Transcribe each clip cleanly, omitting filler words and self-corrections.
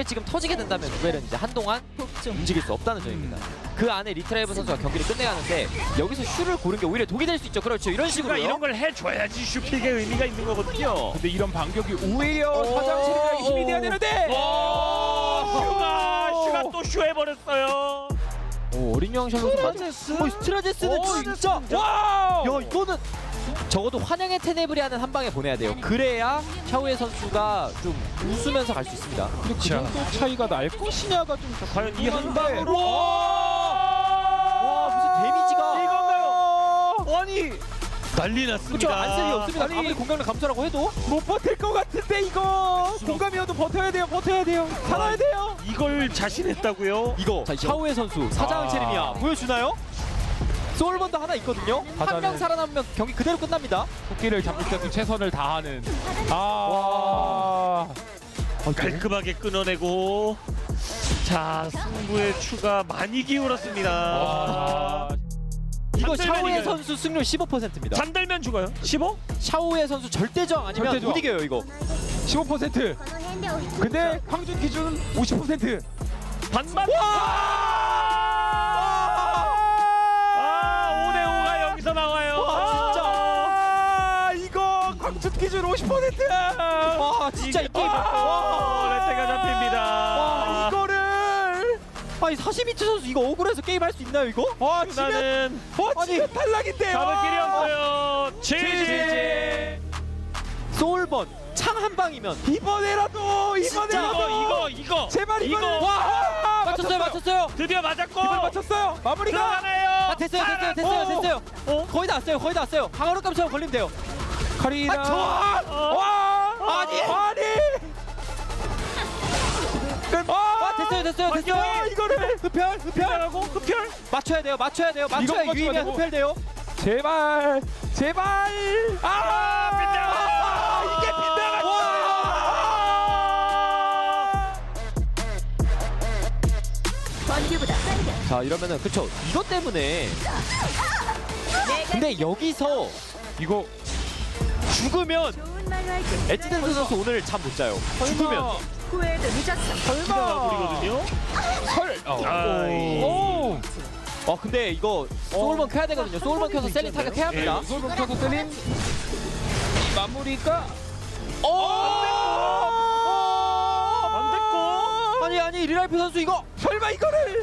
지금 터지게 된다면 누벨은 이제 한동안 움직일 수 없다는 점입니다. 그 안에 리트라이브 선수가 경기를 끝내야 하는데 여기서 슈를 고른 게 오히려 독이 될 수 있죠. 그렇죠. 이런 식으로요. 이런 걸 해줘야지 슈픽의 의미가 있는 거거든요. 근데 이런 반격이 오히려 사장실이가 힘이 돼야 되는데. 슈가 또 슈해버렸어요. 어린 영향 선수 맞아. 스트라제스는 진짜. 와우. 야 이거는 적어도 환영의 테네브리아는 한 방에 보내야 돼요. 그래야 샤오의 선수가 좀 웃으면서 갈 수 있습니다. 근데 그 정도 차이가 날 것이냐가 좀 과연 이 한 방으로. 와 무슨 데미지가 이건가요? 아니 난리 났습니다. 그렇죠. 안셀이 없습니다. 아무리 공격력 감소라고 해도 못 버틸 것 같은데 이거 공감이어도 버텨야 돼요. 버텨야 돼요. 살아야 돼요. 이걸 자신했다고요? 이거 샤오의 선수 사장 체림이야 보여주나요? 소울번도 하나 있거든요. 한 명 살아남으면 경기 그대로 끝납니다. 토끼를 잡을 때도 최선을 다하는. 깔끔하게 끊어내고. 자 승부의 추가 많이 기울었습니다. 이거 잠들면 샤오의 이겨요. 선수 승률 15%입니다. 잠들면 죽어요. 15? 샤오의 선수 절대저항 아니면 절대저항. 못 이겨요 이거. 15%. 근데 황준 기준 50%. 반반. 5대5가 여기서 나와요. 진짜. 이거 광준 기준 50%. 와 진짜 이 게임. 레테가 잡힙니다. 와 이거를. 아니 42초 선수 이거 억울해서 게임 할 수 있나요 이거? 와 나는 아니 탈락인데요. 잡을 길이 없어요. 지지. 소울번 창 한 방이면 이번에라도 이거 제발 이거. 와 맞췄어요. 드디어 맞았고. 이번 맞췄어요. 마무리가. 들어가나요? 아 됐어요. 거의 다 왔어요. 방어로 깜짝 걸리면 돼요. 카리나. 와 아니. 됐어요. 이거를 흡혈하고 흡혈 맞춰야 돼요. 맞춰야 이거 유의면 맞추면 흡혈돼요. 제발. 이게 자 이러면은 그쵸 이것 때문에 근데 여기서 이거 죽으면 엣지댄스 선수 오늘 잠 못 자요. 죽으면 후회도 늦었어. 설마 우리거든요. 오. 근데 이거 소울번 켜야 되거든요. 소울번 켜서 셀린 타격해야 합니다. 솔로 켜서 셀린 마무리가 안 됐고. 아니 리라이프 선수 이거 설마 이거를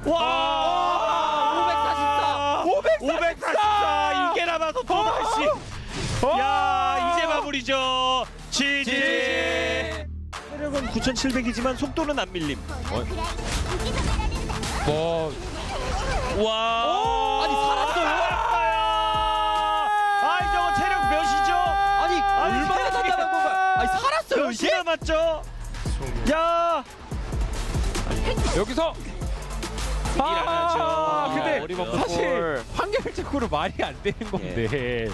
와 544 이게 남아서 또 다시. 야 이제 마무리죠. 지지. 체력은 9,700이지만 속도는 안 밀림. 와. 아니 살았어요? 아이 저거 체력 몇이죠? 아니 얼마나 단단한 건가? 아니 살았어요 몇이 이게? 남았죠? 야. 여기서 근데 어림없는 사실 골. 환경적으로 말이 안 되는 건데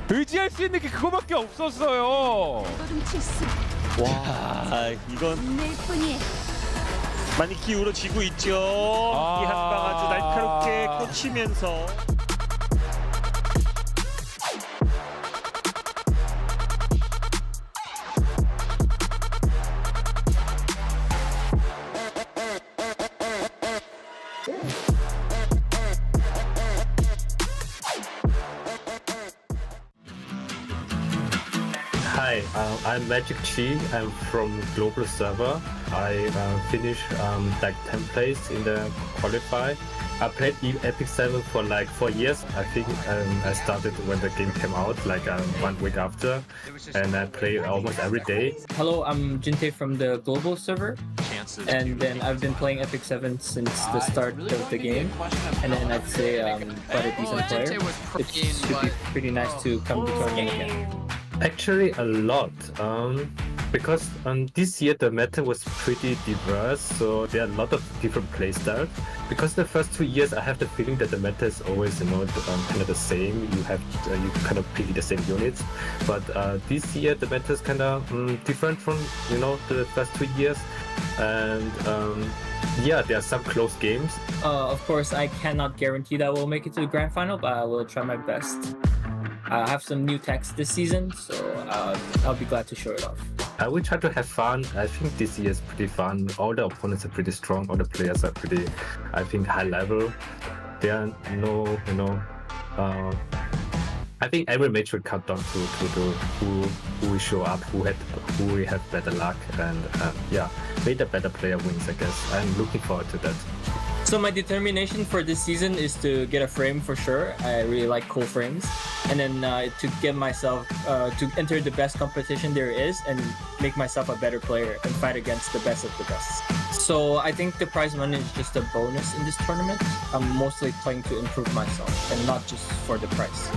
의지할 수 있는 게 그거밖에 없었어요. 와 이건 내 뿐이 많이 기울어지고 있죠. 이 한 방 아주 날카롭게 꽂히면서. Hi, I'm MagicQi. I'm from global server. I finished like 10th place in the qualify. I played Epic 7 for like 4 years. I think I started when the game came out, like 1 week after, and I play almost every day. Hello, I'm Jintae from the global server, and then I've been playing Epic 7 since the start of the game, and then I'd say quite a decent player. It should be pretty nice to come to tournament again. Actually, a lot. Because this year the meta was pretty diverse, so there are a lot of different playstyles. Because the first 2 years, I have the feeling that the meta is always, kind of the same. You have you kind of play the same units, but this year the meta is kind of different from the first 2 years, and yeah, there are some close games. Of course, I cannot guarantee that we'll make it to the grand final, but I will try my best. I have some new techs this season, so I'll be glad to show it off. I will try to have fun. I think this year is pretty fun. All the opponents are pretty strong. All the players are pretty, I think, high level. There are no, I think every match will come down to who will show up, who will have better luck, and yeah, may the better player wins. I guess I'm looking forward to that. So my determination for this season is to get a frame for sure. I really like cool frames, and then to get myself to enter the best competition there is and make myself a better player and fight against the best of the best. So I think the prize money is just a bonus in this tournament. I'm mostly playing to improve myself and not just for the prize.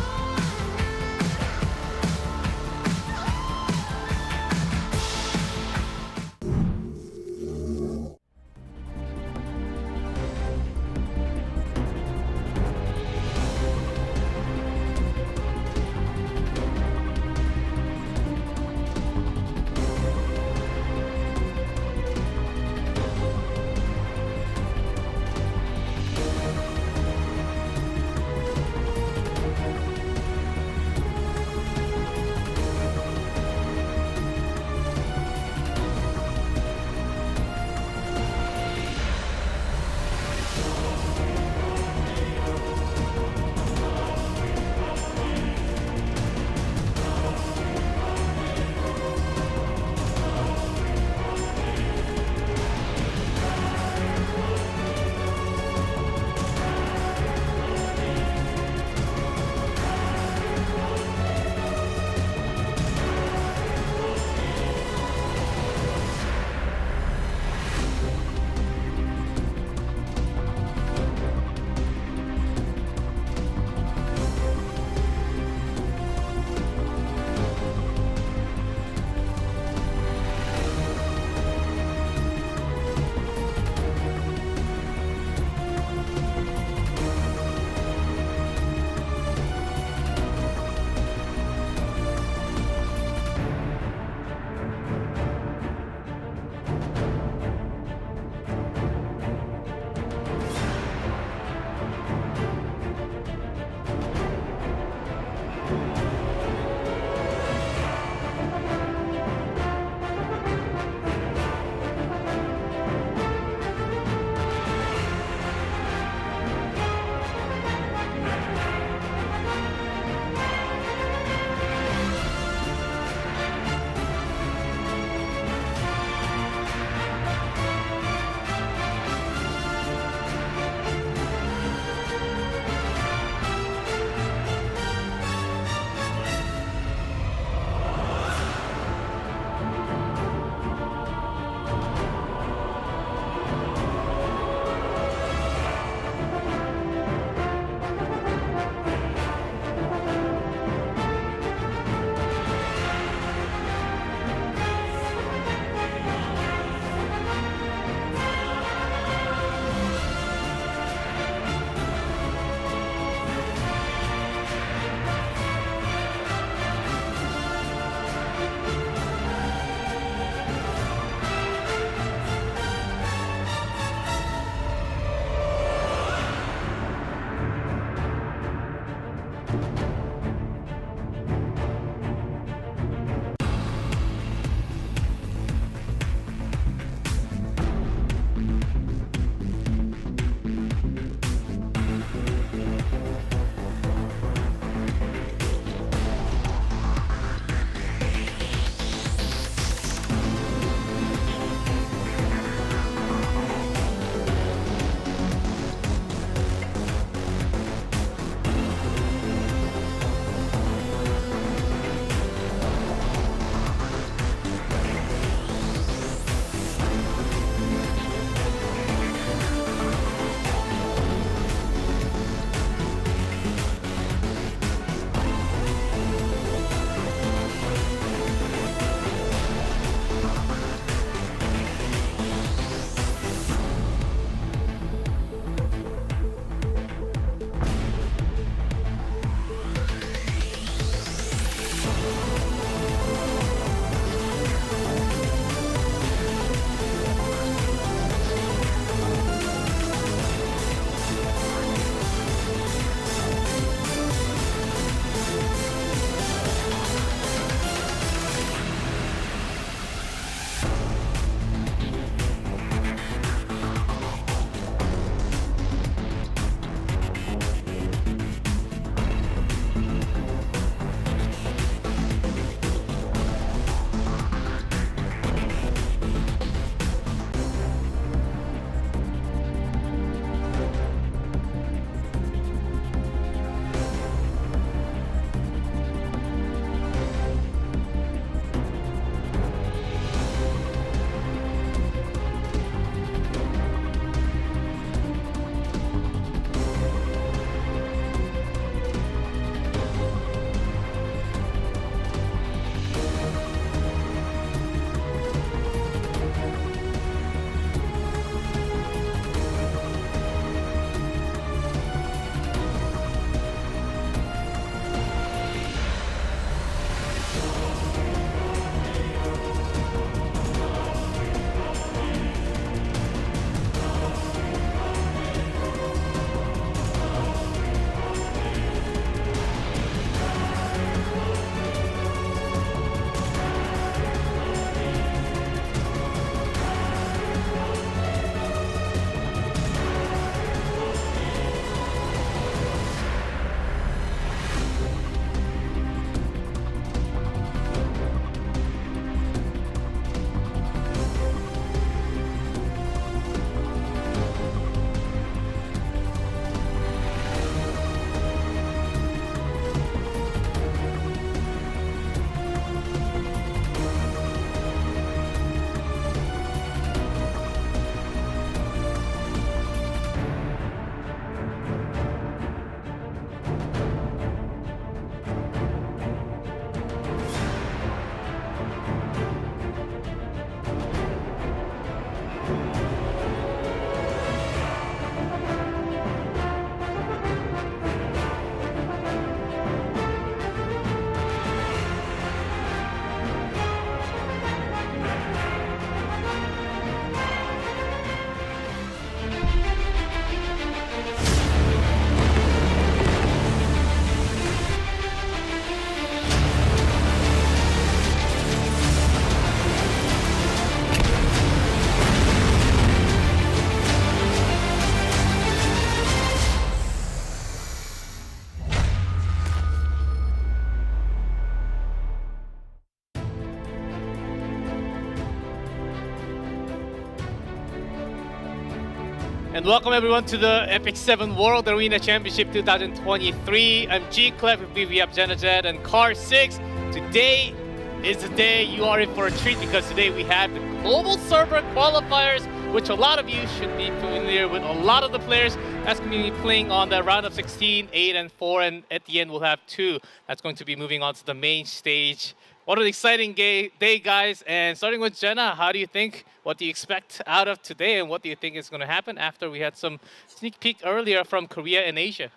and welcome everyone to the Epic 7 World Arena Championship 2023. I'm G-Clef, with me we have Jintae and Car 6. Today is the day you are in for a treat because today we have the global server qualifiers, which a lot of you should be familiar with. A lot of the players that's going to be playing on the round of 16, 8 and 4, and at the end we'll have 2 that's going to be moving on to the main stage. What an exciting day, guys. And starting with Jenna, how do you think, what do you expect out of today, and what do you think is going to happen after we had some sneak peek earlier from Korea and Asia?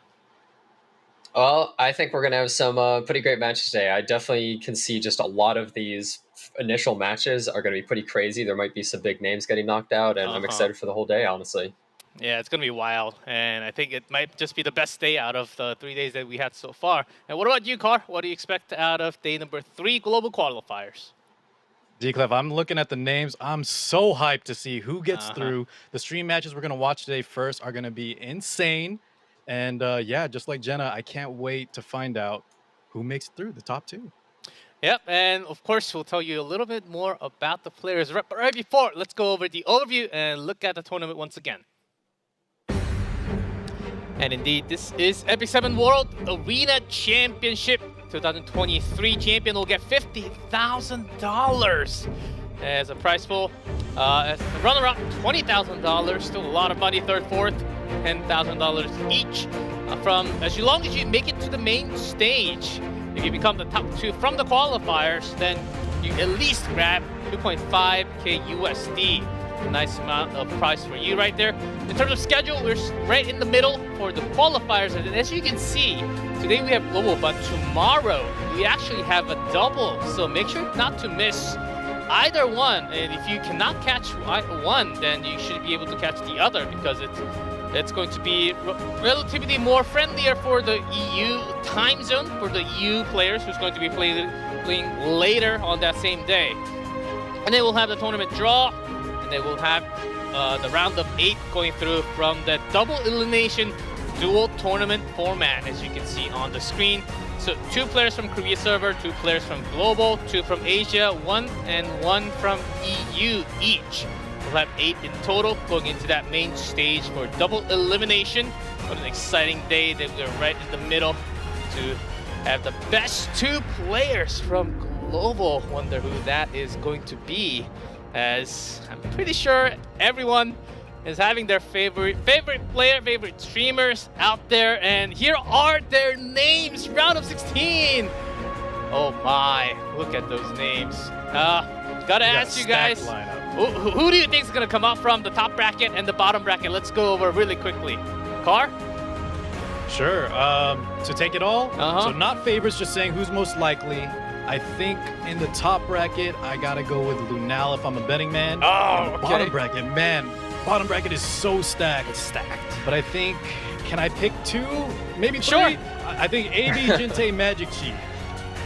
Well, I think we're going to have some pretty great matches today. I definitely can see just a lot of these initial matches are going to be pretty crazy. There might be some big names getting knocked out, and I'm excited for the whole day, honestly. Yeah, it's going to be wild, and I think it might just be the best day out of the 3 days that we had so far. And what about you, Car? What do you expect out of day number 3 global qualifiers? G-Clef, I'm looking at the names. I'm so hyped to see who gets through. The stream matches we're going to watch today first are going to be insane. And yeah, just like Jenna, I can't wait to find out who makes it through the top 2. Yep, and of course, we'll tell you a little bit more about the players. But right before, let's go over the overview and look at the tournament once again. And indeed, this is Epic 7 World Arena Championship 2023. Champion will get $50,000 as a prize pool. As the runner-up, $20,000. Still a lot of money. Third, fourth, $10,000 each. As long as you make it to the main stage, if you become the top 2 from the qualifiers, then you at least grab 2.5K USD. A nice amount of prize for you right there. In terms of schedule, we're right in the middle for the qualifiers, and as you can see, today we have global, but tomorrow we actually have a double, so make sure not to miss either one. And if you cannot catch one, then you should be able to catch the other, because it's going to be relatively more friendlier for the EU time zone, for the EU players who's going to be playing later on that same day. And then we'll have the tournament draw, and then we'll have the round of 8 going through from the double elimination dual tournament format, as you can see on the screen. So 2 players from Korea server, 2 players from global, 2 from Asia, 1 and 1 from EU each. We'll have 8 in total going into that main stage for double elimination. What an exciting day that we're right in the middle to have the best 2 players from global. Wonder who that is going to be, as I'm pretty sure everyone is having their favorite player, favorite streamers out there, and here are their names. Round of 16. Oh my, look at those names. Gotta ask you guys, who do you think is gonna come out from the top bracket and the bottom bracket? Let's go over really quickly. Car? Sure. To take it all, so not favorites, just saying who's most likely. I think in the top bracket, I gotta go with Lunale if I'm a betting man. Oh, okay. Bottom bracket, man. Bottom bracket is so stacked. It's stacked. But I think, can I pick 2? Maybe 3? Sure. I think AB, Jintae, MagicQi.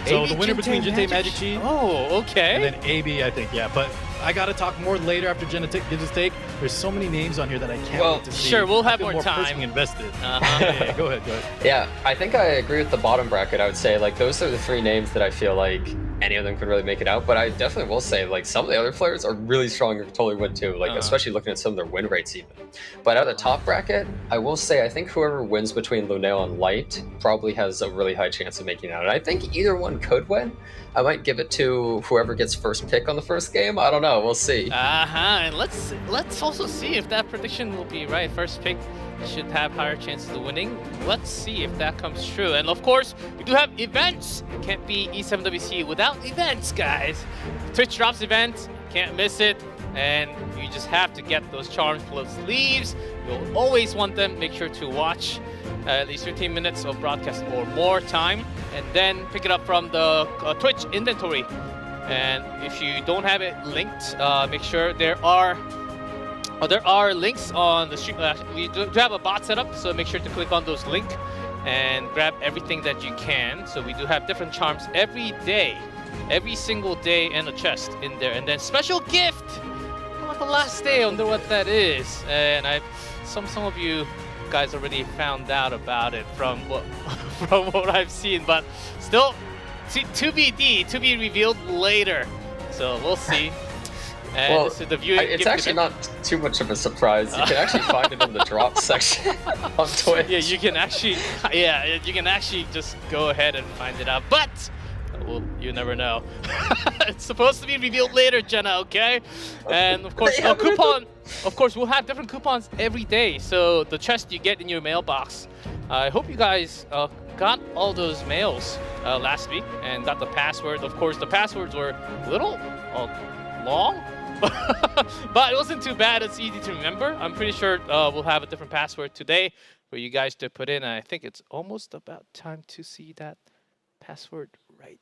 So the winner between Jintae and MagicQi. Oh, okay. And then AB, I think, yeah. But I gotta talk more later after Jenna gives his take. There's so many names on here that I can't wait to see. Sure, we'll have I feel more time. Personally invested. Yeah, go ahead. Yeah, I think I agree with the bottom bracket. I would say, like, those are the 3 names that I feel like any of them could really make it out. But I definitely will say, like, some of the other players are really strong and could totally win too. Like, especially looking at some of their win rates even. But out of the top bracket, I will say I think whoever wins between Lunale and Light probably has a really high chance of making it out. And I think either one could win. I might give it to whoever gets first pick on the first game. I don't know. We'll see. And let's also see if that prediction will be right. First pick should have higher chances of winning. Let's see if that comes true. And of course, we do have events. Can't be E7WC without events, guys. Twitch drops events, can't miss it. And you just have to get those charms plus sleeves. You'll always want them. Make sure to watch at least 15 minutes of broadcast or more time, and then pick it up from the Twitch inventory. And if you don't have it linked, make sure there are links on the stream. We do have a bot set up, so make sure to click on those links and grab everything that you can. So we do have different charms every day, every single day, and a chest in there. And then special gift on the last day. I wonder what that is. And some of you guys already found out about it from what I've seen, but still to be revealed later. So we'll see. And Well, this is the viewing. it's actually not too much of a surprise. You can actually find it in the drop section on Twitch. Yeah, you can actually. Yeah, you can actually just go ahead and find it out. But well, you never know. It's supposed to be revealed later, Jenna. Okay. And of course, coupon. Of course, we'll have different coupons every day. So the chest you get in your mailbox. I hope you guys got all those mails last week and got the password. Of course, the passwords were a little long. But it wasn't too bad. It's easy to remember. I'm pretty sure we'll have a different password today for you guys to put in. And I think it's almost about time to see that password right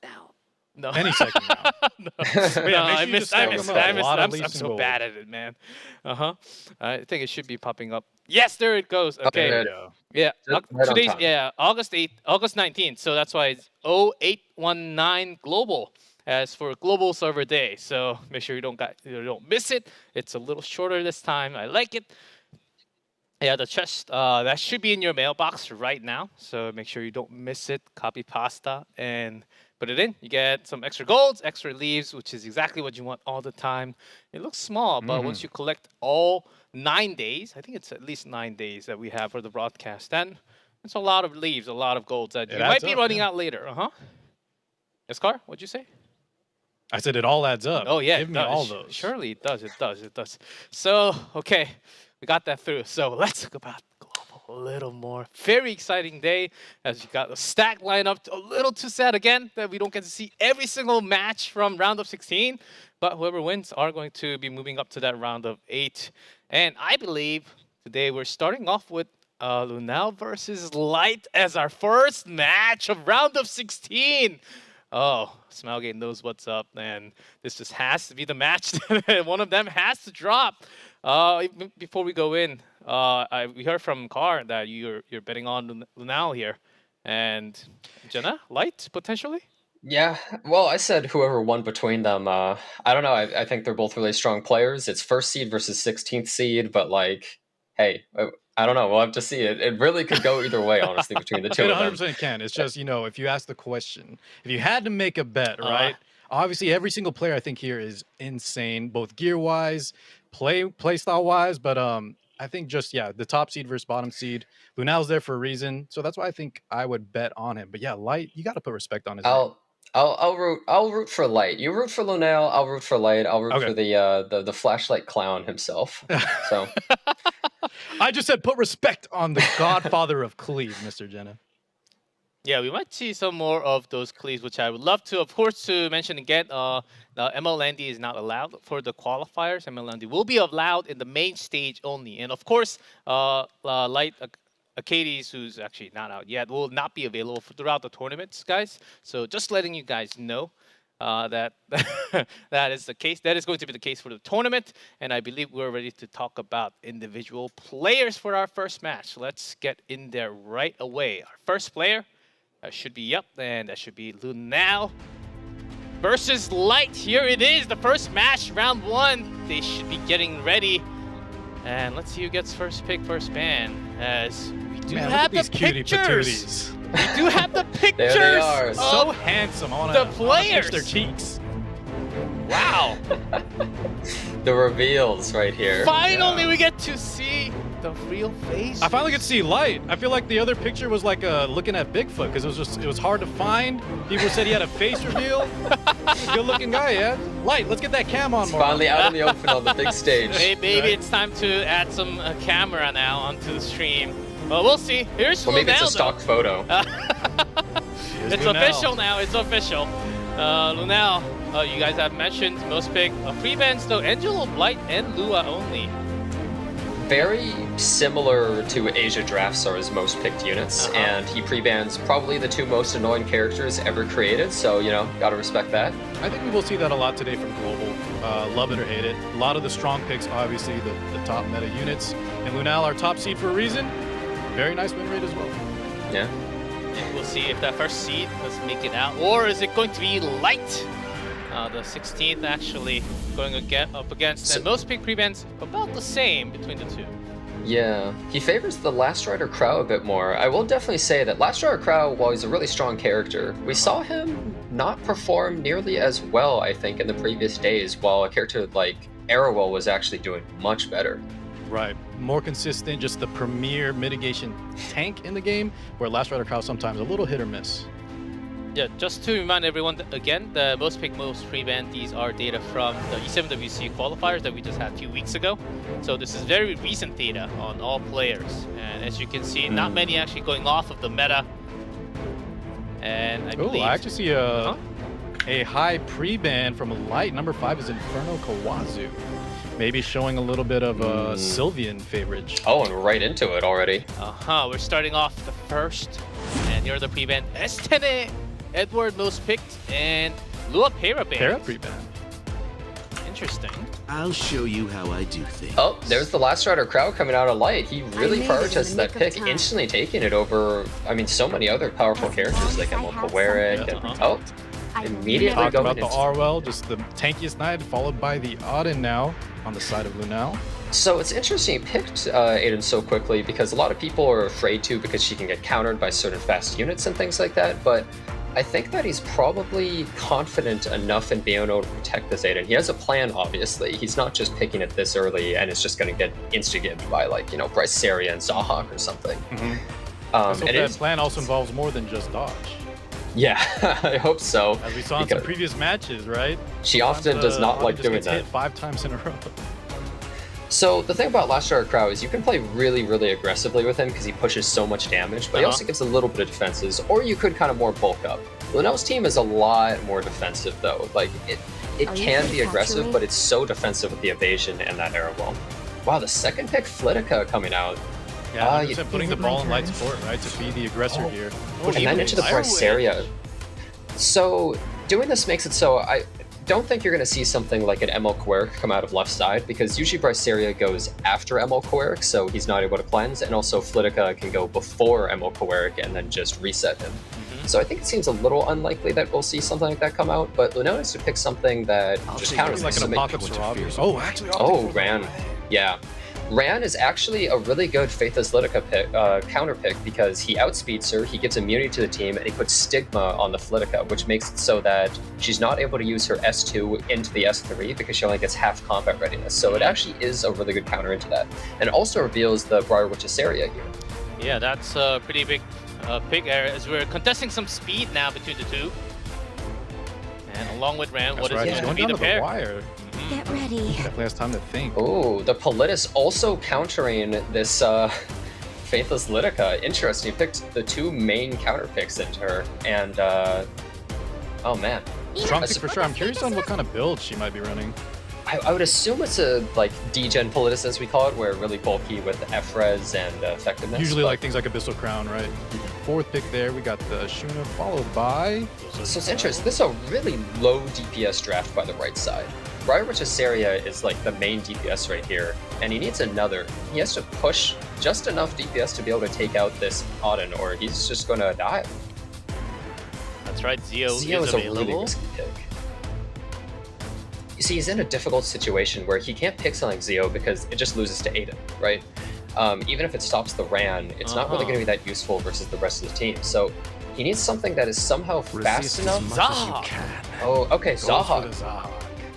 now. No. Any second now. No, Yeah, I make missed. sure you I just missed. stack I them up. A missed. lot of I'm leaves so and bad at it, man. I think it should be popping up. Yes, there it goes. Okay. There it Yeah. Just right on Today's time. August 8th, August 19th. So that's why it's 0819 global as for global server day. So make sure you don't miss it. It's a little shorter this time. I like it. Yeah, the chest that should be in your mailbox right now. So make sure you don't miss it. Copy pasta and put it in. You get some extra golds, extra leaves, which is exactly what you want all the time. It looks small, but once you collect all 9 days, I think it's at least 9 days that we have for the broadcast, then it's a lot of leaves, a lot of golds that you might be running out later. Escar, what'd you say? I said it all adds up. Oh yeah, Give it me all does. those. Surely it does. It does. It does. So okay, we got that through. So let's talk about global a little more. Very exciting day as you got a stacked lineup. A little too sad again that we don't get to see every single match from round of 16. But whoever wins are going to be moving up to that round of 8. And I believe today we're starting off with Lunale versus Light as our first match of round of 16. Oh, Smilegate knows what's up, and this just has to be the match. One of them has to drop. Before we go in, we heard from Car that you're betting on Lunale here, and Jenna, Light potentially. Yeah, well, I said whoever won between them. I don't know. I think they're both really strong players. It's first seed versus 16th seed, but like, hey, I don't know. We'll have to see. It really could go either way, honestly, between the two It of them. 100% can. It's just, if you ask the question, if you had to make a bet, right? Obviously, every single player I think here is insane, both gear-wise, play style-wise, but I think just, the top seed versus bottom seed. Lunale's there for a reason, so that's why I think I would bet on him. But yeah, Light, you got to put respect on his name. I'll root for Light. You root for Lunale. I'll root for Light. I'll root for the flashlight clown himself. So I just said put respect on the godfather of Cleve, Mr. Jenna. Yeah, we might see some more of those cleaves, which I would love to. Of course, to mention again, the ML Landy is not allowed for the qualifiers. ML Landy will be allowed in the main stage only. And of course, Light Acades, who's actually not out yet, will not be available throughout the tournaments, guys. So just letting you guys know that that is the case. That is going to be the case for the tournament. And I believe we're ready to talk about individual players for our first match. Let's get in there right away. Our first player should be and that should be Lunale versus Light. Here it is, the first match, round 1. They should be getting ready. And let's see who gets first pick, first ban, as we do have the pictures. We do have the pictures. There they are. So handsome. I want the to players. their cheeks. Wow. the reveals right here. Finally, we get to see the real face. I finally get to see Light. I feel like the other picture was like looking at Bigfoot because it was hard to find. People said he had a face reveal. Good looking guy, yeah. Light, let's get that cam on more. Finally out in the open on the big stage. Maybe it's time to add some camera now onto the stream. Well, we'll see. Here's Well, maybe Lunale, it's a stock photo. It's official now. It's official. Lunale, you guys have mentioned most pick pre-bans though. Angelo, Light, and Lua only. Very similar to Asia Draftstar's most picked units, and he pre-bans probably the 2 most annoying characters ever created, so, gotta respect that. I think we will see that a lot today from Global. Love it or hate it. A lot of the strong picks, obviously, the top meta units. And Lunale, our top seed for a reason. Very nice win rate as well. Yeah. And we'll see if that first seed does make it out, or is it going to be Light? The 16th actually going up against, and most pick pre-bans about the same between the two. Yeah, he favors the Last Rider Crow a bit more. I will definitely say that Last Rider Crow, while he's a really strong character, we saw him not perform nearly as well, I think, in the previous days, while a character like Arrowell was actually doing much better. Right. More consistent, just the premier mitigation tank in the game, where Last Rider Crow sometimes a little hit or miss. Yeah, just to remind everyone, again, the most pick, most pre-ban, these are data from the E7WC qualifiers that we just had a few weeks ago. So this is very recent data on all players. And as you can see, not many actually going off of the meta. And I believe... I actually see a high pre-ban from a light. Number 5 is Inferno Kawazu. Maybe showing a little bit of Sylvian favorage. Oh, and right into it already. We're starting off the first. And here are the pre-ban. E7WC, Edward most picked, and Lua Para pre-ban. Interesting. I'll show you how I do things. Oh, there's the Last Rider Crow coming out of light. He really prioritized that pick, instantly taking it over, I mean, so many other powerful characters like Emil Kawaric. Immediately Talked going about the into... Arwell, just the tankiest knight, followed by the Auden now on the side of Lunale. So it's interesting he picked Aiden so quickly because a lot of people are afraid to because she can get countered by certain fast units and things like that, but I think that he's probably confident enough in being able to protect this Aiden. He has a plan, obviously. He's not just picking it this early and it's just going to get insta-gibbed by, like, you know, Bryceria and Zahak or something. And that plan also involves more than just dodge. Yeah, I hope so. As we saw in some previous matches, right? She often does not like doing that. Hit 5 times in a row. So the thing about Last Rider Crow is you can play really, really aggressively with him because he pushes so much damage, but he also gives a little bit of defenses, or you could kind of more bulk up. Lunale's team is a lot more defensive though. Like it can be aggressive, but it's so defensive with the evasion and that arrow wall. Wow, the second pick Flitica coming out. Yeah, putting the ball in light support, right, to be the aggressor here. And then into the Bryceria. So doing this makes it so I don't think you're going to see something like an Emil Kawaric come out of left side, because usually Bryceria goes after Emil Kawaric, so he's not able to cleanse, and also Flitica can go before Emil Kawaric and then just reset him. So I think it seems a little unlikely that we'll see something like that come out, but Lunale needs to pick something that just counters like an Apocalypse Robbers. Oh, actually, Ran. Yeah. Ran is actually a really good Faithless Flitica pick, counter pick, because he outspeeds her, he gives immunity to the team, and he puts Stigma on the Flitica, which makes it so that she's not able to use her S2 into the S3 because she only gets half combat readiness. So it actually is a really good counter into that. And it also reveals the Briarwitch's area here. Yeah, that's a pretty big pick area, as we're contesting some speed now between the two. And along with Ran, what is going to be the pair? Wire. Get ready. Definitely has time to think. Oh, the Politis also countering this Faithless Litica. Interesting. He picked the two main counter picks into her, and oh man. Strong pick for sure. I'm curious on what kind of build she might be running. I would assume it's a like D-gen Politis, as we call it, where really bulky with F-res and effectiveness. Usually like things like Abyssal Crown, right? Fourth pick there, we got the Shuna, followed by... So it's interesting. This is a really low DPS draft by the right side. Briarwitch's area is like the main DPS right here, and he needs another. He has to push just enough DPS to be able to take out this Auden, or he's just going to die. That's right, Zio is a really available. risky pick. You see, he's in a difficult situation where he can't pick something like Zio because it just loses to Aiden, right? Even if it stops the Ran, it's not really going to be that useful versus the rest of the team. So he needs something that is somehow fast enough. Zahak! Oh, okay, Zahak.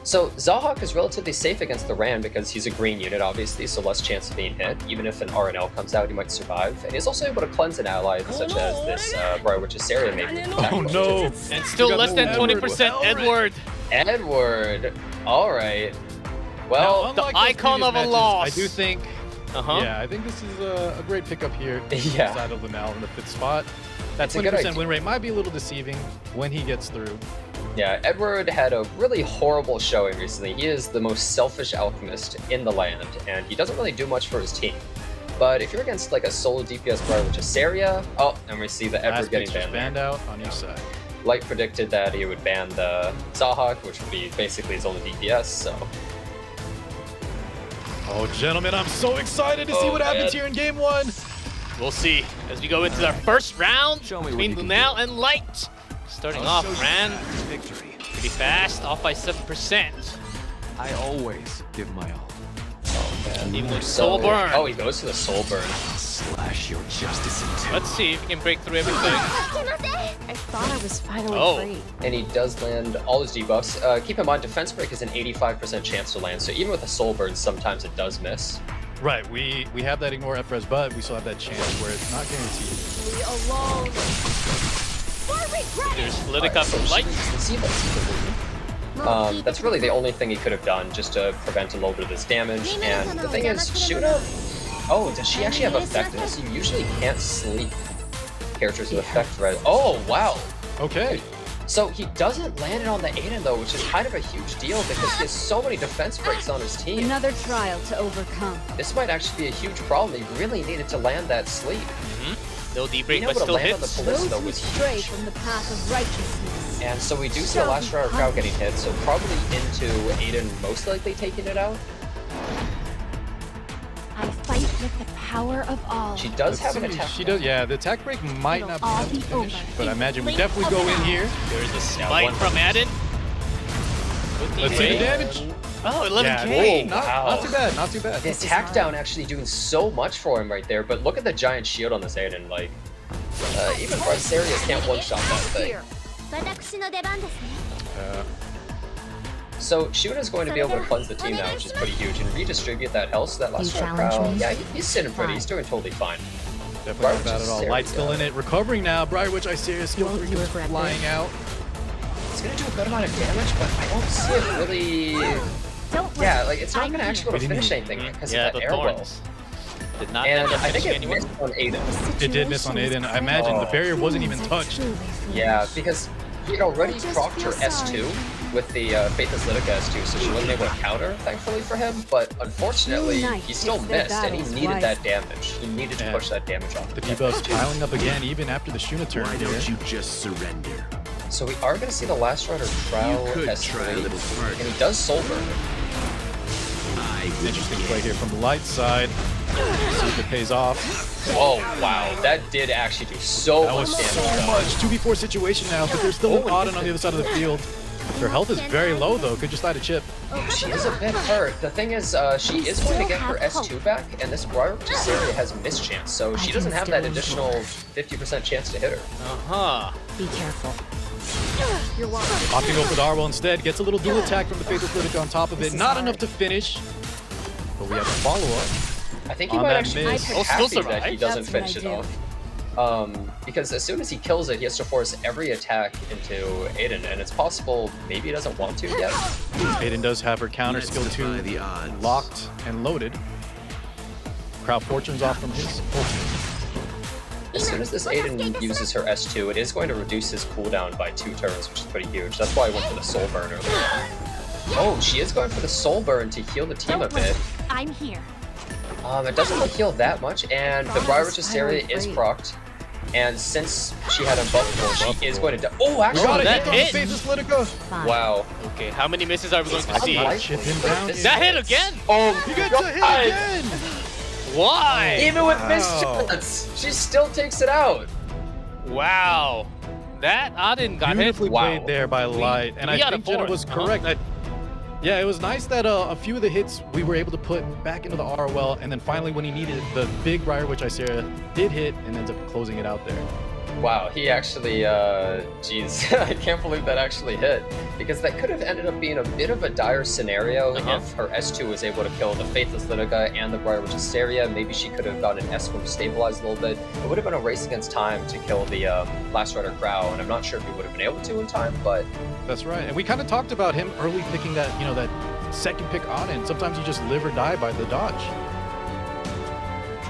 So Zahak is relatively safe against the Ran because he's a green unit, obviously, so less chance of being hit. Even if an RNL comes out, he might survive. And he's also able to cleanse an ally, such as this Briarwitch's area maybe. Oh no! And still less than 20% Edward. Edward! Alright. Well, the icon of a loss. I do think... Yeah, I think this is a great pickup here. Yeah. Side of Lunale in the 5th spot. That It's a good 20% idea. win rate might be a little deceiving when he gets through. Yeah, Edward had a really horrible showing recently. He is the most selfish alchemist in the land, and he doesn't really do much for his team. But if you're against like a solo DPS player, which is Saria, and we see the Edward getting banned out on each side. Light predicted that he would ban the Zahak, which would be basically his only DPS, so... Oh, gentlemen, I'm so excited to see what happens here in Game 1. We'll see as we go into our first round between Lunale and Light. Starting off, Ran pretty fast, off by 7%. I always give my all. Oh Even with So, soul burn. oh, he goes to the soul burn. Slash your justice into. Let's see if he can break through everything. I thought I was finally Oh. free. And he does land all his debuffs. Keep in mind, defense break is an 85% chance to land, so even with a soul burn, sometimes it does miss. Right, we have that ignore FRS, but we still have that chance where it's not guaranteed. We alone. There's Politica from light. That's really the only thing he could have done just to prevent a little bit of this damage. And the thing is, Shuna... Oh, does she actually have effectiveness? You usually can't sleep characters with effect red. Oh, wow. Okay. So he doesn't land it on the Aiden though, which is kind of a huge deal because he has so many defense breaks on his team. Another trial to overcome. This might actually be a huge problem. He really needed to land that sleep. No deep break, Being but able to still land on the hits. Police Those though who was stray huge. from the path of righteousness. And so we do see the last round crowd getting hit, so probably into Aiden most likely taking it out. I fight with the power of all. She does have an Let's see, attack. she does, yeah, the attack break might It'll not be all enough to be finish, over but I in imagine we blink definitely of go in an here. There's a Yeah, smite one- from Adin. Let's see the damage. Oh, 11k. Yeah, not Wow. too bad, not too bad. The attack down actually doing so much for him right there, but look at the giant shield on this Aiden, like, even Bryceria can't one-shot that thing. So Shuna's going to be able to cleanse the team now, which is pretty huge, and redistribute that health so that last round crowd. Yeah, he's sitting pretty, he's doing totally fine. Definitely not bad at all. Briar Light's still in it, recovering now. Briarwitch, I see skill 3 goes flying out. It's gonna do a good amount of damage, but I don't see it really... Yeah, like, it's not gonna actually be able to finish anything because Yeah, of that the air well. thorns. Did not And end up I think finishing it anywhere. missed on Aiden. It did miss on Aiden. I imagine the barrier wasn't even touched. Yeah, because he had already procced her S2 with the Faithless Litica S2, so she wasn't able to counter, thankfully for him, but unfortunately, he still missed, and he needed that damage. He needed to push that damage off. The debuffs piling up again, even after the Shuna turn Why here. don't you just surrender? So we are going to see the Last Rider Trowel You could S3, try a little harder. and he does Soul Burn. Interesting play here from the light side. See if it pays off. Oh, wow, that did actually do so That much was damage. so much. 2v4 situation now, but there's still an Auden on the other side of the field. Her health is very low though, could just light a chip. She is a bit hurt. The thing is, she is going to get her S2 back, and this Briar area has mischance, so she doesn't have that additional 50% chance to hit her. Uh-huh. Be careful. Opting to go for the Arwell instead, gets a little dual attack from the Fatal Critic on top of it. Not enough to finish, but we have a follow-up. I think he On might that actually be miss. Oh, still happy that survive? he doesn't That's what finish I it do. off. Because as soon as he kills it, he has to force every attack into Aiden, and it's possible maybe he doesn't want to yet. Aiden does have her counter Let's skill defy 2 the odds. locked and loaded. Crowd Fortune's off from his ult. As soon as this Aiden uses her S2, it is going to reduce his cooldown by 2 turns, which is pretty huge. That's why I went for the Soul Burn earlier. Oh, she is going for the Soul Burn to heal the team a bit. I'm here. It doesn't really heal that much, and the Briar area is procced. And since she had a buff roll, she is going to die. Oh, actually, Got it, that hit on the hit. Faceless Litica. Fine. Wow. Okay, how many misses are we going to see? Right. Chip him down. That hit again? Oh, He gets a hit again. Why? even with Wow. mischance, she still takes it out. Wow. That Adin got hit. Beautifully Wow. played there by Light, and I out of think Jenna four. was correct. Yeah, it was nice that a few of the hits we were able to put back into the R well, and then finally when he needed the big Briar, which Isaiah did hit, and ends up closing it out there. Wow, he actually, geez, I can't believe that actually hit. Because that could have ended up being a bit of a dire scenario if her S2 was able to kill the Faithless Litica and the Briar Witch Hysteria. Maybe she could have gotten an S1 to stabilize a little bit. It would have been a race against time to kill the Last Rider Crow, and I'm not sure if he would have been able to in time, but... That's right, and we kind of talked about him early picking that, you know, that second pick on it. Sometimes you just live or die by the dodge.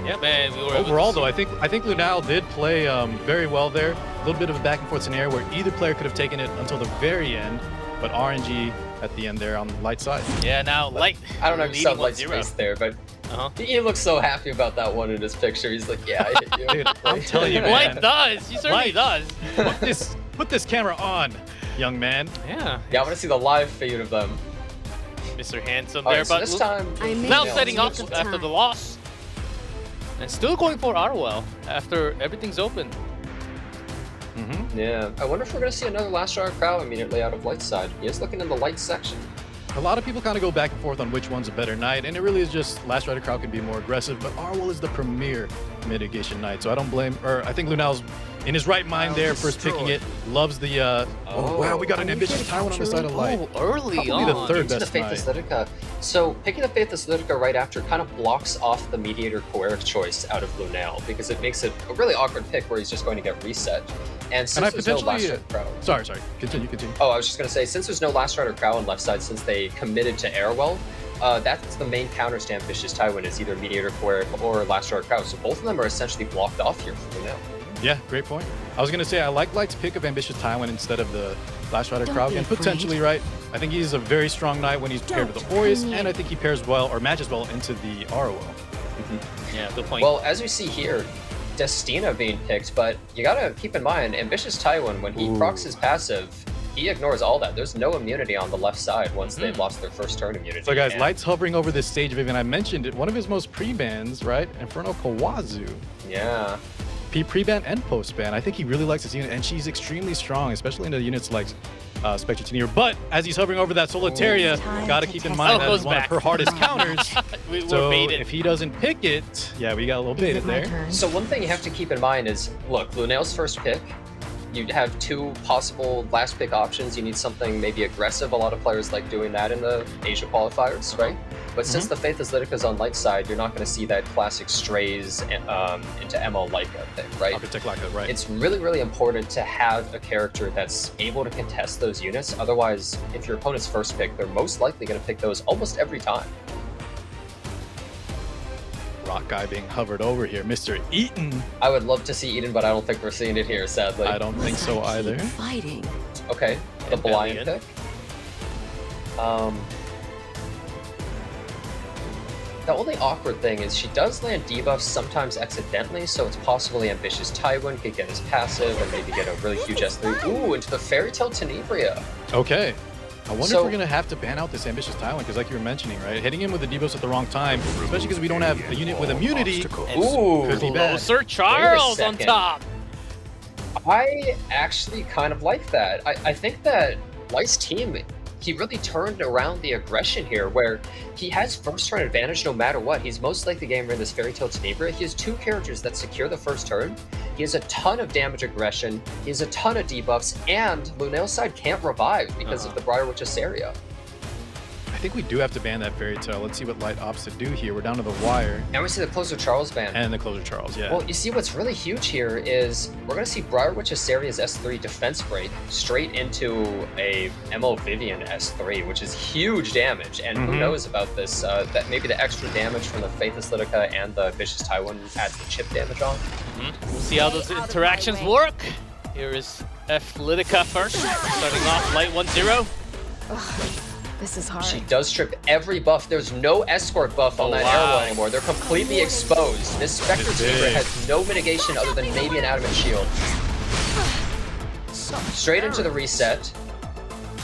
Yeah, man. We were Overall, though, I think Lunale did play very well there. A little bit of a back and forth scenario where either player could have taken it until the very end, but RNG at the end there on the Light side. Yeah, now Light. I don't know if you saw Light's 1-0. face there, but Uh-huh. he looks so happy about that one in his picture. He's like, yeah, I hit you. Dude, I'm telling you, man. Light does. He certainly Light. does. Put this camera on, young man. Yeah. Yeah, I want to see the live feed of them. Mr. Handsome All there, right, so but this look, time... I may now Yeah. setting up Nick of after time. the loss. And still going for Arwell after everything's open. Mm-hmm. Yeah, I wonder if we're going to see another Last Rider Crow immediately out of Light's side. He is looking in the Light section. a lot of people kind of go back and forth on which one's a better knight, and it really is just Last Rider Crow can be more aggressive, but Arwol is the premier mitigation knight, so I don't blame, or I think Lunale's in his right mind there, first picking it, loves the, oh wow, we got an ambitious Taiwan on the side of light. Early Probably on. the third Into best the Faithless knight. Lidica. So picking the Faithless Lidica right after kind of blocks off the Mediator Coeric choice out of Lunale, because it makes it a really awkward pick where he's just going to get reset. And since there's no Last Rider Crow... Sorry, continue. Oh, I was just going to say, since there's no Last Rider Crow on left side, since they committed to Airwell, that's the main counters to Ambitious Tywin, is either Mediator Coeric or Last Rider Crow. So both of them are essentially blocked off here for Lunale. Yeah, great point. I was gonna say I like Light's pick of Ambitious Tywin instead of the Last Rider Crow, and potentially right. I think he's a very strong knight when he's paired with the Aureus, and I think he pairs well or matches well into the Arwol. Yeah, good point. Well, as we see here, Destina being picked, but you gotta keep in mind, Ambitious Tywin, when he procs his passive, he ignores all that. There's no immunity on the left side once they've lost their first turn immunity. So guys, Light's hovering over this stage, Vivian. I mentioned it, one of his most pre-bans, right? Inferno Kawazu. Yeah. Pre-ban and post-ban. I think he really likes this unit, and she's extremely strong, especially into units like Spectre Tenier. But as he's hovering over that Solitaria, gotta keep in mind that is one of her hardest counters. So if he doesn't pick it, yeah, we got a little baited there. So one thing you have to keep in mind is, look, Lunale's first pick, you have two possible last pick options. You need something maybe aggressive. A lot of players like doing that in the Asia qualifiers, right? But since the Faithless Lidica's on light side, you're not going to see that classic strays into MO Leica thing, right? Architect Leica, right. It's really, really important to have a character that's able to contest those units. Otherwise, if your opponent's first pick, they're most likely going to pick those almost every time. Rock guy being hovered over here, Mr. Eaton. I would love to see Eden, but I don't think we're seeing it here, sadly. I don't think so either. Fighting. Okay, the Belian pick. The only awkward thing is she does land debuffs sometimes accidentally, so it's possibly Ambitious Tywin could get his passive and maybe get a really huge S3. Ooh, into the Fairy Tale Tenebria. Okay. I wonder if we're going to have to ban out this Ambitious Tywin, because like you were mentioning, right? Hitting him with the debuffs at the wrong time, especially because we don't have a unit with immunity, Ooh, could be bad. Sir Charles on top. I actually kind of like that. I think that Light's team, he really turned around the aggression here, where he has first turn advantage no matter what. He's most likely game in this Fairy Tale Tenebria. He has two characters that secure the first turn. He has a ton of damage aggression. He has a ton of debuffs, and Lunale's side can't revive because of the Briarwitch's area. I think we do have to ban that Fairy Tale. Let's see what Light opts to do here. We're down to the wire. And we see the Closer Charles ban. And the Closer Charles, yeah. Well, you see what's really huge here is we're going to see Briarwitch's Asaria's S3 defense break straight into a MO Vivian S3, which is huge damage. And who knows about this? That maybe the extra damage from the Faithless Lidica and the Vicious Tywin adds the chip damage on. We'll see how those interactions work. Here is F Lidica first, starting off light 1-0. This is hard. She does strip every buff. There's no escort buff on that Airwell anymore. They're completely exposed. This Spectre Teamer has no mitigation other than maybe an Adamant Shield. Straight into the reset.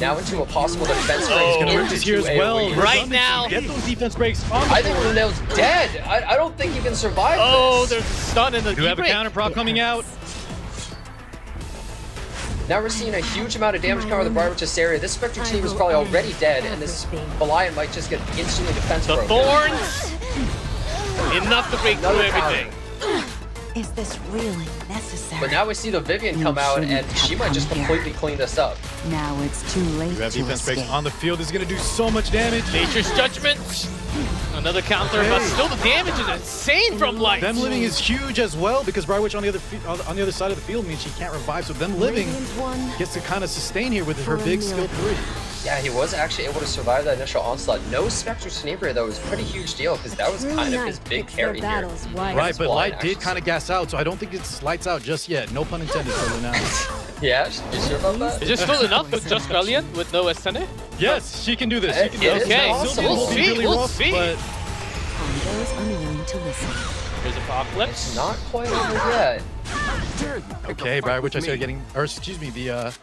Now into a possible defense break. He's going to work this here as well. Right now. Get those defense breaks on the I think Lunale's dead. I don't think he can survive this. There's a stun in the Do have a counter prop coming out. Now we're seeing a huge amount of damage coming with the Briarwitch's area. This Spectre team is probably already dead, and this Belian might just get instantly defense broken. Thorns! Enough to break through everything. Is this really necessary? But now we see the Vivian come out, and she might just completely clean this up. Now it's too late. You have defense breaks on the field. This is going to do so much damage. Nature's Judgment. Another counter, but still the damage is insane from Light. Them living is huge as well, because Briarwitch on the other side of the field means she can't revive. So them living gets to kind of sustain here with her big skill 3. Yeah, he was actually able to survive that initial onslaught. No Spectre Tenebria, though, was a pretty huge deal, because that was kind of his big carry here. Right, but Light did kind of gas out, so I don't think it's lights out just yet. No pun intended for Lunale. Yeah, you sure about that? Is it still enough with just Brilliant with no Estene? Yes, she can do this. She can do Okay, we'll see, we'll see. But unwilling to listen. Here's Apocalypse. Not quite over yet. okay, Briarwitch I said getting, or excuse me, the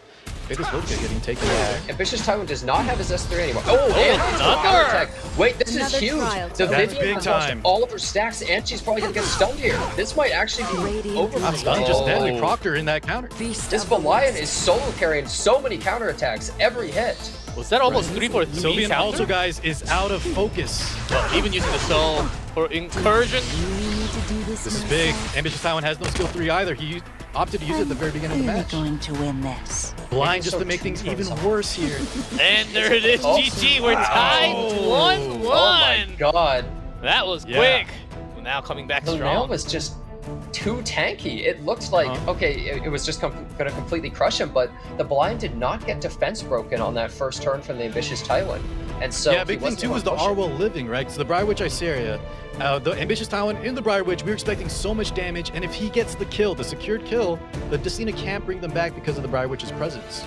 Faithless Lidica getting taken back. Ambitious Tywin does not have his S3 anymore. Oh, and another attack. Wait, this is huge. The Vivian has lost all of her stacks, and she's probably gonna get stunned here. This might actually be over. I'm stunned just then. We procced her in that counter. This Belian is solo carrying so many counterattacks every hit. Was that almost 3 for 3 Sylvian counter? also, guys, is out of focus. Well, even using the soul for incursion. You need to do this. This is big. Ambitious Taiwan has no skill 3 either. He opted to use it at the very beginning of the match. Going to win this. Blind just to make things even worse here. And there it is, GG. We're tied 1-1. Oh my god. That was Yeah. quick. Now coming back Lunale strong. was just too tanky. It looked like, okay, it was just going to completely crush him, but the blind did not get defense broken on that first turn from the Ambitious Taiwan. And so Yeah, big thing too was the Arwell living, right? So the Briar Witch Iceria, the Ambitious Taiwan in the Briar Witch, we were expecting so much damage, and if he gets the kill, the secured kill, the Decina can't bring them back because of the Briar Witch's presence.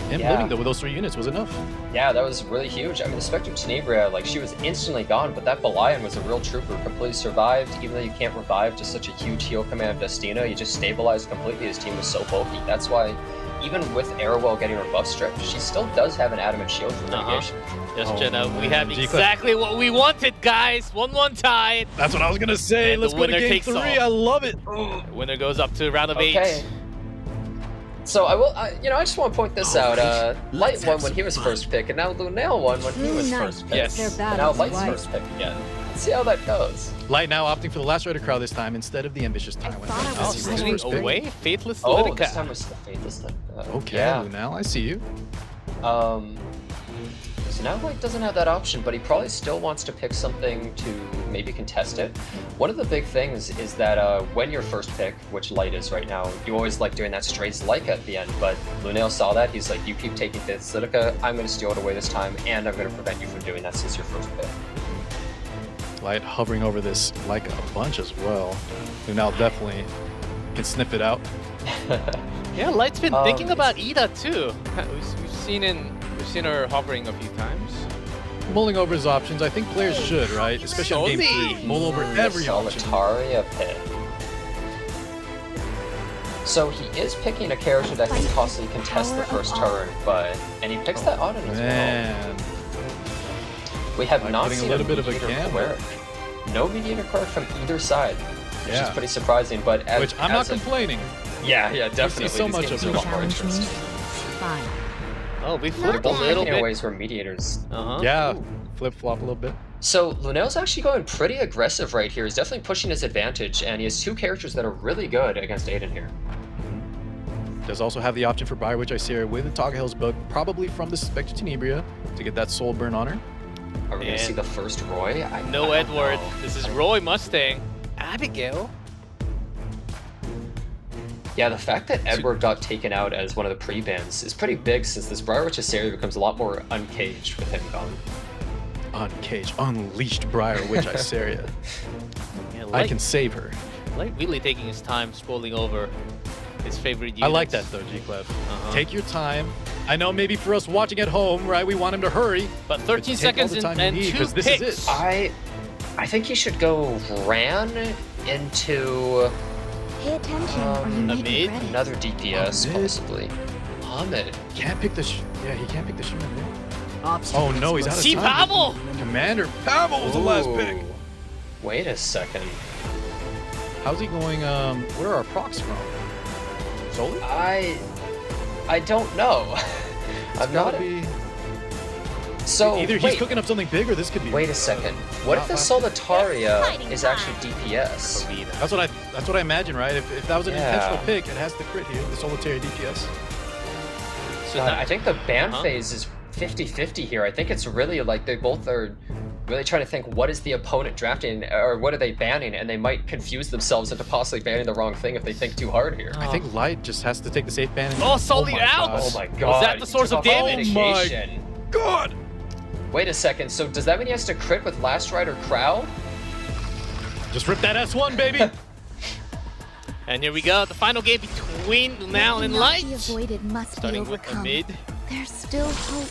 Him living though with those 3 units was enough. Yeah, that was really huge. I mean, the Spectre Tenebria, like, she was instantly gone, but that Belian was a real trooper, completely survived, even though you can't revive just such a huge heal command of Destina, you just stabilized completely. His team was so bulky. That's why, even with Arrowell getting her buff stripped, she still does have an adamant shield for mitigation. Yes, Jenna, we have G-Cliff. exactly what we wanted, guys. 1-1 tied. That's what I was gonna say. And Let's the go to winner game takes 3. all. I love it. The winner goes up to round of 8. Okay. So I will, I just want to point this out. Light won when he was first pick, and now Lunale won when he was first pick. Yes. And now Light's first pick again. Let's see how that goes. Light now opting for the Last Rider Crow this time instead of the Ambitious Taiwan. Oh, As he was sending first pick. away Faithless Oh, Litica. this time was the Faithless. Okay, Yeah. Lunale, I see you. So now Light doesn't have that option, but he probably still wants to pick something to maybe contest it. One of the big things is that when you're first pick, which Light is right now, you always like doing that Strays Like at the end, but Lunale saw that. He's like, you keep taking Faithless Litica, I'm going to steal it away this time, and I'm going to prevent you from doing that since you're first pick. Light hovering over this like a bunch as well. Lunale definitely can sniff it out. Yeah, Light's been thinking about Ida too. We've seen her hovering a few times. Mulling over his options, I think players should, right? Especially on game 3. Mull over every option. Solitaria pit. So he is picking a character that can possibly contest the first turn, and he picks that Auden as well. Man. We have Like not putting a seen little bit of a mediator gamble. cleric. No mediator cleric from either side, which is Yeah. pretty surprising. But as, Which I'm not complaining. Yeah, definitely. so These much games of are a it. lot more interesting. Fine. Oh, we They're flipped a both little picking bit. ways where mediators. Yeah, flip flop a little bit. So Lunale's actually going pretty aggressive right here. He's definitely pushing his advantage, and he has 2 characters that are really good against Aiden here. Does also have the option for Briar Witch Iceria with a Togga Hills book, probably from the Spectre Tenebria to get that soul burn on her. Are we going to see the first Roy? I No don't Edward. know. This is Roy Mustang. Abigail. Yeah, the fact that Edward got taken out as one of the pre-bans is pretty big, since this Briar Witch Iceria becomes a lot more uncaged with him gone. Uncaged, unleashed Briar Witch Iceria. Yeah, I can save her. Light really taking his time scrolling over his favorite units. I like that though, G-Clef. Take your time. I know maybe for us watching at home, right, we want him to hurry. But 13 take all seconds the time you and need, 2 'cause this picks. is it. I think he should go Ran into Pay attention, or you may Amid? be ready. another DPS, Ahmed? possibly. Ahmed. Can't pick the yeah, he can't pick the Shaman. Obstacles Oh no, he's out of See time. Pavel! Commander Pavel was the last pick. Ooh. Wait a second. How's he going? Where are our procs from? Soli? I don't know. I'm not. Be... So Either he's wait, cooking up something big, or this could be. wait a second. What if the Solitaria is actually DPS? That's what I imagine, right? If that was an Yeah. intentional pick, it has the crit here, the Solitaire DPS. So I think the ban Uh-huh. phase is 50-50 here. I think it's really like they both are really trying to think, what is the opponent drafting, or what are they banning, and they might confuse themselves into possibly banning the wrong thing if they think too hard here. I think Light just has to take the safe ban. And... Oh, Sully my out! gosh. Oh my god. Was that the he source took of off all damage? mitigation. God! Wait a second, so does that mean he has to crit with Last Rider Crow? Just rip that S1, baby! And here we go, the final game between Lunale and What Light. cannot be avoided must Starting be with overcome. Amid. There's still hope.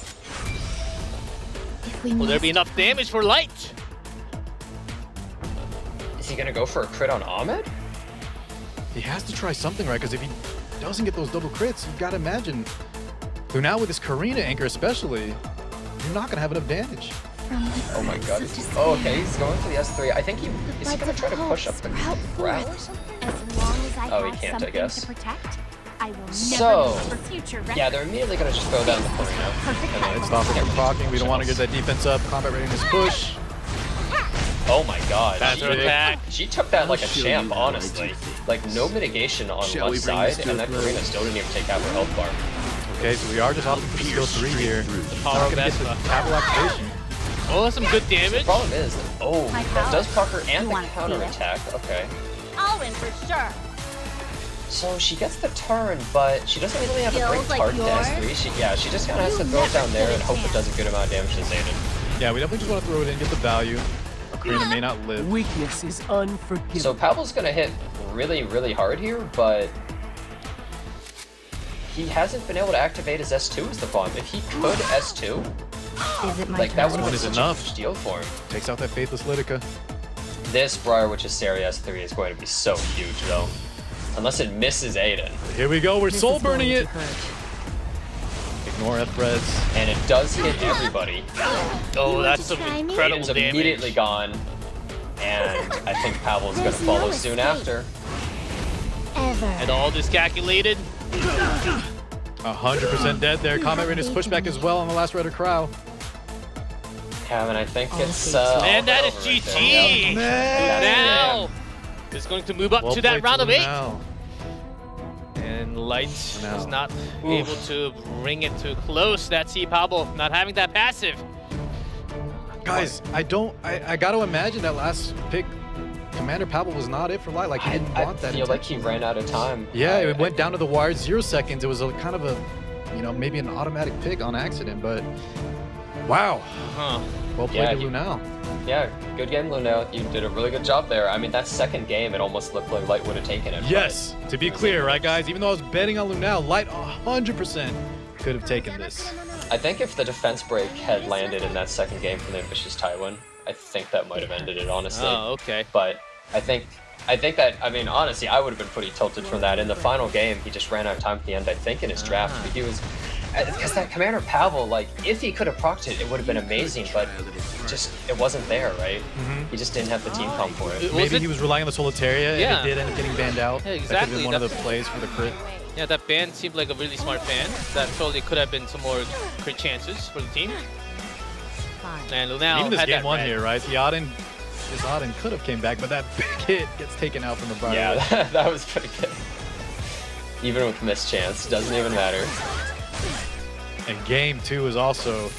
If we Will there be must enough damage for Light? Is he gonna go for a crit on Ahmed? He has to try something, right? Because if he doesn't get those double crits, you've got to imagine. Now with this Karina anchor especially, you're not going to have enough damage. from the Oh my god. cracks of Oh, despair, okay, he's going for the S3. I think he the is he buds gonna of try to hope push up the sprout Crow or forth. something? As long as I Oh, he have can't, I something guess. to protect, I will never So, miss for future yeah, they're immediately gonna just throw down the Karina. It's stop it from proccing. We don't want to get that defense up. Combat readiness push. Oh my god. That's her attack. She took that like a show champ, you how I honestly. do things. Like, no mitigation on Shall one we bring side, this to and a that close? Karina still didn't even take out her health bar. Okay, so we are just opting for the skill 3 here. Power of Not gonna get the Vespa. capital activation. Oh, that's some good The damage. problem is, oh, My that power. does proc her and You the wanna see counter it? attack. Okay. I'll win for sure. So she gets the turn, but she doesn't really have a great Skills like target to yours? S3. She just kind of has to You throw it never down there stood and a hope it chance. does a good amount of damage to Zayden. Yeah, we definitely just want to throw it in, get the value. Karina may not live. Weakness is unforgivable. So Pavel's gonna hit really, really hard here, but he hasn't been able to activate his S2 is the problem. If he could S2, Is it my like that turn? would have been is such enough. a huge deal for him. Takes out that Faithless Litica. This Briar Witch's Sari S3 is going to be so huge though. Unless it misses Aiden. Here we go, we're This soul is going burning to it. hurt. Ignore F-Reds. And it does hit everybody. Oh, that's some Try me? incredible Aiden's damage. immediately gone. And I think Pavel's gonna There's no follow soon escape. after. Ever. And all this calculated. 100% dead there. Combat readiness pushback as well on the last Redder Crow. Yeah, and I think it's And that is over right there. GG. Yep. Now is going to move up Well to that played round of 8. Lunale. And Light No. is not able to bring it too close. That's Pablo not having that passive. Guys, I gotta imagine that last pick, Commander Pavel was not it for Light. Like, he didn't I want that. feel like he ran out of time. Yeah, I- it went down to the wire, 0 seconds. It was a kind of a, you know, maybe an automatic pick on accident, but wow. Huh. Well played Yeah, to Lunale. Yeah, good game, Lunale. You did a really good job there. I mean, that second game, it almost looked like Light would have taken it. Yes, to be clear, right, guys? Even though I was betting on Lunale, Light 100% could have taken this. I think if the defense break had landed in that second game from the Ambitious Tywin, I think that might have ended it, honestly. Oh, okay. But I think that, I mean, honestly, I would have been pretty tilted from that. In the final game, he just ran out of time at the end, I think, in his draft. But he was, because that Commander Pavel, like, if he could have procced it, it would have been amazing, but it wasn't there, right? He just didn't have the team comp for it. Maybe he was relying on the Solitaria, Yeah. and it did end up getting banned out. Yeah, That could have exactly. been one of the plays for the crit. Yeah, that ban seemed like a really smart ban. That totally could have been some more crit chances for the team. And Lunale Even this had game that 1 red. here, right? The Auden could have came back, but that big hit gets taken out from the Briar. Yeah, that was pretty good. Even with missed chance, doesn't even matter. And game 2 is also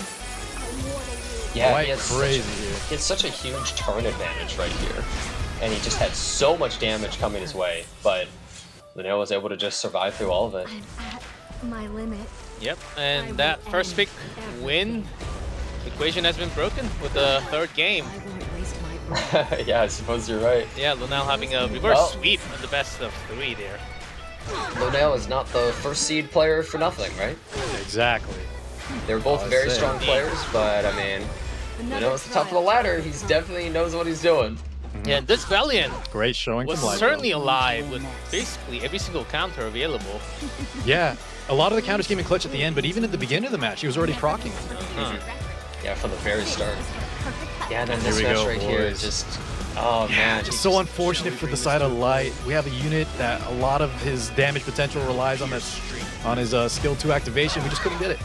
Yeah, quite he has crazy such, here. he had such a huge turn advantage right here. And he just had so much damage coming his way, but Lunale was able to just survive through all of it. I'm at my limit. Yep, I and will that first end pick everything. win equation has been broken with the third game. I won't waste my breath. Yeah, I suppose you're right. Yeah, Lunale having a reverse Well. sweep in the best of 3 there. Lunale is not the first seed player for nothing, right? Exactly. They're both I very say. strong players, but I mean, Lunale's the top of the ladder. He's definitely knows what he's doing. Yeah, and this Valiant Great showing was from Light. certainly alive with basically every single counter available. Yeah, a lot of the counters came in clutch at the end, but even at the beginning of the match, he was already proccing. Huh. Yeah, from the very start. Yeah, and then Here this we match go, right here boys. is just, oh man. Just he so unfortunate for the side of Light. We have a unit that a lot of his damage potential relies on his skill 2 activation. We just couldn't get it.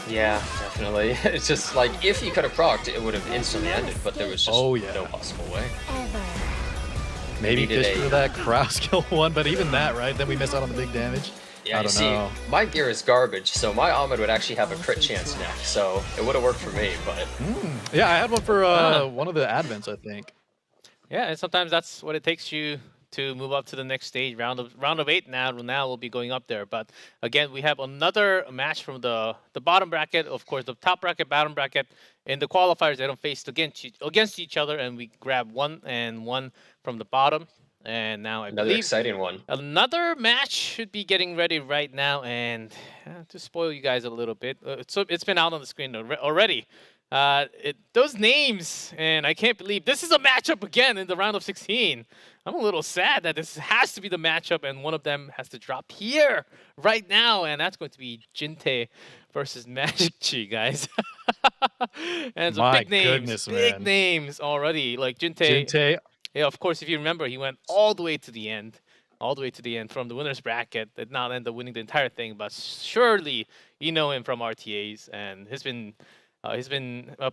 Yeah, definitely. It's just like, if he could have procced, it would have instantly ended, but there was just no possible way. Ever. Maybe needed fish a- for that Crow skill 1, but even that, right? Then we miss out on the big damage. Yeah, I you don't see, know. my gear is garbage, so my Ahmed would actually have a crit chance next, so it would have worked for me, but... Yeah, I had one for one of the advents, I think. Yeah, and sometimes that's what it takes you to move up to the next stage. Round of 8 now. Lunale will be going up there. But again, we have another match from the bottom bracket. Of course, the top bracket, bottom bracket. In the qualifiers, they don't face against each other, and we grab 1 and 1 from the bottom. And now I Another believe exciting one. another match should be getting ready right now. And to spoil you guys a little bit, it's been out on the screen already. Those names, and I can't believe this is a matchup again in the round of 16. I'm a little sad that this has to be the matchup, and one of them has to drop here right now, and that's going to be Jintae versus MagicQi, guys. And some My big names, goodness, big man. names already. Like Jintae. Jintae, Yeah, of course, if you remember, he went all the way to the end. all the way to the end from the winner's bracket. Did not end up winning the entire thing, but surely you know him from RTAs, and he's been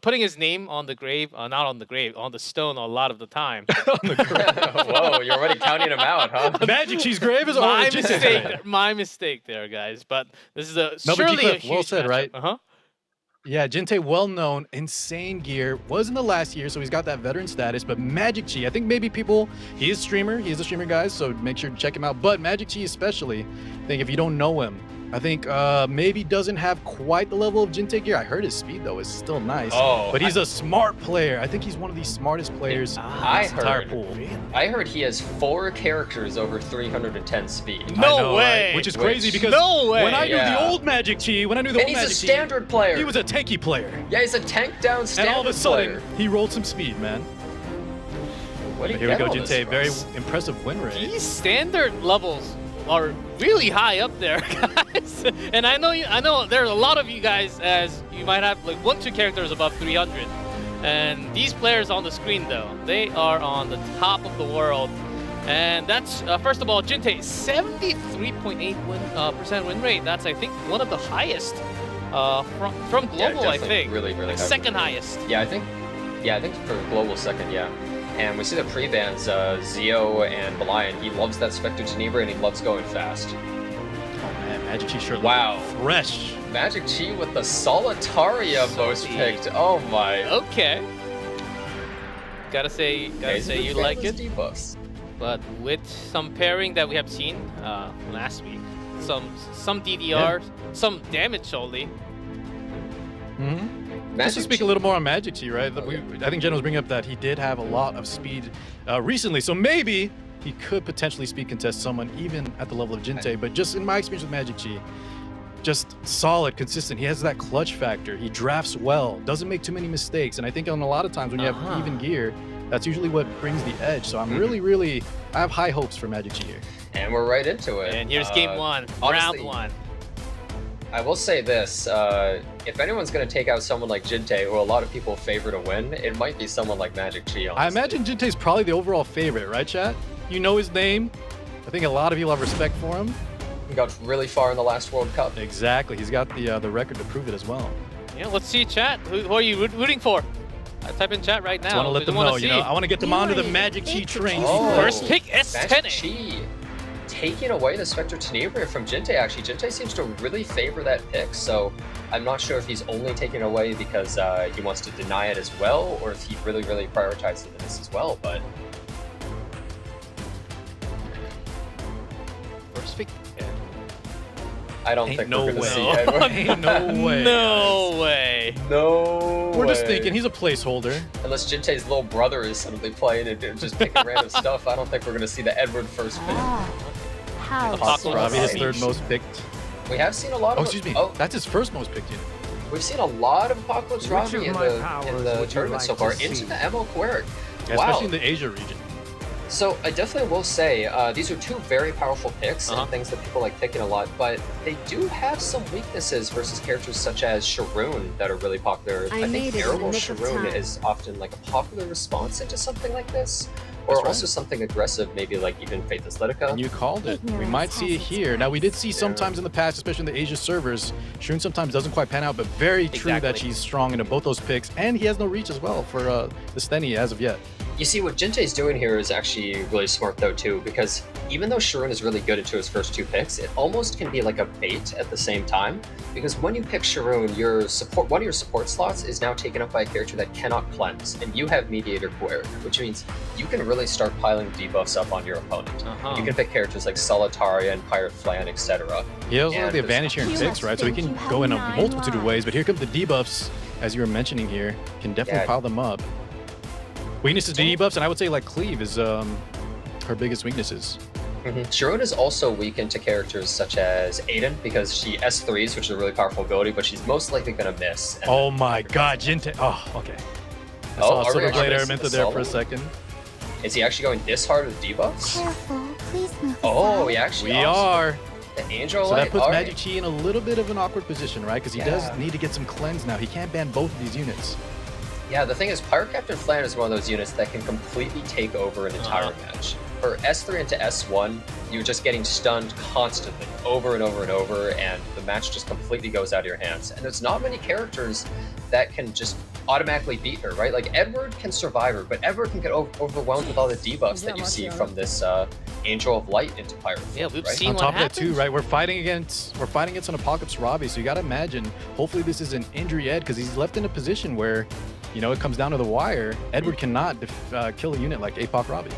putting his name on the grave, not on the grave, on the stone a lot of the time. Whoa, you're already counting him out, huh? MagicQi's grave is My already mistake. My mistake there, guys. But this is a No, but surely a G-Cliff, huge well said, matchup. right? Uh-huh. Yeah, Jintae, well-known, insane gear. Was in the last year, so he's got that veteran status. But MagicQi, I think maybe people, he is a streamer, guys, so make sure to check him out. But MagicQi especially, I think if you don't know him, I think maybe doesn't have quite the level of Jintae gear. I heard his speed, though, is still nice. Oh, but he's a smart player. I think he's one of the smartest players in this entire pool. I heard he has 4 characters over 310 speed. No way! Right? Which is crazy because no way. when I knew the old MagicQi, and he's a standard player. He was a tanky player. Yeah, he's a tank down standard And all of a sudden, player. he rolled some speed, man. What do you Here we get go, all this Jintae. from? Very impressive win rate. These standard levels are really high up there, guys. And I know there's a lot of you guys, as you might have like 1-2 characters above 300. And these players on the screen, though, they are on the top of the world. And that's first of all, Jintae 73.8% win rate. That's, I think, one of the highest from global. I think really high. Second highest. Yeah, I think for global second, yeah. And we see the pre-bans, Zio and Belian. He loves that Spectre Geneva and he loves going fast. Oh man, MagicQi sure Wow. looking fresh. MagicQi with the Solitaria most picked. Oh my. Okay. Gotta say you like it. Debuffs. But with some pairing that we have seen last week, some DDR, some damage only. Mm-hmm. Just to speak a little more on MagicQi, right? I think Jen was bringing up that he did have a lot of speed recently, so maybe he could potentially speed contest someone even at the level of Jintae. But just in my experience with MagicQi, just solid, consistent. He has that clutch factor. He drafts well, doesn't make too many mistakes, and I think on a lot of times when you have even gear, that's usually what brings the edge. So I'm really, I have high hopes for MagicQi here. And we're right into it. And here's game 1, honestly, round 1. I will say this, if anyone's going to take out someone like Jintae, who a lot of people favor to win, it might be someone like MagicQi. I imagine Jintae's probably the overall favorite, right, chat? You know his name. I think a lot of people have respect for him. He got really far in the last World Cup. Exactly. He's got the record to prove it as well. Yeah, let's see, chat. Who are you rooting for? Type in chat right now. I want to let them know, I want to get them onto the MagicQi train. First pick, S10. MagicQi taking away the Spectre Tenebria from Jintae, actually. Jintae seems to really favor that pick, so I'm not sure if he's only taking it away because he wants to deny it as well, or if he really prioritizes this as well, but... First pick. I don't think we're going to see it. Ain't no way. No way. No We're just way. thinking he's a placeholder. Unless Jintae's little brother is suddenly playing and just picking random stuff, I don't think we're going to see the Edward first pick. Robbie, his third most picked. We have seen a lot of... Oh, excuse me. That's his first most picked unit. We've seen a lot of Apocalypse Robbie in the tournament so far, into the MO Quirk. Yeah, Wow. especially in the Asia region. So I definitely will say these are 2 very powerful picks and things that people like picking a lot, but they do have some weaknesses versus characters such as Sharoon that are really popular. I think Terrible Sharoon is often like a popular response into something like this. Or also something aggressive, maybe like even Faith Athletica. And you called it. We might see it here. Now, we did see sometimes in the past, especially in the Asia servers, Sharoon sometimes doesn't quite pan out, but very true that she's strong into both those picks, and he has no reach as well for the Steny as of yet. You see, what Jintae's doing here is actually really smart though too, because even though Sharoon is really good into his first 2 picks, it almost can be like a bait at the same time, because when you pick Sharoon, one of your support slots is now taken up by a character that cannot cleanse, and you have Mediator Quirk, which means you can really start piling debuffs up on your opponent. You can pick characters like Solitaria and Pirate Flan, etc. He also has the advantage here in picks, right? So he can go in a multitude of ways, but here come the debuffs, as you were mentioning here, can definitely pile them up. Weaknesses to debuffs, and I would say like Cleave is her biggest weaknesses. Sharoon is also weakened to characters such as Aiden because she S3s, which is a really powerful ability, but she's most likely going to miss. Oh my god, Jintae. Oh, okay. I saw Silver Blade Araminta there for a second. Is he actually going this hard with debuffs? Careful, please move. Oh, we actually are. The Angel So Light. that puts MagicQi in a little bit of an awkward position, right? Because he does need to get some cleanse now. He can't ban both of these units. Yeah, the thing is, Pirate Captain Flan is one of those units that can completely take over an entire match. or S3 into S1, you're just getting stunned constantly, over and over and over, and the match just completely goes out of your hands. And there's not many characters that can just automatically beat her, right? Like Edward can survive her, but Edward can get overwhelmed with all the debuffs that you see from this Angel of Light into Pyro. Yeah, we've right? seen On what top of that happens. too, right? We're fighting against an Apocalypse Robbie, so you got to imagine. Hopefully, this is an injury Ed because he's left in a position where, you know, it comes down to the wire. Edward cannot kill a unit like Apoc Robbie.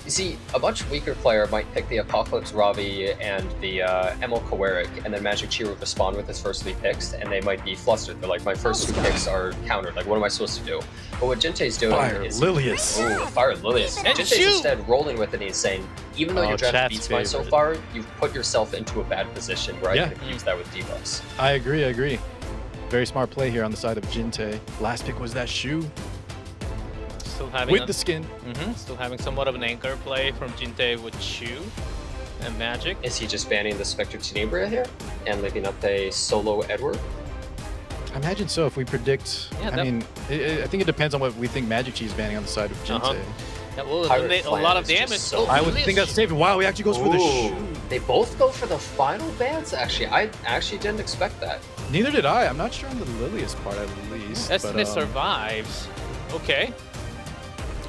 You see, a much weaker player might pick the Apocalypse Ravi and the Emil Kowarik, and then MagicQi would respond with his first 3 picks, and they might be flustered. They're like, my first 2 picks are countered. Like, what am I supposed to do? But what Jintae's doing is... Lilius. Ooh, Fire Lilius. And Jintae's shoot! instead rolling with it, and he's saying, even though your draft chat's beats mine so favorite. far, you've put yourself into a bad position where I Yeah. can abuse that with debuffs. I agree. Very smart play here on the side of Jintae. Last pick was that shoe Still having with the skin. still having somewhat of an anchor play from Jintae with Shu and Magic. Is he just banning the Spectre Tenebria here and leaving up a solo Edward? I imagine so. If we predict, Yeah, I mean, I think it depends on what we think MagicQi is banning on the side of Jintae. That will Pirate eliminate a Clan lot of is just damage. so- I would think that's safe. Wow, he actually goes for the shoe. They both go for the final bans, actually. I actually didn't expect that. Neither did I. I'm not sure on the Lilius part, at least. Esne but, survives. Okay.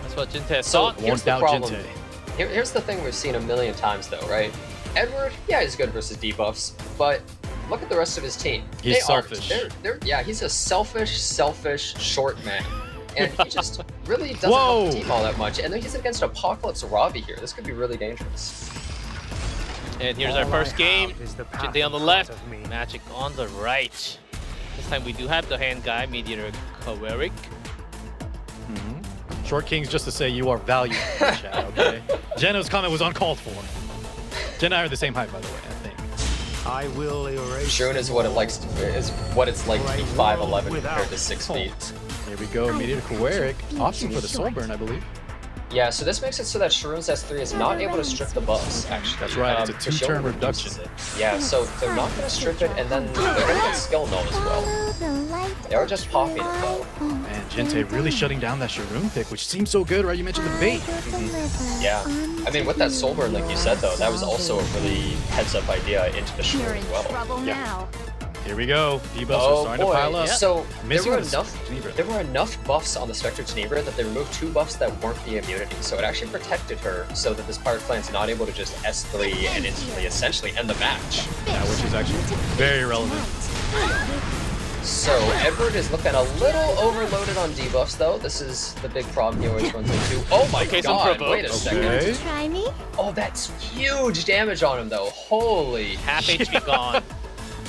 That's what Jintae So thought. here's won't the doubt problem. Jintae. Here's the thing we've seen a million times, though, right? Edward, yeah, he's good versus debuffs, but look at the rest of his team. He's They aren't. selfish. Yeah, he's a selfish, short man. And he just really doesn't Whoa. help the team all that much. And then he's against Apocalypse Ravi here. This could be really dangerous. And here's our first game. Jintae on the left, Magic on the right. This time we do have the hand guy, Mediator Kowarik. Short Kings, just to say you are valued in the chat, okay? Jenna's comment was uncalled for. Jenna and I are the same height, by the way, I think. I will erase. Shun is what it's like to be 5'11" compared to 6 feet. Here we go, Mediator Kowarik, opting for the soul burn, I believe. Yeah, so this makes it so that Shroom's S3 is not able to strip the buffs, actually. That's right, it's a because she 2-turn only reduction. reduces it. Yeah, so they're not going to strip it, and then they're going to get skill null as well. They are just popping it, though. And Jintae really shutting down that Sharoon pick, which seems so good, right? You mentioned the bait. Yeah. I mean, with that soul burn, like you said, though, that was also a really heads-up idea into the Shroom as well. Now. Here we go. Debuffs are starting to pile up. So Missing there the were enough buffs on the Spectre Tenebria that they removed 2 buffs that weren't the immunity. So it actually protected her so that this Pirate Clan's not able to just S3 and instantly essentially end the match. Yeah, which is actually very relevant. So Edward is looking a little overloaded on debuffs though. This is the big problem he always runs into. Oh my some god, provoke. wait a second. Okay. Try me? Oh, that's huge damage on him though. Holy Half HP gone.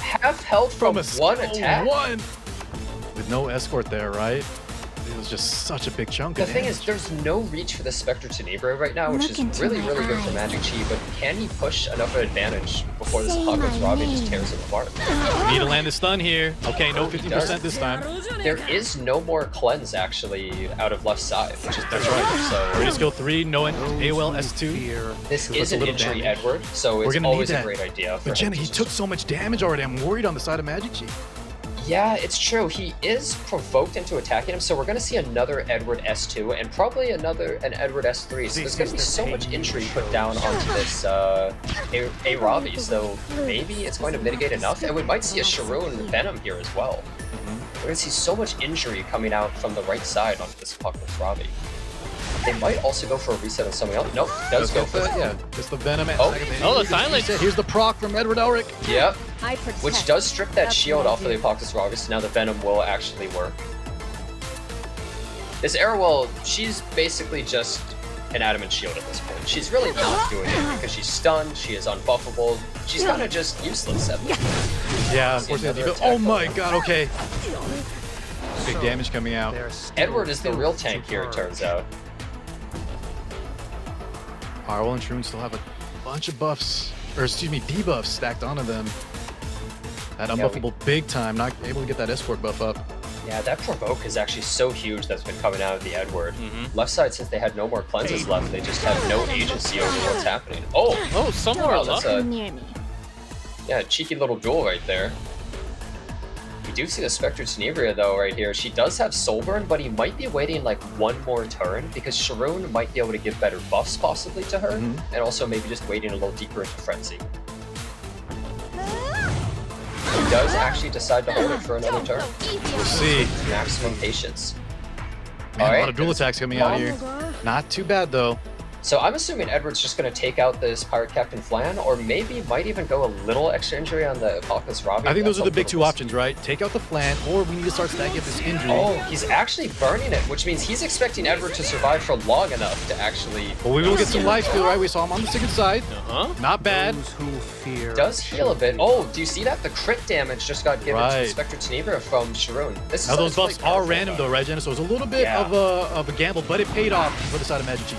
half health from a one attack? One. With no escort there, right? It was just such a big chunk The of thing damage. is, there's no reach for the Spectre Tenebria right now, which Look is into really, my really good for eyes. MagicQi, but can he push enough of an advantage before this Say Apocalypse my Ravi just name. tears him apart? We need to land the stun here. Okay, no He 50% does. this time. There is no more cleanse actually out of left side, which is That's right. Ready So skill 3, no AOL S2. this Give us is a an little injury damage. Edward, so We're it's gonna need always a that. great idea for But him Jenna, to he just- took so much damage already. I'm worried on the side of MagicQi. Yeah, it's true. He is provoked into attacking him, so we're going to see another Edward S2 and probably an Edward S3. So there's going to be so much injury put down onto this A Ravi, so maybe it's going to mitigate enough. And we might see a Sharoon Venom here as well. We're going to see so much injury coming out from the right side onto this Apocalypse Ravi. They might also go for a reset on something else. Nope, does go for it. Yeah, just the Venom. Oh. The silence. Here's the proc from Edward Elric. Yep, I protect. which does strip that That's shield what I off of the do. Apocalypse Ravi, so now the Venom will actually work. This Arrowell, she's basically just an adamant shield at this point. She's really not doing it because she's stunned, she is unbuffable, she's kind of just useless at this point. Yeah, See unfortunately. another Oh attack my going. god, okay. Big damage coming out. Edward is the real tank here, it turns out. Arwell and Shroon still have a bunch of buffs, or excuse me, debuffs stacked onto them. That unbuffable big time, not able to get that escort buff up. Yeah, that provoke is actually so huge that's been coming out of the Edward. Left side, since they had no more cleanses left, they just have no agency over what's happening. Oh, somewhere wow, that's Come a near me. cheeky little duel right there. We do see the Spectre Tenebria though right here. She does have Soulburn, but he might be waiting like one more turn because Sharon might be able to give better buffs possibly to her, and also maybe just waiting a little deeper into Frenzy. He does actually decide to hold it for another turn. We'll see. Maximum patience. Man, a lot of dual attacks coming out here. Not too bad though. So I'm assuming Edward's just going to take out this Pirate Captain Flan, or maybe might even go a little extra injury on the Apocalypse Robbie. I think those are the big two options, right? Take out the Flan, or we need to start stacking up this injury. Oh, he's actually burning it, which means he's expecting Edward to survive for long enough to actually... Well, we will get some life steal, right? We saw him on the second side. Not bad. Does heal a bit. Oh, do you see that? The crit damage just got given to the Spectre Tenebria from Sharon. This is now those buffs are random though, right, Jenna? So it was a little bit of a gamble, but it paid off for the side of MagicQi.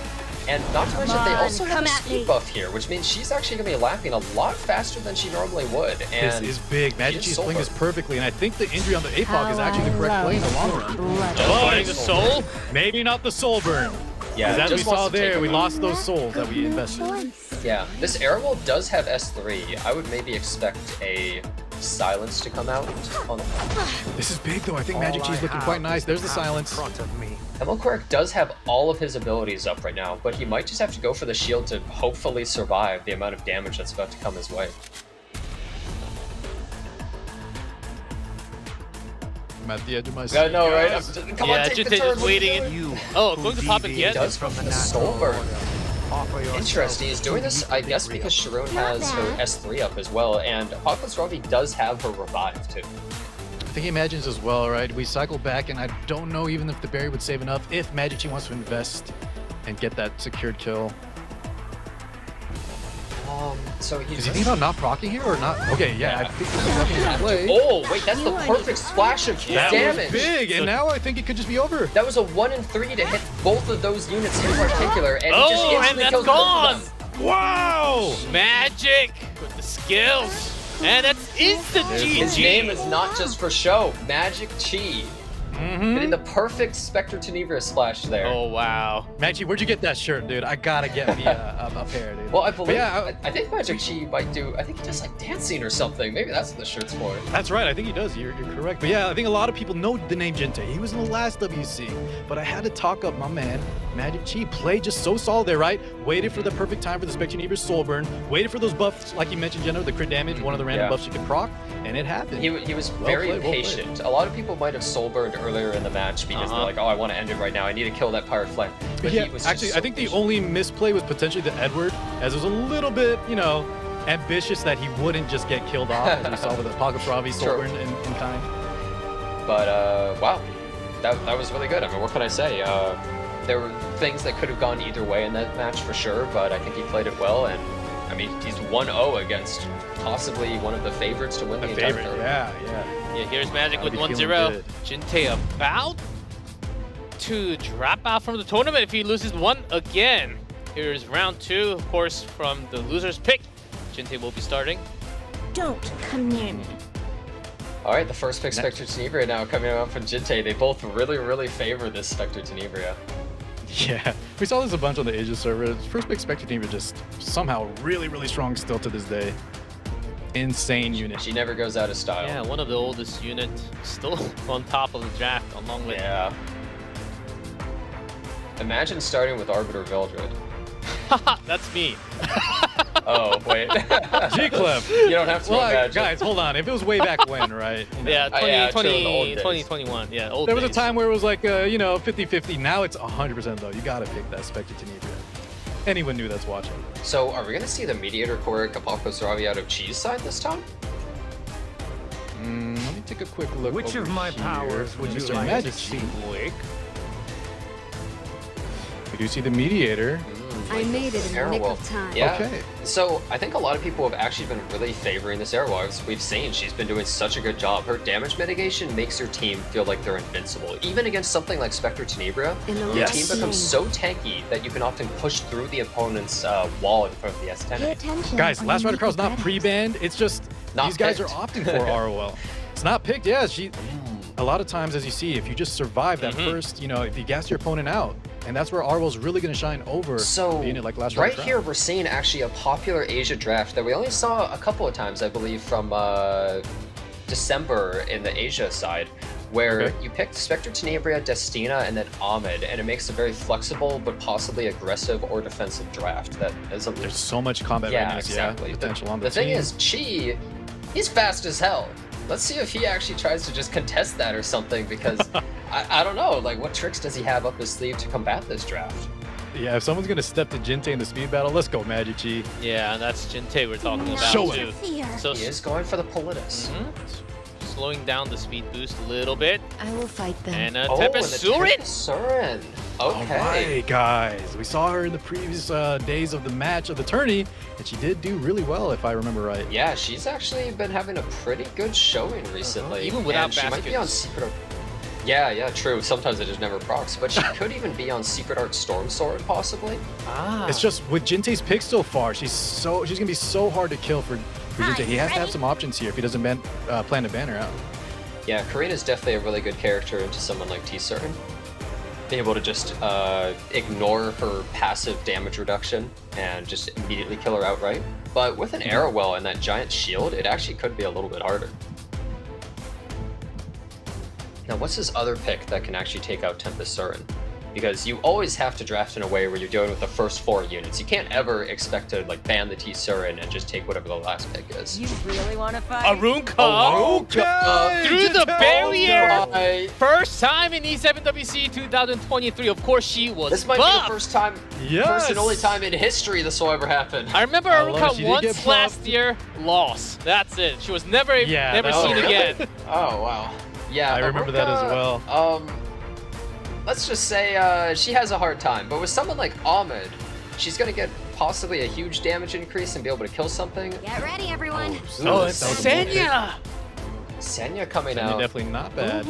And not to mention, they also have a speed buff here, which means she's actually going to be lapping a lot faster than she normally would. And this is big. MagicQi's playing this perfectly, and I think the injury on the APOC is actually the correct play in the long run. Burning the soul? Maybe not the soul burn. Yeah, as we saw there, we lost those souls that we invested. Yeah, this Airwolf does have S3. I would maybe expect a silence to come out on the... This is big though. I think MagicQi is looking quite nice. There's the silence. Himmelquark does have all of his abilities up right now, but he might just have to go for the shield to hopefully survive the amount of damage that's about to come his way. I'm at the edge of my seat. Yeah, no, right? Come on, take the turn. Just waiting. Oh, going to pop again. He does from the Soulburn. Interesting. He's doing this, I guess, because Sharon has her S3 up as well, and Apocalypse Robbie does have her revive too. I think he imagines as well, right? We cycle back, and I don't know even if the berry would save enough if MagicQi wants to invest and get that secured kill. So he's... Is he thinking about not proccing here or not? Okay, yeah, I think this is definitely his play. Oh, wait, that's the perfect splash of damage. That was big, and now I think it could just be over. That was a 1 in 3 to hit both of those units in particular, and he just instantly and kills gone. both of them. Wow! Magic with the skills. And that's instant GG. His name is not just for show. MagicQi. Getting the perfect Spectre Tenebria splash there. Oh, wow. MagicQi, where'd you get that shirt, dude? I gotta get me a pair, dude. Well, I believe, I think MagicQi might do, I think he does like dancing or something. Maybe that's what the shirt's for. That's right, I think he does. You're correct. But yeah, I think a lot of people know the name Jintae. He was in the last WC, but I had to talk up my man, MagicQi. Played just so solid there, right? Waited for the perfect time for the Spectre Tenebria Soulburn. Waited for those buffs, like you mentioned, Jenna, the crit damage, one of the random buffs you could proc, and it happened. He was very patient. A lot of people might have Soulburned earlier in the match because they're like, oh, I want to end it right now. I need to kill that Pirate Flag. But yeah, he was actually, so I think the only misplay was potentially the Edward, as it was a little bit, you know, ambitious that he wouldn't just get killed off, as we saw with the Apocalypse Robbie, Soulburn in kind. But, wow, that was really good. I mean, what can I say? There were things that could have gone either way in that match for sure, but I think he played it well, and I mean, he's 1-0 against possibly one of the favorites to win the entire tournament. Yeah, here's Magic with 1-0. Jintae about to drop out from the tournament if he loses one again. Here's round 2, of course, from the loser's pick. Jintae will be starting. Don't come near me. All right, the first pick, Spectre Tenebria, now coming out from Jintae. They both really favor this Spectre Tenebria. Yeah, we saw this a bunch on the Asia server. First pick Spectre Tenebria just somehow really strong still to this day. Insane unit. She never goes out of style. Yeah, one of the oldest units, still on top of the draft, along with... Yeah. Imagine starting with Arbiter Vildred. That's me. Oh, wait. G-Clef. You don't have to imagine. Guys, hold on. If it was way back when, right? You know, Yeah, 2021. Yeah, old There was a days. time where it was like, you know, 50-50. Now it's 100% though. You gotta pick that Spectre Tenebria. Anyone new that's watching. So, are we gonna see the Mediator Core Apocalypse Robbie out of Cheese side this time? Let me take a quick look. Which of my powers would you like to see, Blake? We do see the Mediator. I made it in the nick of time. Yeah. Okay. So I think a lot of people have actually been really favoring this Airwolf. We've seen she's been doing such a good job. Her damage mitigation makes her team feel like they're invincible. Even against something like Spectre Tenebria, your team becomes so tanky that you can often push through the opponent's wall in front of the S10. Guys, Last Rider Crow's not pre-banned. It's just these guys are opting for ROL. It's not picked. Yeah, a lot of times, as you see, if you just survive that first, you know, if you gas your opponent out, and that's where ROL's really going to shine over a unit like Last Rider right here, we're seeing actually a popular Asia draft that we only saw a couple of times, I believe, from December in the Asia side, where you picked Spectre, Tenebria, Destina, and then Ahmed, and it makes a very flexible but possibly aggressive or defensive draft. That is There's so much combat readiness, exactly. potential on the The thing team. is, Chi, he's fast as hell. Let's see if he actually tries to just contest that or something, because I don't know, like what tricks does he have up his sleeve to combat this draft? Yeah, if someone's gonna step to Jintae in the speed battle, let's go MagicQi. Yeah, and that's Jintae we're talking about Show too. So He is going for the Politis. slowing down the speed boost a little bit. I will fight them. And Oh, Tempest and the Surin! Tempest Surin. Okay. Alright, guys. We saw her in the previous days of the match of the tourney, and she did do really well, if I remember right. Yeah, she's actually been having a pretty good showing recently. Even without and she might be on baskets. Secret Art. Yeah, true. Sometimes it just never procs, but she could even be on Secret Art Storm Sword, possibly. It's just with Jintae's picks so far, she's gonna be so hard to kill for Jintae. He has to have some options here if he doesn't plan to ban her out. Yeah, Karina's definitely a really good character into someone like T-Certain. Being able to just ignore her passive damage reduction and just immediately kill her outright. But with an Arrow Well and that giant shield, it actually could be a little bit harder. Now, what's his other pick that can actually take out Tempest Surin? Because you always have to draft in a way where you're dealing with the first 4 units. You can't ever expect to like ban the T-Surin and just take whatever the last pick is. You really want to fight? Arunka through the barrier! Right. First time in E7WC 2023. Of course, she was This might be buffed. the first time, first and only time in history this will ever happen. I remember I love it. She Arunka did once get last buffed. year, lost. That's it. She was never seen really? again. Oh wow. Yeah, I remember that as well. Let's just say she has a hard time, but with someone like Ahmed, she's gonna get possibly a huge damage increase and be able to kill something. Get ready, everyone. Oh, Senya! Senya coming Senya out. definitely not bad.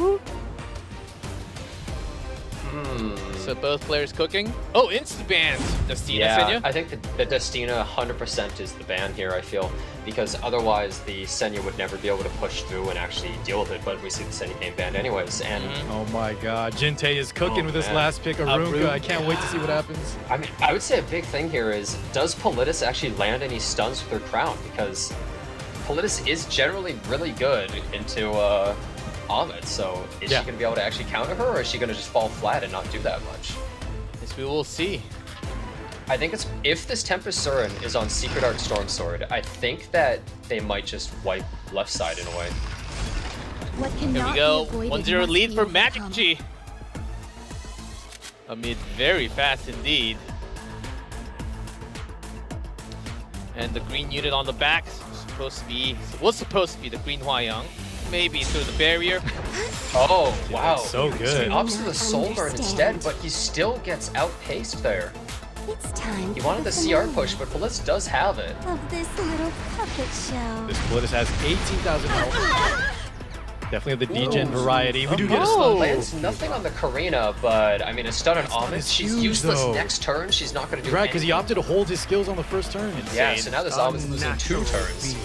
So both players cooking. Oh, instant bans. Destina, Yeah, Senya. I think the Destina 100% is the ban here, I feel, because otherwise the Senya would never be able to push through and actually deal with it, but we see the Senya game banned anyways, and Oh my god, Jintae is cooking with this man. last pick, Arunka. I can't wait to see what happens. I mean, I would say a big thing here is, does Politis actually land any stuns with her crown? Because Politis is generally really good into Ahmed, so is she going to be able to actually counter her, or is she going to just fall flat and not do that much? Yes, we will see. I think it's, if this Tempest Surin is on Secret Art Storm Sword, I think that they might just wipe left side in a way. What Here cannot we go. be avoided 1-0 must lead be for overcome. MagicQi. Amid very fast indeed. And the green unit on the back was supposed to be the green Hwayoung. Maybe through the barrier. Oh, wow. So He good. opts for the Soul Burn instead, but he still gets outpaced there. It's time. He wanted the CR push, but Politis does have it. Of this little puppet show. This Politis has 18,000 health. Definitely of the degen variety. We do get a stun. Lands nothing on the Karina, but I mean, a stun on Ahmed. is She's huge, useless though. next turn. She's not going to do Right, because he anything. opted to hold his skills on the first turn. Yeah, so now this Ahmed's losing 2 turns.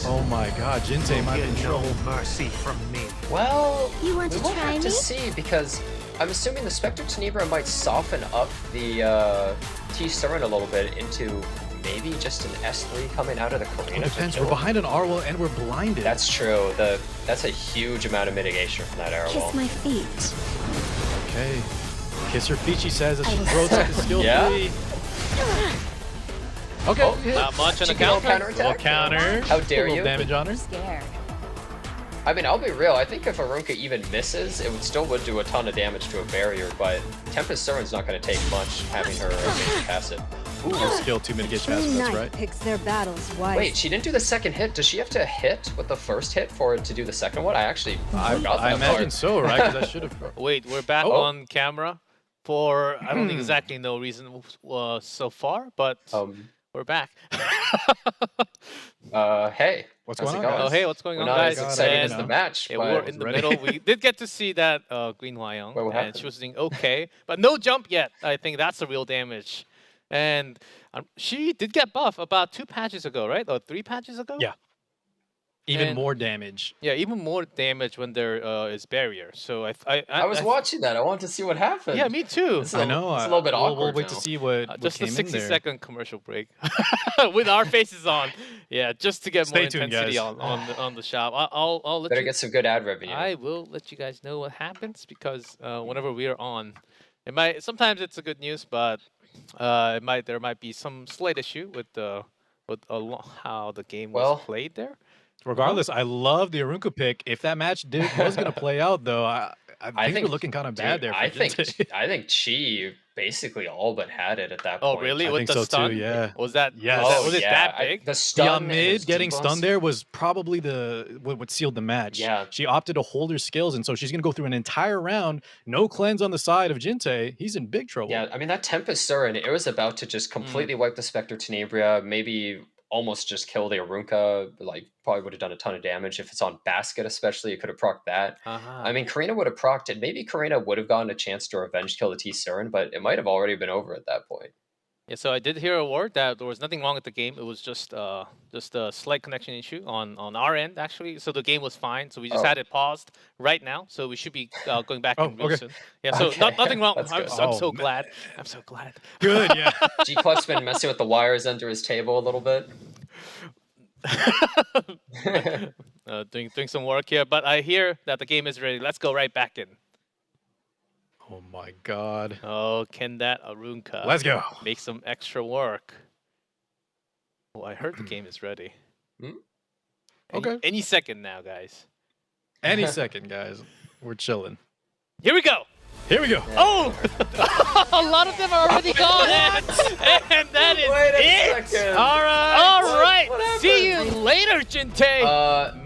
Oh my god, Jintae might be in trouble. mercy from me. Well, You want we to will try have to me? see, because I'm assuming the Spectre Tenebra might soften up the T-Surin a little bit into maybe just an S3 coming out of the Karina. It depends. We're behind an Arwell and we're blinded. That's true. That's a huge amount of mitigation from that arrow Kiss wall. my feet. Okay. Kiss her feet, she says, as she throws out the skill Yeah. 3. Okay. Oh, Not much on the Cheeky little counter. Little counterattack. counter. How dare Little you? damage on her. Scared. I mean, I'll be real. I think if Arunka even misses, it would do a ton of damage to a barrier, but Tempest Surin's not going to take much having her evade passive. Ooh, skill 2 mitigation passive, that's right. Picks their battles wisely. Wait, she didn't do the second hit. Does she have to hit with the first hit for it to do the second one? I actually forgot that I imagine part. so, right? Because I should have. Wait, we're back Oh. on camera for I don't exactly know reason so far, but we're back. Hey. What's how's going it on, going? Oh, hey, what's going We're on, not guys? as exciting And, as the match, yeah, but we're in the ready. middle. We did get to see that green Hwayoung, Wait, what and happened? she was doing okay, but no jump yet. I think that's the real damage. And she did get buff about 2 patches ago, right? Or 3 patches ago? Yeah. Even And- more damage. Yeah, even more damage when there is barrier. So I was watching that. I wanted to see what happened. Yeah, me too. This is I know. It's a little bit awkward We'll wait to now. see what Just a came in there. 60-second commercial break with our faces on. Yeah, just to get Stay more tuned, intensity guys. on the shop. I'll let Better you. get some good ad revenue. I will let you guys know what happens because whenever we are on, it might sometimes it's a good news, but there might be some slight issue with how the game was Well, played there. Regardless, I love the Arunka pick. If that match was going to play out, though, I think we're looking kind of bad there. For I think Jintae. Chi basically all but had it at that Oh, point. really? I With think the so stun? too, yeah. Was that? Yes. Was it that big? The stun Yeah, and mid his getting debuffs. stunned there was probably what sealed the match. Yeah. She opted to hold her skills, and so she's going to go through an entire round. No cleanse on the side of Jintae. He's in big trouble. Yeah, I mean, that Tempest Surin, it was about to just completely wipe the Spectre Tenebria, maybe almost just kill the Arunka, like probably would have done a ton of damage. If it's on Basket especially, it could have procced that. I mean, Karina would have procced it. Maybe Karina would have gotten a chance to revenge kill the T Surin, but it might have already been over at that point. Yeah, so I did hear a word that there was nothing wrong with the game. It was just a slight connection issue on our end, actually. So the game was fine. So we just had it paused right now. So we should be going back in real soon. Yeah, so nothing wrong. I'm so glad. I'm so glad. Good, yeah. G-Clef's been messing with the wires under his table a little bit. Doing some work here, but I hear that the game is ready. Let's go right back in. Oh my God. Oh, can that Arunka Let's go. make some extra work? Oh, I heard the game is ready. Okay. Any second now, guys. Any second, guys. We're chilling. Here we go. Here we go. Oh! A lot of them are already gone. And that is it. All right. See you later, Jintae.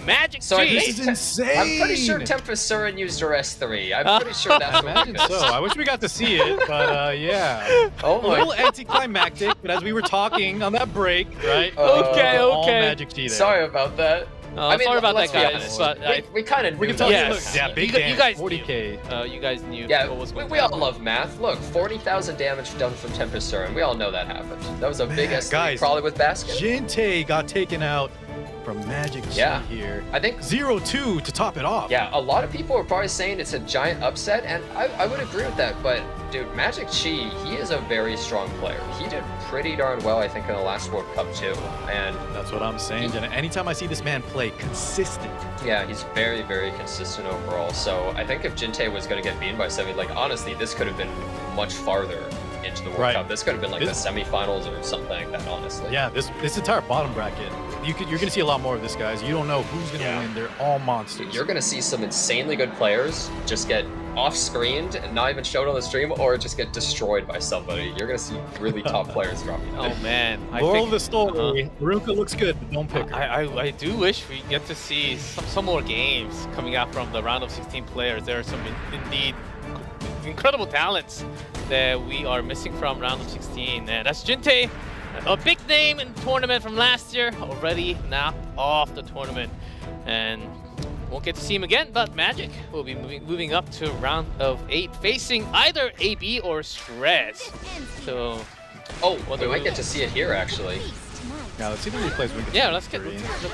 MagicQi. This is insane. I'm pretty sure Tempest Surin used her S3. I'm pretty sure that's what Imagine it is. so. I wish we got to see it, but yeah. Oh A my. little anticlimactic, but as we were talking on that break, right? Okay. All MagicQi there. Sorry about that. I mean, sorry about let's that, be guys. honest. But We kind of We can knew tell that. you, Yes. look, yeah, big You damage, guys 40K. you guys knew Yeah, what was going we to all happen. love math. Look, 40,000 damage done from Tempest Surin. We all know that happened. That was a big S3 guys, probably with Basket. Jintae got taken out from MagicQi here. I think 0-2 to top it off. Yeah, a lot of people are probably saying it's a giant upset, and I would agree with that, but dude, MagicQi, he is a very strong player. He did pretty darn well, I think, in the last World Cup too, and That's what I'm saying, Jenna. Anytime I see this man play consistent. yeah, he's very, very consistent overall, so I think if Jintae was going to get beaten by Semi, like, honestly, this could have been much farther into the World Cup. This could have been like the semifinals or something like that, honestly. Yeah, this entire bottom bracket, you're going to see a lot more of this, guys. You don't know who's going to win. They're all monsters. You're going to see some insanely good players just get off-screened and not even shown on the stream, or just get destroyed by somebody. You're going to see really top players dropping out. Oh, man. Moral of the story, Arunka looks good, but don't pick her. I do wish we get to see some more games coming out from the round of 16 players. There are some indeed incredible talents that we are missing from round of 16. And that's Jintae, a big name in the tournament from last year, already knocked off the tournament. And won't get to see him again, but Magic will be moving up to round of 8, facing either AB or Strez. So, we might get to see it here, actually. Now let's see the replays. Yeah, let's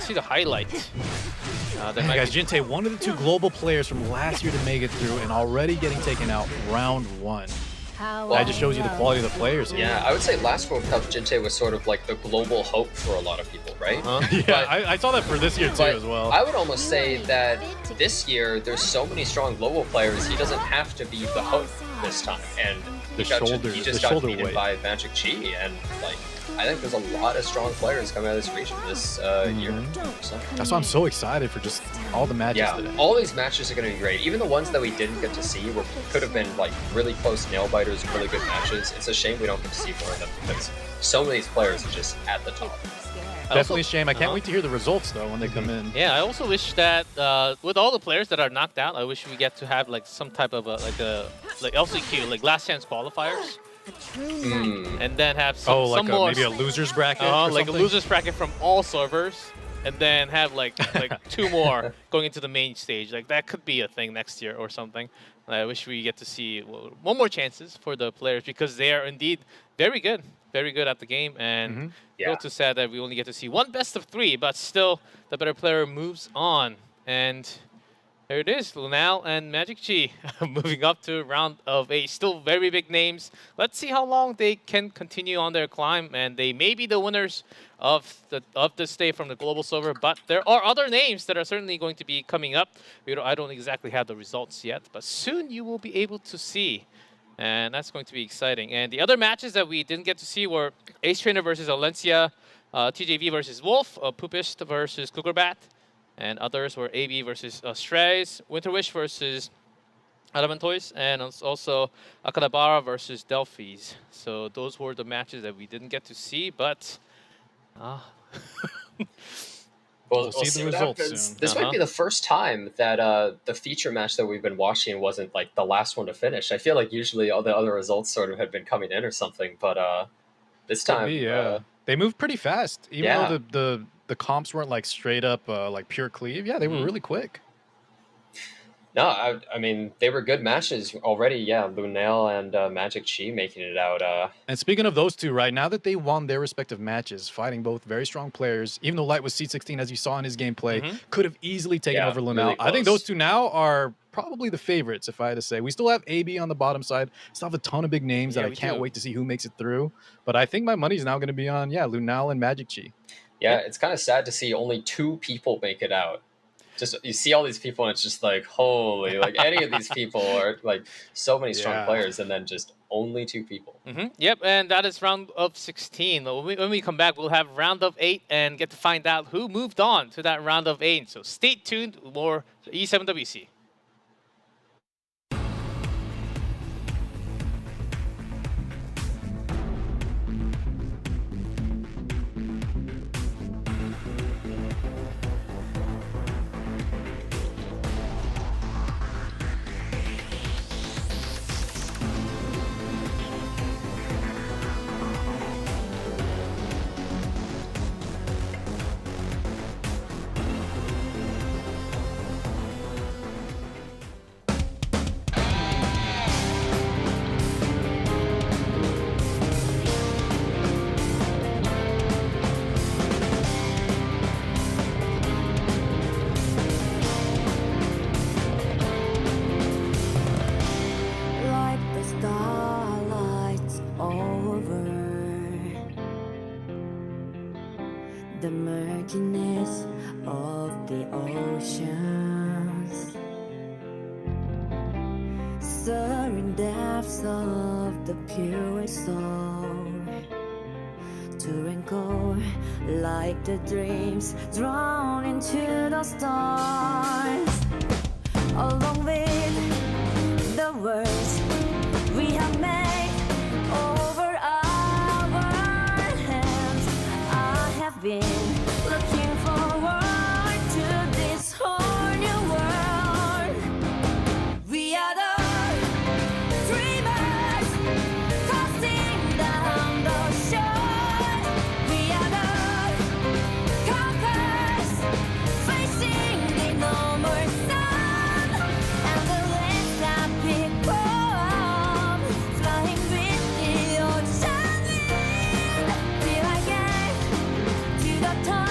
see the highlight. Hey guys, Jintae, one of the 2 global players from last year to make it through, and already getting taken out round 1. That just shows you the quality of the players here. Yeah, I would say last World Cup, Jintae was sort of like the global hope for a lot of people, right? Yeah, I saw that for this year too as well. I would almost say that this year, there's so many strong global players, he doesn't have to be the hope this time. And he just got beaten by MagicQi, and like, I think there's a lot of strong players coming out of this region this year. So. That's why I'm so excited for just all the matches today. All these matches are going to be great. Even the ones that we didn't get to see could have been like really close nail biters, really good matches. It's a shame we don't get to see more of them because so many of these players are just at the top. Definitely a shame. I can't wait to hear the results though when they come in. Yeah, I also wish that with all the players that are knocked out, I wish we get to have like some type of like LCQ, like last chance qualifiers. And then have some more, maybe a losers bracket. Like a losers bracket from all servers, and then have like 2 more going into the main stage. Like that could be a thing next year or something. I wish we get to see one more chances for the players because they are indeed very good at the game. And it's also sad that we only get to see one best of 3, but still the better player moves on. And There it is, Lunale and MagicQi moving up to round of 8. Still very big names. Let's see how long they can continue on their climb, and they may be the winners of this day from the global server. But there are other names that are certainly going to be coming up. I don't exactly have the results yet, but soon you will be able to see, and that's going to be exciting. And the other matches that we didn't get to see were Ace Trainer versus Alencia, TJV versus Wolf, Poopest versus Kugelbat. And others were AB versus Strays, WinterWish versus Adamant and also makanabara versus Delphis. So those were the matches that we didn't get to see, but we'll see the results soon. This might be the first time that the feature match that we've been watching wasn't like the last one to finish. I feel like usually all the other results sort of had been coming in or something, but this time, they moved pretty fast. Even though the comps weren't like straight up like pure cleave. Yeah, they were really quick. No, I mean, they were good matches already. Yeah, Lunale and MagicQi making it out. And speaking of those two, right, now that they won their respective matches, fighting both very strong players, even though Light was C16, as you saw in his gameplay, could have easily taken over Lunale. Really I think those two now are probably the favorites, if I had to say. We still have AB on the bottom side. Still have a ton of big names that I can't wait to see who makes it through. But I think my money's now going to be on, Lunale and MagicQi. Yeah, it's kind of sad to see only 2 people make it out. Just you see all these people and it's just like, holy, like any of these people are like so many strong players, and then just only 2 people. Yep, and that is round of 16. When we come back, we'll have round of 8 and get to find out who moved on to that round of 8. So stay tuned, more E7WC. The murkiness of the oceans, stirring depths of the purest soul, to rancor like the dreams drawn into the stars, along with the words we have made over our hands. I have been looking forward to this whole new world. We are the dreamers casting down the shore. We are the conquerors facing the enormous sun, and the lands that pick up, flying with the ocean wind, till I get to the top.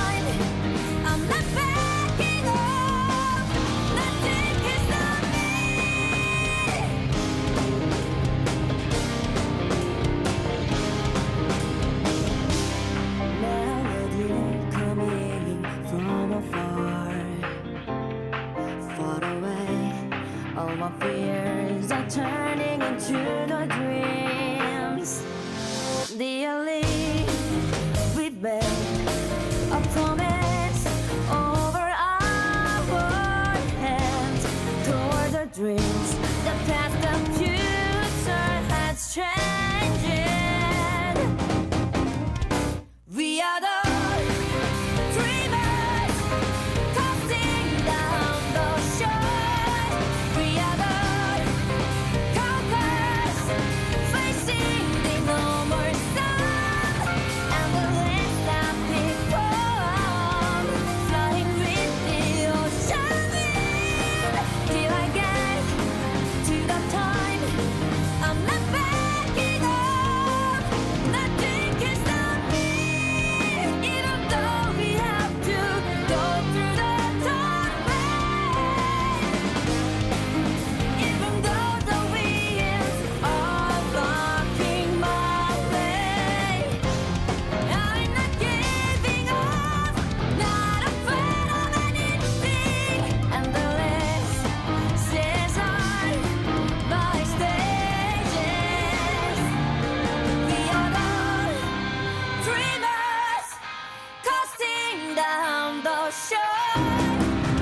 the humble shore.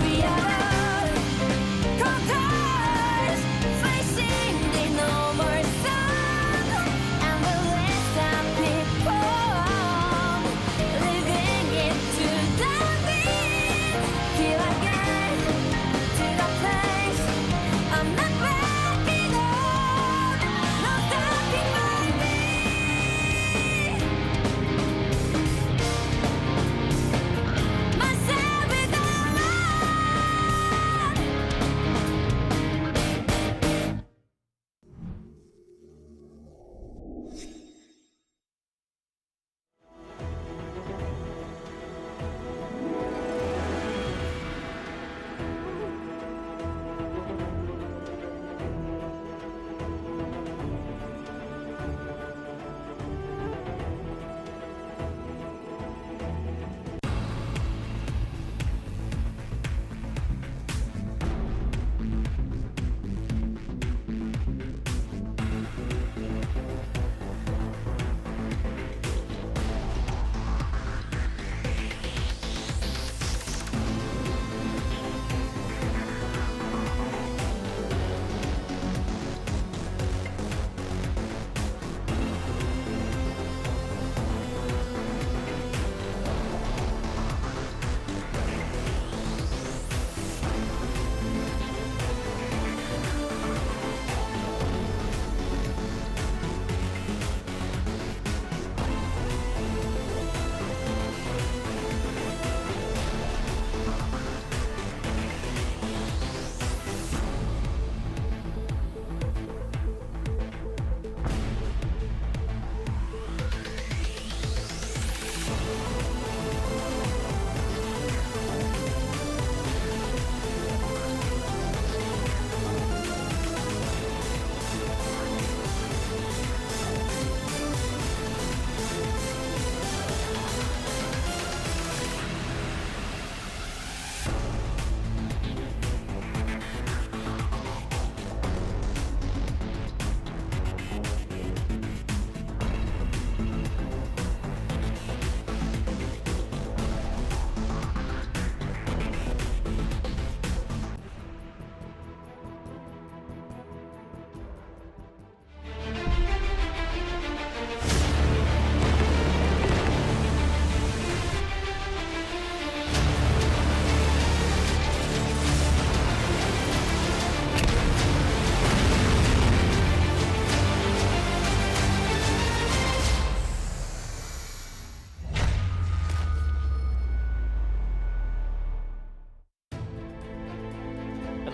We are the conquerors, facing the no more sun, and we'll lift up people, living into the beat. Feel again to the place. I'm not backing up, no stopping by me. Myself is alive.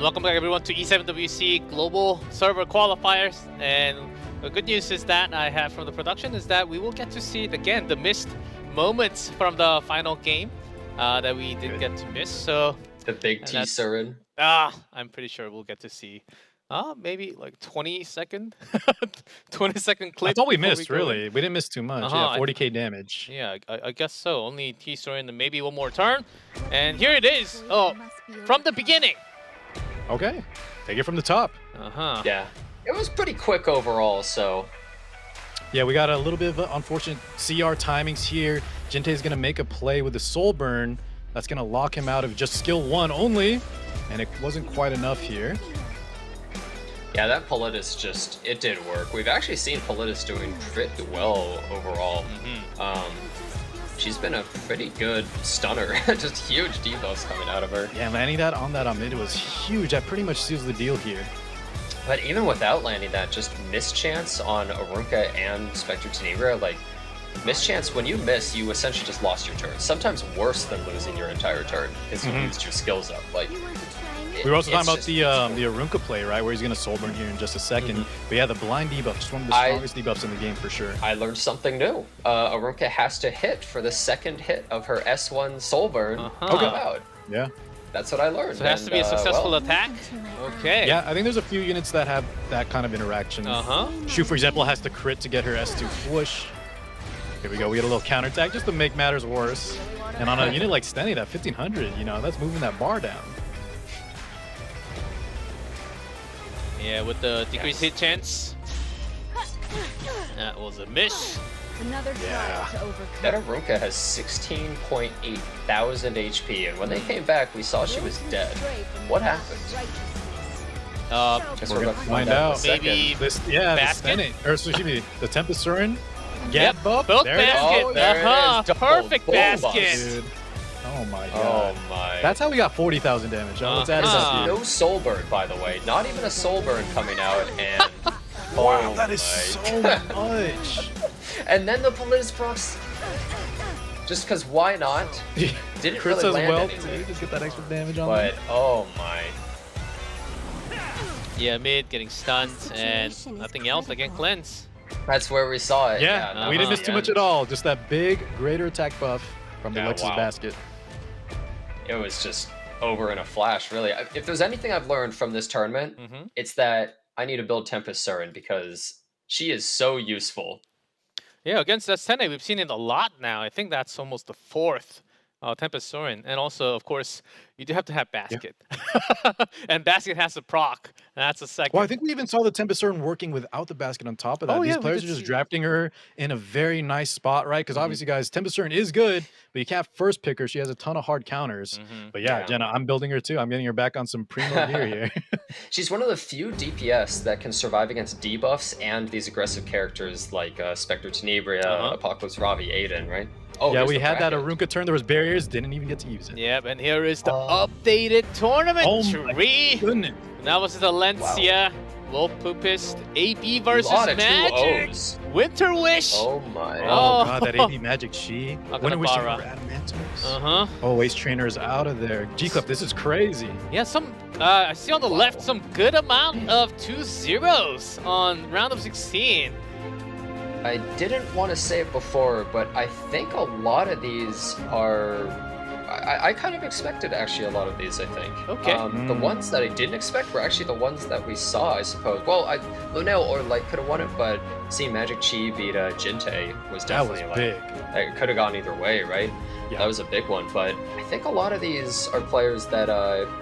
Welcome back everyone to E7WC Global Server Qualifiers, and the good news is that I have from the production is that we will get to see again the missed moments from the final game that we didn't get to miss. So The big teaser. I'm pretty sure we'll get to see maybe like 20-second 20-second clip. That's all we before missed, go really. in. We didn't miss too much. Uh-huh, Yeah, 40k damage. Yeah, I guess so. Only teaser and maybe one more turn, and here it is. Oh, from the beginning. Okay, take it from the top. Yeah, it was pretty quick overall, so... Yeah, we got a little bit of unfortunate CR timings here. Jintae's gonna make a play with the Soul Burn. That's gonna lock him out of just skill 1 only, and it wasn't quite enough here. Yeah, that Politis just, it did work. We've actually seen Politis doing pretty well overall. She's been a pretty good stunner. Just huge debuffs coming out of her. Yeah, landing that on that Amid was huge. That pretty much seals the deal here. But even without landing that, just mischance on Arunka and Spectre Tenebra, like, mischance, when you miss, you essentially just lost your turn. Sometimes worse than losing your entire turn, because you used your skills up. Like, we were also talking about the Arunka play, right, where he's going to Soul Burn here in just a second. But yeah, the blind debuff, just one of the strongest debuffs in the game for sure. I learned something new. Arunka has to hit for the second hit of her S1 Soul Burn to come out. Yeah. That's what I learned. So it has to be a successful attack? Okay. Yeah, I think there's a few units that have that kind of interaction. Shu, for example, has to crit to get her S2 Swoosh. Here we go, we get a little counterattack just to make matters worse. And on a unit like Stenny, that 1500, you know, that's moving that bar down. Yeah, with the decreased hit chance. That was a miss. Another trial to overcome. That Aruka has 16.8 thousand HP, and when they came back, we saw she was dead. What happened? Guess We're gonna find out. Maybe This, the basket? Senate, or excuse me, the Tempest Surin. Get buff. Both There it is. basket. Oh, there it is. Double Perfect bull basket. Dude. Oh my Oh god. my. That's how we got 40,000 damage. Let's add it up. no soul burn, by the way. Not even a soul burn coming out, and Wow, that is my so God. much. And then the Poopest, just because why not? Didn't Chris really as land well anything. too. Just get that extra damage on But oh my. Yeah, mid getting stunned and nothing else. Again, cleanse. That's where we saw it. Yeah, we didn't miss too much at all. Just that big, greater attack buff from the Yeah, Lexus wow. basket. It was just over in a flash, really. If there's anything I've learned from this tournament, it's that I need to build Tempest Surin because she is so useful. Yeah, against S10, we've seen it a lot now. I think that's almost the fourth Tempest Surin. And also, of course, you do have to have basket. And basket has a proc. And that's a second. Well, I think we even saw the Tempest Surin working without the basket on top of that. Oh, These yeah, we players did are just see- drafting her in a very nice spot, right? Because obviously, guys, Tempest Surin is good, but you can't first pick her. She has a ton of hard counters. But yeah, Yeah. Jenna, I'm building her too. I'm getting her back on some primo gear here. She's one of the few DPS that can survive against debuffs and these aggressive characters like Spectre Tenebria, Apocalypse Ravi, Aiden, right? Oh, yeah, here's we the had that bracket. Arunka turn. There was barriers. Didn't even get to use it. Yep, and here is the updated tournament Oh my tree. goodness. That was the Alencia, Wolf Poopest, AB versus Lot of Magic, 2-0s. WinterWish. Oh my. Oh, god, that AB MagicQi. Makanabara. Adamantos. Oh, Ace Trainer is out of there. G-Club, this is crazy. Yeah, some I see on the left some good amount of 2-0s on round of 16. I didn't want to say it before, but I think a lot of these are. I kind of expected actually a lot of these, I think. Okay. The ones that I didn't expect were actually the ones that we saw, I suppose. Well, Lunale or Light could have won it, but seeing MagicQi beat Jintae was That was definitely big. It could have gone either way, right? Yeah. That was a big one, but I think a lot of these are players that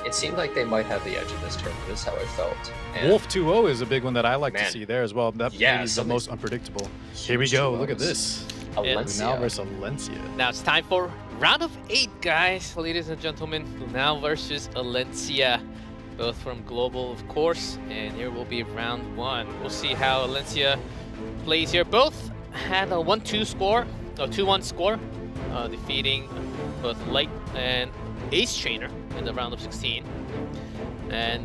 it seemed like they might have the edge in this tournament. This is how I felt. And Wolf 2-0 is a big one that I like to Man. see there as well. That Yeah, maybe is the something- most unpredictable. Here we go. Look at this. Alencia. Lunale versus Alencia. Now it's time for round of 8, guys. Ladies and gentlemen, Lunale versus Alencia. Both from Global, of course. And here will be round 1. We'll see how Alencia plays here. Both had a 1-2 score, a 2-1 score, defeating both Light and Ace Trainer in the round of 16. And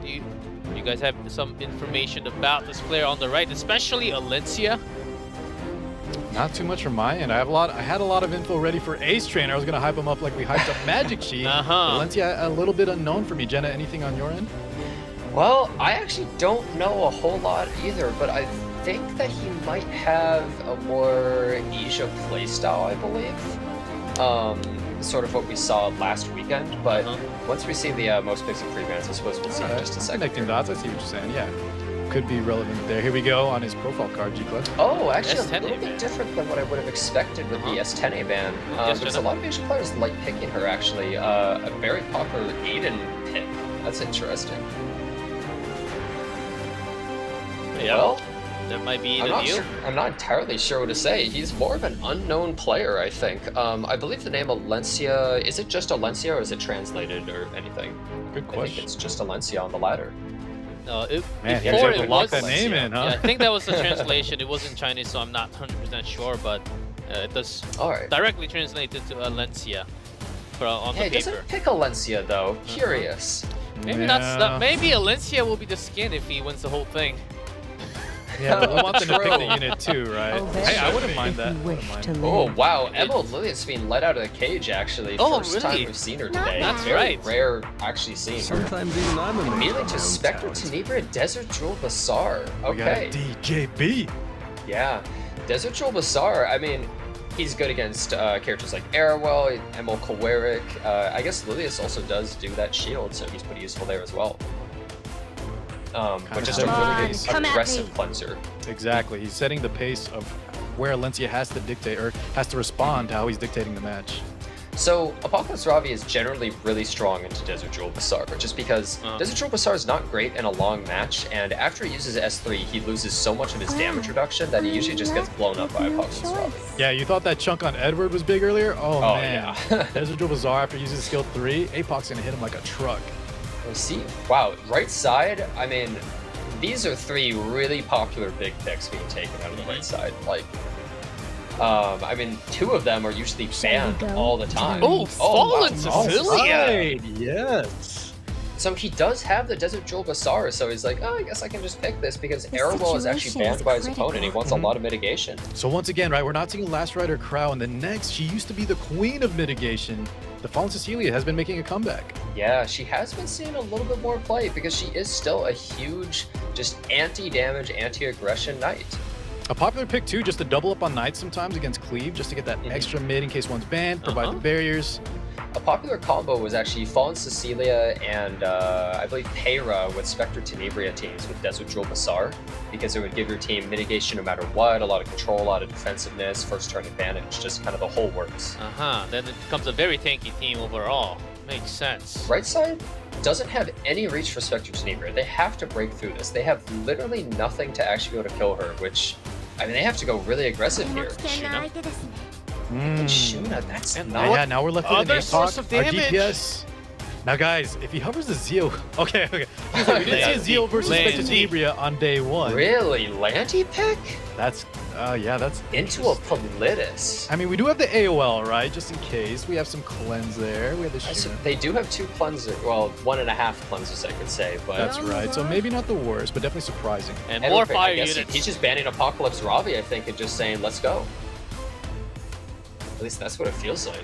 you guys have some information about this player on the right, especially Alencia. Not too much from my end. I had a lot of info ready for Ace Trainer. I was gonna hype him up like we hyped up MagicQi. Alencia, a little bit unknown for me. Jenna, anything on your end? Well, I actually don't know a whole lot either, but I think that he might have a more Asia playstyle, I believe. Sort of what we saw last weekend, but once we see the most picks and pre-bans, I suppose we'll see in just a second. Connecting dots. I see what you're saying. Yeah, could be relevant there. Here we go on his profile card, G-Club. Oh, actually a S10 little ban. bit different than what I would have expected with the S10A ban. Yes, Because a Jenna. lot of Asian players like picking her, actually. A very popular Aiden pick. That's interesting. Yeah, Well, that might be the deal. I'm not entirely sure what to say. He's more of an unknown player, I think. I believe the name Alencia, is it just Alencia or is it translated or anything? Good I think question. it's just Alencia on the ladder. Man, Before you it lock was, that name in, huh? yeah, I think that was the translation. It was in Chinese, so I'm not 100% sure, but it does Alright. directly translated to Alencia on Hey, the paper. doesn't pick Alencia though. Curious. Maybe maybe Alencia will be the skin if he wins the whole thing. Yeah, but we want them to pick the True. unit too, right? Hey, I wouldn't mind that. Wouldn't mind. Oh wow, Emma Lillian's being let out of the cage actually. Oh, First time really? we've seen her today. That's Very right. rare actually seeing her. Sometimes even I'm amazed. Immediately by my to own Spectre talent. Tenebria, Desert Jewel Bazaar. We got a Okay. DJB. Yeah. Desert Jewel Bazaar, I mean, he's good against characters like Arrowell, Emil Kowaric. I guess Lilius also does do that shield, so he's pretty useful there as well. But just a really good Come at aggressive me. cleanser. Exactly. He's setting the pace of where Alencia has to dictate or has to respond to how he's dictating the match. So Apocalypse Ravi is generally really strong into Desert Jewel Bazaar, but just because Desert Jewel Bazaar is not great in a long match, and after he uses S3, he loses so much of his damage reduction that he usually just gets blown up by Apocalypse Ravi. Yeah, you thought that chunk on Edward was big earlier? Oh man. Yeah. Desert Jewel Bazaar after using skill 3, Apoc's gonna hit him like a truck. See, wow, right side, I mean, these are 3 really popular big picks being taken out of the right side. Like, I mean, 2 of them are usually banned all the time. Oh, Fallen wow. Cecilia! Yes. So he does have the Desert Jewel Bazaar, so he's like, oh, I guess I can just pick this because Arrowwell is actually banned by his opponent. He wants a lot of mitigation. So once again, right, we're not seeing Last Rider Crow, and the next, she used to be the queen of mitigation. The Fallen Cecilia has been making a comeback. Yeah, she has been seeing a little bit more play because she is still a huge, just anti-damage, anti-aggression knight. A popular pick too, just to double up on knights sometimes against cleave, just to get that extra mid in case one's banned, provide the barriers. A popular combo was actually Fallen Cecilia and I believe Heir with Spectre Tenebria teams with Desert Jewel Bazaar, because it would give your team mitigation no matter what, a lot of control, a lot of defensiveness, first turn advantage, just kind of the whole works. Then it becomes a very tanky team overall. Makes sense. Right side doesn't have any reach for Spectre Tenebria. They have to break through this. They have literally nothing to actually be able to kill her, which, I mean, they have to go really aggressive here. Shuna, that's not... Yeah, now we're left with an Other Apoc, source of our damage. DPS. Now guys, if he hovers the Zeo... Okay. We didn't see a Zeo versus Spectre Tenebria on day 1. Really? Landy pick? That's... yeah, that's... Into a Politis. I mean, we do have the AOL, right? Just in case. We have some cleanse there. We have the Shuna. They do have 2 cleansers, well, 1.5 cleansers, I could say, but... That's right. So maybe not the worst, but definitely surprising. And more look, fire I guess units. He's just banning Apocalypse Ravi, I think, and just saying, let's go. At least that's what it feels like.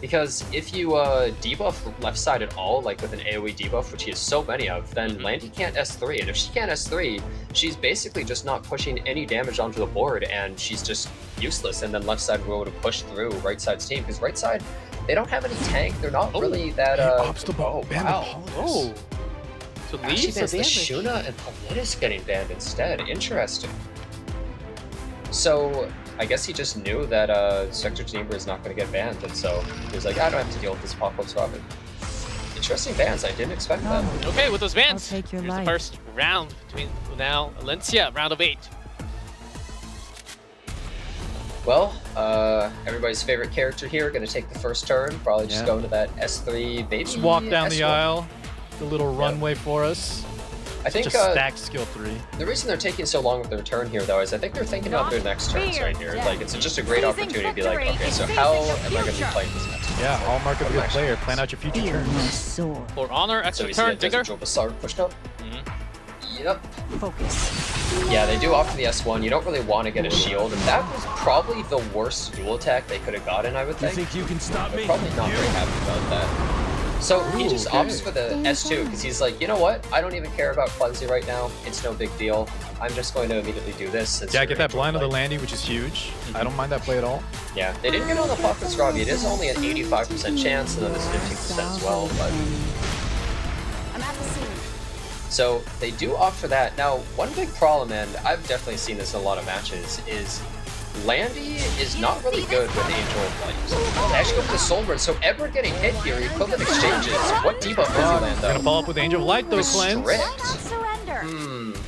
Because if you debuff left side at all, like with an AoE debuff, which he has so many of, then Landy can't S3, and if she can't S3, she's basically just not pushing any damage onto the board, and she's just useless, and then left side will be able to push through right side's team, because right side, they don't have any tank, they're not really that... Obstacle, wow. Oh. So Actually, leaves the there's the damage. Shuna and Politis getting banned instead. Interesting. So, I guess he just knew that Spectre Tenebria is not going to get banned, and so he was like, I don't have to deal with this Apocalypse Ravi. Interesting bans, I didn't expect that. Okay, with those bans, I'll take your here's the life. first round between Lunale and Alencia, round of 8. Well, everybody's favorite character here, going to take the first turn, probably just go into that S3 baby. Just walk down the S1. aisle. The little runway for us. I think Just stacked skill 3. the reason they're taking so long with their turn here, though, is I think they're thinking about their next turns right here. Like, it's just a great opportunity to be like, okay, so how am I going to be playing this match? Yeah, hallmark of a good player. Plan out your future turns. For honor, So extra we see turn, that Digger. Desert Jewel Bazaar pushed up. Yep. Focus. Yeah, they do opt for the S1. You don't really want to get a shield, and that was probably the worst dual attack they could have gotten, I would think. You think you can stop They're me? probably not very happy about that. So he just opts for the S2 because he's like, you know what? I don't even care about Cleansey right now. It's no big deal. I'm just going to immediately do this. Since Yeah, you're get that Angel blind of the Light. Landy, which is huge. I don't mind that play at all. Yeah, they didn't get on the Pocket Ravi. It is only an 85% chance, and then there's 15% as well. But I'm at the scene. so they do opt for that. Now, one big problem, and I've definitely seen this in a lot of matches, is Landy is not really good with Angel of Light. They actually go for the Soulburn, so Edward getting hit here, equivalent exchanges. What debuff does he land Gonna though? follow up with Angel of Light though, Cleanse. Restrict? Surrender.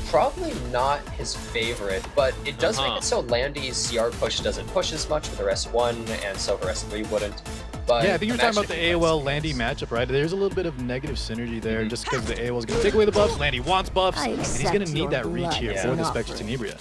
Probably not his favorite, but it does make it so Landy's CR push doesn't push as much with her S1, and so her S3 wouldn't. But Yeah, I think you're talking about the matchup AOL Landy matchup, right? There's a little bit of negative synergy there, just because the AOL is going to take away the buffs. Landy wants buffs, and he's going to need that reach here for the Spectre Tenebria.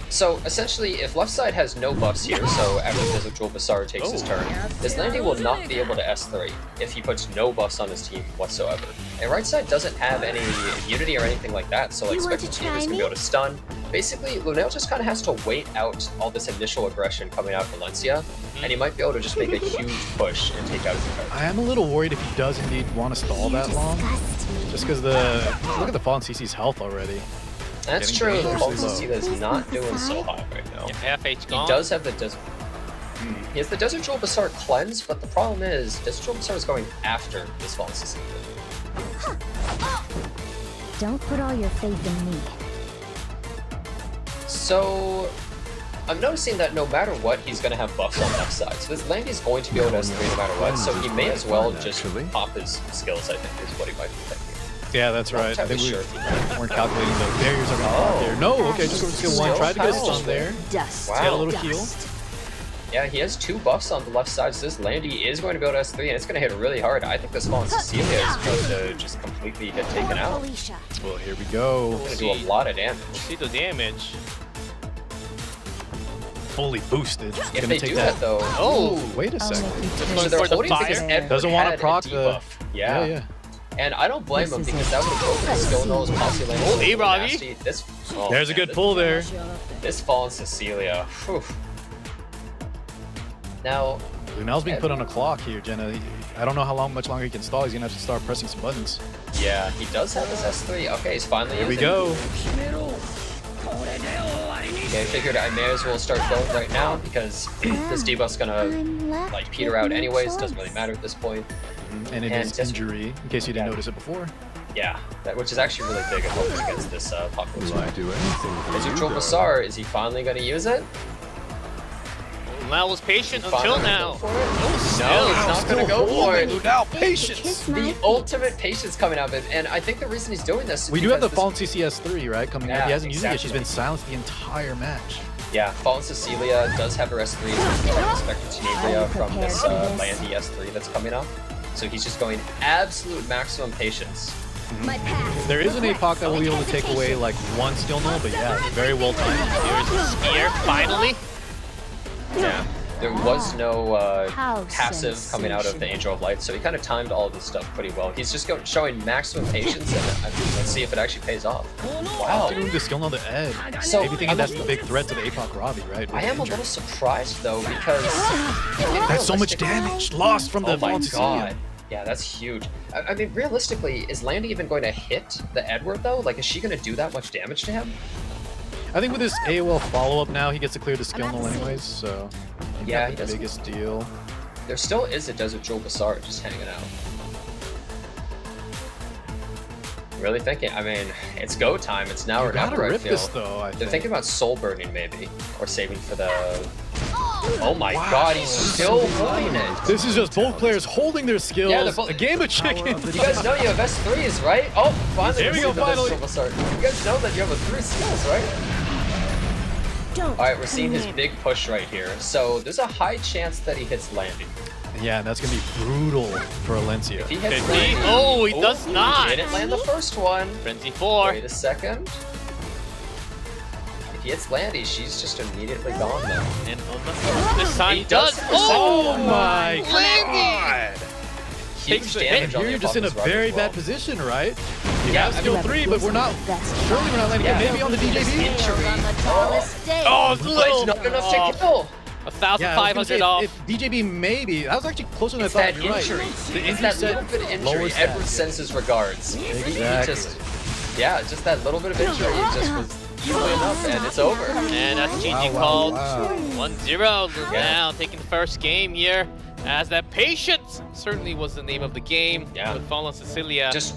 So essentially, if left side has no buffs here, so after Desert Jewel Bazaar takes his turn, this Landy will not be able to S3 if he puts no buffs on his team whatsoever. And right side doesn't have any immunity or anything like that, so like Spectre Tenebria is going to be able to stun. Basically, Lunale just kind of has to wait out all this initial aggression coming out of Valencia, and he might be able to just make a huge push and take out his opponent. I am a little worried if he does indeed want to stall that long, just because look at the Fallen CC's health already. That's Getting true, the dangerously Fallen low. CC is not doing so hot right now. Yeah, FH gone. He does have the Desert... He has the Desert Jewel Bazaar cleanse, but the problem is, Desert Jewel Bazaar is going after this Fallen CC. Don't put all your faith in me. So, I'm noticing that no matter what, he's going to have buffs on left side. So this Landy's going to be able to S3 no matter what, so he may as well just pop his skills, I think, is what he might be thinking. Yeah, that's right. I think we sure. weren't calculating the barriers are going to pop there. No, okay, just go to skill 1. Tried to get a stun there. Dust. Wow. Get a little heal. Yeah, he has 2 buffs on the left side, so this Landy is going to be able to S3, and it's going to hit really hard. I think this Fallen Cecilia is going to just completely get taken out. Well, here we go. It's going to do a lot of damage. See the damage. Fully boosted. If Gonna they take do that though, Oh, wait a second. so they're for the holding because fire? Edward Doesn't want had to proc a the. debuff. Yeah. And I don't blame him because that would have broken his skill nose possibly. Hey, Robbie. There's a good pull there. This Fallen Cecilia. Whew. Now, Lunale's being put on a clock here, Jenna. I don't know how much longer he can stall. He's gonna have to start pressing some buttons. yeah, he does have his S3. Okay, he's finally Here we using go. Okay, I figured I may as well start going right now because this debuff's gonna like peter out anyways. Doesn't really matter at this point. And it is injury, in case you didn't notice it before. Yeah, which is actually really big at home against this population. Will I do anything for Is you, Neutral darling? Basar, is he finally gonna use it? Lunale was patient Finally until gonna now. go for it? No, he's not gonna go for it. Lunale, patience. The ultimate patience coming out of it, and I think the reason he's doing this is We do have the because Fallen CCS 3, right? Coming up. Yeah, He hasn't used it yet. She's exactly. been silenced the entire match. yeah, Fallen Cecilia does have her S3 to Spectre Tenebria from this Landy S3 that's coming up. So he's just going absolute maximum patience. There is an APOC that will be able to take away like one skill null, but yeah, very well timed. Here's the spear, finally. Yeah. There was no How passive coming out of the Angel of Light, so he kind of timed all of this stuff pretty well. He's just showing maximum patience, and let's see if it actually pays off. Wow. Doing the skill null to Ed. So, Maybe thinking that's the big threat to the APOC Robbie, right? I am a little surprised though because That's so much damage lost from the oh my Fallen god. Cecilia. Yeah, that's huge. I mean, realistically, is Landy even going to hit the Edward though? Like, is she going to do that much damage to him? I think with this AOL follow-up now, he gets to clear the skill null anyways, so maybe Yeah, not he the does. biggest deal. There still is a Desert Jewel Basar just hanging out. Really thinking, I mean, it's go time. It's now You or never, gotta I rip feel. this though, I They're think. thinking about soul burning maybe, or saving for the... Oh my god, he's still holding it! This is just both players holding their skills. Yeah, they're both- A game of chicken. You guys know you have S3s, right? Oh, finally There we we're go, seeing the finally. Desert Jewel Basar. You guys know that you have a 3 skills, right? Alright, we're seeing his big push right here. So there's a high chance that he hits Landy. Yeah, that's gonna be brutal for Alencia. If he hits 50. Landy... Oh, he does not. Didn't land the first one. Frenzy 4. Wait a second. If he hits Landy, she's just immediately gone though. And on the this time He he does. does. Oh, my Landy! Huge Takes the damage hit. on Here the you're just in a opponent's run very as well. bad position, right? You Yeah, have I skill mean- 3, but we're not. Surely we're not landing. Yeah. Maybe on the DJB. Injury. Oh, it's a It's little. not enough to kill. Yeah, I was gonna 1,500 say, off. if DJB maybe. That was actually closer than It's I thought. that You're injury. right. The It's injury that set little bit of lower injury. stats. Edward sends his regards. He Exactly. just, yeah, just that little bit of injury just was easily enough, and it's over. And that's GG Wow, called. wow. 1-0. Now taking the first game here. As that patience certainly was the name of the game. Yeah. With Fallen Cecilia. Just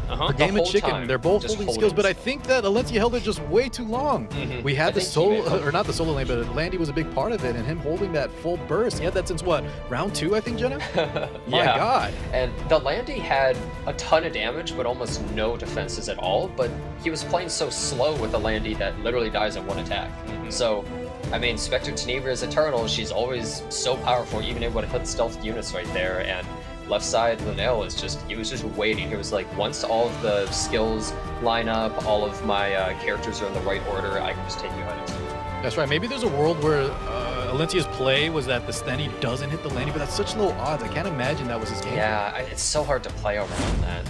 A game whole of chicken. time, They're both just holding holding skills, but I think that Alencia held it just way too long. Mhm. We I had the think he solo, may have- or not the solo lane, but Landy was a big part of it, and him holding that full burst. He had that since what, round 2, I think, Jenna? My yeah. God. And the Landy had a ton of damage, but almost no defenses at all. But he was playing so slow with the Landy that literally dies in one attack. So, I mean, Spectre Tenebria is eternal. She's always so powerful, even able to hit stealth units right there. And left side, Lunale is just, he was just waiting. He was like, once all of the skills line up, all of my characters are in the right order, I can just take you out instantly. That's right. Maybe there's a world where Alencia's play was that the Stenny doesn't hit the Landy, but that's such low odds. I can't imagine that was his game. Yeah, it's so hard to play around that.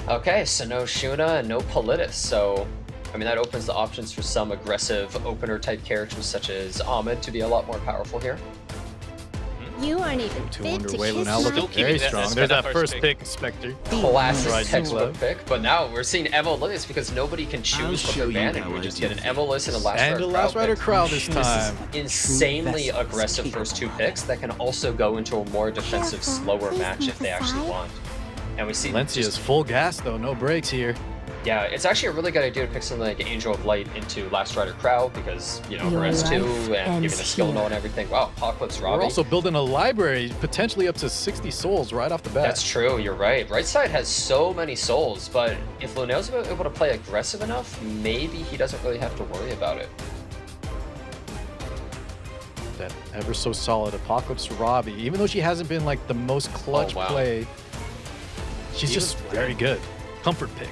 Okay, so no Shuna and no Politis, so I mean that opens the options for some aggressive opener type characters such as Ahmed to be a lot more powerful here. You aren't even Two fit to underway. kiss Lunale my looking keeping very that- strong. that's There's for that that first first pick, Spectre. Classic Right, textbook Tesla. pick, but now we're seeing Evo Lilius because nobody can choose what show they're you banning. how We I just do get an Evolus and a Last And Rider a Last Rider pick. crowd this time. Insanely aggressive first 2 picks that can also go into a more defensive, slower match if they actually want. And we see Alencia is just, full gas, though. No brakes here. Yeah, it's actually a really good idea to pick something like Angel of Light into Last Rider Crow because, you know, her Your S2 life and giving the skill ends note and everything. Wow, Apocalypse Robbie. We're also building a library, potentially up to 60 souls right off the bat. That's true, you're right. Right side has so many souls, but if Lunale's able to play aggressive enough, maybe he doesn't really have to worry about it. That ever so solid Apocalypse Robbie, even though she hasn't been like the most clutch wow. play, she's just very good. Comfort pick.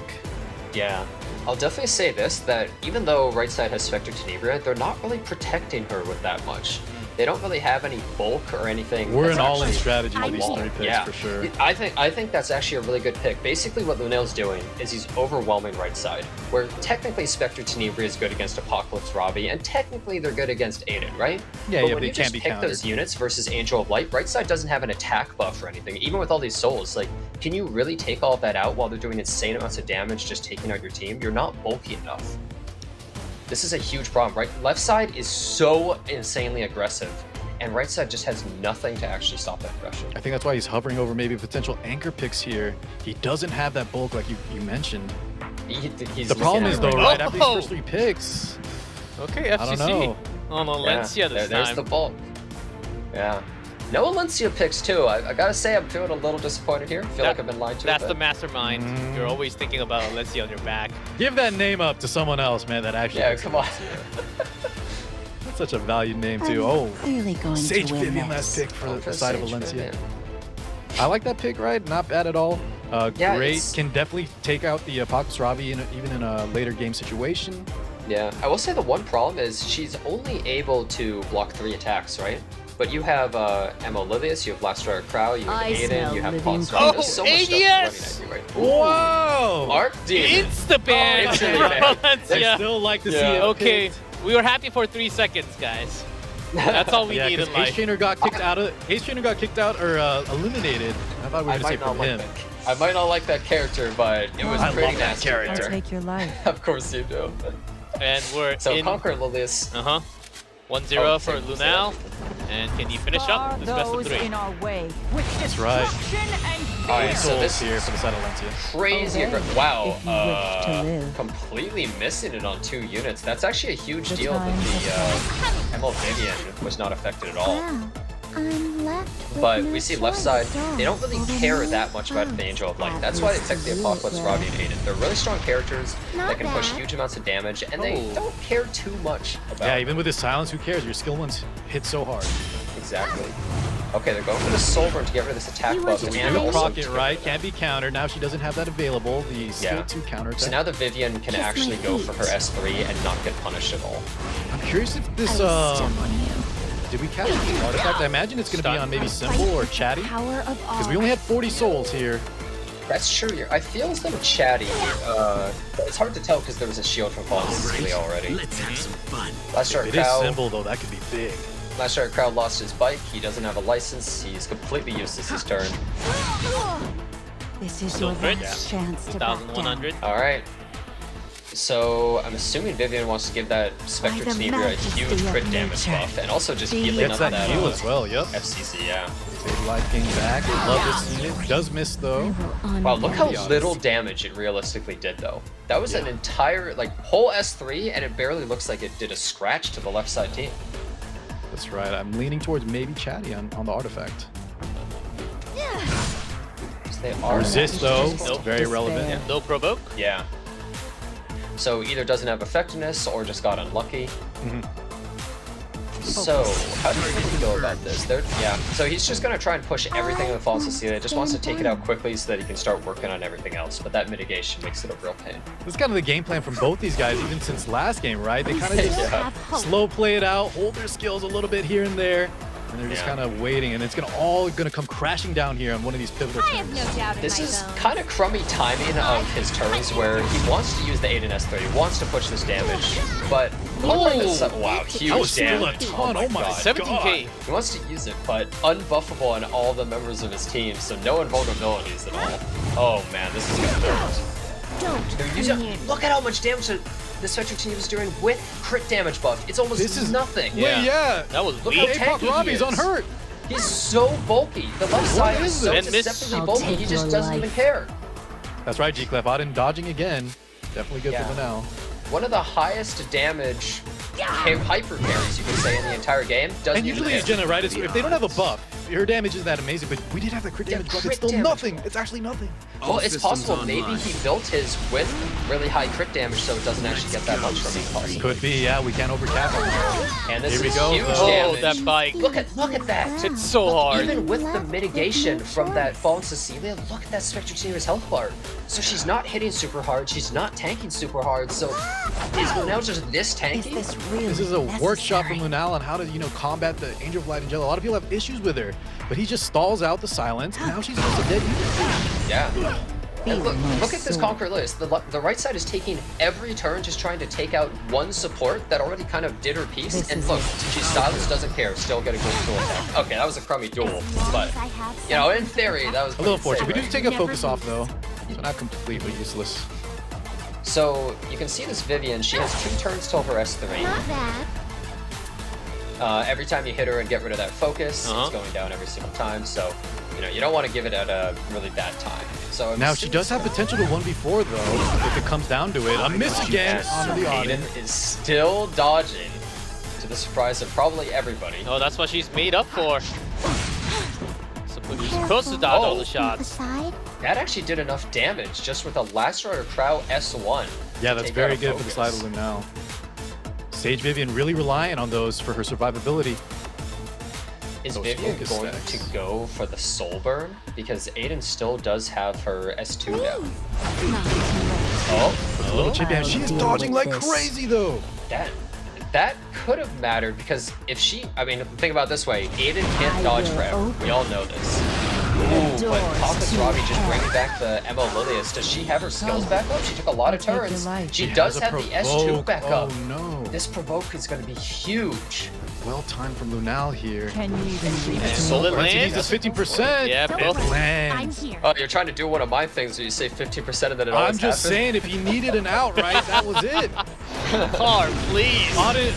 Yeah. I'll definitely say this, that even though right side has Spectre Tenebria, they're not really protecting her with that much. They don't really have any bulk or anything. We're that's an all-in actually strategy with these wall. 3 picks Yeah. for sure. I think that's actually a really good pick. Basically what Lunale's doing is he's overwhelming right side, where technically Spectre Tenebria is good against Apocalypse Robbie, and technically they're good against Aiden, right? Yeah, but yeah, when they you can't just be pick countered. those units versus Angel of Light, right side doesn't have an attack buff or anything, even with all these souls. Like, can you really take all of that out while they're doing insane amounts of damage just taking out your team? You're not bulky enough. This is a huge problem, right? Left side is so insanely aggressive, and right side just has nothing to actually stop that aggression. I think that's why he's hovering over maybe potential anchor picks here. He doesn't have that bulk like you mentioned. He's The problem is though, looking right after these Oh! first 3 picks, Okay, I don't FCC. know. On Alencia this there's time. the bulk. Yeah. No Alencia picks too. I gotta say I'm feeling a little disappointed here. I feel like I've been lied to. That's a the bit. mastermind. You're always thinking about Alencia on your back. give that name up to someone else, man. That actually. Yeah, picks come on. That's such a valued name too. Oh, Clearly going Sage to win Vivian this. last pick for Oh, the side of Sage Valencia. Vivian. I like that pick, right? Not bad at all. Yeah, Great. it's- Can definitely take out the Apocalypse Robbie even in a later game situation. Yeah, I will say the one problem is she's only able to block 3 attacks, right? But you have Emma Livius, you have Last Rider Crow, you have I Aiden, smell you have living Ponce. Oh, There's so much stuff ADS! running at you, right? Whoa! Arc Demon. Insta-ban Oh, from yeah. I Valencia. still like to see Yeah. it. Okay, picked. we were happy for 3 seconds, guys. That's all we Yeah, need because in Ace life. Trainer got kicked out of. Ace Trainer got kicked out or eliminated. I thought we were I gonna say might not from like him. that. I might not like that character, but it was I pretty love that nasty. character. I'll take your life. Of course you do. And we're So in. Conquer Lilius. 1-0 Oh, for same. Lunale. And can he finish up this best of 3? our way. That's right. Alright, so Souls this here for the side of Valencia. crazy Okay, aggressive. Wow. if you wish to live. Completely missing it on 2 units. That's actually a huge The deal that time the Emerald Vivian was not affected at all. Wow. I'm left with But no we see left side, they don't really choice. care that much about the Angel of Light. That's why they picked the Apocalypse Robbie and Aiden. They're really strong characters that can push huge amounts of damage, and they don't care too much about Yeah, even with his silence, who cares? Your skill ones hit so hard. Exactly. Okay, they're going for the Soul Burn to get rid of this attack You buff. want to and do also Proc to it get right, rid of can't be countered. Now she doesn't have that available. The skill Yeah. 2 counter So attack. now the Vivian can Kiss my actually go for her feet. S3 and not get punished at all. I'm curious if this I will step on you. did we catch the artifact? I imagine it's gonna be on maybe Simple or Chatty. Power of all. Because we only had 40 souls here. That's true. I feel as though Chatty. It's hard to tell because there was a shield from Fallen Cecilia already. Let's have some fun. Last Shark It is Cow. Simple though, that could be big. Last Shark Crowd lost his bike. He doesn't have a license. He's completely useless this turn. This is Still your crit. last chance to back down. 1,100. All right. So I'm assuming Vivian wants to give that Spectre By the Tenebria a majesty huge of crit damage nature. buff, and also just Be healing Gets up that that heal as well, yep. FCC. Yeah. Big life gain back. Love this unit. Does miss though. Wow, look how honest. little damage it realistically did, though. That was an entire whole S3, and it barely looks like it did a scratch to the left side team. That's right. I'm leaning towards maybe Chatty on the artifact. So they are Resist though. Nope. Very relevant. Yeah. No provoke. Yeah. So either doesn't have effectiveness or just got unlucky. So how do you think we go about this? So he's just gonna try and push everything with Fallen Cecilia. Just wants to take it out quickly so that he can start working on everything else. But that mitigation makes it a real pain. This is kind of the game plan from both these guys, even since last game, right? They kind of just Yeah. slow play it out, hold their skills a little bit here and there, and they're just Yeah. kind of waiting, and it's all gonna come crashing down here on one of these pivotal turns. This is kind of crummy timing of his turns where he wants to use the Aiden S3, he wants to push this damage, but wow, huge That was still a damage. ton. Oh my God. 17k. He wants to use it, but unbuffable on all the members of his team, so no invulnerabilities at all. Oh man, this is gonna hurt. Look at how much damage the Spectre team is doing with crit damage buff. It's almost nothing. Wait, yeah. That was Look weak. how Apoc tanky he Robbie's is. unhurt. He's so bulky. The left side is so And miss. deceptively I'll bulky, take he just your doesn't life. even care. That's right, G-Clef. Auden dodging again. Definitely good for Lunale. One of the highest damage hyper carries you could say in the entire game. And usually it's Jenna, right? If they don't have a buff, her damage isn't that amazing, but we did have the crit damage buff. It's still nothing. It's actually nothing. Well, it's possible maybe he built his with really high crit damage so it doesn't actually get that much from it. Possibly. Could be, yeah, we can't overcap it. And this Here we is go, huge though. damage. Oh, that bike. Look at that. It's so hard. Even with the mitigation from that fallen Cecilia, look at that Spectre Teamer's health bar. So she's not hitting super hard, she's not tanking super hard, so is Lunale just this tanky? This is a workshop from Lunale on how to, combat the Angel of Light and Jello. A lot of people have issues with her, but he just stalls out the silence, and now she's just a dead unit. Yeah. And look at this Conqueror list. The right side is taking every turn just trying to take out one support that already kind of did her piece. And look, she's silenced, doesn't care, still getting good duel attack. Okay, that was a crummy duel, but, in theory, that was a little fortunate. We right? do take a focus off, though, so not completely useless. So, you can see this Vivian, she has 2 turns till her S3. Not bad. Every time you hit her and get rid of that focus, it's going down every single time, so, you don't want to give it at a really bad time. So Now, she does have potential to 1v4, though, if it comes down to it. A miss again onto the Auden. Aiden is still dodging, to the surprise of probably everybody. Oh, that's what she's made up for. You're supposed to dodge all the shots. That actually did enough damage just with a Last Rider Crow S1. Yeah, that's very good for the side of Lunale. Sage Vivian really relying on those for her survivability. Is Vivian going to go for the Soul Burn? Because Aiden still does have her S2 down. Oh, little chip down. She is dodging like crazy, though. That could have mattered because if think about it this way, Aiden can't dodge forever. We all know this. Ooh, but Poopest Robbie just bringing back the Emma Lilius. Does she have her skills back up? She took a lot of turns. She does have the S2 back up. Oh no. This provoke is going to be huge. Well timed from Lunale here. Can you even read it? Solid Needs lands. this 15%. Yeah, both lands. Oh, you're trying to do one of my things where you say 15% and then it always I'm just happens? saying, if he needed an out, right, that was it. Car, please. Auden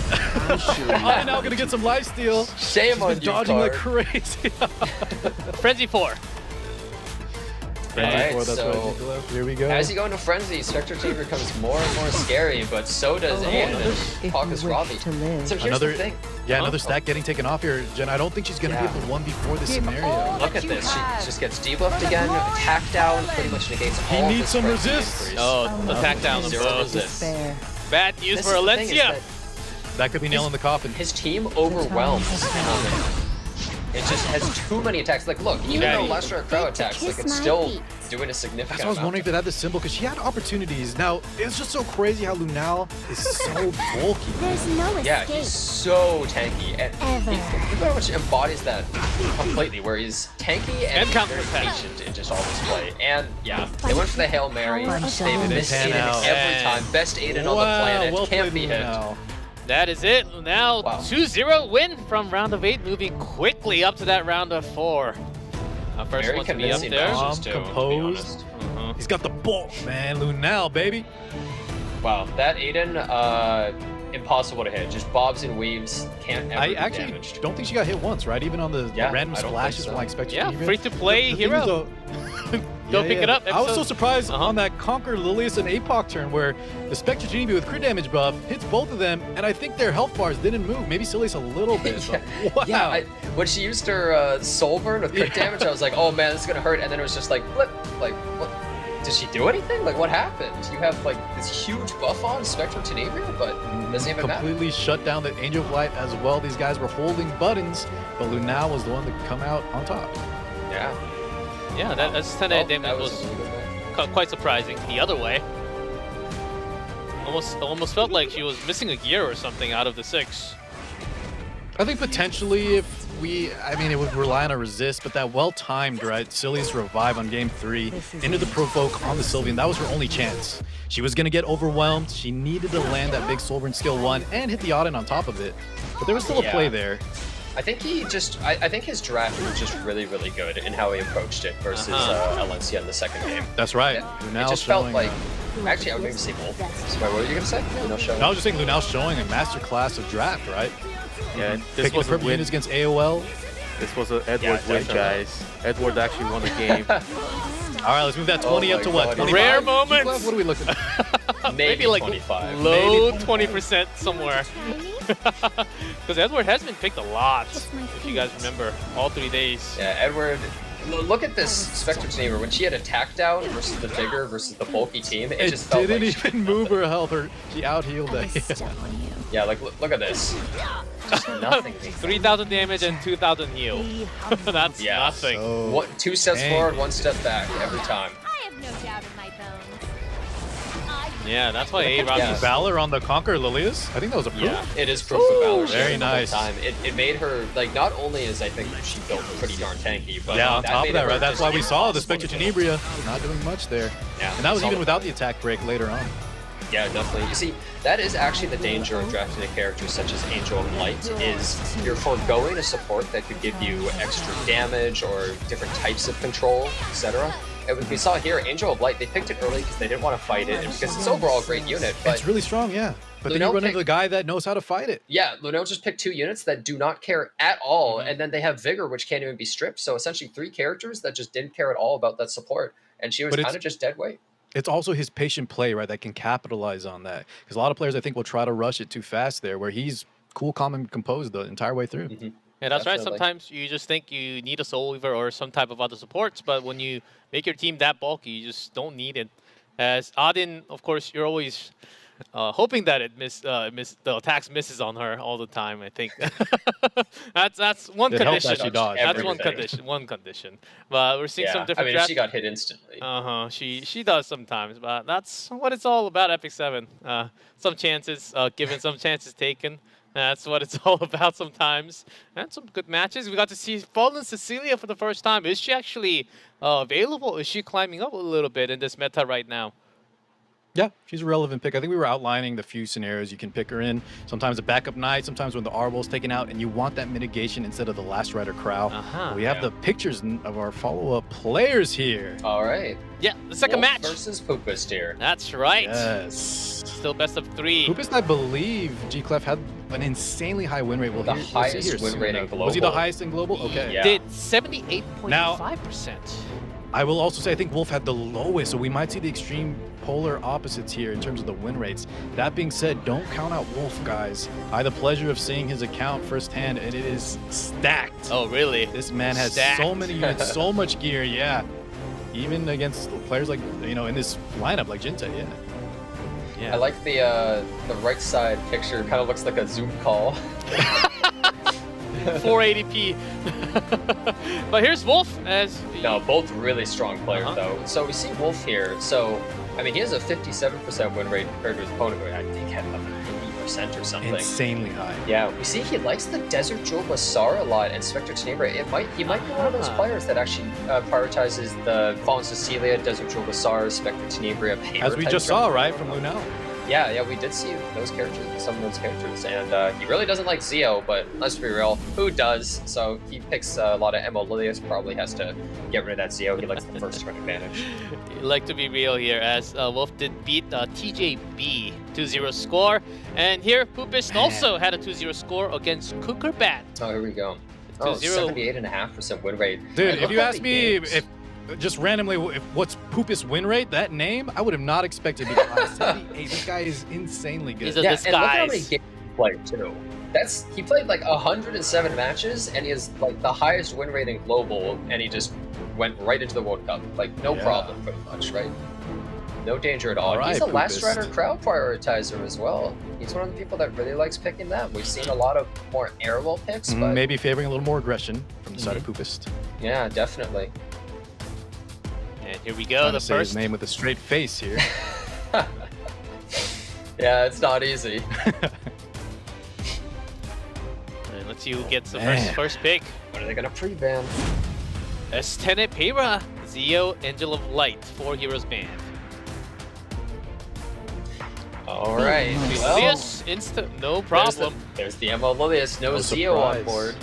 now gonna get some lifesteal. Shame on you, dodging like Card. crazy. Frenzy 4. Alright, That's so right. Here we go. as you go into Frenzy, Spectre Team becomes more and more scary, but so does Aiden and Poopest Robbie. So here's the thing. Yeah, another stack getting taken off here. Jen, I don't think she's gonna be able to 1v4 this scenario. Look at this. She just gets debuffed again, attack down, pretty much negates all He of needs his some frenzy resist. increase. Oh, attack down the Zero bows. resist. Bad news This for is the thing is Alencia. That could be nailing the coffin. His team overwhelms. It just has too many attacks. Like, look, even though Last Rider Crow attacks, like, it's still doing a significant That's why I was wondering if it had the symbol, because she had opportunities. Now, it's just so crazy how Lunale is so bulky. There's no escape. Yeah, he's so tanky, and he pretty much embodies that completely, where he's tanky and very patient in just all this play. And yeah, they went for the Hail Mary. They missed Aiden every time. Best Aiden on the planet. Well Can't played, be hit. Lunale. That is it. Now 2-0 win from round of 8, moving quickly up to that round of 4. First Very one to be up convincing there. matches, too, to be Composed. honest. He's got the bulk, man. Lunale, baby. Wow, that Aiden, impossible to hit. Just bobs and weaves, can't ever I be actually damaged. don't think she got hit once, right? Even on the random I don't splashes think from like Spectre. Yeah, Team. free-to-play The hero. thing is, Go pick it up. I was so episode- surprised on that Conquer Lilius and APOC turn where the Spectre Genie with crit damage buff hits both of them, and I think their health bars didn't move. Maybe Silius a little bit. But wow. When she used her Soul Burn with crit damage, I was like, oh man, this is gonna hurt, and then it was just like, blip. Like, what? Did she do anything? Like, what happened? You have like this huge buff on Spectrum Tenebria, but it doesn't even matter. Completely shut down the Angel of Light as well. These guys were holding buttons, but Lunale was the one to come out on top. Yeah. Yeah, that's 10 damage was quite surprising. The other way. Almost felt like she was missing a gear or something out of the 6. I think potentially if it would rely on a resist, but that well-timed, right, Silius revive on game 3 into the provoke on the Sylvian, that was her only chance. She was going to get overwhelmed. She needed to land that big Soulburn skill 1 and hit the Auden on top of it. But there was still a play there. I think I think his draft was just really, really good in how he approached it versus Alencia in the second game. That's right. It just felt like, actually, I would maybe say both. What were you going to say? I was just saying Lunale showing a masterclass of draft, right? Yeah, this Picking was the perfect units against AOL. This was an Edward win, guys. Edward actually won the game. All right, let's move that 20 up to what? God. 25? Rare moment. What are we looking at? Maybe like 25. low 20% somewhere. Because Edward has been picked a lot, if you guys remember, all 3 days. Yeah, Edward. Look at this Spectre Tenebra. When she had attack down versus the bigger versus the bulky team, it just felt didn't like even move her health. She out-healed it. yeah, like look at this. Just nothing. 3,000 damage and 2,000 heal. That's nothing. So, 2 steps forward, 1 step back every time. I have no doubt in my bones. Yeah, that's why A-Rob is Valor on the Conquer Lilius? I think that was a proof. Yeah, it is proof of Valor. Very nice. Time. It made her, like, not only is I think she built pretty darn tanky, but yeah, on top of that, her right? That's just why we saw the impossible Spectre to Tenebria not doing much there. Yeah, and that was solid. even without the attack break later on. Yeah, definitely. You see, that is actually the danger of drafting a character such as Angel of Light, is you're foregoing a support that could give you extra damage or different types of control, etc. And we saw here, Angel of Light, they picked it early because they didn't want to fight it, and because it's overall a great unit, but It's really strong, yeah. But then you run into the guy that knows how to fight it. yeah, Lunale just picked 2 units that do not care at all, and then they have Vigor, which can't even be stripped, so essentially 3 characters that just didn't care at all about that support, and she was kind of just dead weight. It's also his patient play, right, that can capitalize on that. Because a lot of players, I think, will try to rush it too fast there, where he's cool, calm, and composed the entire way through. Yeah, that's right. Definitely. Sometimes you just think you need a Soul Weaver or some type of other supports, but when you make your team that bulky, you just don't need it. As Odin, of course, you're always hoping that the attacks misses on her all the time. I think that's one condition. That's one condition. But we're seeing some different. I mean, drafts. she got hit instantly. She does sometimes, but that's what it's all about. Epic 7. Some chances given, some chances taken. That's what it's all about sometimes. And some good matches. We got to see Fallen Cecilia for the first time. Is she actually available? Is she climbing up a little bit in this meta right now? Yeah, she's a relevant pick. I think we were outlining the few scenarios you can pick her in. Sometimes a backup knight, sometimes when the Arbol is taken out, and you want that mitigation instead of the Last Rider Crow. We have the pictures of our follow-up players here. All right. Yeah, the second match. Versus Poopest here. That's right. Yes. Still best of 3. Poopest, I believe, G-Clef had an insanely high win rate. The highest win rate in global. Was he the highest in global? Okay. Yeah. Did 78.5%. I will also say I think Wolf had the lowest, so we might see the extreme polar opposites here in terms of the win rates. That being said, don't count out Wolf, guys. I had the pleasure of seeing his account firsthand, and it is stacked. Oh, really? This man has Stacked. so many units, so much gear, yeah. Even against players like, in this lineup like Jintae, I like the right side picture. Kind of looks like a Zoom call. 480p. But here's Wolf as No, both really strong players though. So we see Wolf here. So I mean, he has a 57% win rate compared to his opponent, who I think had like 80% or something. Insanely high. Yeah, we see he likes the Desert Jewel Basar a lot and Spectre Tenebra. He might be one of those players that actually prioritizes the Fallen Cecilia, Desert Jewel Basar, Spectre Tenebra, As we just saw, right, from Lunale. Yeah, we did see those characters, some of those characters, and he really doesn't like Zeo, but let's be real, who does? So he picks a lot of Emo Lilius, probably has to get rid of that Zeo. He likes the first turn advantage. You like to be real here, as Wolf did beat TJB 2-0 score, and here Poopest also had a 2-0 score against Kukerbat. Oh, here we go. 78.5% win rate. Dude, if you ask me if just randomly, what's Poopest win rate? That name, I would have not expected to be high. 78. This guy is insanely good. He's a And look how many disguise. games he played too. He played like 107 matches, and he has like the highest win rate in global, and he just went right into the World Cup. Like no problem, pretty much, right? No danger at all. All He's right, a Last Poopest. Rider crowd prioritizer as well. He's one of the people that really likes picking them. We've seen a lot of more Airwell picks, but Maybe favoring a little more aggression from the side of Poopest. yeah, definitely. And here we go, Trying the to say his first. name with a straight face here. Yeah, it's not easy. And let's see who gets the Man. first pick. What are they gonna pre-ban? Estene Peira, Zeo, Angel of Light, 4 heroes banned. All right. Well, Lilius, no problem. There's the ML Lilius, no No Zeo on surprise. board.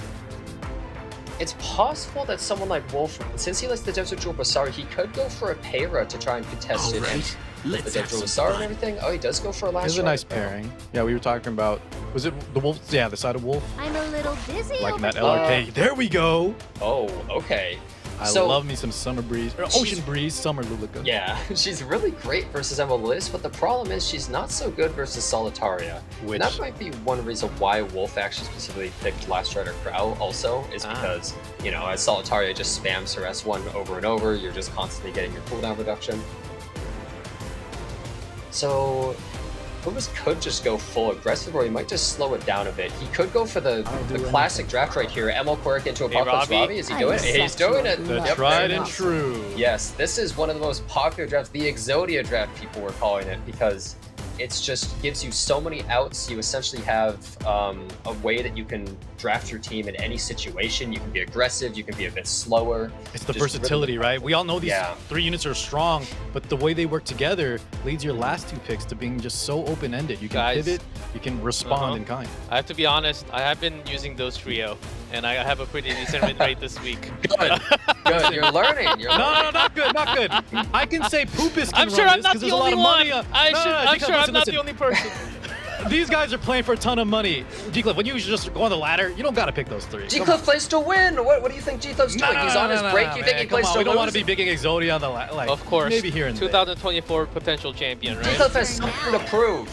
It's possible that someone like Wolf, since he likes the Desert Jewel Basar, he could go for a Peira to try and contest it. And the Let's Desert have Jewel some Basar and fun. everything. Oh, he does go for a Last It's a Rider. nice pairing. Yeah, we were talking about, was it the Wolf? Yeah, the side of Wolf. I'm a little dizzy Liking over that LRK. There we go. Oh, okay. I So- love me some Summer Breeze, or Ocean Breeze, Summer Luluka. Yeah, she's really great versus Emelis, but the problem is she's not so good versus Solitaria. Which- And that might be one reason why Wolf actually specifically picked Last Strider Crow also, is because, you know, as Solitaria just spams her S1 over and over, you're just constantly getting your cooldown reduction. So Poopest could just go full aggressive, or he might just slow it down a bit. He could go for the classic draft right here. Emil Quirk into Apocalypse Robbie. Robbie. Is he doing it? He's doing it. The Yep, tried there it and is. true. Yes, this is one of the most popular drafts. The Exodia draft, people were calling it, because it's just gives you so many outs. You essentially have a way that you can draft your team in any situation. You can be aggressive, you can be a bit slower. It's the Just versatility, right? We all know these Yeah. 3 units are strong, but the way they work together leads your last 2 picks to being just so open-ended. You can Guys. pivot, you can respond in kind. I have to be honest, I have been using those trio, and I have a pretty decent win rate this week. Good, good. You're learning. You're learning. No, not good, not good. I can say Poopest can I'm sure run I'm this not 'cause the there's a lot only of one. money. I'm sure I'm not listen. the only person. These guys are playing for a ton of money. G-Cliff, when you just go on the ladder, you don't gotta pick those 3. G-Cliff plays to win. What do you think G-Cliff's doing? He's on his break. You think he plays to We don't lose? want to be bigging Exodia on the ladder. Like, Of course. maybe here and there. 2024 potential champion, right? G-Cliff has something to prove.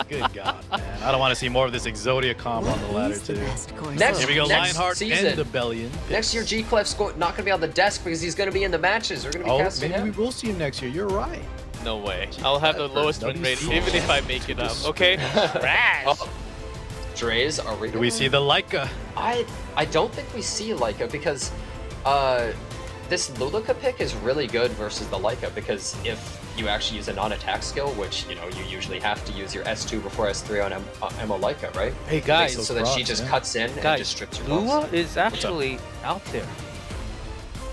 Good God, man. I don't want to see more of this Exodia combo on the ladder, too. Next, Here we go, next Lionheart season. and Debellion. Next year, G-Cliff's not going to be on the desk because he's going to be in the matches. We're going to be Oh, casting maybe we him. will see him next year. You're right. No way. I'll have the lowest win rate even if I make it up. Okay? Trash. Oh. Dre's, are we? Do we see the Leica? I don't think we see Leica because this Luluka pick is really good versus the Leica, because if you actually use a non-attack skill, which, you know, you usually have to use your S2 before S3 on Emma Leica, right? Hey guys, So that she just cuts in and guys, just strips your Lua buffs. is actually out there.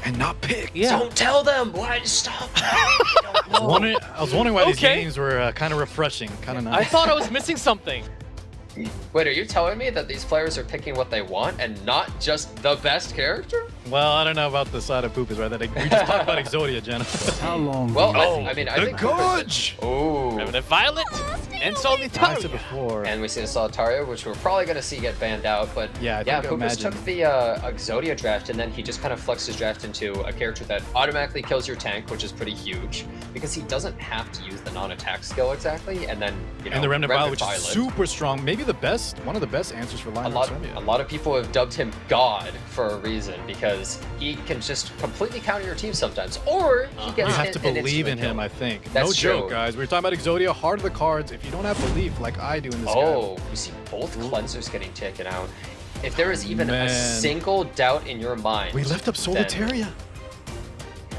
And not picked. Yeah. Don't tell them! Why? Stop! I was wondering why these Okay. games were kind of refreshing, kind of I nice. thought I was missing something. Wait, are you telling me that these players are picking what they want and not just the best character? Well, I don't know about the side of Poopest, right? That we just talked about Exodia, Jenna. How long? Well, I mean, I The think Gorge! Oh. Revenant Violet and I said Solitaria. before. And we see a Solitaria, which we're probably going to see get banned out, but Yeah, I yeah, think Poopest imagine. took the Exodia draft, and then he just kind of flexed his draft into a character that automatically kills your tank, which is pretty huge, because he doesn't have to use the non-attack skill exactly, and then, you know, And the Remnant Violet, which Violet. is super strong. Maybe the best, one of the best answers for A Lionheart lot, a lot of people have dubbed him God for a reason, because he can just completely counter your team sometimes, or he gets You have hit to and believe in instantly him, kill. I think. That's No true. joke, guys. We were talking about Exodia, heart of the cards. If you don't have belief like I do in this Oh, we see both cleansers getting taken out. If there is even a Man. single doubt in your mind, guy, we left up then Solitaria.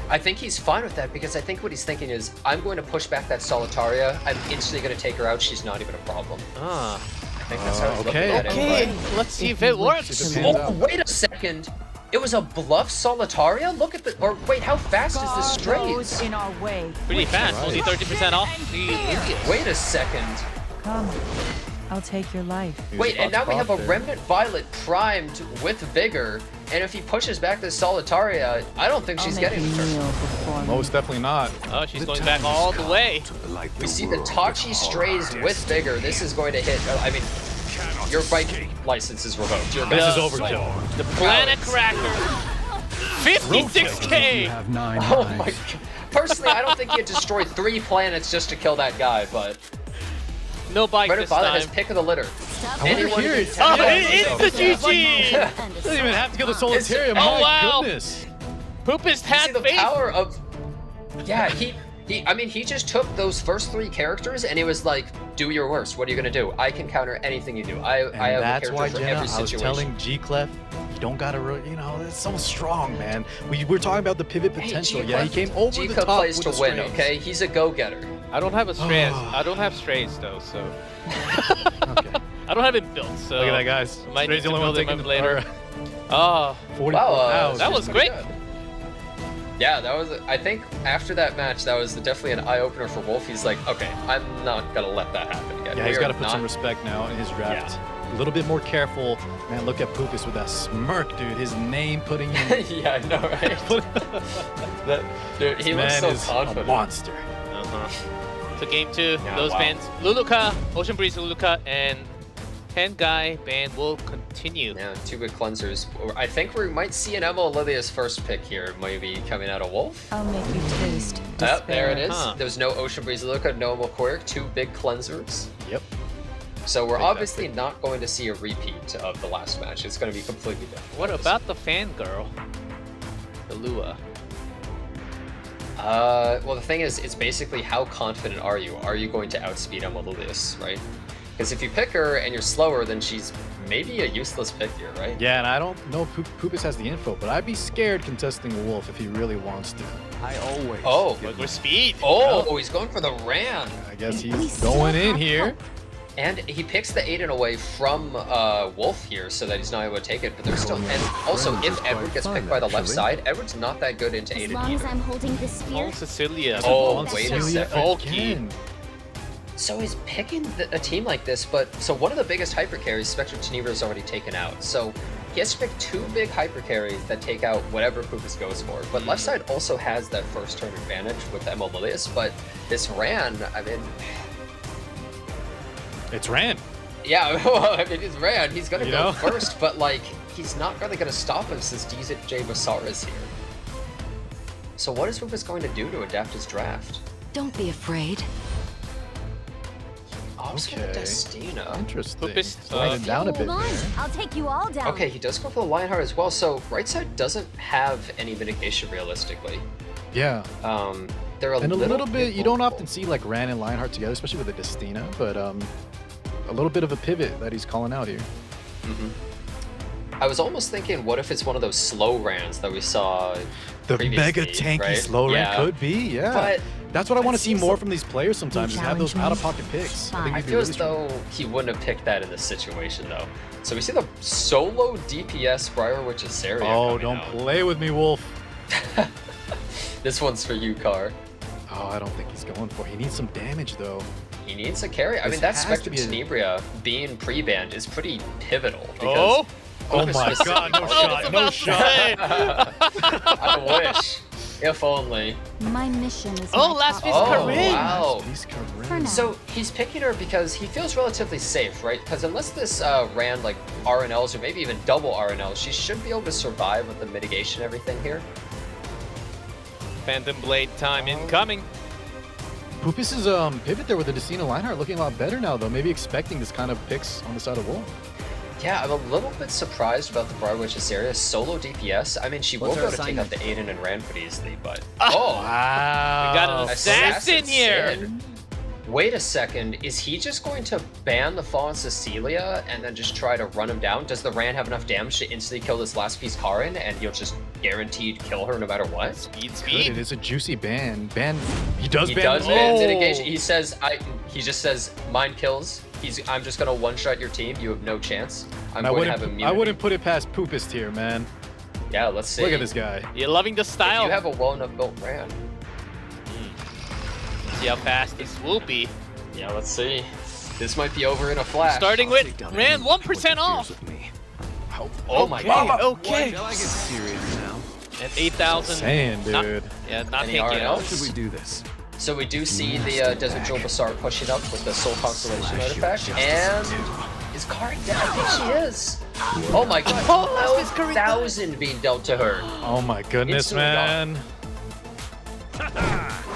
I think he's fine with that, because I think what he's thinking is, I'm going to push back that Solitaria. I'm instantly going to take her out. She's not even a problem. Ah. I think that's how he's okay. looking at Okay, it. let's see if it works. But... Oh, wait a second. It was a bluff Solitaria? Look at the... Or wait, how fast is this Strays? in our way. Pretty fast, only 30% off the Lucius. Wait a second. Come, I'll take your life. Wait, and now we have a Remnant Violet primed with Vigor, and if he pushes back this Solitaria, I don't think she's getting the turn. Most definitely not. Oh, she's going back all the way. We see the Tachi Strays with Vigor. This is going to hit... I mean, your bike license is revoked. Your This is bike- overkill. The Planet Cracker. 56k. Have 9 Oh lives. my god. Personally, I don't think he had destroyed 3 planets just to kill that guy, but... No bike Remnant this Violet time. has pick of the litter. wonder Anyone here can it's- tell Oh, you it's the GG. Doesn't even have to kill the Solitaria. It's- My oh, wow. goodness. Poopest You see had the faith. power of... Yeah, I mean, he just took those first 3 characters and he was like, do your worst. What are you going to do? I can counter anything you do. I And have a that's character why, for Jenna, every I was situation. telling G-Clef, you don't gotta, you know, it's so strong, man. We were talking about the pivot Hey, potential. G-Clef- Yeah, he came over the G-Clef top plays with to the win, strays. okay? He's a go-getter. I don't have a strays. I don't have strays though, so. Okay. I don't have it built, so. Look at that, guys. Might Strays need the to only one build it taking the later. Oh, 44 Wow, hours. that was great. Yeah, that was. I think after that match, that was definitely an eye opener for Wolf. He's like, okay, I'm not gonna let that happen again. Yeah, he's We got are to put not- some respect now in his draft. A little bit more careful. Man, look at Poopest with that smirk, dude. His name putting in. Yeah, I know, right? Dude, he looks man so is confident. a monster. So game 2, Yeah, those wow. bands: Luluka, Ocean Breeze, Luluka, and 10 guy ban will continue. Yeah, 2 big cleansers. I think we might see an Emma Olivia's first pick here, maybe coming out of Wolf. I'll make you taste Oh, there it is. Huh. There's no Ocean Breeze Luca, no McQuirk, 2 big cleansers. Yep. So we're Big obviously not going to see a repeat of the last match. It's going to be completely different. What about the fangirl? The Lua. Well, the thing is, it's basically how confident are you? Are you going to outspeed Amalilius, right? Because if you pick her and you're slower, then she's maybe a useless pick here, right? Yeah, and I don't know if Poopest has the info, but I'd be scared contesting Wolf if he really wants to. I always. Oh, But with speed. oh, he's going for the Ran. I guess We he's still going in have here. hope. And he picks the Aiden away from Wolf here so that he's not able to take it, but there's still... And also, if Edward gets picked by the left side, Edward's not that good into As Aiden long as either. I'm holding this spear. Oh, Cecilia. Oh, That's wait a Cecilia second. Bulky. Again. So he's picking a team like this, but... So one of the biggest hyper carries, Spectre Tenebra is already taken out. So he has to pick 2 big hyper carries that take out whatever Poopest goes for. But left side also has that first turn advantage with Emma Lilius, but this Ran, I mean... It's Ran. Yeah, well, I mean, he's Ran. He's gonna You go know? first, but like, he's not really gonna stop him since E7WC is here. So what is Poopest going to do to adapt his draft? Don't be afraid. Also, Okay. Destina. Interesting. Poopest, Sliding down a bit. Hold on. there. I'll take you all down. Okay, he does go for the Lionheart as well. So right side doesn't have any mitigation realistically. Yeah. They're a And a little bit, you don't vulnerable. often see like Ran and Lionheart together, especially with the Destina, but a little bit of a pivot that he's calling out here. I was almost thinking, what if it's one of those slow Rans that we saw The previously, mega tanky right? slow Ran Yeah. could be, yeah. But that's what I that want to see seems more like- from these players sometimes, is have those challenge me? out-of-pocket picks. Fine. I we'd be feel as really strong. though he wouldn't have picked that in this situation, though. So we see the solo DPS Briarwitch Asaria Oh, coming don't out. play with me, Wolf. This one's for you, Car. Oh, I don't think he's going for it. He needs some damage, though. He needs a carry. I This mean, that has to Spectre be a- Tenebria being pre-banned is pretty pivotal. Because Oh? Oh my god, no shot, no shot. I wish. If only. My mission is Oh, my last top piece Oh, Corinne. wow. He's correct. For now. So he's picking her because he feels relatively safe, right? Because unless this ran like RNLs or maybe even double RNLs, she should be able to survive with the mitigation and everything here. Phantom Blade time incoming. Poopest's pivot there with the Destina Lionheart looking a lot better now, though. Maybe expecting this kind of picks on the side of Wolf. Yeah, I'm a little bit surprised about the Briarwitch Asaria solo DPS. I mean, she will be able to take out the Aiden and Ran pretty easily, but... Oh! Wow. We got an assassin here. Sin. Wait a second, is he just going to ban the Fallen Cecilia and then just try to run him down? Does the Ran have enough damage to instantly kill this last piece Karin and he'll just guaranteed kill her no matter what? Speed, Good, speed. it is a juicy ban. He does He ban. does ban Oh. mitigation. He says, he just says, mine kills. I'm just gonna one-shot your team. You have no chance. I'm I going to have wouldn't, immunity. I wouldn't put it past Poopest here, man. Yeah, let's see. Look at this guy. You're loving the If style. you have a well enough built Ran. See how fast this will be. Yeah, let's see. This might be over in a flash. Starting with Ran 1% off. Oh my Okay, god. okay. Shall I get serious now? And 8,000. Saying, dude. Not, yeah, not Any taking RNL? it. Should we do this? So we do see the Desert Jewel Bazaar pushing up with the Soul Constellation artifact, and is Karin dead? I think she is. Oh my god, Oh, that's 12,000 being dealt to her. Oh my goodness, Instantly man.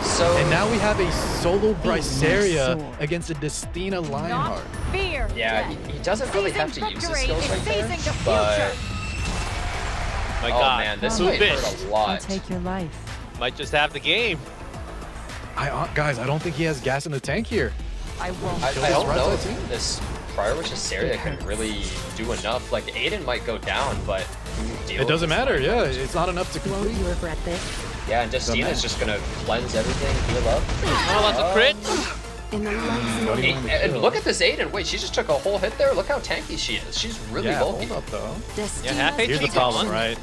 So And now we have a solo Bryceria against a Destina Lionheart. Fear. yeah, he doesn't really have to use his skills right there, the but My oh god. man, this might hurt Poopest a lot. your life. might just have the game. Guys, I don't think he has gas in the tank here. I won't. I Kill don't this right know side if team. this Briarwitch Asaria can really do enough. Like Aiden might go down, but It doesn't matter, yeah. It's not enough to complete. You regret this. yeah, and Justina's just gonna cleanse everything, heal up. Oh, lots of crits. In the lights. Don't even wanna And kill. look at this Aiden. Wait, she just took a whole hit there. Look how tanky she is. She's really Yeah, bulky. hold up, though. Yeah, half HP. Here's the problem, right?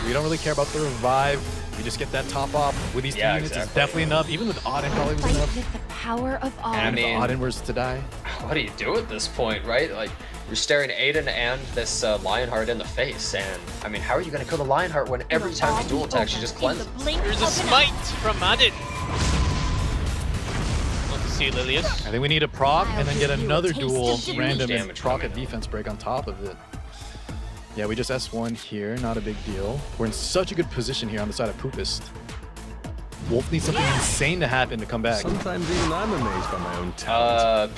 We don't really care about the revive. We just get that top off. With these two Yeah, units, it's exactly. definitely enough. Even with Auden, probably was Fight enough. with the power of all. I And if mean- Auden was to die. What do you do at this point, right? Like, you're staring Aiden and this Lionheart in the face, and I mean, how are you gonna kill the Lionheart when every time you dual attack, she just cleanses? Here's a smite from Adin. see you, Lilius. I think we need a proc and then get another duel Huge random and damage proc a coming out. defense break on top of it. Yeah, we just S1 here, not a big deal. We're in such a good position here on the side of Poopest. Wolf needs something insane to happen to come back. Sometimes even I'm amazed by my own talent.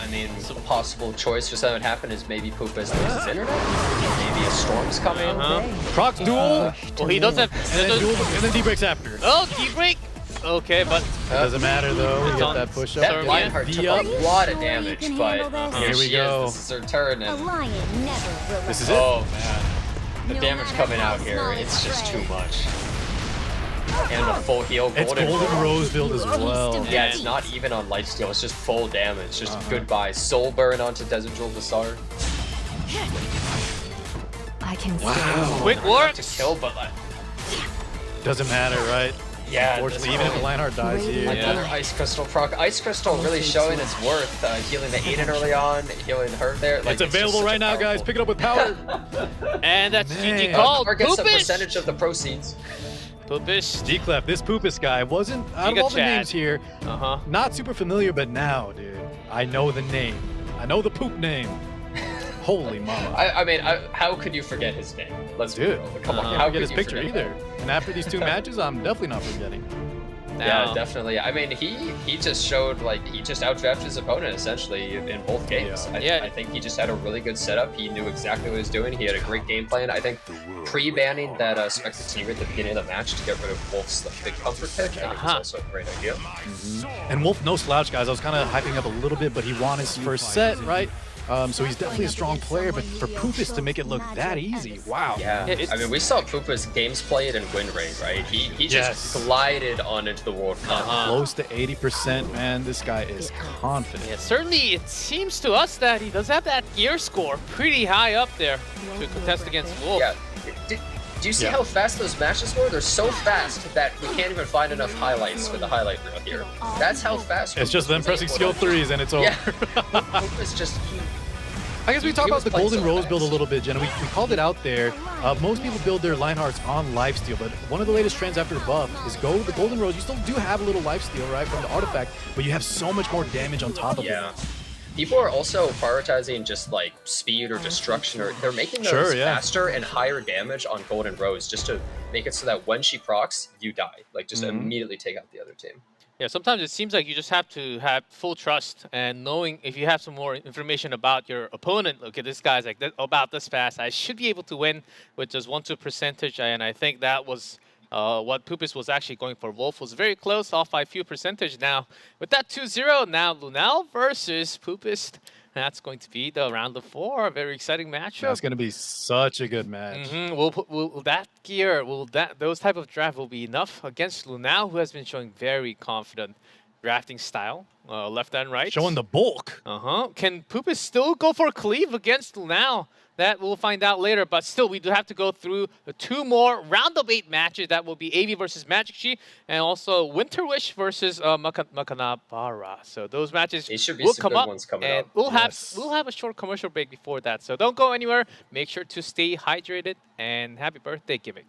I mean, a possible choice for something to happen is maybe Poopest loses internet. Maybe a storm's coming. Proc duel, Well, he does have. and then duel, and then D-breaks after. Oh, D-break. Okay, but It doesn't matter though, we get that push up. That Lionheart took a lot of damage, but Here we she go. is. This is her turn, A and lion never relaxes. This is it. oh man, the damage coming out here, it's just too much. And a full heal, It's Golden Rose build as well. Yeah, it's not even on lifesteal, it's just full damage. Just goodbye. Soul burn onto Desert Jewel Basar. I can quick work. To kill, but like, Doesn't matter, right? yeah, Unfortunately, even if the Lionheart dies here. another Ice Crystal proc. Ice Crystal really showing its worth. Healing the Aiden early on, healing her there. Like, It's available just such right a now, guys. powerful- Pick it up with power. and that's GG Man. called. Or gets a Poopest. percentage of the proceeds. Poopest. D-Clef, this Poopest guy wasn't, out of Giga all the Chad. names here, Uh-huh. not super familiar, but now, dude, I know the name. I know the poop name. Holy mama. I mean, how could you forget his name? Let's be Dude, real. Come on, I how don't could get his you picture forget either. And after these two matches, I'm definitely not forgetting. Yeah, Now, definitely. I mean, he just showed, like, he just outdrafted his opponent essentially in both games. Yeah. I think he just had a really good setup. He knew exactly what he was doing. He had a great game plan. I think pre-banning that Spectre Tiger at the beginning of the match to get rid of Wolf's big comfort pick, I think was also a great idea. And Wolf, no slouch, guys. I was kind of hyping up a little bit, but he won his first set, right? So he's definitely a strong player, but for Poopest to make it look that easy, wow. Yeah, I mean, we saw Poopest games played and win rate, right? He just glided on into the World Cup. Close to 80%, man. This guy is confident. yeah, certainly it seems to us that he does have that gear score pretty high up there to contest against Wolf. Yeah. Do you see how fast those matches were? They're so fast that we can't even find enough highlights for the highlight reel here. That's how fast. It's just them was pressing able skill to- threes and it's over. Yeah. It's just. I guess we talk He about was the playing Golden so Rose fast. build a little bit, Jenna. We called it out there. Most people build their Lionhearts on lifesteal, but one of the latest trends after the buff is the Golden Rose. You still do have a little lifesteal, right, from the artifact, but you have so much more damage on top of it. Yeah. People are also prioritizing just like speed or destruction, or they're making those faster and higher damage on Golden Rose just to make it so that when she procs, you die. Like just immediately take out the other team. Yeah, sometimes it seems like you just have to have full trust and knowing if you have some more information about your opponent. Okay, this guy's like about this fast. I should be able to win with just 1-2 percentage, and I think that was what Poopest was actually going for. Wolf was very close, off by a few percentage now. With that 2-0, now Lunale versus Poopest. That's going to be the round of 4. A very exciting matchup. That's going to be such a good match. Will that gear, those type of draft will be enough against Lunale, who has been showing very confident drafting style, left and right. Showing the bulk. Can Poopest still go for cleave against Lunale? That we'll find out later, but still, we do have to go through the 2 more round of 8 matches. That will be AV versus MagicQi, and also WinterWish versus Makanabara. So those matches will come up, and we'll have a short commercial break before that. So don't go anywhere. Make sure to stay hydrated, and happy birthday, Gimmick.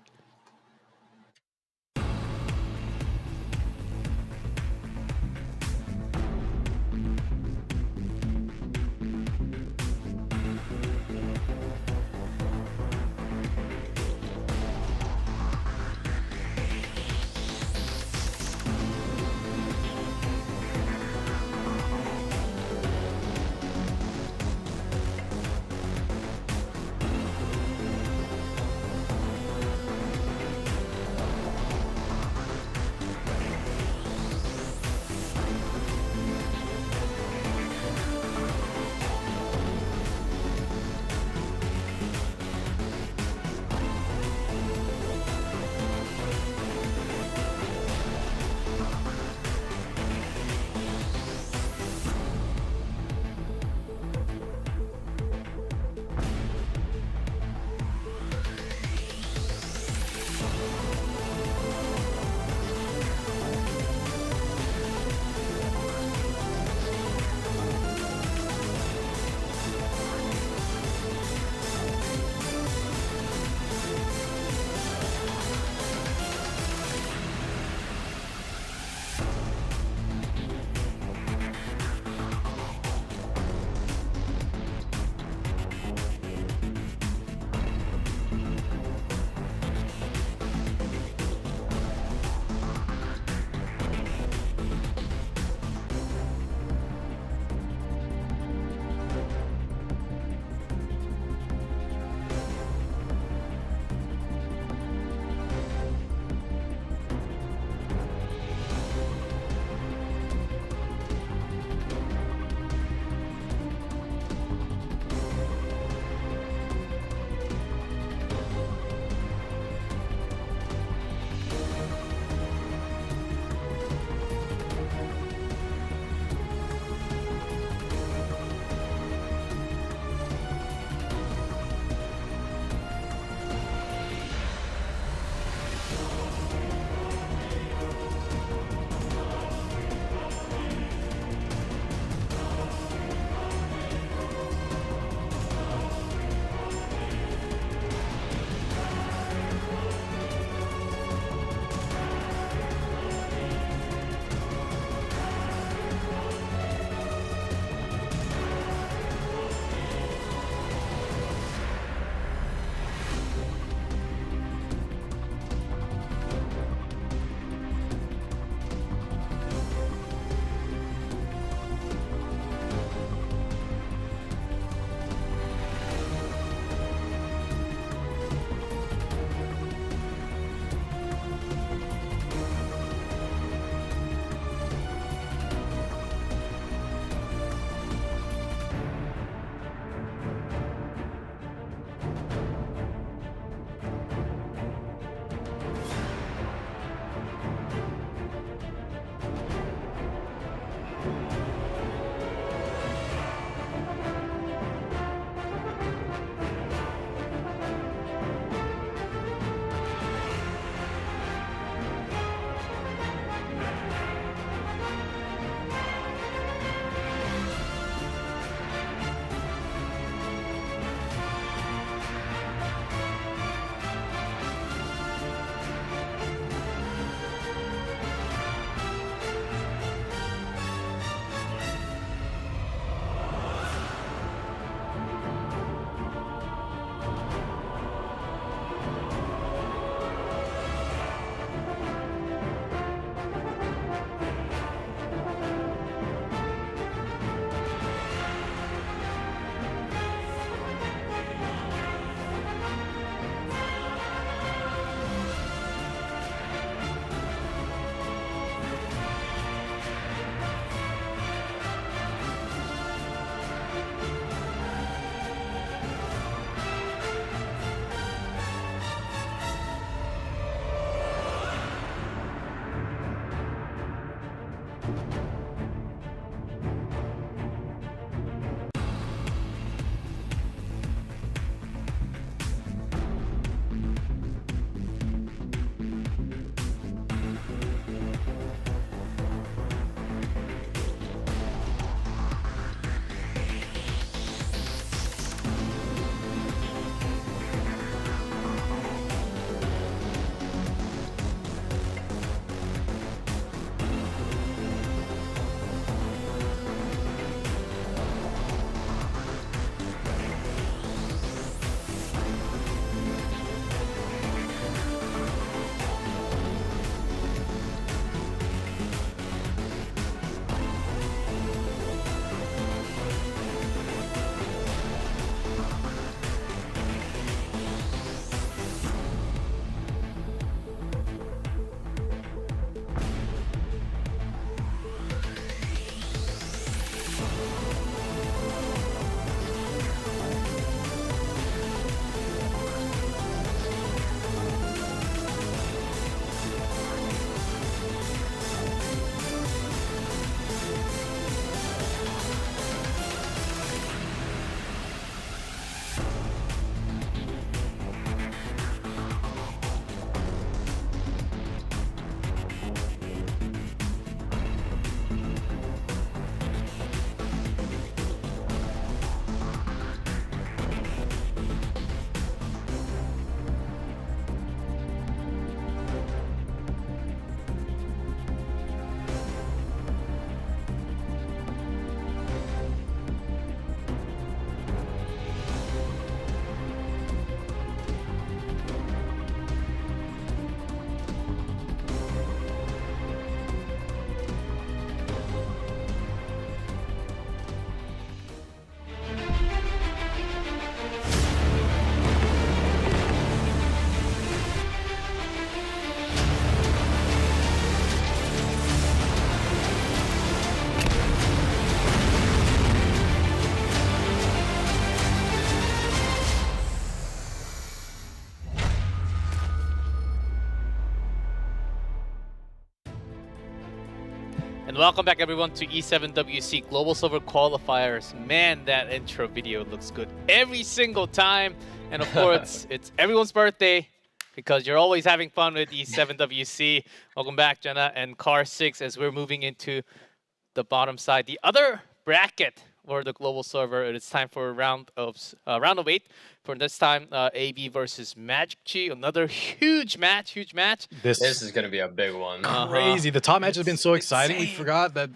And welcome back everyone to E7WC Global Silver Qualifiers. Man, that intro video looks good every single time. And of course, it's everyone's birthday because you're always having fun with E7WC. Welcome back, Jenna and Car 6, as we're moving into the bottom side. The other bracket for the global server, it's time for a round of 8. For this time, AB versus MagicQi. Another huge match. This is going to be a big one. Crazy. The top match has been so exciting. We forgot that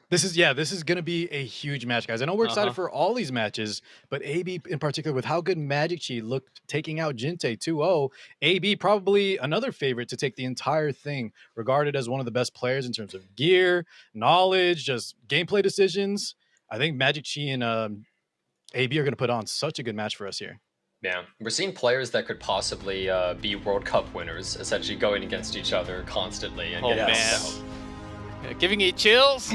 this is going to be a huge match, guys. I know we're excited for all these matches, but AB in particular, with how good MagicQi looked taking out Jintae 2-0, AB probably another favorite to take the entire thing, regarded as one of the best players in terms of gear, knowledge, just gameplay decisions. I think MagicQi and AB are going to put on such a good match for us here. Yeah, we're seeing players that could possibly be World Cup winners, essentially going against each other constantly and getting out. Giving me chills.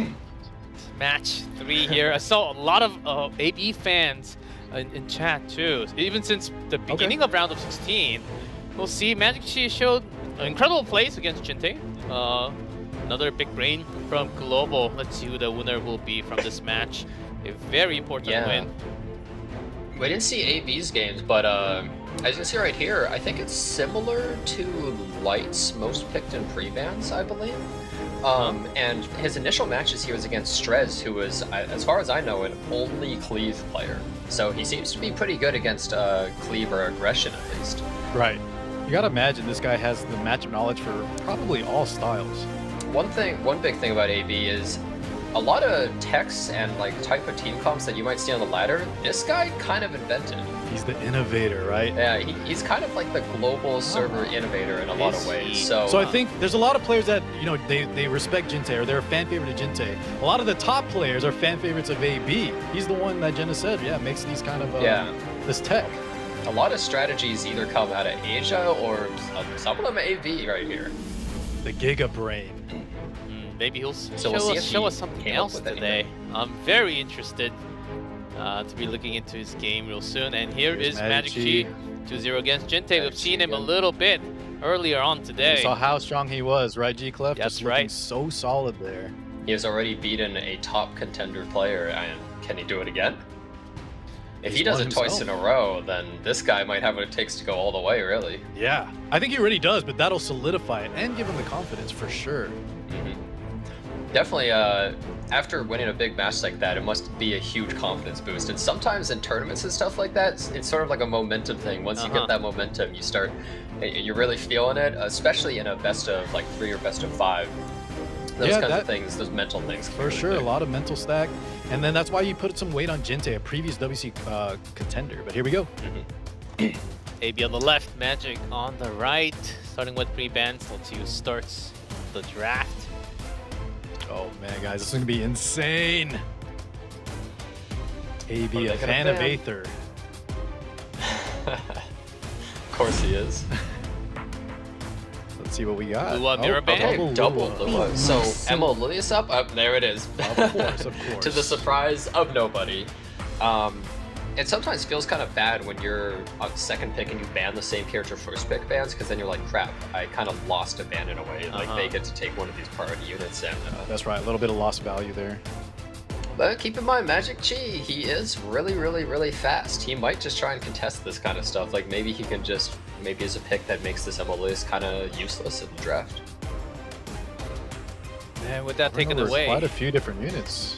Match 3 here. I saw a lot of AB fans in chat too. Even since the beginning of round of 16, we'll see MagicQi showed incredible plays against Jintae. Another big brain from Global. Let's see who the winner will be from this match. A very important win. We didn't see AB's games, but as you can see right here, I think it's similar to Light's most picked in pre-bans, I believe. And his initial matches he was against Strez, who was, as far as I know, an only cleave player. So he seems to be pretty good against cleave or aggression at least. Right. You gotta imagine this guy has the matchup knowledge for probably all styles. One big thing about AB is a lot of techs and like type of team comps that you might see on the ladder, this guy kind of invented. He's the innovator, right? Yeah, he's kind of like the global server innovator in a lot of ways. So I think there's a lot of players that, you know, they respect Jintae, or they're a fan favorite of Jintae. A lot of the top players are fan favorites of AB. He's the one that Jenna said, makes these kind of this tech. A lot of strategies either come out of Asia or some of them AB right here. The Giga Brain. Maybe he'll show us something else today. I'm very interested to be looking into his game real soon. And here's MagicQi 2-0 against Jintae. We've seen him a little bit earlier on today. You saw how strong he was, right, G-Clef? That's just looking so solid there. He has already beaten a top contender player, and can he do it again? If he does it twice in a row, then this guy might have what it takes to go all the way, really. Yeah, I think he already does, but that'll solidify it and give him the confidence for sure. Definitely, after winning a big match like that, it must be a huge confidence boost. And sometimes in tournaments and stuff like that, it's sort of like a momentum thing. Once you get that momentum, you're really feeling it, especially in a best of like 3 or best of 5. Those kinds of things, those mental things. For sure, a lot of mental stack. And then that's why you put some weight on Jintae, a previous WC contender. But here we go. AB on the left, Magic on the right. Starting with pre-bans, let's see who starts the draft. Oh man, guys, this is gonna be insane. AB, a fan of Aether. Of course he is. Let's see what we got. Lua Mirror Band. Double Lua. So Emma Lilius up? There it is. Of course. To the surprise of nobody. It sometimes feels kind of bad when you're on second pick and you ban the same character first pick bans, because then you're like, crap, I kind of lost a ban in a way. Like they get to take one of these priority units, and that's right, a little bit of lost value there. But keep in mind, MagicQi, he is really fast. He might just try and contest this kind of stuff. Like maybe he can just, maybe as a pick that makes this MLS kind of useless in the draft. And with that taken away, quite a few different units.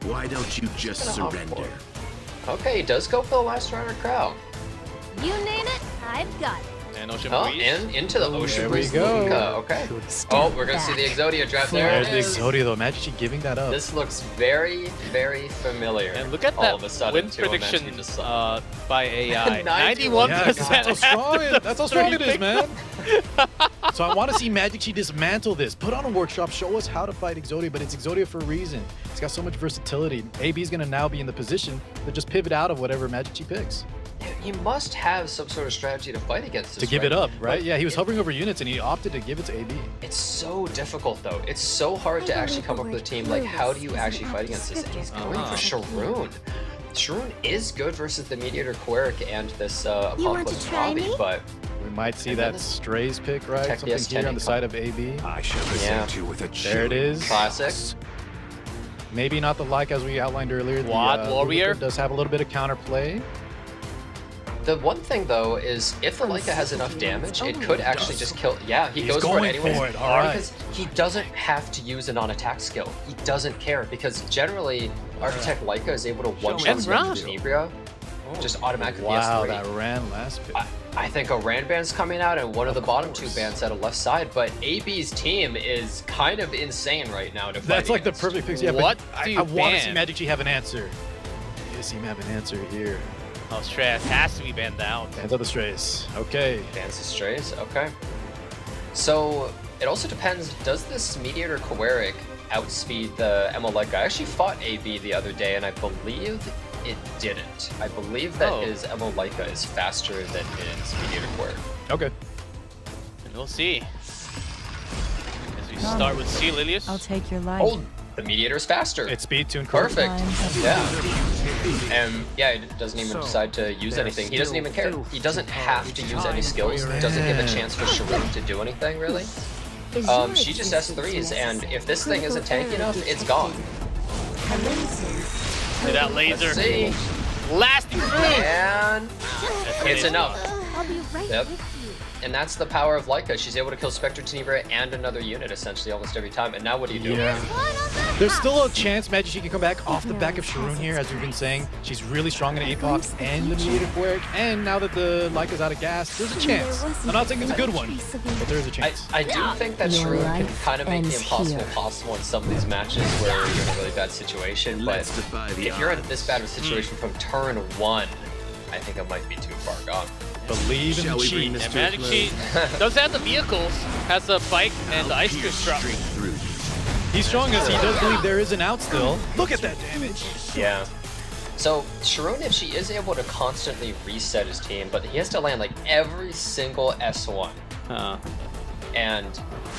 Why don't you just surrender? Okay, he does go for the last runner crown. You name it, I've got it. And Ocean Breeze. And into the Ocean Breeze. There we go. Okay. Oh, we're gonna see the Exodia draft there. There's the Exodia though. MagicQi giving that up. This looks very familiar. And look at all that of a sudden win prediction by AI. 91%. Yeah, that's how strong it is, man. So I want to see MagicQi dismantle this. Put on a workshop, show us how to fight Exodia, but it's Exodia for a reason. It's got so much versatility. AB is going to now be in the position to just pivot out of whatever MagicQi picks. He must have some sort of strategy to fight against this. To give it up, right? Yeah, he was hovering over units and he opted to give it to AB. It's so difficult though. It's so hard to actually come up with a team. Like, how do you actually fight against this? And he's going for Sharoon. Sharoon is good versus the Mediator Quirk and this Apocalypse Lobby, but We might see that Strays pick, right? Tech Something PS10 here on the side of AB. I shall present you with a There it is. Classic. Maybe not the like as we outlined earlier. Quad Warrior does have a little bit of counterplay. The one thing though is if the Leica has enough damage, it could actually just kill. Yeah, he He's goes for it going anyways. for it, all right. Because he doesn't have to use a non-attack skill. He doesn't care because generally Architect Leica is able to one-shot Tenebria just automatically Wow, PS3. that ran last pick. I think a Ran band's coming out and one of the bottom two bands at a left side, but AB's team is kind of insane right now to fight That's like the against. perfect picks. Yeah, What but do I you want to see ban? MagicQi have an answer. I need to see him have an answer here. Oh, Strays has to be banned out. Hands of the Strays. Okay. Bans the Strays, okay. So it also depends, does this Mediator Coeric outspeed the MO Leica? I actually fought AB the other day and I believe it didn't. I believe that his MO Leica is faster than his Mediator Coeric. Okay. And we'll see. As we start with C. Lilius. I'll take your life. Oh, the Mediator's faster. It's speed tuned. Perfect. Yeah. And yeah, he doesn't even decide to use anything. He doesn't even care. He doesn't have to use any skills. Doesn't give a chance for Sharon to do anything really. She just S3s, and if this thing isn't tanky enough, it's gone. See that laser. Let's see. Lasting through. And it's enough. I'll be right Yep. with you. And that's the power of Leica. She's able to kill Spectre Tenebria and another unit essentially almost every time. And now what do you do? Yeah. There's still a chance MagicQi can come back off the back of Sharon here, as we've been saying. She's really strong in APOC and the Mediator Coeric, and now that the Leica's out of gas, there's a chance. I'm not saying it's a good one, but there's a chance. I do think that Sharon can kind of make the impossible possible in some of these matches where you're in a really bad situation. But if you're in this bad of a situation from turn one, I think it might be too far gone. Believe in the cheat. And MagicQi does have the vehicles, has the bike and the ice cream truck. He's strong as he does believe there is an out still. Look at that damage. Yeah. So Sharon, if she is able to constantly reset his team, but he has to land like every single S1. And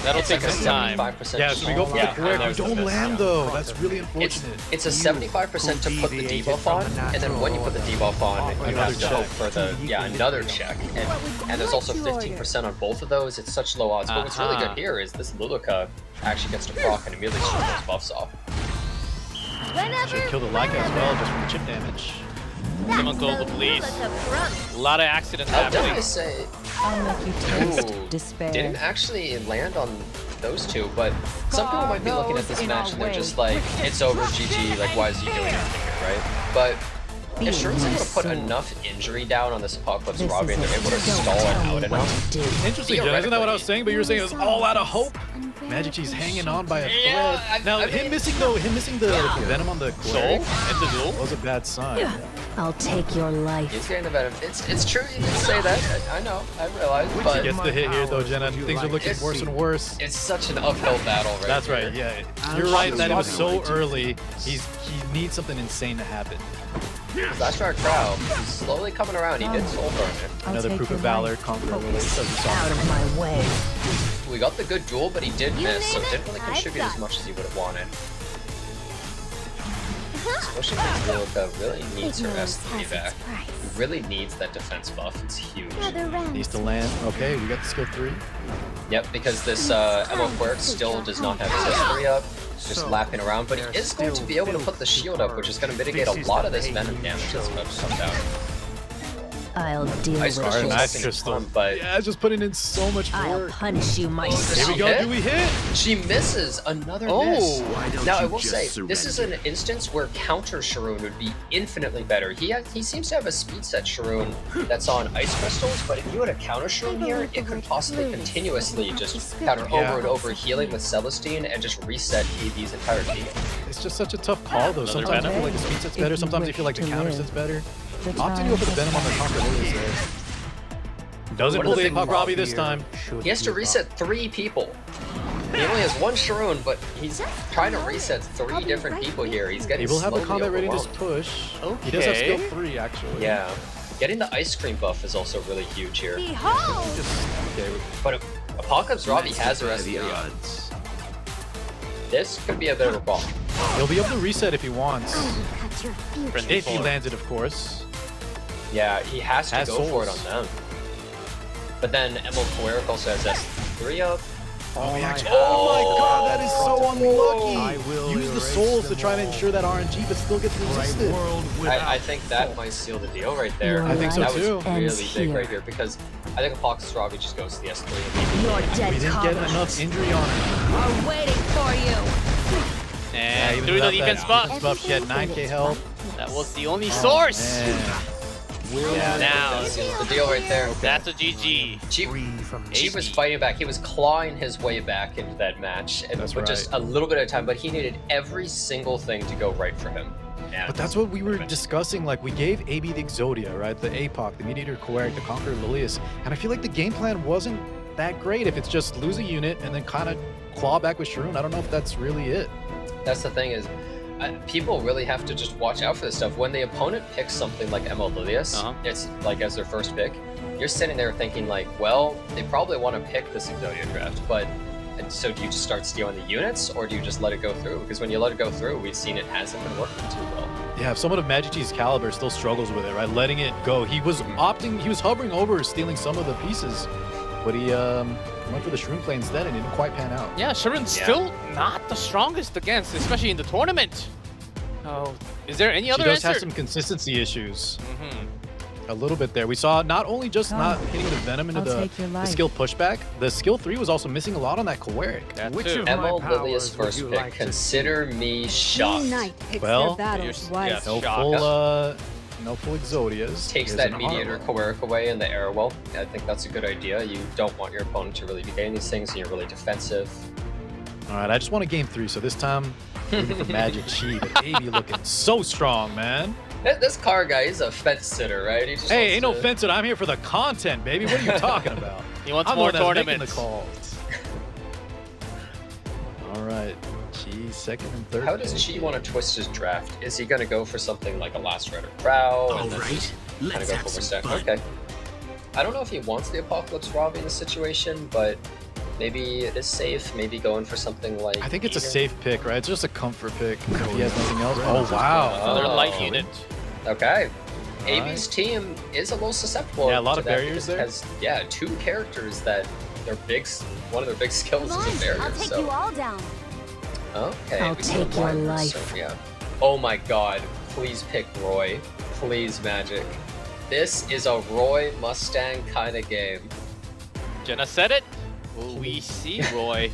that'll take some time. 75% Yeah, so we go for the correct. We don't land though. That's really unfortunate. It's a 75% to put the debuff on, and then when you put the debuff on, you have to hope for the another check. And there's also 15% on both of those. It's such low odds. But what's really good here is this Luluka actually gets to proc and immediately shoot those buffs off. Should kill the Leica as well, just from the chip damage. Someone goes the police. A lot of accidents I'll happening. definitely say, I'll make you taste despair. didn't actually land on those two, but some people might be looking at this match and they're just like, it's over, GG, like why is he doing anything here, right? But if Sharon's able to put enough injury down on this Apocalypse Robbie and they're able to stall it out enough. Interesting, Jen. Isn't that what I was saying? But you were saying it was all out of hope. MagicQi's hanging on by a thread. Now, him missing the venom on the Soul Coeric and the duel was a bad sign. I'll take your life. He's getting the venom. It's true you didn't say that. I know, I realize, but He gets the hit here though, Jenna. Things are looking worse and worse. it's such an uphill battle right That's here. right, yeah. You're right that it was so early. He needs something insane to happen. Last round crowd, he's slowly coming around. He did soul burn it. Another proof of valor, conqueror release as we saw. Out of my way. We got the good duel, but he did miss, so didn't really contribute as much as he would have wanted. Especially because Lilica really needs her S3 back. He really needs that defense buff. It's huge. Needs to land. Okay, we got the skill 3. Yep, because this MO Quirk still does not have his S3 up. Just lapping around, but he is going to be able to put the shield up, which is going to mitigate a lot of this venom damage that's about to come down. I'll deal Ice with Crystal's this. Nice helping a crystal. ton, but Yeah, just putting in so much I'll work. punish you myself. Here we go. hit? Do we hit? she misses another miss. Why don't Now I you will just say, surrender? this is an instance where counter Sharon would be infinitely better. He seems to have a speed set Sharon that's on Ice Crystals, but if you had a counter Sharon here, it could possibly continuously just counter over and over healing with Celestine and just reset AB's entire team. It's just such a tough call though. Another Sometimes you venom? feel like the speed set's better. Sometimes you feel like the counter set's better. The Opting to go for the venom on the conqueror release there. Doesn't What pull are the the big Apoc Robbie this time. He has to reset 3 people. He only has 1 Sharon, but he's trying to reset 3 different people here. He's getting He will have the slowly combat readiness overwhelmed. push. He does have Okay. skill 3 actually. Yeah. Getting the ice cream buff is also really huge here. Okay. But Apocalypse Robbie has her The S3 up. odds. This could be a bit of a bomb. He'll be able to reset if he wants. Friendly If he form. lands it, of course. Yeah, he has to Has go for it souls. on them. But then Emil Kowarik also has S3 up. Oh my god, that is so unlucky! Use the souls to try to ensure that RNG, but still gets resisted. I think that might seal the deal right there. I think so that too. was really big right here because I think Apocalypse Robbie just goes to the S3. Your dead We didn't get enough injury on him. are waiting for you. And even through the without defense that buff. buff, she had 9k health. That was the only source. Man. Yeah, Now, that seals the deal right there. that's a GG. Cheap was fighting back. He was clawing his way back into that match, and That's with just a little bit of time. But he needed every single thing to go right for him. And But that's what we were discussing. Like, we gave AB the Exodia, right? The APOC, the Mediator Kowarik, the Conqueror Lilius. And I feel like the game plan wasn't that great. If it's just lose a unit and then kind of claw back with Sharoon, I don't know if that's really it. that's the thing is, people really have to just watch out for this stuff. When the opponent picks something like Emil Lilius, it's like as their first pick, you're sitting there thinking like, well, they probably want to pick this Exodia draft, but so do you just start stealing the units or do you just let it go through? Because when you let it go through, we've seen it hasn't been working too well. Yeah, if someone of MagicQi's caliber still struggles with it, right? Letting it go. He was he was hovering over stealing some of the pieces, but he went for the Shroom play instead and it didn't quite pan out. Yeah, Sharon's still not the strongest against, especially in the tournament. Oh, is there any other She does answer? have some consistency issues. A little bit there. We saw not only just not hitting the Venom into the skill pushback, the skill 3 was also missing a lot on that Kowarik. Emil Lilius first pick. Consider me shocked. Well, no full Exodias. Takes Here's that an Mediator Arlo. Kowarik away and the Airwell. I think that's a good idea. You don't want your opponent to really be getting these things and you're really defensive. All right, I just want a game 3, so this time looking for MagicQi, but AB looking so strong, man. This car guy, he's a fence sitter, right? He just Hey, ain't no wants fence it. I'm here for the content, baby. What are you talking about? He wants I'm more the one that's making tournaments. the calls. All right, Chi second and third. How does Chi want to twist his draft? Is he going to go for something like a Last Rider Crow? All right, let's go have for some stack? fun. Okay. I don't know if he wants the Apocalypse Robbie in this situation, but maybe it is safe. Maybe going for something like. I think it's a Heir. safe pick, right? It's just a comfort pick if he has nothing else. Oh, wow. Another light unit. Okay. Alright. AB's team is a little susceptible. Yeah, a lot to of that barriers because there. it has, 2 characters that their one of their big skills is a barrier. I'll take so. you all down. Okay. I'll we take got your one, life. so, yeah. Oh my god. Please pick Roy. Please, Magic. This is a Roy Mustang kind of game. Jenna said it. We see Roy.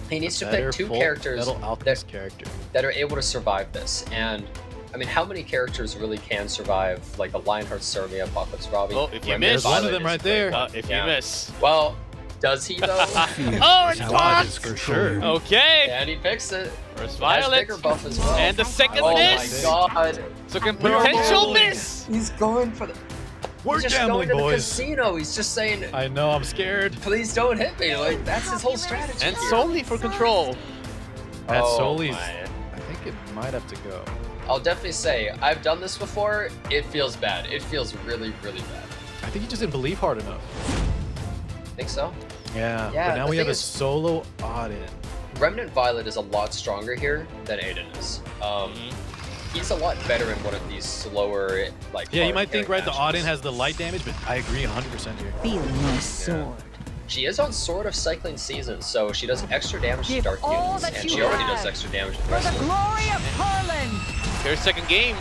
He needs to Better pick 2 full characters metal alchemist character. that are able to survive this. And I mean, how many characters really can survive like a Lionheart Cermia, Apocalypse Robbie? Oh, if you Remnant miss. There's one of Violet them is right great. there. If Yeah. you miss. Well, does he though? Oh, it's blocked. For sure. Okay. And he picks it. First Has Violet. bigger buff as well. And the second oh miss. my god. So can potential miss. He's going for the. We're He's just gambling, going to the boys. casino. He's just saying, I know, I'm scared. please don't hit me. Like that's his whole strategy. And here. solely for control. That Oh Soli's, my. I think it might have to go. I'll definitely say I've done this before. It feels bad. It feels really, really bad. I think he just didn't believe hard enough. Think so? Yeah, Yeah, but now the we have thing a is- solo Auden. Remnant Violet is a lot stronger here than Aiden is. He's a lot better in one of these slower, like. Yeah, you hard might think, carry right, the matches. Auden has the light damage, but I agree 100% here. Feel my sword. She is on Sword of Cycling Season, so she does extra damage to Give dark all units, that and you she already have. does extra damage to the For rest the of them. glory of Harlan. Here's second game.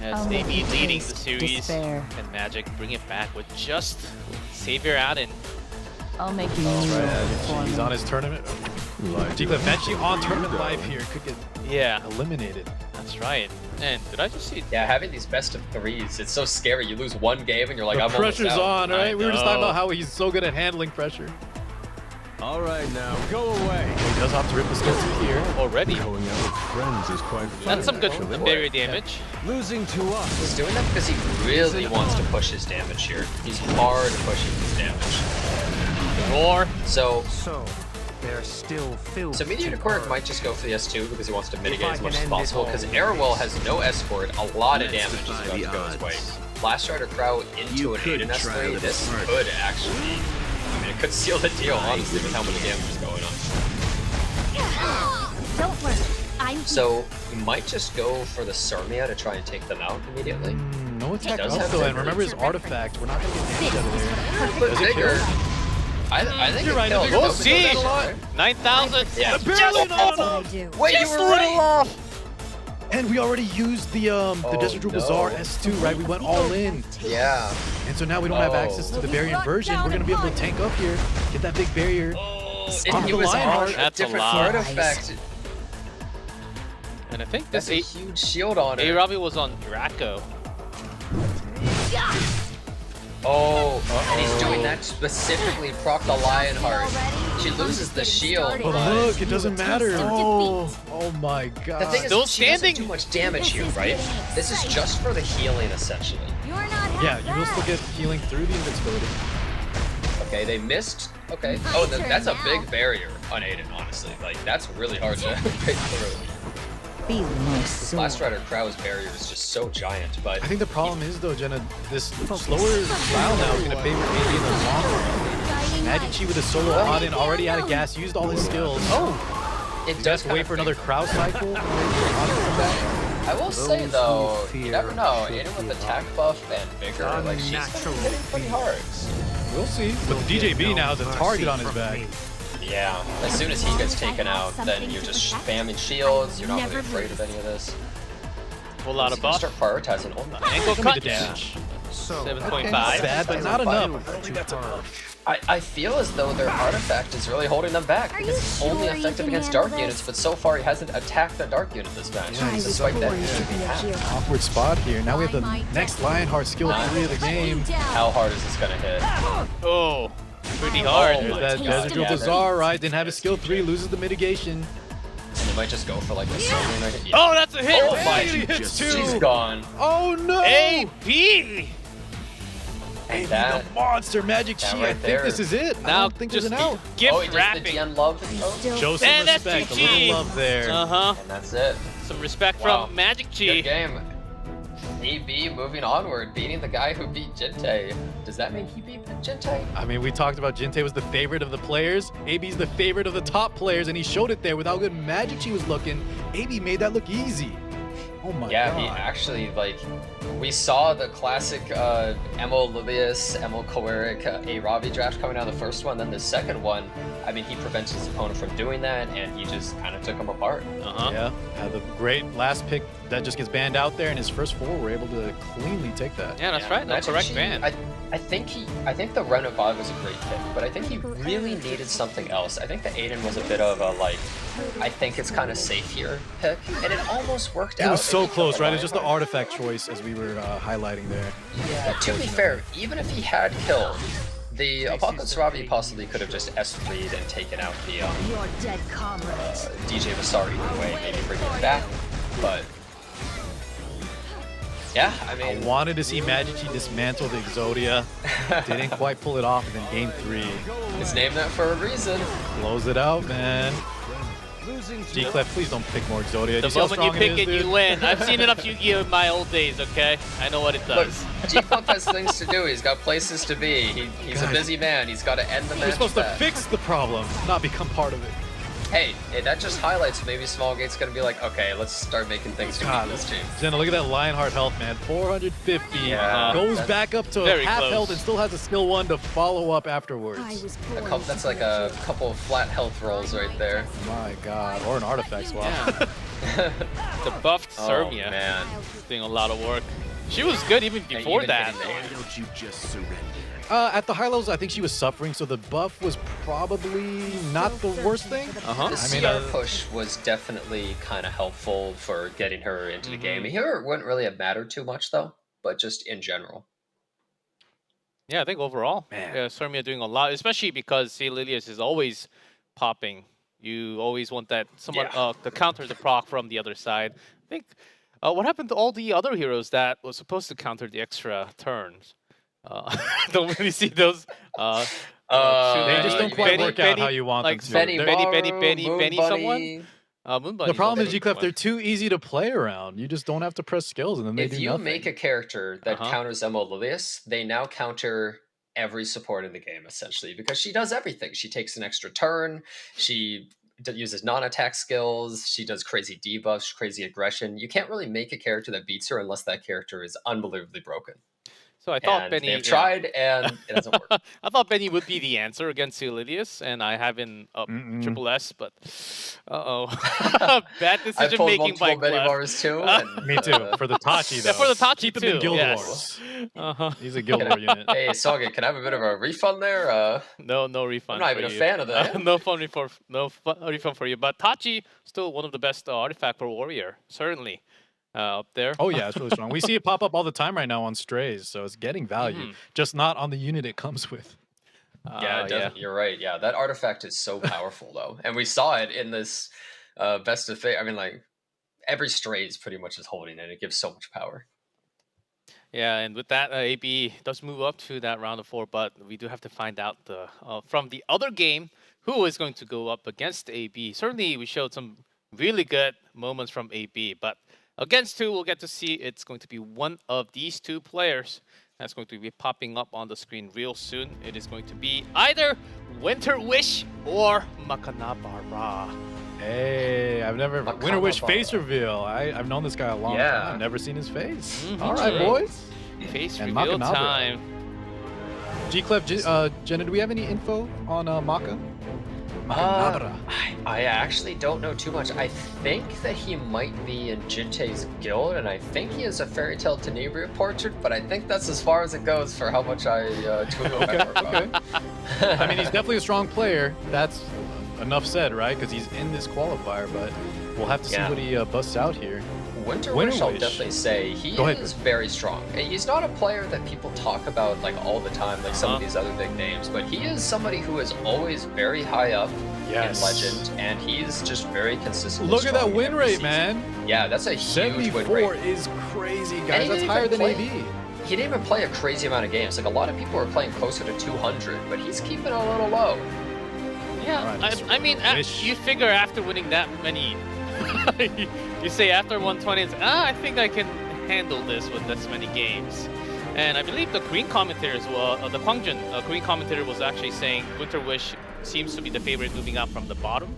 As I'll they make be you leading the taste series. despair. And Magic bring it back with just Savior Auden. I'll make you Right, kneel for he's me. on his tournament. G-Cliff eventually on tournament life here could get Yeah, eliminated. that's right. And did I just see? Yeah, having these best of 3s, it's so scary. You lose one game and you're like, The I'm almost pressure's out. on, I right? We were just talking know. about how he's so good at handling pressure. All right, now go away. He does have to rip the skill 2 here. Already. Going out with friends is quite fun. That's some good actually. barrier damage. Losing to us. He's doing that because he really wants to push his damage here. He's hard pushing his damage. Roar. So they're still filled. So Mediator Kowarik might just go for the S2 because he wants to mitigate as much as possible, because Airwell has no escort, a lot of damage is about to go his way. Last Rider Crow into an Aiden S3, this could actually, I mean, it could seal the deal, honestly, with how much damage is going on. Don't worry. I'm So, you might just go for the Cermia to try and take them out immediately. no attack does up have though, and vigor. remember his artifact. We're not gonna get damage out of there. But Does it kill? bigger. I think You're it right, kills. We'll Nobody see. does that, right? 9,000. Yeah. Barely not enough. Wait, you were right. And we already used the Desert Drill no. Bazaar S2, right? We went all in. Yeah. And so now we don't have access to the barrier inversion. We're gonna be able to tank up here, get that big barrier. It the was on Lionheart. a That's a different lot. artifact. And I think That's this a huge shield on it. Robbie was on Draco. Oh, and he's doing that specifically to proc the Lionheart. She loses the shield. But look, it doesn't matter. Oh my god. The thing is, Still she doesn't standing. do much damage here, right? This is just for the healing, essentially. Yeah, you will still get healing through the invincibility. Okay, they missed. Okay. Oh, that's a big barrier unaided, honestly. Like, that's really hard to break through. Last Rider Crow's barrier is just so giant, but I think the problem is though, Jenna, this slower style now is gonna favor AD in the long run. MagicQi with a solo on in, already out of gas, used all his skills. oh, it Does does wait for another Crow cycle. Maybe Auden come back. I will say though, you never know. Aiden with attack buff and vigor, like she's been hitting pretty hard. We'll see. But the DJB now has a target on his back. Yeah, as soon as he gets taken out, then you're just spamming shields. You're not really afraid of any of this. Whole lot of He's gonna buff. start prioritizing. Oh my. Ankle Give me cut. the damage. 7.5. Bad, but not enough. I think that's enough. I feel as though their artifact is really holding them back because it's only effective against dark units, but so far he hasn't attacked a dark unit this match, despite that he Awkward spot here. Now we have the next Lionheart skill 3 of the game. How hard is this gonna hit? Oh, pretty hard. There's that Desert Drill Bazaar, right? Didn't have his skill 3, loses the mitigation. And they might just go for like a silver right? Yeah. Oh, that's a hit. Oh my! hits two. She's gone. Oh no! AP. And the that. monster MagicQi. right I think there. this is it. I Now don't think there's just an out. gift Oh, he does the wrapping. GN love. Oh, Show some And that's respect. A GG. little love there. Uh-huh. and that's it. Some respect Wow. from Good MagicQi. game. AB moving onward, beating the guy who beat Jintae. Does that mean he beat Jintae? I mean, we talked about Jintae was the favorite of the players. AB's the favorite of the top players, and he showed it there with how good MagicQi was looking. AB made that look easy. Oh my Yeah, he god. actually, like, we saw the classic Emo Lilius, Emo Koeric, A Ravi draft coming out of the first one. Then the second one, I mean, he prevented his opponent from doing that, and he just kind of took him apart. Uh-huh. Yeah, the great last pick that just gets banned out there, and his first 4 were able to cleanly take that. Yeah, that's right. No Imagine correct she- ban. I think the Ren of Vibe was a great pick, but I think he really needed something else. I think the Aiden was a bit of a, like, I think it's kind of safe here pick, and it almost worked out. It was so If he close, killed right? It's just the Lionheart. artifact choice, as we were highlighting there. Yeah, to be fair, even if he had killed, the Apocalypse Ravi possibly could have just S3'd and taken out the Your dead comrades. DJ Vasari either way, maybe bringing it back. But yeah, I I mean, wanted to see MagicQi dismantle the Exodia. Didn't quite pull it off, and then game 3 it's named that for a reason. blows it out, man. G-Clef, please don't pick more Exodia. Do The you see how moment you strong pick is, it, dude? you win. I've seen enough Yu-Gi-Oh in my old days, okay? I know what it Look, does. G-Club has things to do. He's got places to be. He's a Guys, busy man. He's got to end the match. We're supposed to fast. fix the problem, not become part of it. Hey, that just highlights maybe Smallgate's gonna be like, okay, let's start making things to beat this team. Jenna, look at that Lionheart health, man. 450. Yeah, Goes that's back up to very half close. health and still has a skill 1 to follow up afterwards. That's like a couple of flat health rolls right there. My god. Or an artifact swap. Yeah. The buffed Oh, Sermia man. doing a lot of work. She was good even before even that. hitting the- Why don't you just surrender? At the high levels, I think she was suffering, so the buff was probably not the worst thing. Uh-huh. The CR push was definitely kind of helpful for getting her into the game. Here it wouldn't really have mattered too much though, but just in general. Yeah, I think overall, Man. yeah, Sermia doing a lot, especially because C. Lilius is always popping. You always want that someone to counter the proc from the other side. I think what happened to all the other heroes that was supposed to counter the extra turns? Don't really see those. They just don't quite work out how you want like them to. Benny, Benny, Moon someone. Moon The problem is, Bunny's G-Clef, also they're one. too easy to play around. You just don't have to press skills, and then they If do you nothing. make a character that counters Emo Lilius, they now counter every support in the game essentially because she does everything. She takes an extra turn. She uses non-attack skills. She does crazy debuffs, crazy aggression. You can't really make a character that beats her unless that character is unbelievably broken. So I thought And Benny they've tried, and it doesn't work. I thought Benny would be the answer against Elidius, and I have in triple S, but bad I decision pulled making by multiple Benny Clef. bars too. And, Me too. For the Tachi though. Yeah, for the Tachi Keep him too. in Guild yes. Wars. He's a Guild War unit. hey, Soga, can I have a bit of a refund there? No I'm refund. not for even a you. fan of that. No refund for you. But Tachi still one of the best artifact for warrior, certainly. Up there. Oh yeah, it's really strong. We see it pop up all the time right now on strays, so it's getting value, just not on the unit it comes with. Yeah, definitely. You're right. Yeah, that artifact is so powerful though, and we saw it in this best of fate. I mean, like every stray is pretty much is holding it. It gives so much power. Yeah, and with that, AB does move up to that round of 4, but we do have to find out the from the other game who is going to go up against AB. Certainly, we showed some really good moments from AB, but against 2, we'll get to see it's going to be one of these 2 players that's going to be popping up on the screen real soon. It is going to be either WinterWish or makanabara. Hey, I've never WinterWish face reveal. I've known this guy a long time. I've never seen his face. All right, boys. Face And reveal makanabara. time. G-Clef, Jenna, do we have any info on Maka? Makanabara. I actually don't know too much. I think that he might be in Jintae's guild, and I think he is a Fairy Tale Tenebria portrait, but I think that's as far as it goes for how much I truly remember about him. I mean, he's definitely a strong player. That's enough said, right? Because he's in this qualifier, but we'll have to see what he busts out here. WinterWish, I'll definitely say, he is very strong. And he's not a player that people talk about like all the time, like some of these other big names, but he is somebody who is always very high up in Legend, and he's just very consistent. Look at that win rate, man. Yeah, that's a huge win 74 rate. is crazy, guys. That's higher than AB. He didn't even play a crazy amount of games. Like a lot of people are playing closer to 200, but he's keeping it a little low. Yeah, I mean, you figure after winning that many, you say after 120, it's, I think I can handle this with this many games. And I believe the Korean commentator as well, the Kwangjun Korean commentator was actually saying WinterWish seems to be the favorite moving up from the bottom.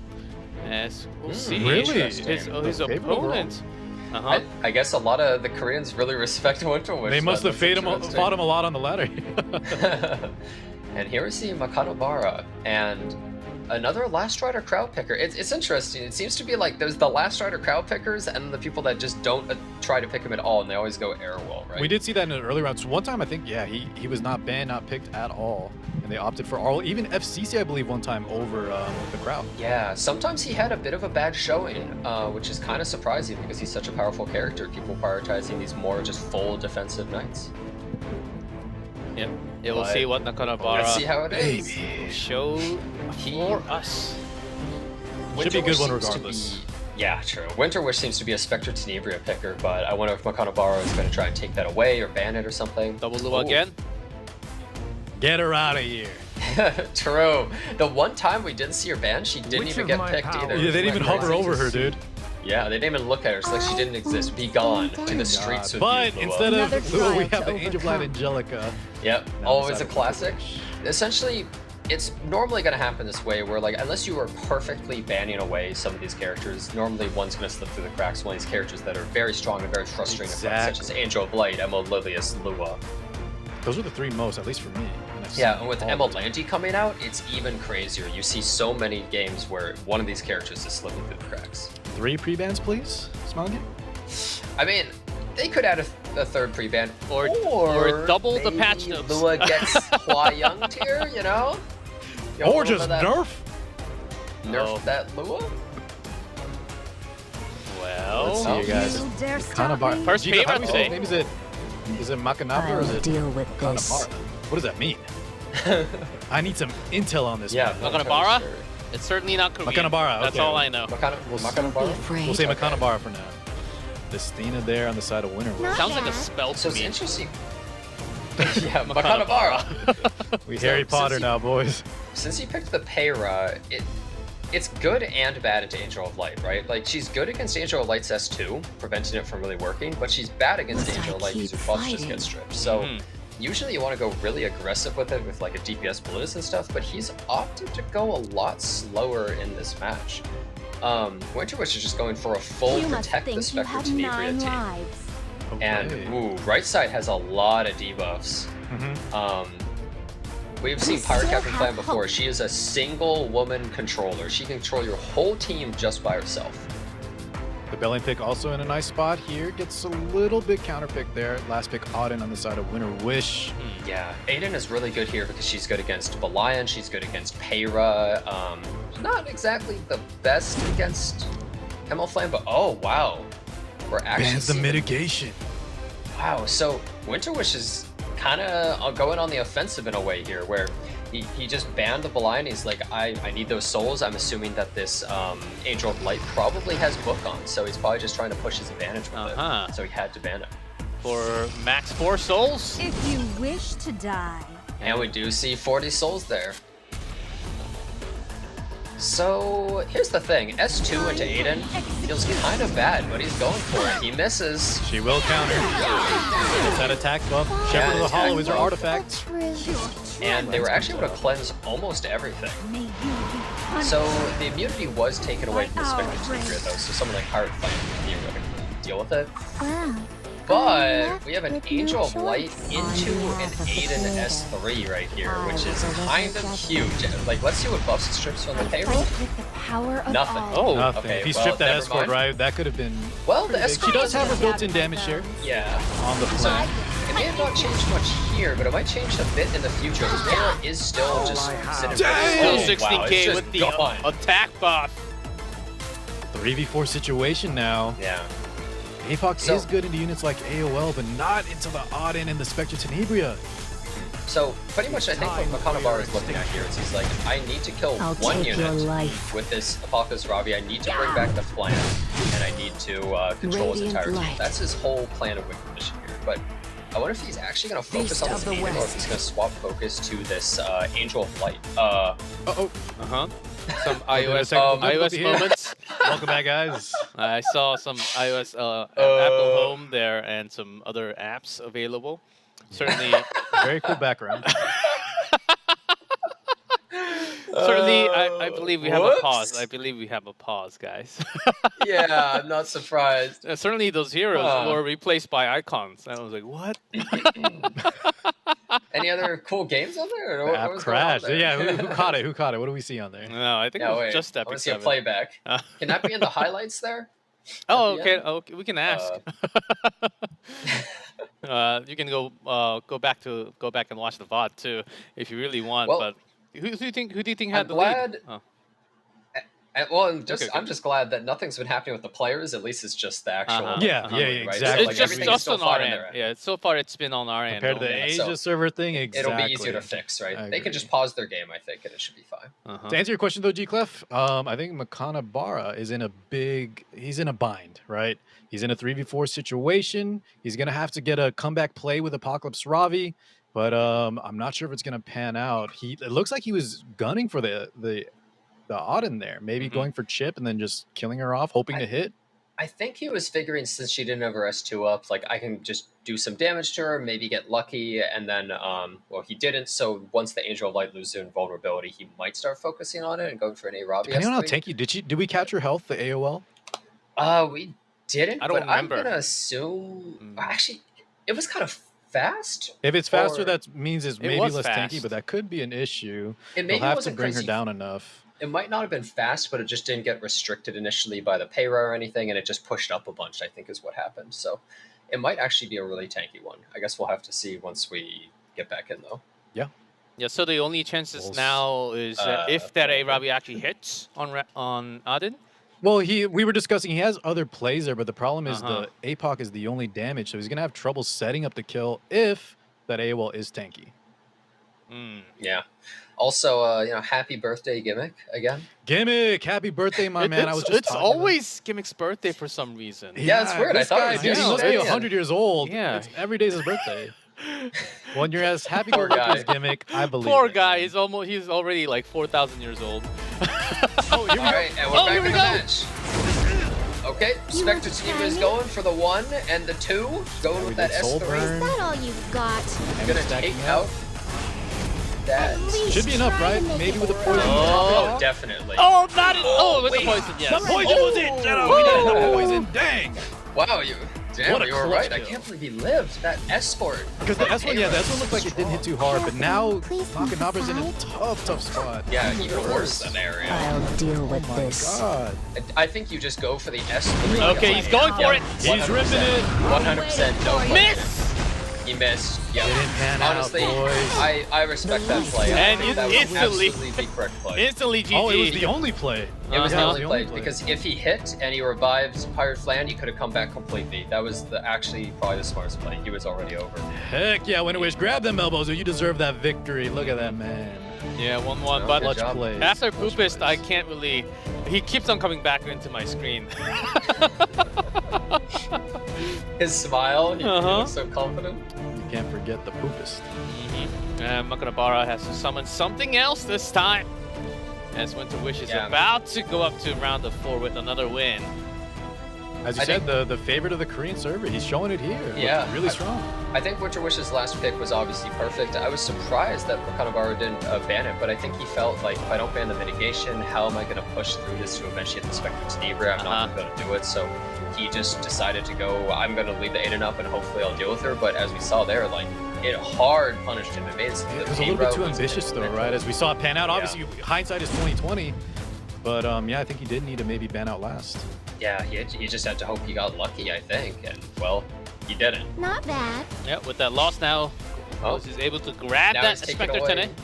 As we'll see. Really? His opponent. I guess a lot of the Koreans really respect WinterWish. They must have fought him a lot on the ladder. And here we see makanabara and another Last Rider crowd picker. It's interesting. It seems to be like there's the Last Rider crowd pickers and the people that just don't try to pick him at all, and they always go Airwell, right? We did see that in an early round. So one time, I think, yeah, he was not banned, not picked at all, and they opted for Arl. Even FCC, I believe, one time over the crowd. Yeah, sometimes he had a bit of a bad showing, which is kind of surprising because he's such a powerful character. People prioritizing these more just full defensive knights. Yep. Yeah, we'll see what makanabara Let's see how it is. will show for us. Should be a good one seems to regardless. Yeah, true. WinterWish seems to be a Spectre Tenebria picker, but I wonder if makanabara is going to try and take that away or ban it or something. Double Lua again. Get her out of here. True. The one time we didn't see her banned, she didn't even get picked either. Yeah, they didn't even hover over her, dude. Yeah, they didn't even look at her. It's like she didn't exist. Be gone to the streets with But you, instead of Lua, we have the Angel Blind Angelica. Yep, always a classic. Essentially, it's normally going to happen this way where, like, unless you are perfectly banning away some of these characters, normally one's going to slip through the cracks. One of these characters that are very strong and very frustrating, such as Angel of Light, Emma Lilius, Lua. Those are the three most, at least for me. Yeah, and with Emma Landy coming out, it's even crazier. You see so many games where one of these characters is slipping through the cracks. 3 pre-bans, please, Smalgi? I mean, they could add a third pre-ban, or double the patch notes. Lua gets Hua Young tier, you know? Or just nerf that Lua? Well, let's see you guys. Makanabara. First favorite, we say. Name is it Makanabara or is it deal with this. What does that mean? I need some intel on this. Yeah, makanabara? It's certainly not Korean. Makanabara, That's okay. all I know. Makanabara? We'll say Makanabara for now. The Stina there on the side of WinterWish. Sounds like a spell to So it's me. interesting. Yeah, Makanabara. We Harry Potter now, boys. Since you picked the Peyra, it's good and bad into Angel of Light, right? Like, she's good against Angel of Light's S2, preventing it from really working, but she's bad against Angel of Light because her buffs just get stripped. So usually you want to go really aggressive with it with like a DPS bonus and stuff, but he's opted to go a lot slower in this match. WinterWish is just going for a full You must protect the think you Spectre have Tenebria 9 team. lives. And ooh, right side has a lot of debuffs. We've seen Pirate still Captain have Clan before. hope. She is a single woman controller. She can control your whole team just by herself. The Belling pick also in a nice spot here. Gets a little bit counter pick there. Last pick Auden on the side of WinterWish. Yeah, Aiden is really good here because she's good against Valiant, she's good against Peyra. Not exactly the best against Camel Flame, but oh wow. We're actually Bans the seeing mitigation. Wow, so WinterWish is kind of going on the offensive in a way here, where he just banned the Valiant. He's like, I need those souls. I'm assuming that this Angel of Light probably has Book on, so he's probably just trying to push his advantage with it. So he had to ban it. For max 4 souls. If you wish to die. And we do see 40 souls there. So here's the thing, S2 into Aiden feels kind of bad, but he's going for it. He misses. She will counter. Gets that attack buff. Shepherd of the Hollow is her artifact. And they were actually able to cleanse almost everything. So the immunity was taken away from the Spectre Tenebria though, so someone like Pirate Flame can theoretically deal with it. But we have an Angel of Light into an Aiden S3 right here, which is kind of huge. Like, let's see what buffs it strips from the payroll. Nothing. Oh, nothing. Okay, If he well, stripped that never escort, mind. right, that could have been. Well, the pretty big. escort She does have her built-in damage share. Yeah. On the So flank. it may have not changed much here, but it might change a bit in the future. This Payra is still just sitting Still there. 16k with the attack buff. 3v4 situation now. Yeah. APOC So- is good into units like AOL, but not into the Auden and the Spectre Tenebria. So pretty much, I think what makanabara is looking at here is he's like, I need to kill one unit with this Apocalypse Ravi. I need to bring back the flank, and I need to control his entire team. That's his whole plan of Wicked Mission here. But I wonder if he's actually going to focus on this Aiden, or if he's going to swap focus to this Angel of Light. Some iOS difficulty here. moments. Welcome back, guys. I saw some iOS Apple Home there and some other apps available. Certainly, Very cool background. certainly, I believe we have a pause. whoops. I believe we have a pause, guys. Yeah, I'm not surprised. Certainly, those heroes were replaced by icons. I was like, what? Any other cool games on there? Or The what app was going on crashed. there? Yeah, who caught it? Who caught it? What do we see on there? No, I think it Yeah, was wait. just I Epic want to see a 7. playback. Can that be in the highlights there? Oh, the okay. end? Okay, we can ask. You can go back and watch the VOD too if you really want. Well, but who do you think had I'm the glad. lead? Oh. Well, Okay. I'm just glad that nothing's been happening with the players. At least it's just the actual. Yeah, lead, yeah, right? exactly. So, It's like, just everything is us still on our fine end. there. Yeah, so far it's been on our end. Compared to the only. Asia So server thing, exactly. It'll be easier to fix, right? I They can agree. just pause their game, I think, and it should be fine. To answer your question though, G-Clef, I think makanabara is in he's in a bind, right? He's in a 3v4 situation. He's gonna have to get a comeback play with Apocalypse Ravi, but I'm not sure if it's gonna pan out. It looks like he was gunning for the Auden there, maybe going for chip and then just killing her off, hoping to hit. I think he was figuring since she didn't have her S2 up, like I can just do some damage to her, maybe get lucky, and then, well, he didn't. So once the Angel of Light loses invulnerability, he might start focusing on it and going for an A-Robbie. Depending on how tanky, did we catch her health, the AOL? We didn't. I don't but remember. I'm gonna assume. Actually, it was kind of fast. If it's faster, Or- that means it's maybe was less tanky, fast. but that could be an issue. It maybe They'll have to wasn't bring her crazy. down enough. It might not have been fast, but it just didn't get restricted initially by the Payra or anything, and it just pushed up a bunch, I think is what happened. So it might actually be a really tanky one. I guess we'll have to see once we get back in, though. Yeah. So the only chances We'll now is if that A-Robbie actually hits on Auden. Well, we were discussing he has other plays there, but the problem is the APOC is the only damage, so he's gonna have trouble setting up the kill if that AOL is tanky. Yeah. Also, happy birthday gimmick again. Gimmick, happy birthday, my man! I was just it's talking about- always Gimmick's birthday for some reason. Yeah, it's weird. I This thought it guy, was dude, he just must be saying. 100 years old. Yeah. Every day's his birthday. When you're as happy Poor go lucky as guy. Gimmick, I believe. Poor it, guy. man. He's already like 4,000 years old. Oh, here we All go. right, and we're Oh, back here in we the go. match. Okay, Spectre Team is going for the 1 and the 2. Going with that Soul S3. Burn. Is that all you've got? Gonna take out that. Should be enough, right? Maybe with a poison. Oh, definitely. Oh, not it. Oh, with the poison, yes. The poison was it, Jenna. We did the poison. Dang. Wow, damn, What a you were clutch right. I kill. can't believe he lived. That escort. Because the S1, yeah, the S1 looked like it didn't hit too hard, but now Please Makanabara's in a fight. tough spot. Yeah, even worse than area. I'll deal with My this. God. I think you just go for the S3. Okay, he's going for it. He's ripping it. 100% no. Miss! He missed. Yeah. Didn't pan out, Honestly, boys. I respect that play. I And think that was instantly- absolutely the correct play. Instantly GG. Oh, it was the only play. It was the Uh-huh. only play because if he hit and he revived Pirate Flan, he could have come back completely. That was actually probably the smartest play. He was already over. Heck yeah, WinterWish, grab them elbows or you deserve that victory. Look at that, man. Yeah, 1-1. Oh, But good job. Plays. after Clutch Poopest, I plays. can't really. He keeps on coming back into my screen. His smile, he Uh-huh. looks so confident. You can't forget the Poopest. And Makanabara has to summon something else this time. As WinterWish is Yeah. about to go up to round of 4 with another win. As you I said, the favorite of the Korean server. He's showing it here. Yeah. Looking really strong. I think WinterWish's last pick was obviously perfect. I was surprised that Makanabara didn't ban it, but I think he felt like if I don't ban the mitigation, how am I going to push through this to eventually hit the Spectre Tenebria? I'm not going to do it. So he just decided to go, I'm going to leave the Aiden up and hopefully I'll deal with her. But as we saw there, like, it hard punished him. It made it so It the was a pain little bit route too was ambitious though, mental. right? As we saw it pan out. Yeah. Obviously, hindsight is 20/20. But yeah, I think he did need to maybe ban out last. Yeah, he just had to hope he got lucky, I think. And, well, he didn't. Not bad. Yeah, with that loss now, Oh. he's able to grab Now that he's taking Spectre away. Tene.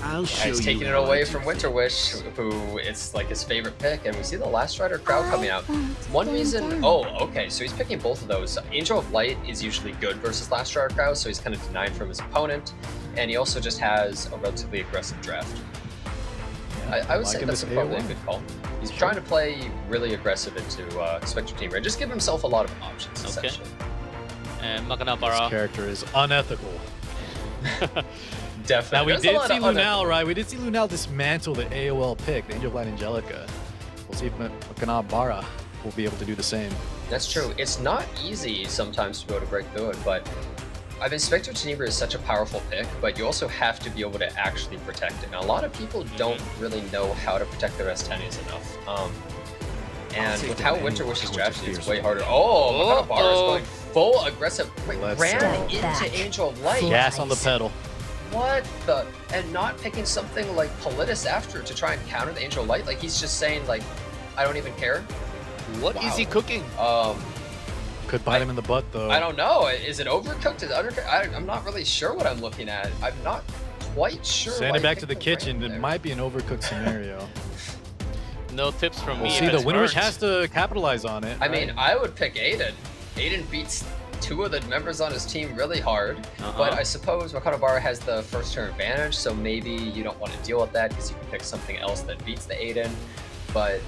I'll show He's you taking it how away I from do WinterWish, who it's like his favorite pick, and we see the Last Rider crowd coming out. won't One go reason, down. oh, okay, so he's picking both of those. Angel of Light is usually good versus Last Rider crowd, so he's kind of denied from his opponent, and he also just has a relatively aggressive draft. I would say liking that's this probably a AO1. good call. He's trying to play really aggressive into Spectre Team and just give himself a lot of options, Okay. essentially. And This Makanabara. character is unethical. Definitely. Now we There's a did lot see of Lunale, right? We did see Lunale dismantle the AOL pick, the Angel of Light Angelica. We'll see if Makanabara will be able to do the same. That's true. It's not easy sometimes to be able to break through it, but I mean, Spectre Tenebria is such a powerful pick, but you also have to be able to actually protect it. Now, a lot of people don't really know how to protect their S10s enough. And take with down how anyone WinterWish is with drafted, it's fierce way one. harder. Oh, Makanabara is Uh-oh. going full aggressive. Wait, Let's ran go. into Back. Angel of Light. Gas on the pedal. What the? And not picking something like Politis after to try and counter the Angel of Light? Like, he's just saying, like, I don't even care? What is he cooking? Could bite him in the butt though. I don't know. Is it overcooked? Is it undercooked? I'm not really sure what I'm looking at. I'm not quite sure. Send why it back he to the picked kitchen. ramp It there. might be an overcooked scenario. No tips from We'll me. see. if The it's WinterWish burnt. has to capitalize on it. I mean, right? I would pick Aiden. Aiden beats two of the members on his team really hard, but I suppose Makanabara has the first turn advantage, so maybe you don't want to deal with that because you can pick something else that beats the Aiden. But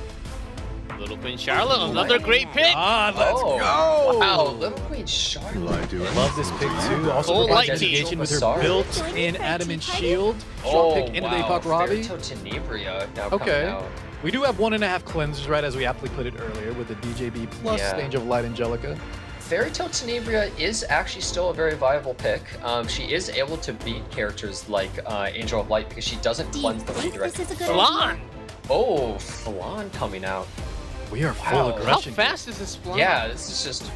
Little Queen Charlotte, another great pick. Ah, let's oh, go! wow, Little Queen Charlotte. I do it. Love this pick too. Also Full provides light team. mitigation with her Sorry. built-in adamant shield. Strong pick into the Apoc Robbie. Fairytale Tenebria now Okay. coming out. We do have 1.5 cleansers, right, as we aptly put it earlier, with the DJB plus Yeah. the Angel of Light Angelica. Fairytale Tenebria is actually still a very viable pick. She is able to beat characters like Angel of Light because she doesn't Do you cleanse the think redirect. this is a good Flan. idea? Oh, Flan coming out. We are full Wow. How aggression. fast is this Flan? Yeah, this is just,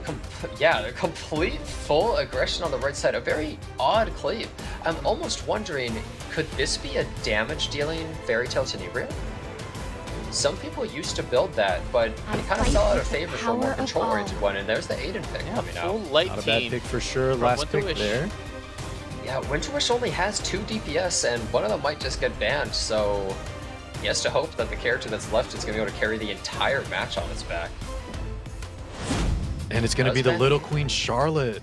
the complete full aggression on the right side. A very odd cleave. I'm almost wondering, could this be a damage-dealing Fairytale Tenebria? Some people used to build that, but it kind of fight fell out with of the favor for a more power of control-oriented all. one, and there's the Aiden pick Yeah, coming full out. light Not a bad team. pick for sure. from Last pick WinterWish. there. Yeah, WinterWish only has 2 DPS, and one of them might just get banned, so he has to hope that the character that's left is going to be able to carry the entire match on its back. And it's going to be the Husband. Little Queen Charlotte,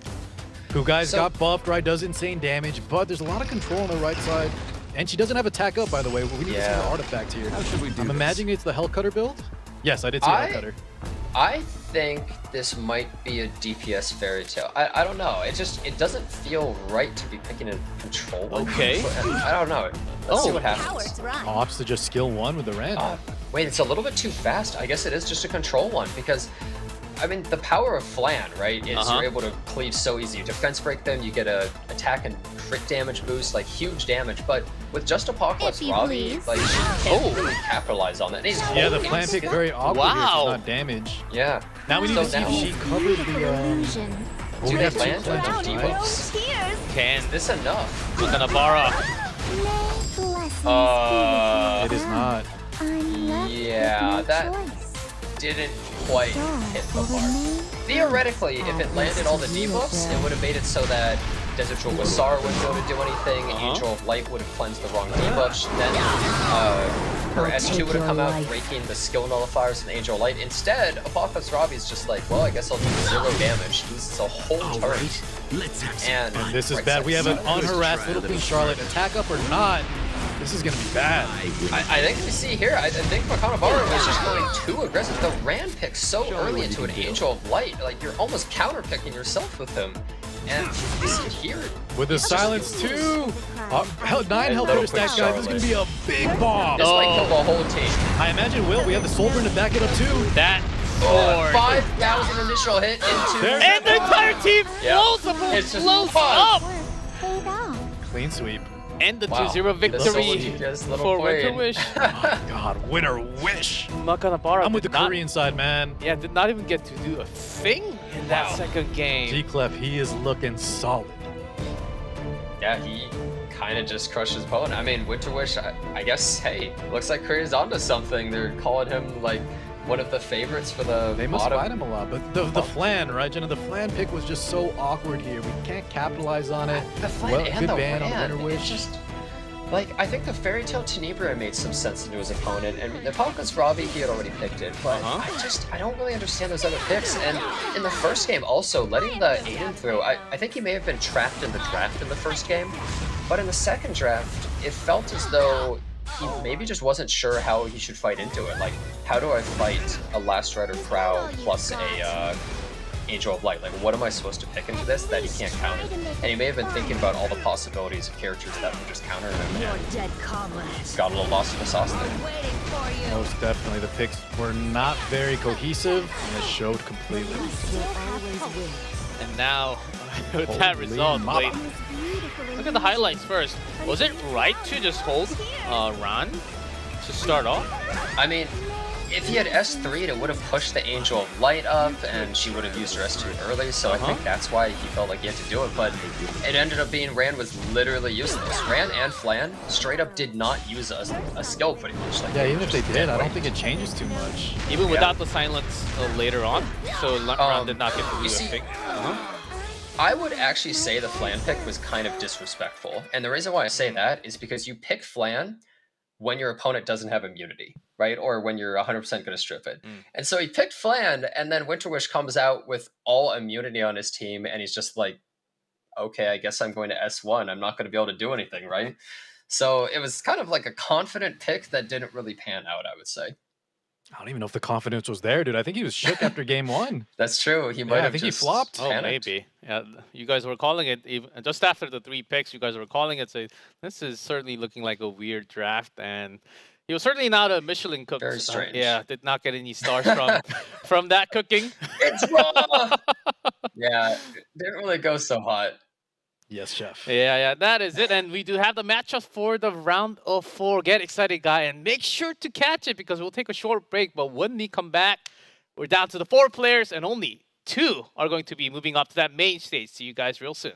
who, guys, So- got buffed, right? Does insane damage, but there's a lot of control on the right side. And she doesn't have attack up, by the way. We need to see Yeah. the artifact here. How should we do I'm this? imagining it's the Hellcutter build. Yes, I did see I- Hellcutter. I think this might be a DPS Fairy Tale. I don't know. It doesn't feel right to be picking a control. Okay. I don't know. Let's see what happens. Cowards run. Opts to just skill 1 with the Ren. wait, it's a little bit too fast. I guess it is just a control one because, I mean, the power of Flan, right, is you're able to cleave so easy. You defense break them, you get a attack and crit damage boost, like huge damage. But with just Apocalypse Robbie, like, she can't really capitalize on that. And he's the plan pick very awkward here, so not damage. Yeah. Now we need to see if she covered the Do they plan to right? debuffs? Can Is this enough? Makanabara. It is not. Yeah, that didn't quite hit the mark. Theoretically, if it landed all the debuffs, it would have made it so that Desert Jewel Wasara wouldn't be able to do anything, Angel of Light would have cleansed the wrong debuffs, then her S2 would have come out, breaking the skill nullifiers and Angel of Light. Instead, Apocalypse Robbie's just like, well, I guess I'll do 0 damage, loses a whole turn. And this is bad. We have an unharassed Little Queen Charlotte. Attack up or not, this is going to be bad. I think we see here, I think makanabara was just going too aggressive. The Rand pick so early into an Angel of Light, like you're almost counter picking yourself with him. And you see it here. With the silence too. 9 health for stack guy. This is going to be a big bomb. This might kill the whole team. I imagine we have the Soul Burn to back it up too. That 5,000 initial hit into and the entire team blows up. Clean sweep. And the 2-0 victory for WinterWish. Oh God, WinterWish. Makanabara. I'm with the Korean side, man. Yeah, did not even get to do a thing in that second game. G-Clef, he is looking solid. Yeah, he kind of just crushed his opponent. I mean, WinterWish, I guess, hey, looks like Korea's onto something. They're calling him, like, one of the favorites for the They must fight him a lot, but the Flan, right, Jenna? The Flan pick was just so awkward here. We can't capitalize on it. The Flan and good the ban Rand, on WinterWish. it's just, like, I think the Fairy Tale Tenebria made some sense into his opponent, and the Apocalypse Robbie, he had already picked it, but I don't really understand those other picks, and in the first game also, letting the Aiden through, I think he may have been trapped in the draft in the first game, but in the second draft, it felt as though he maybe just wasn't sure how he should fight into it. Like, how do I fight a Last Rider Crow plus a Angel of Light? Like, what am I supposed to pick into this that he can't counter? And he may have been thinking about all the possibilities of characters that would just counter him, and got a little lost in the sauce there. Most definitely, the picks were not very cohesive, and it showed completely. And now, with that result, wait, look at the highlights first. Was it right to just hold Ran to start off? I mean, if he had S3'd, it would have pushed the Angel of Light up, and she would have used her S2 early, so I think that's why he felt like he had to do it, but it ended up being Rand was literally useless. Rand and Flan straight up did not use a skill pretty much. Like, yeah, even if they did, I don't think it changes too much. Even without the silence later on, so Rand did not get to do a thing. I would actually say the Flan pick was kind of disrespectful, and the reason why I say that is because you pick Flan when your opponent doesn't have immunity, right? Or when you're 100% going to strip it. And so he picked Flan, and then WinterWish comes out with all immunity on his team, and he's just like, okay, I guess I'm going to S1. I'm not going to be able to do anything, right? So it was kind of like a confident pick that didn't really pan out, I would say. I don't even know if the confidence was there, dude. I think he was shook after game 1. That's true. He might have. I think he flopped. Oh, maybe. Yeah, you guys were calling it even just after the 3 picks. You guys were calling it. Say this is certainly looking like a weird draft, and he was certainly not a Michelin cook. Very strange. Yeah, did not get any stars from that cooking. It's raw. Yeah, didn't really go so hot. Yes, chef. Yeah, that is it. And we do have the matchup for the round of 4. Get excited, guy, and make sure to catch it because we'll take a short break. But when we come back, we're down to the 4 players, and only 2 are going to be moving up to that main stage. See you guys real soon.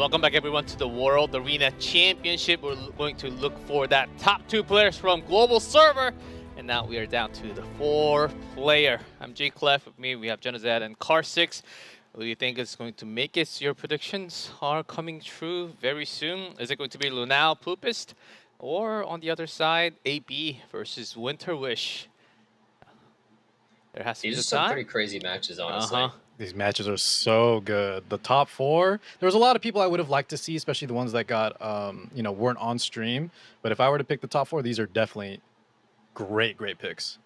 welcome back everyone to the World Arena Championship. We're going to look for that top 2 players from global server. And now we are down to the 4-player. I'm J Clef. With me, we have Jenazad and Car6. Who do you think is going to make it? Your predictions are coming true very soon. Is it going to be Lunale, Poopest? Or on the other side, AB versus WinterWish? There has to be These are the some time. pretty crazy matches, honestly. These matches are so good. The top 4, there was a lot of people I would have liked to see, especially the ones that got, you know, weren't on stream. But if I were to pick the top 4, these are definitely great picks.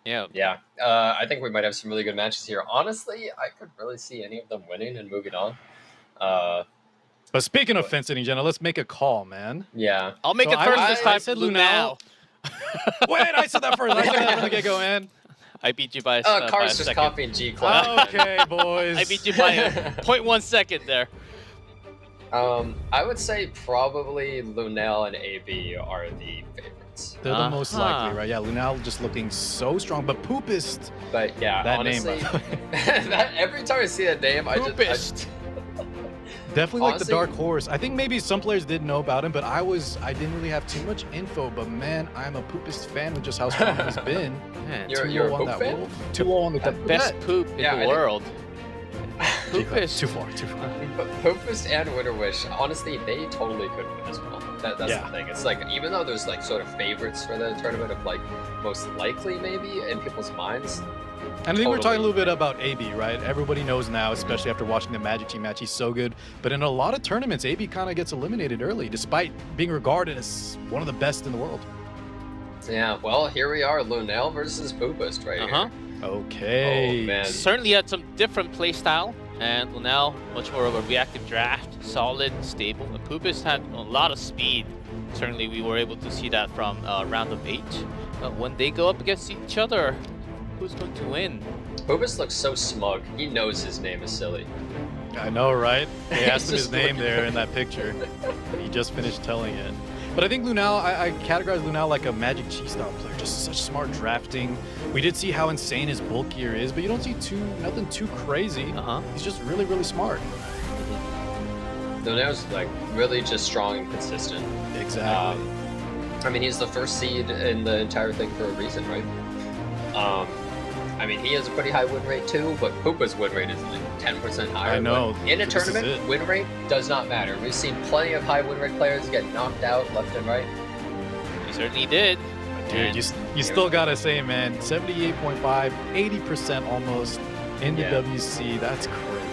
Yeah. Yeah. I think we might have some really good matches here. Honestly, I could really see any of them winning and moving on. But speaking of fencing, Jenna, let's make a call, man. Yeah. I'll make So it first I this time. said Lunale. Wait, I said that first. I said that from the get-go, man. I beat you by Car's by a just second. copying G Cloud. Okay, boys. I beat you by 0.1 second there. I would say probably Lunale and AB are the favorites. They're the most likely, right? Yeah, Lunale just looking so strong, but Poopest. But yeah, that honestly, name. that, every time I see that name, Poopest. Definitely like the Honestly- dark horse. I think maybe some players did know about him, but I didn't really have too much info. But man, I'm a Poopest fan with just how strong he's been. Man, You're a on Poop that fan? wolf. 2-0 on the best poop in Yeah, I the think- world. Poopest. Poopest. Too far. But Poopest and WinterWish, honestly, they totally could win as well. That's Yeah. the thing. It's like, even though there's like sort of favorites for the tournament of like most likely maybe in people's minds. And I think we're talking a Totally. little bit about AB, right? Everybody knows now, especially after watching the MagicQi match, he's so good. But in a lot of tournaments, AB kind of gets eliminated early, despite being regarded as one of the best in the world. Yeah, well, here we are, Lunale versus Poopest right here. Okay. Oh, man. Certainly had some different playstyle, and Lunale much more of a reactive draft, solid, stable. And Poopest had a lot of speed. Certainly, we were able to see that from round of 8. But when they go up against each other, who's going to win? Poopest looks so smug. He knows his name is silly. I know, right? They asked him He's his just name looking- there in that picture. He just finished telling it. But I think Lunale, I categorize Lunale like a MagicQi style player. Just such smart drafting. We did see how insane his bulk gear is, but you don't see nothing too crazy. He's just really smart. Lunale's like really just strong and consistent. Exactly. I mean, he's the first seed in the entire thing for a reason, right? I mean, he has a pretty high win rate too, but Poopa's win rate is like 10% higher. I know. But in a This is tournament, it. win rate does not matter. We've seen plenty of high win rate players get knocked out left and right. He certainly did. Dude, you still gotta say, man, 78.5, 80% almost in the Yeah. WC. That's crazy.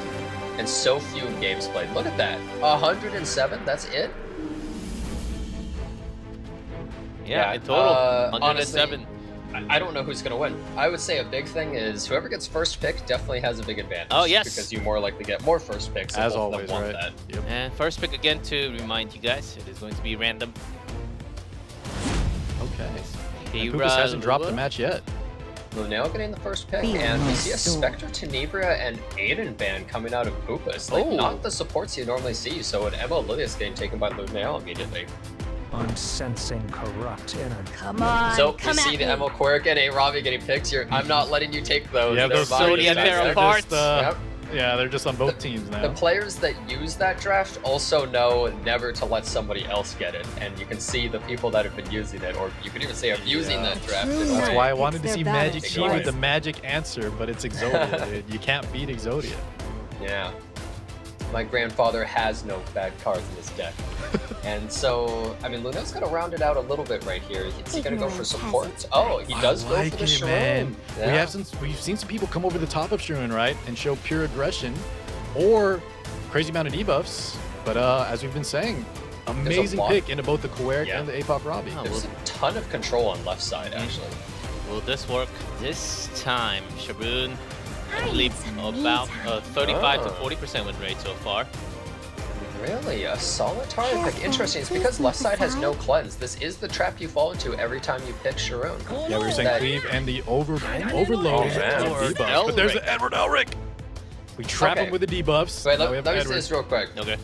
And so few games played. Look at that. 107, that's it? Yeah, in total, 107. Honestly, I don't know who's going to win. I would say a big thing is whoever gets first pick definitely has a big advantage. Oh, yes. Because you more likely get more first picks. and As both of them always, want right? That. Yep. And first pick again to remind you guys, it is going to be random. Okay. Heir, Poopest hasn't dropped the Lua. match yet. Lunale getting the first pick, and we see a Spectre, Tenebria, and Aiden ban coming out of Poopest. Like, Oh. not the supports you normally see, so an Emma Lilius getting taken by Lunale immediately. I'm sensing corrupt energy. Come on, So we come see at the me. Emma Quirk and a Ravi getting picks. I'm not letting you take those. Yeah, They're those mine. Zodiac That's Arrow it. parts. Yep. Yeah, they're just on both teams now. The players that use that draft also know never to let somebody else get it, and you can see the people that have been using it, or you could even say abusing that draft. in a That's way. why I wanted to see It's MagicQi their with the best magic answer, but it's Exodia, dude. You can't beat Exodia. Yeah. My grandfather has no bad cards in his deck. And so, I mean, Lunale's going to round it out a little bit right here. Is he going to go for support? Oh, he does I go like for the it, Sharon. man. Yeah. We've seen some people come over the top of Sharon, right, and show pure aggression, or crazy amount of debuffs. But as we've been saying, amazing lot. pick into both the Quirk Yeah. and the APOC Robbie. Oh, There's a ton of control on left side, actually. Will this work this time? Shaboon, I believe some about me 35 to Oh. 40% win rate so far. Really? A solitary pick? Interesting. It's because left side has no cleanse. This is the trap you fall into every time you pick Sharon. Yeah, we were saying That- cleave and the overloading Oh, man. of debuffs. But there's Elric. an Edward Elric. We trap Okay. him with the debuffs. Wait, Now we let have me say Edward. this real quick. Okay.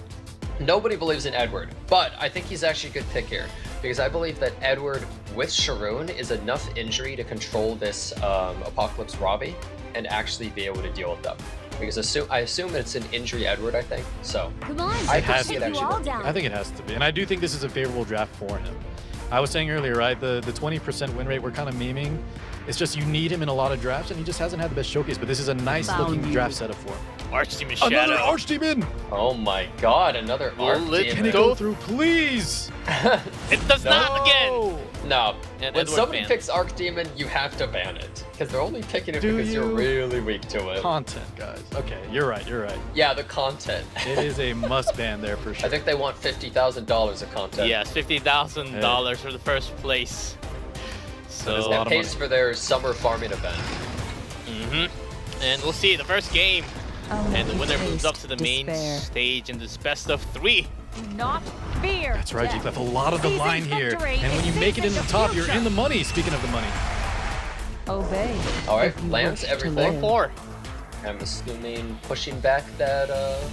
Nobody believes in Edward, but I think he's actually a good pick here because I believe that Edward with Sharon is enough injury to control this Apocalypse Robbie and actually be able to deal with them. Because I assume it's an injury Edward, I think. So Come on, I It could has see to it be. actually working. I think it has to be, and I do think this is a favorable draft for him. I was saying earlier, right? The 20% win rate we're kind of memeing. It's just you need him in a lot of drafts, and he just hasn't had the best showcase. But this is a nice looking draft setup for him. Archdemon Shadow. Another Archdemon! Oh my god, another Well, arc let's Can it demon. go through, please? It does not again. No, And when Edward somebody banned. picks Arc Demon, you have to ban it. Because they're only picking it Do because you're you? really weak to it. Content, guys. Okay, you're right. You're right. Yeah, the content. It is a must ban there for sure. I think they want $50,000 of content. Yes, $50,000 for the first place. That is a So, lot That of pays money. for their summer farming event. and we'll see the first game. And the winner moves up to the main despair. stage in this best of 3. Not fear. That's right, Jintae. A lot of the Season line here. victory And when is you make it in the season top, you're future. in the money. Speaking of the money. Obey. Alright, if you lands wish to everything. live. 4-4. I'm assuming pushing back that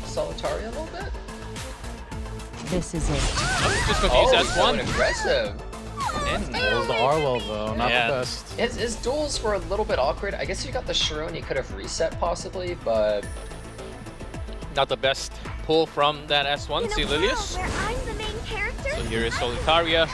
Solitaria a little bit. This is it. Oh, just Oh, confused. he's That's one. going aggressive. And Pulls the Arwell, though. Not Yeah. the best. His duels were a little bit awkward. I guess you got the Sharon, you could have reset possibly, but not the best pull from that S1. See Lilius. Where I'm the main character. So here is Solitaria.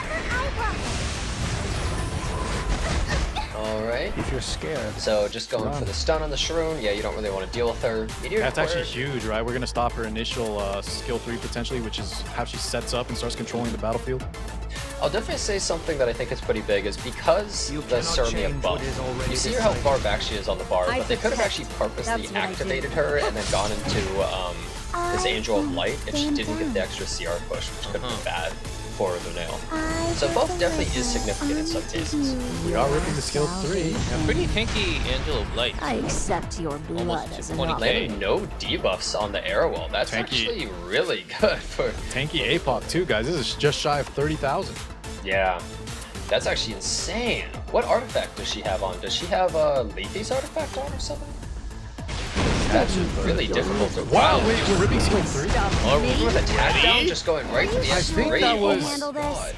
alright. If you're scared, So just going for the stun on the Sharon. Yeah, you don't really want to deal with her. Meteor That's Quarter- actually huge, right? We're going to stop her initial skill 3 potentially, which is how she sets up and starts controlling the battlefield. I'll definitely say something that I think is pretty big is because You the cannot Cernia change buff. what is already You see how decided. far back she is on the bar, I but they could have protect. actually purposely That's what I do. activated her and then gone into this Angel of Light if she didn't get the extra CR push, which could have been bad for Lunale. So buff definitely is significant in some cases. We are ripping the skill 3. A pretty tanky Angel of Light. I accept your blood Almost as to an 20K. offer. Landing no debuffs on the Arrowwell. That's Tanky. actually really good for. Tanky APOC too, guys. This is just shy of 30,000. Yeah. That's actually insane. What artifact does she have on? Does she have Leafy's artifact on or something? That's really difficult to. Wow, wait, we're ripping skill 3? Oh, with a tap down, just going right for the I extra think rate. that was- Oh my Handle this. god.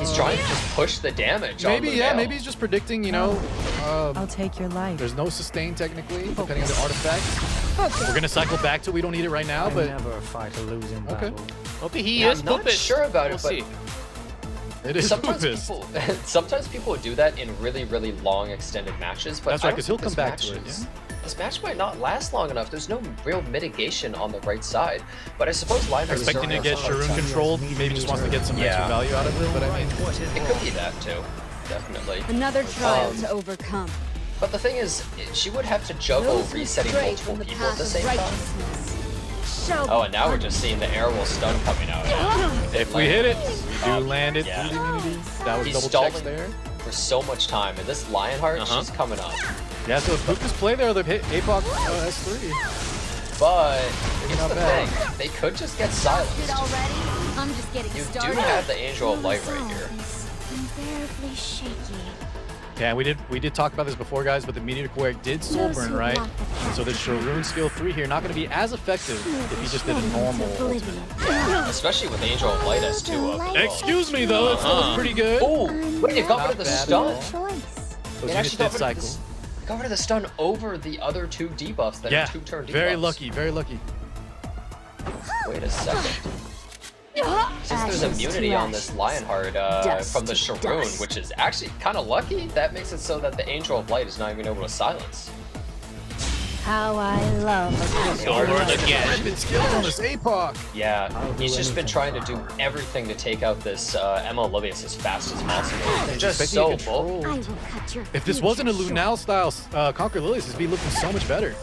He's trying to just push the damage Maybe, on yeah, Lunale. maybe he's just predicting, you know, I'll take your life. there's no sustain technically, depending on the artifact. We're going to cycle back to we don't need it right now, I but never fight a losing Okay. battle. Okay, he Yeah, is I'm not Poopest. sure about We'll it, but see. it is sometimes Poopest. sometimes people do that in really, really long extended matches. But That's I right, don't 'cause he'll think come back to it, matches- This match might not last long enough. There's no real mitigation on the right side. But I suppose Lionheart is Expecting to certainly get on the right Sharon side. controlled, he maybe just wants to get some extra Yeah. value out of it, but I mean, It could be that too, definitely. Another trial Um, to overcome. But the thing is, she would have to juggle Those who resetting stray multiple from the people at path the of same time. righteousness. Show Oh, and now we're just seeing the Airwolf stun coming out. if we hit it, we do land it Yeah. through the immunity. That was He's double stalling checks there. for so much time, and this Lionheart, Uh-huh. she's coming up. Yeah, so if Poopest play there, they've hit APOC S3. But here's not the bad. thing, they could just get silenced. already? I'm just getting You do started. have the Angel of Light right here. Unbearably shaky. Yeah, we did talk about this before, guys, but the Meteor Quarter did soul burn, right? And so the Sharoon skill 3 here not going to be as effective if he just did a normal ultimate. Especially with Angel of Light S2 up. Excuse me, though, it's still pretty good. Oh, wait, it got rid of the Not bad at stun. all. Choice. Those It units actually did got rid of cycle. this. It got rid of the stun over the other two debuffs that Yeah, are two-turn debuffs. very lucky, very lucky. Wait a second. Since there's Ashes immunity to on this Lionheart Dust from the to Sharoon, dust. which is actually kind of lucky, that makes it so that the Angel of Light is not even able to silence. How I love a good Over it again. Been skilled on this APOC. Yeah, he's just been trying to do everything to take out this Emma Olivius as fast as possible. They're just Expecting so to bulky. I will cut your If this wasn't a future Lunale style Conquer Lilius, it'd be looking so much better.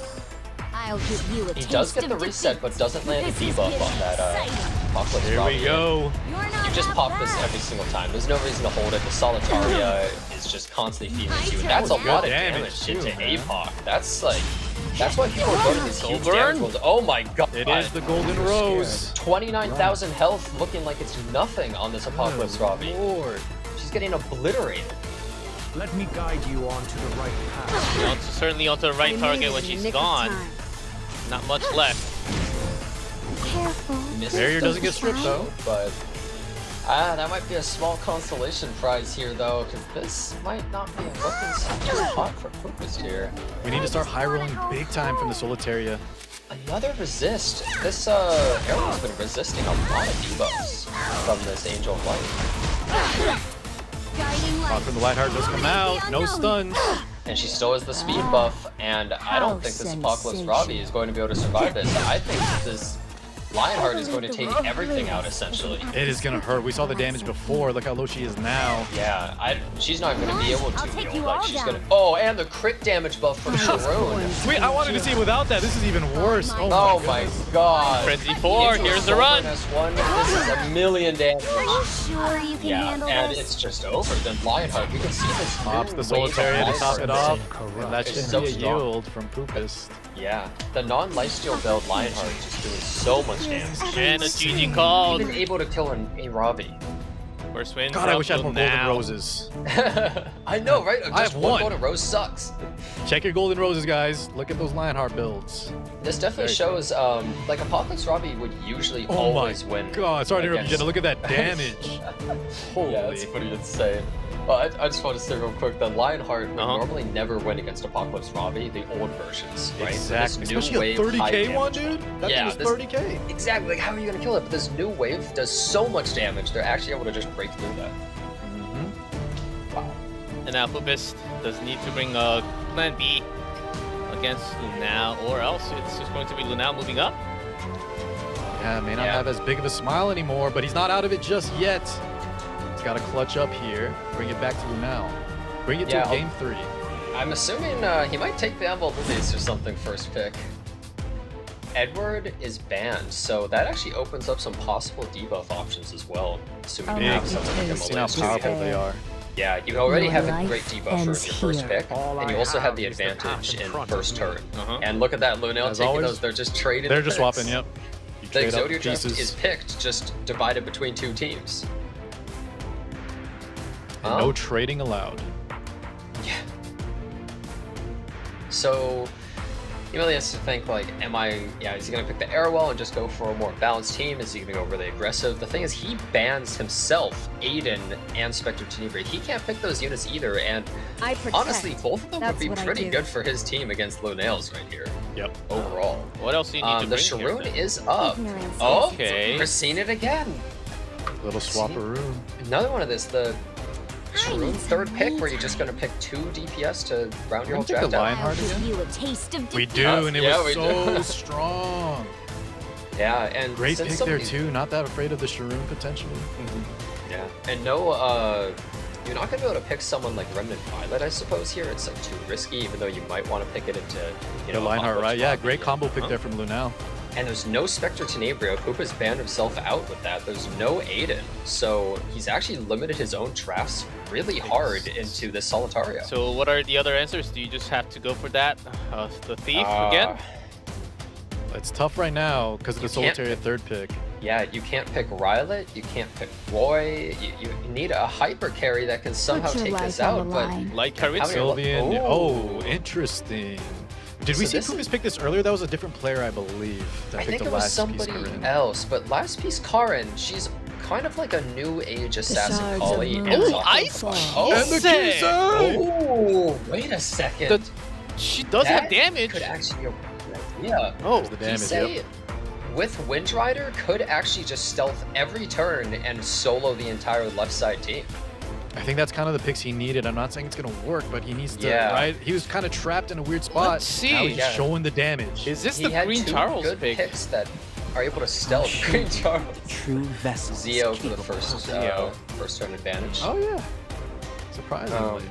I'll give you a He does taste get the of reset, defeat. but doesn't land a This is debuff getting on that exciting. Apocalypse Here Robbie. we go. You're not You just half pop this bad. every single time. There's no reason to hold it. The Solitaria is just constantly feeding into you, and that's a Good lot of damage, damage too, into man. APOC. That's like, that's why people go to these huge Soul damage burn? rolls. Oh my god! It is the Golden Rose. 29,000 health, looking like it's nothing on this Apocalypse Robbie. Lord. She's getting obliterated. Let me guide you onto the right path. Certainly onto the right I target made it when in she's the nick of gone. time. Not much left. Careful. Misses Barrier the doesn't get stripped, though. But That might be a small consolation prize here, though, because this might not be looking super hot for Poopest here. We need to start high rolling big time from the Solitaria. Another resist. This Heir's been resisting a lot of debuffs from this Angel of Light. Rock from the Lightheart does come out. No stuns. And she still has the speed buff, and I don't think this Apocalypse Robbie is going to be able to survive this. I think that this Lionheart is going to take everything out, essentially. It is going to hurt. We saw the damage before. Look how low she is now. Yeah, she's not going to be able to heal. Like, she's going to... Oh, and the crit damage buff from Sharon. Wait, I wanted to see without that. This is even worse. Oh my god. Frenzy 4, here's the run. S1, this is a million damage. Are you sure you can handle and this? it's just over. Then Lionheart, we can see this. Pops the Solitaria to top it off. And that should so be a strong. yield from Poopest. Yeah, the non-lifesteal build Lionheart is just doing so much damage. And a GG called. Even able to kill a Robbie. First win. God, I wish I had more golden now. roses. I know, right? I have one one. golden rose sucks. Check your golden roses, guys. Look at those Lionheart builds. This definitely shows, like Apocalypse Robbie would usually always win. God, sorry to interrupt you, against- Jenna. Look at that damage. Holy. Yeah, that's pretty insane. Well, I just want to say real quick that Lionheart would normally never win against Apocalypse Robbie, the old versions, right? Exactly. This new Especially a wave, high 30k one, damage dude. That Yeah, thing was 30k. Exactly. Like, how are you gonna kill it? But this new wave does so much damage. They're actually able to just break through that. Wow. And now Poopest does need to bring a plan B against Lunale, or else it's just going to be Lunale moving up. Yeah, may not have as big of a smile anymore, but he's not out of it just yet. He's got to clutch up here, bring it back to Lunale. Bring it to a game 3. I'm assuming he might take the Emerald Lilies or something first pick. Edward is banned, so that actually opens up some possible debuff options as well. Assuming you have something like See how powerful they are. Yeah, you already have a great life debuffer in your ends first here. pick, and you also have the advantage in first turn. And look at that, Lunale As taking always, those, they're just trading They're the just picks. swapping, yep. You The trade up Exodia draft pieces. is picked, just divided between two teams. And no trading allowed. Yeah. So he really has to think like, is he gonna pick the Airwell and just go for a more balanced team? Is he gonna go really aggressive? The thing is, he bans himself, Aiden, and Spectre Tenebria. He can't pick those units either, and honestly, both of them would be pretty good for his team against Lunale's right here. Yep. Overall. What else do you need to The bring here, Sharoon then? is up. Ignorance. Oh, Okay. we're seeing it again. Little swapperoo. Another one of this, the Sharoon third pick, where you're just gonna pick 2 DPS to round your whole Can we take draft the out. Lionheart again? You a taste of We defeat. do, and it Yeah, was we so do. strong. Yeah, and Great since pick some of there these- too. Not that afraid of the Sharoon potentially. Yeah, and no, you're not gonna be able to pick someone like Remnant Violet, I suppose. Here, it's like too risky, even though you might want to pick it into, The you know, Lionheart, Apocalypse right? Yeah, Robbie great and- combo pick there from Lunale. And there's no Spectre Tenebria. Poopest banned himself out with that. There's no Aiden, so he's actually limited his own drafts really hard into this Solitaria. So what are the other answers? Do you just have to go for that? The Thief again? It's tough right now because of the You can't Solitaria third pick. Yeah, you can't pick Rylet, you can't pick Roy, you need a hyper carry that can somehow Put your take life this on out, the but line. Like how many- Sylvian. Oh. Oh, interesting. Did we So see this Poopest pick this earlier? That was a different player, I believe. That I picked think the it was last somebody piece Corinne. else, but last piece Karin, she's kind of like a new age assassin shards collie. of and moon Oh, Ice fall. Oh, And the Kisei! oh, wait a second. The- She does have damage. Could actually be a good idea. Oh, the damage, Kisei, yep. with Windrider, could actually just stealth every turn and solo the entire left side team. I think that's kind of the picks he needed. I'm not saying it's going to work, but he needs to, Yeah. right? He was kind of trapped in a weird spot. Let's see. Now he's Yeah. showing the damage. Is this He the had Green 2 Charles good pick? picks that are able to stealth Green Charles. True vessels. Zeo for the first Zeo. first turn advantage. Oh, yeah. Surprisingly.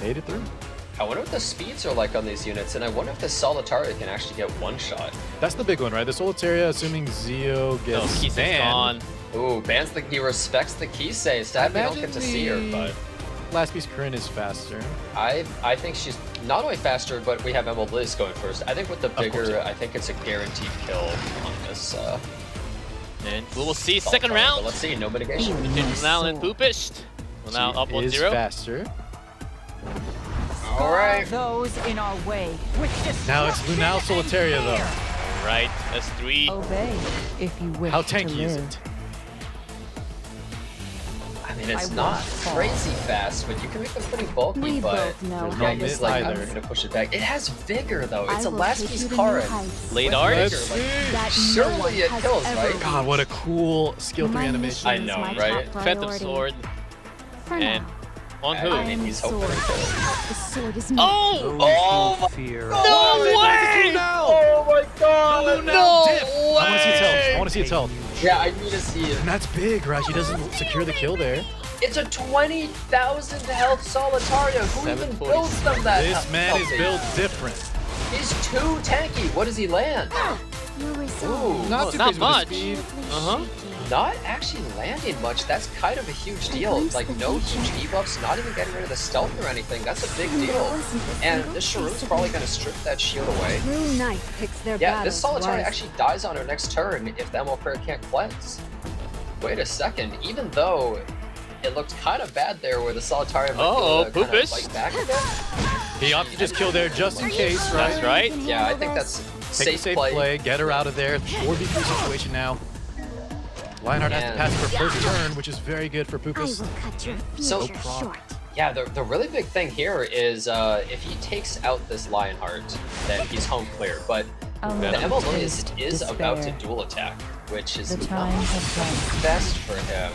Made it through. I wonder what the speeds are like on these units, and I wonder if the Solitaria can actually get one shot. That's the big one, right? The Solitaria, assuming Zeo No, gets Kisei's banned. gone. Ooh, bans he respects the Kisei. Sad we don't get to see her, but last piece Corinne is faster. I think she's not only faster, but we have Emerald Liz going first. I think with the course, bigger, yeah. I think it's a guaranteed kill on this. And we will see second Solitaria, round. but let's see, no mitigation. Between Lunale and Poopest. Lunale She up 1-0. is faster. All right. Those in our way. Now it's Lunale Solitaria, though. Right, that's 3. Obey if you wish How to tanky is live. it? mean, it's not crazy fast, but you can make them pretty bulky, We but both know yeah, how he's this like, I'm either. gonna push it back. It has vigor though. It's I a will last take piece you to Karin. new heights Late With art? vigor, like, that no surely one it has kills, ever right? reached. God, what a cool skill 3 My animation. I mission is know, my right? top Phantom priority. Sword. For And now, on I who? I mean, am he's the hoping sword. to kill him. The sword is me. Oh! Oh my Fear. No way! Oh my god! No I want to see its health. I want to see its health. Yeah, I need to see it. And that's big, right? She doesn't secure the kill there. It's a 20,000 health Solitaria. Who even 746. builds them that This man is healthy? built different. He's too tanky. What does he land? You Ooh, resolve. Not too not crazy with the much. speed. Uh-huh. not actually landing much. That's kind of a huge deal. Like, no huge debuffs, not even getting rid of the stealth or anything. That's a big deal. And this Sharu's probably going to strip that shield away. True knife picks their Yeah, this battles Solitaria wisely. actually dies on her next turn if the Emerald Prayer can't cleanse. Wait a second, even though it looked kind of bad there where the Solitaria might Uh-oh, be able to kind of Poopest. fight back again. He opted to just kill there just in case, right? That's right. Yeah, I think that's Take a safe play, get her out of there. 4v3 situation now. Lionheart has to And- pass her first turn, which is very good for I Poopest. will cut your So- future short. Yeah, the really big thing here is if he takes out this Lionheart, then he's home clear. But the MLA is about to dual attack, which is not best for him.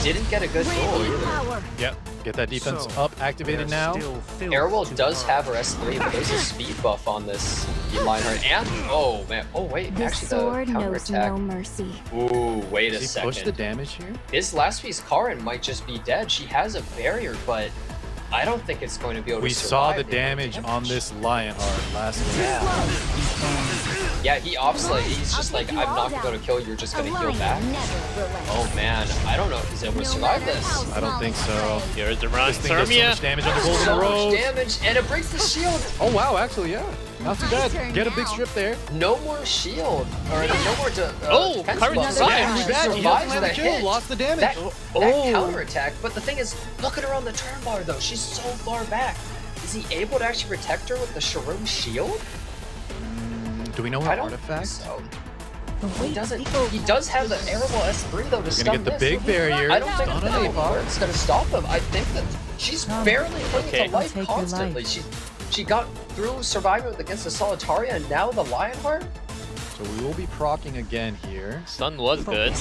He didn't get a good duel either. Yep, get that defense up, activated now. Airwolf does have her S3, but there's a speed buff on this Lionheart. And, oh man, oh wait, The actually the sword knows counterattack. no mercy. Ooh, wait a Does he push the second. damage here? His last piece Karin might just be dead. She has a barrier, but I don't think it's going to be able We to saw survive the damage on this Lionheart last week. Yeah, he offslay. He's just like, I'm not gonna kill you, you're just gonna heal back. Oh man, I don't know if he's able to survive this. I don't think so. Here's the run. This thing does so much damage on the Golden So much Road. damage, and it breaks the shield. Oh wow, actually, yeah. Not too bad. Get a big strip there. No more shield, or no more Oh, defense Karin buff. survived. Yeah, Too she bad. He doesn't survives have the a kill. hit. Lost the damage. That Oh. counterattack, but the thing is, look at her on the turn bar though. She's so far back. Is he able to actually protect her with the Sharu shield? Do we know I an don't artifact? think so. He doesn't. He does have the Airable S3 though to We're stun gonna get the this. big barrier. I don't think Stun that on the Ava. Air's gonna stop him. I think that she's barely clinging Okay. to life constantly. She got through surviving against the Solitaria and now the Lionheart. So we will be proccing again here. Stun was good. Out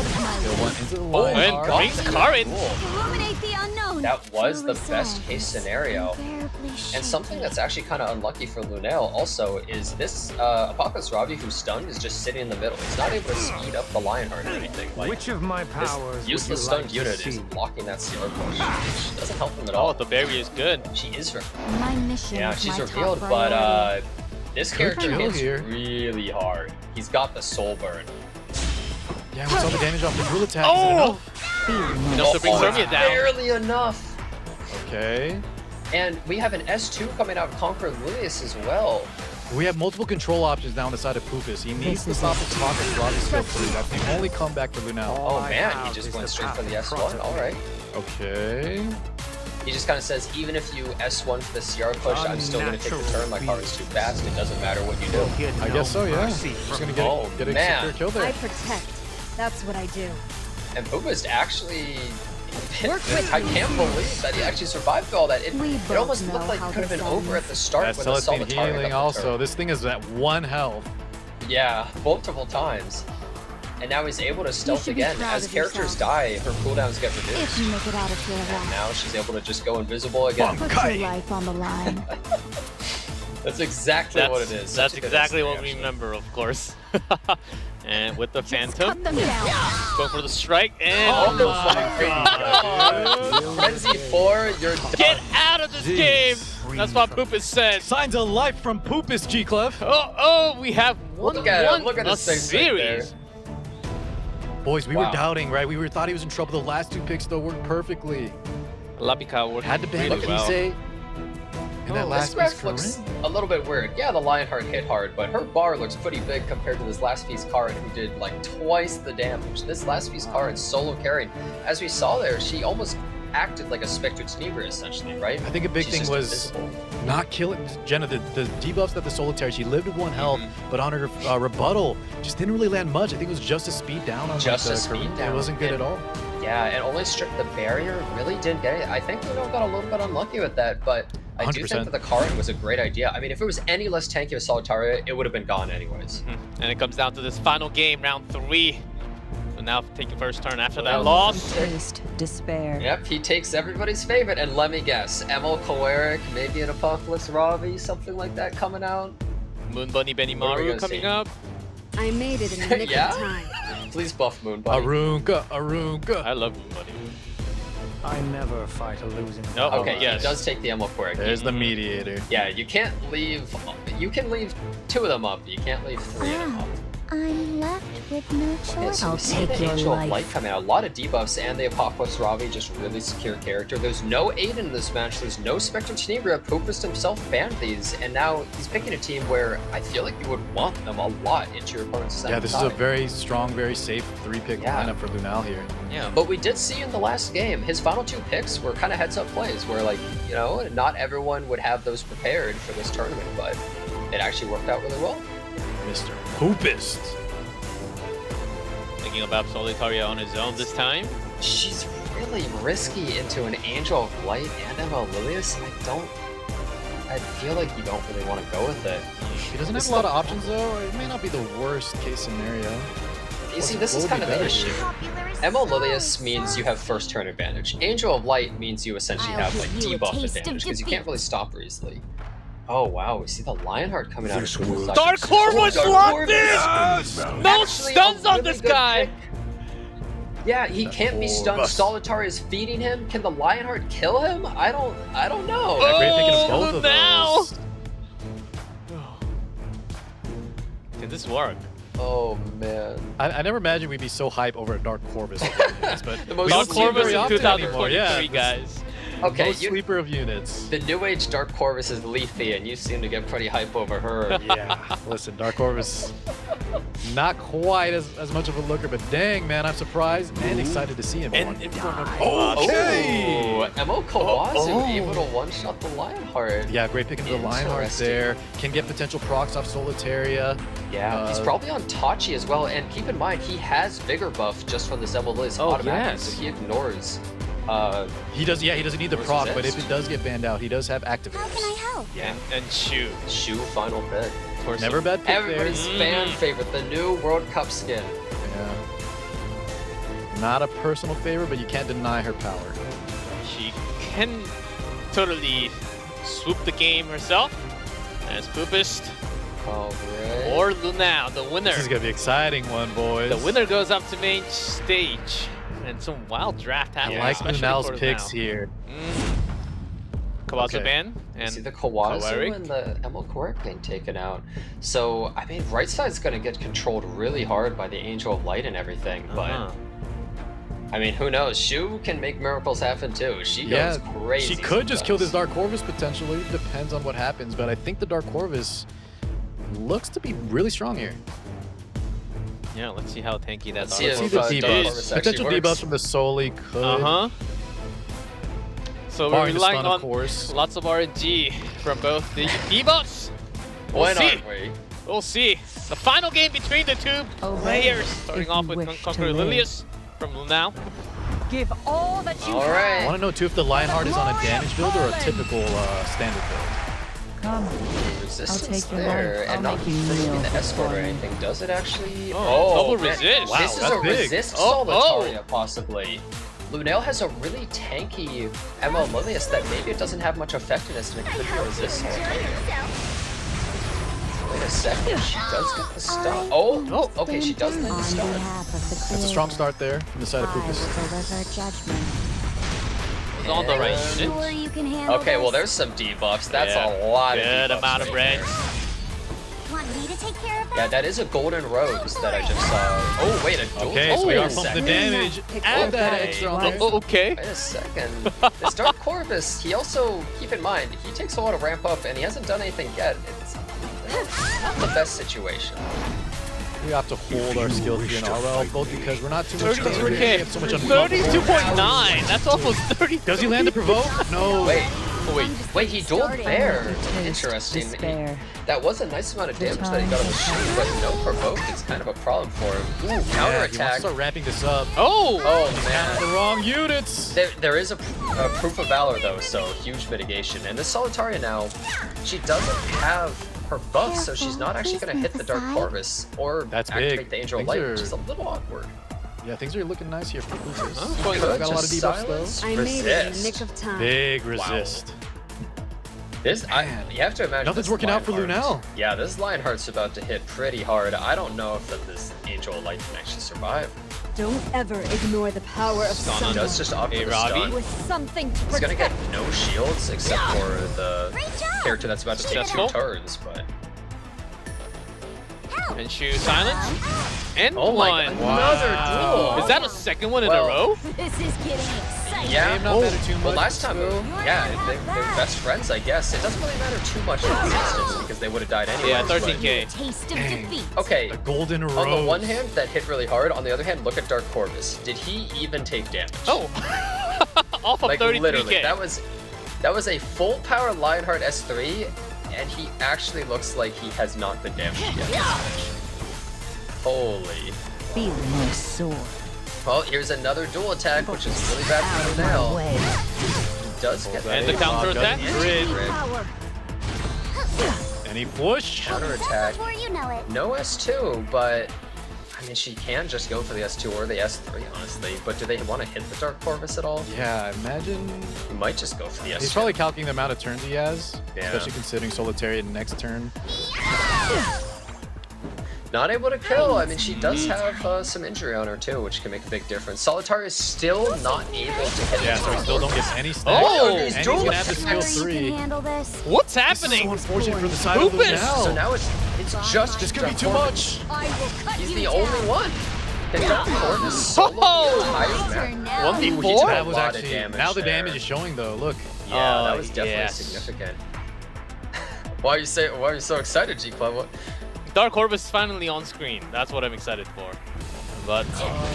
of my Still way. went into the And Lionheart. brings Karin. Illuminate the unknown. That was To the resolve best case scenario. unbearably And something shaky. that's actually kind of unlucky for Lunale also is this Apocalypse Ravi who's stunned is just sitting in the middle. He's not able to speed up the Lionheart or anything. Like, Which of my powers would this you useless like stunned to unit see? is blocking that CR push, which doesn't help him at Oh, all. the barrier is good. She is My mission Yeah, is she's my revealed, top but priority. this Good character kill hits here. really hard. He's got the soul burn. Yeah, we saw the damage off the dual attack. Is it Oh! enough? Enough to bring it's Zermia down. barely enough. Okay. And we have an S2 coming out of Conquer Lilius as well. We have multiple control options down the side of Poopest. He needs to stop the clock of Robbie's skill 3. That's the only comeback for Lunale. Oh I man, he have just is went the straight path for the of S1. protocol. All right. Okay. He just kind of says, even if you S1 for the CR push, I'm still going to take the turn. My car is too fast. It doesn't matter what you do. Get I no guess so, yeah. mercy Just from gonna Oh, get a man. secure kill I there. protect. That's what I do. And Poopest actually... Work with I me. can't believe that he actually survived all that. It We both almost looked know like how it could have this been over at ends. the start That's when the Celestine Solitaria healing got the also. turn. This thing is at 1 health. Yeah, multiple times. And now he's able to stealth should be again. proud As of characters yourself. die, her cooldowns get If reduced. you make it out of here And alive, now she's able to just go invisible again. put your life on the line. That's exactly what it is. That's Such a good exactly what SC, we actually. remember, of course. And with the Just Phantom, cut them down. go for the strike, and Oh my god! Frenzy 4, you're done. get out of this game! That's what Poopest said. Signs of life from Poopest, G-Clef. Oh, we have one, Look at him, one look at a his face right there. series. Boys, we Wow. were doubting, right? We thought he was in trouble. The last 2 picks, though, worked perfectly. Lapika worked Had to ban really well. Kisei. And that Oh, last this graph piece looks Karin. a little bit weird. Yeah, the Lionheart hit hard, but her bar looks pretty big compared to this last piece Karin who did like twice the damage. This last piece Karin solo carrying. As we saw there, she almost acted like a Spectre Tenebra essentially, right? I think a big She's thing just was invisible. not killing Jenna. The debuffs that the Solitaire, she lived with 1 health, Mm-hmm. but on her rebuttal, just didn't really land much. I think it was just a speed down on Just like, a speed Karin. down. It wasn't good And- at all. Yeah, and only stripped the barrier, really didn't get it. I think Lunale got a little bit unlucky with that, but I do 100%. think that the Karin was a great idea. I mean, if it was any less tanky with Solitaria, it would have been gone anyways. And it comes down to this final game, round 3. So now taking first turn after that loss. Taste despair. Yep, he takes everybody's favorite, and let me guess, Emo Choleric, maybe an Apocalypse Ravi, something like that coming out. Moon Bunny What are we Benimaru gonna coming see? up. I made it in the nick Yeah? of time. Please buff Moon Bunny. Arunka. I love Moon Bunny. I never fight a losing Nope. battle. Okay, yes. he does take the Emo Choleric. There's the mediator. Yeah, you can't leave. You can leave 2 of them up. You can't leave 3 of them up. I'm left with no Okay, choice. so we see the Angel of Light coming out. A lot of debuffs and the Apocalypse Ravi, just really secure character. There's no Aiden in this match. There's no Spectre Tenebria. Poopest himself banned these, and now he's picking a team where I feel like you would want them a lot into your opponent's Yeah, this is a very strong, very safe 3-pick Yeah. lineup for Lunale here. Yeah, but we did see in the last game, his final 2 picks were kind of heads-up plays, where like, you know, not everyone would have those prepared for this tournament, but it actually worked out really well. Mr. Poopest. Thinking about Solitaria on his own this time. She's really risky into an Angel of Light and Emma Lilius. I feel like you don't really want to go with it. He doesn't have a lot of options though. It may not be the worst case scenario. You see, this is kind of the issue. Emma Lilius means you have first turn advantage. Angel of Light means you essentially have like debuff advantage because you can't really stop her easily. Oh wow, we see the Lionheart coming out. Dark Corvus locked in! No stuns on this guy! Yeah, he can't be stunned. Solitaria is feeding him. Can the Lionheart kill him? I don't know. Yeah, great thinking of both of now! those. Can this work? Oh man. I never imagined we'd be so hype over a Dark Corvus, but The we most don't Dark see it Corvus very in often 2023, anymore. Yeah, guys. Okay, most sleeper of units. the new age Dark Corvus is Lethe, and you seem to get pretty hype over her. Yeah, listen, Dark Corvus, not quite as much of a looker, but dang, man, I'm surprised and excited to see him. And in front of Oh, Emo Kawazu able to one-shot the Lionheart. Yeah, great pick into the Lionheart Interesting. there. Can get potential procs off Solitaria. Yeah, he's probably on Tachi as well, and keep in mind, he has Vigor buff just from this Liz automatically, yes. so he ignores. He doesn't need the Where's proc, his but if Zest? it does get banned out, he does have How can I activators. help? Yeah, And shoot. Shu final pick. Never bad pick Everybody's there. fan favorite, the new World Cup skin. Yeah. Not a personal favorite, but you can't deny her power. She can totally swoop the game herself. As Poopest Alright. or Lunale, the winner. This is gonna be an exciting one, boys. The winner goes up to main stage. And some wild draft I happening. like especially Lunale's for picks Lunale. here. Kawazu Okay. ban You see and the Kawazu Choleric. and the Emo Choleric being taken out. So, I mean, right side's going to get controlled really hard by the Angel of Light and everything, but I mean, who knows? Shu can make miracles happen too. She goes crazy. She could just kill this sometimes. Dark Corvus potentially. Depends on what happens, but I think the Dark Corvus looks to be really strong here. Yeah, let's see how tanky that Let's see Dark if, See the Dark debuffs. Corvus actually Potential works. debuffs from the Soli could. So we're Barring the relying stun, on of course. lots of RNG from both the debuffs. When see. aren't we? We'll see. The final game between the two players. Starting if off you with wish to Conqueror live. Lilius from Lunale. Give all that you All I right. want to know too if the Lionheart is on a damage build or a typical standard build. Come. Resistance take your there, life. and I'll not make you really kneel the escort or before me. anything. Does it actually? double man. resist. Wow, This is that's a big. resist Oh, Solitaria, possibly. Lunale has a really tanky Emma Lilius that maybe it doesn't have much effectiveness and it could be resist Solitaria. Wait a second, she does get the stun. Oh, okay, she does get the stun. That's a strong start there from the side of Poopest. It's on the right Sure unit. you can handle Okay, well, this? there's some debuffs. That's Yeah, a lot of good debuffs. amount of right range. there. Want me to take care of that? Yeah, that is a golden rose that I just saw. Oh, wait, a dual. Okay, so we wait are a pumping the second. damage. Add that extra on there. Okay. Wait a second. This Dark Corvus, he also, keep in mind, he takes a while to ramp up and he hasn't done anything yet. It's not the best situation. We have to hold our skills here in RL, both because we're not too much we 33K. have so much unblockable. 32.9. That's almost 30. Does he land the provoke? No. Wait, I'm just Wait, he dueled Starting there. to taste Interesting. despair. That was a nice amount of damage that he got on the shield, but no provoke is kind of a problem for him. Ooh, Yeah, he wants to counterattack. start wrapping this up. Oh! Oh The man. wrong units. There is a proof of valor though, so huge mitigation. And this Solitaria now, she doesn't have her buff, so she's not actually going to hit the Dark Corvus or That's activate big. the Angel Things Light, are- which is a little awkward. Yeah, things are looking nice here for Poopest. Could got a lot of just debuffs silence, I made it in the nick resist. of time. Big resist. This, you have to imagine Nothing's this working out for Lionheart- Lunale. Yeah, this Lionheart's about to hit pretty hard. I don't know if this Angel Light can actually survive. Don't ever ignore the power of He someone does just opt Hey, for the Robbie? stun. with something to He's gonna protect. get no shields except for the character that's about to take 2 Successful. turns, but... And shoot silence. And Oh my one. god, another duel! Is that a second one in Well, a row? This is getting exciting. Yeah, Game not matter too well much, last time, so- yeah, they're best friends, I guess. It doesn't really matter too much in this instance because they would have died anyway. Yeah, 13k. Taste of defeat. Okay, The golden rose. on the one hand, that hit really hard. On the other hand, look at Dark Corvus. Did he even take damage? Oh! Off of Like 33k. literally, that was a full power Lionheart S3, and he actually looks like he has not been damaged yet. Holy. Feeling my sword. Well, here's another dual attack, which is really bad for Lunale. He does get And the big counter attack. Grid. Power. Any push? Counter attack. Before you know it. No S2, but I mean, she can just go for the S2 or the S3, honestly. But do they want to hit the Dark Corvus at all? Yeah, imagine. He might just go for the S2. He's probably calculating the amount of turns he has, Yeah. especially considering Solitaria next turn. Not able to kill. I mean, she does have some injury on her too, which can make a big difference. Solitaria is still not able to hit. Yeah, the so he Dark still don't Corvus. get any stacks. Oh, and he's he's doing gonna have the it. skill You 3. can handle this. What's So happening? unfortunate for the side of Poopest! Lunale. So now it's just This could be too Dark much. I will cut He's you the down. only one. The Dark Corvus solo the entire map. Turn now. 1v4? He took a That was lot of actually damage now the there. damage is showing though. Look, Yeah, that was definitely yes. significant. Why are you so excited, G Club? What? Dark Corvus is finally on screen. That's what I'm excited for. But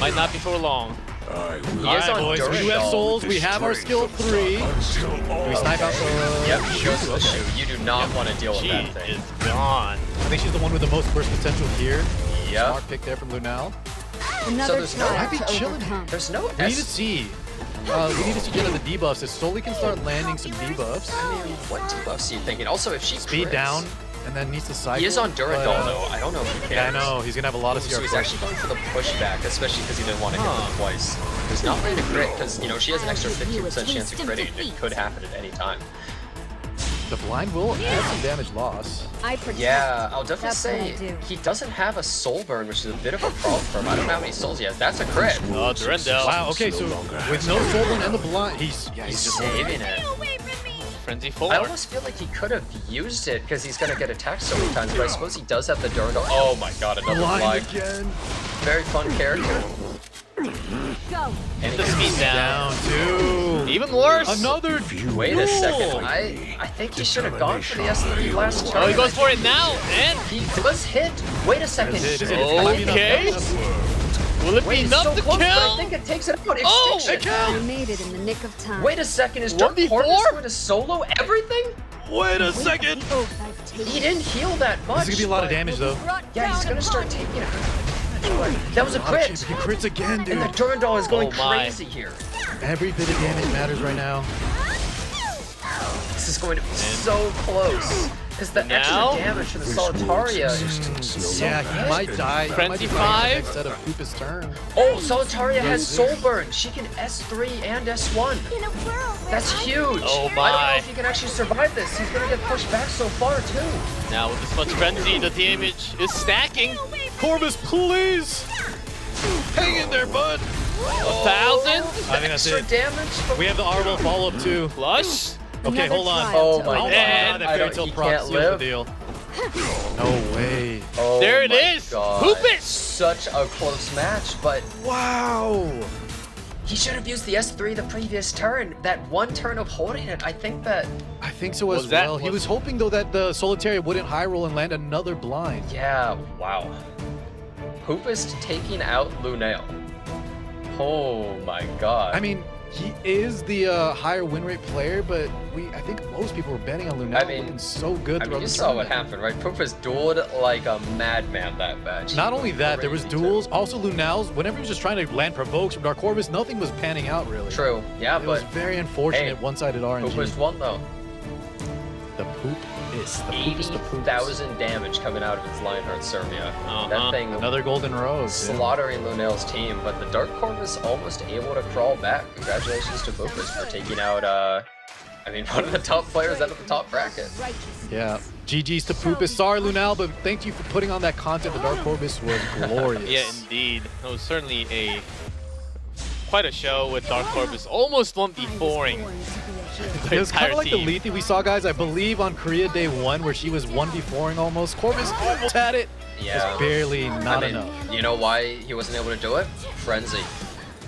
might not be for long. He all is right, on boys. We do have Durandal. souls. We have our skill 3. Do we snipe out the? Yep, he goes for the shoe. You do not want to deal with She that thing. is gone. I think she's the one with the most burst potential here. Yep. Smart pick there from Lunale. Another there's no- trial I'd be to chilling. overcome. There's no We need to S. see. We need to see Jenna the debuffs. If Soli can start landing some debuffs, I mean, what debuffs are you thinking? Also, if she speed crits- down, and then needs to cycle. He is on Durandal but, though. I don't know if he can. Yeah, I know. He's gonna have a lot of So CR he's push. actually going for the pushback, especially because he didn't want to hit them twice. There's not really to crit because she has an extra 50% chance of critting. It could happen at any time. The blind will add some damage loss. I protect. Yeah, I'll definitely That's what I say do. he doesn't have a soul burn, which is a bit of a problem for him. I don't know how many souls he has. That's a crit. Oh, Durandal. Wow. Okay, so with no soul burn and the blind, he's just saving it. Frenzy 4. I almost feel like he could have used it because he's going to get attacked so many times, but I suppose he does have the Durandal. Oh my god, another blind blind. again. Very fun character. Go. And The speed down. Down two. Even worse. Another. Wait a second. I think he should have gone for the S3 last turn. Oh, he goes for it now. And He was hit. Wait a second. Is it okay. Will it be Wait, it's enough so to close, but I kill? think it takes it out. Oh, Extinction. I made it in the nick of time. Wait a second. Is Dark 1v4? Corvus going to solo everything? Wait a second. The oath I've taken. He didn't heal that much. This is gonna be a lot of but- damage though. Yeah, he's going to start taking it. That was a crit. He crits again, dude. And the Durandal is going Oh my. crazy here. Every bit of damage matters right now. This is going to be so close. Because the Now? extra damage for the Solitaria is so Yeah, good. he might die. He Frenzy might die 5? instead of Poopest turn. Oh, Solitaria has Soul Burn. She can S3 and S1. In a world where That's I huge. Oh I don't know my. if he can actually survive this. He's going to get pushed back so far, too. Now with this much frenzy, the damage is stacking. Corvus, please! Hang in there, bud! 1,000 I think that's Extra it. damage from... We have the R will follow up too. plus. Okay, Another hold on. trial Oh to my Oh overcome. my And god, that I fairy don't- tale he prop can't seals the live. deal. No way. Oh There it my is. God. Poopest. Such a close match, but Wow! he should have used the S3 the previous turn. That one turn of holding it, I think that... I think so as Was that- well. He was hoping though that the Solitaria wouldn't high roll and land another blind. Yeah, wow. Poopest taking out Lunale. Oh my god. I mean, he is the higher win rate player, but I think most people were betting on Lunale looking so good throughout you the saw what tournament. happened, right? Poopest dueled like a madman that match. Not only that, there was Crazy, duels. Also, Lunale's, whenever he was just trying to land provokes from Dark Corvus, nothing was panning out really. True. Yeah, It was but very unfortunate one-sided RNG. Poopest won though. The Poopest. The Poopest. 80,000 damage coming out of its Lionheart Servia. That thing Another golden rose. slaughtering Lunale's team, but the Dark Corvus almost able to crawl back. Congratulations to Poopest for taking out, I mean, one of the top players out of the top bracket. Yeah. GG's to Poopest. Sorry, Lunale, but thank you for putting on that content. The Dark Corvus was glorious. Yeah, indeed. It was certainly quite a show with Dark Corvus almost 1v4ing. It was kind of like the Lethe we saw, guys, I believe, on Korea Day 1, where she was 1v4ing almost. Corvus almost had it. Yeah. Just barely not enough. You know why he wasn't able to do it? Frenzy.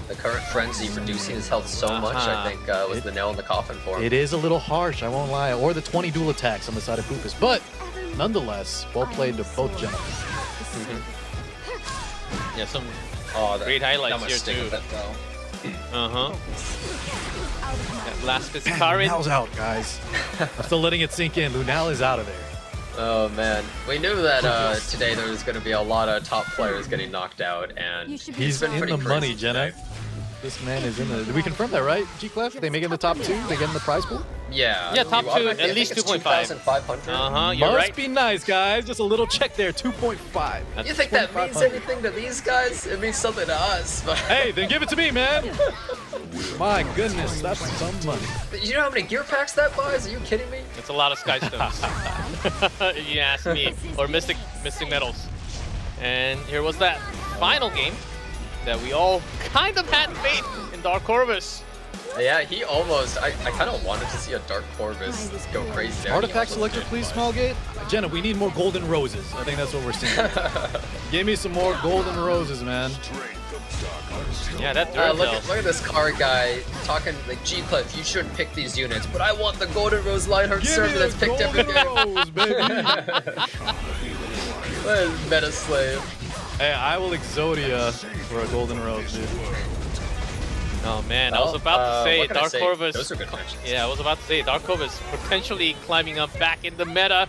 The current Frenzy reducing his health so much, I think, was the nail in the coffin for him. It is a little harsh, I won't lie. Or the 20 dual attacks on the side of Poopest. But nonetheless, well played to both gentlemen. Yeah, some great highlights here too. That last Piscarin. Lunale's out, guys. I'm still letting it sink in. Lunale is out of there. Oh man, we knew that today there was going to be a lot of top players getting knocked out, and He's been in pretty the crazy money, Jenna. today. This man is in the... Did we confirm that, right, G-Clef? They make it in the top 2? They get in the prize pool? Yeah. Yeah, top you 2, automatically- at I least think it's 2.5. 2,500. You're Must right. be nice, guys. Just a little check there. 2.5. You think that means anything to these guys? It means something to us. But Hey, then give it to me, man. My goodness, that's some money. you know how many gear packs that buys? Are you kidding me? It's a lot of Sky Stones, if you ask me, or Mystic Metals. And here was that final game that we all kind of had faith in Dark Corvus. Yeah, he almost. I kind of wanted to see a Dark Corvus go crazy there. Artifact He selector, almost please, did, Smallgate. Jenna, we need more golden roses. I think that's what we're seeing. Give me some more golden roses, man. Yeah, that look at this card guy talking like, G-Cliff, you shouldn't pick these units, but I want the Golden Rose Lionheart server that's picked every game. Rose, baby. What is meta slave? Hey, I will Exodia for a golden rose, dude. Oh man, I was about to say what can I Dark say? Corvus. Those are good matches. Yeah, I was about to say Dark Corvus potentially climbing up back in the meta.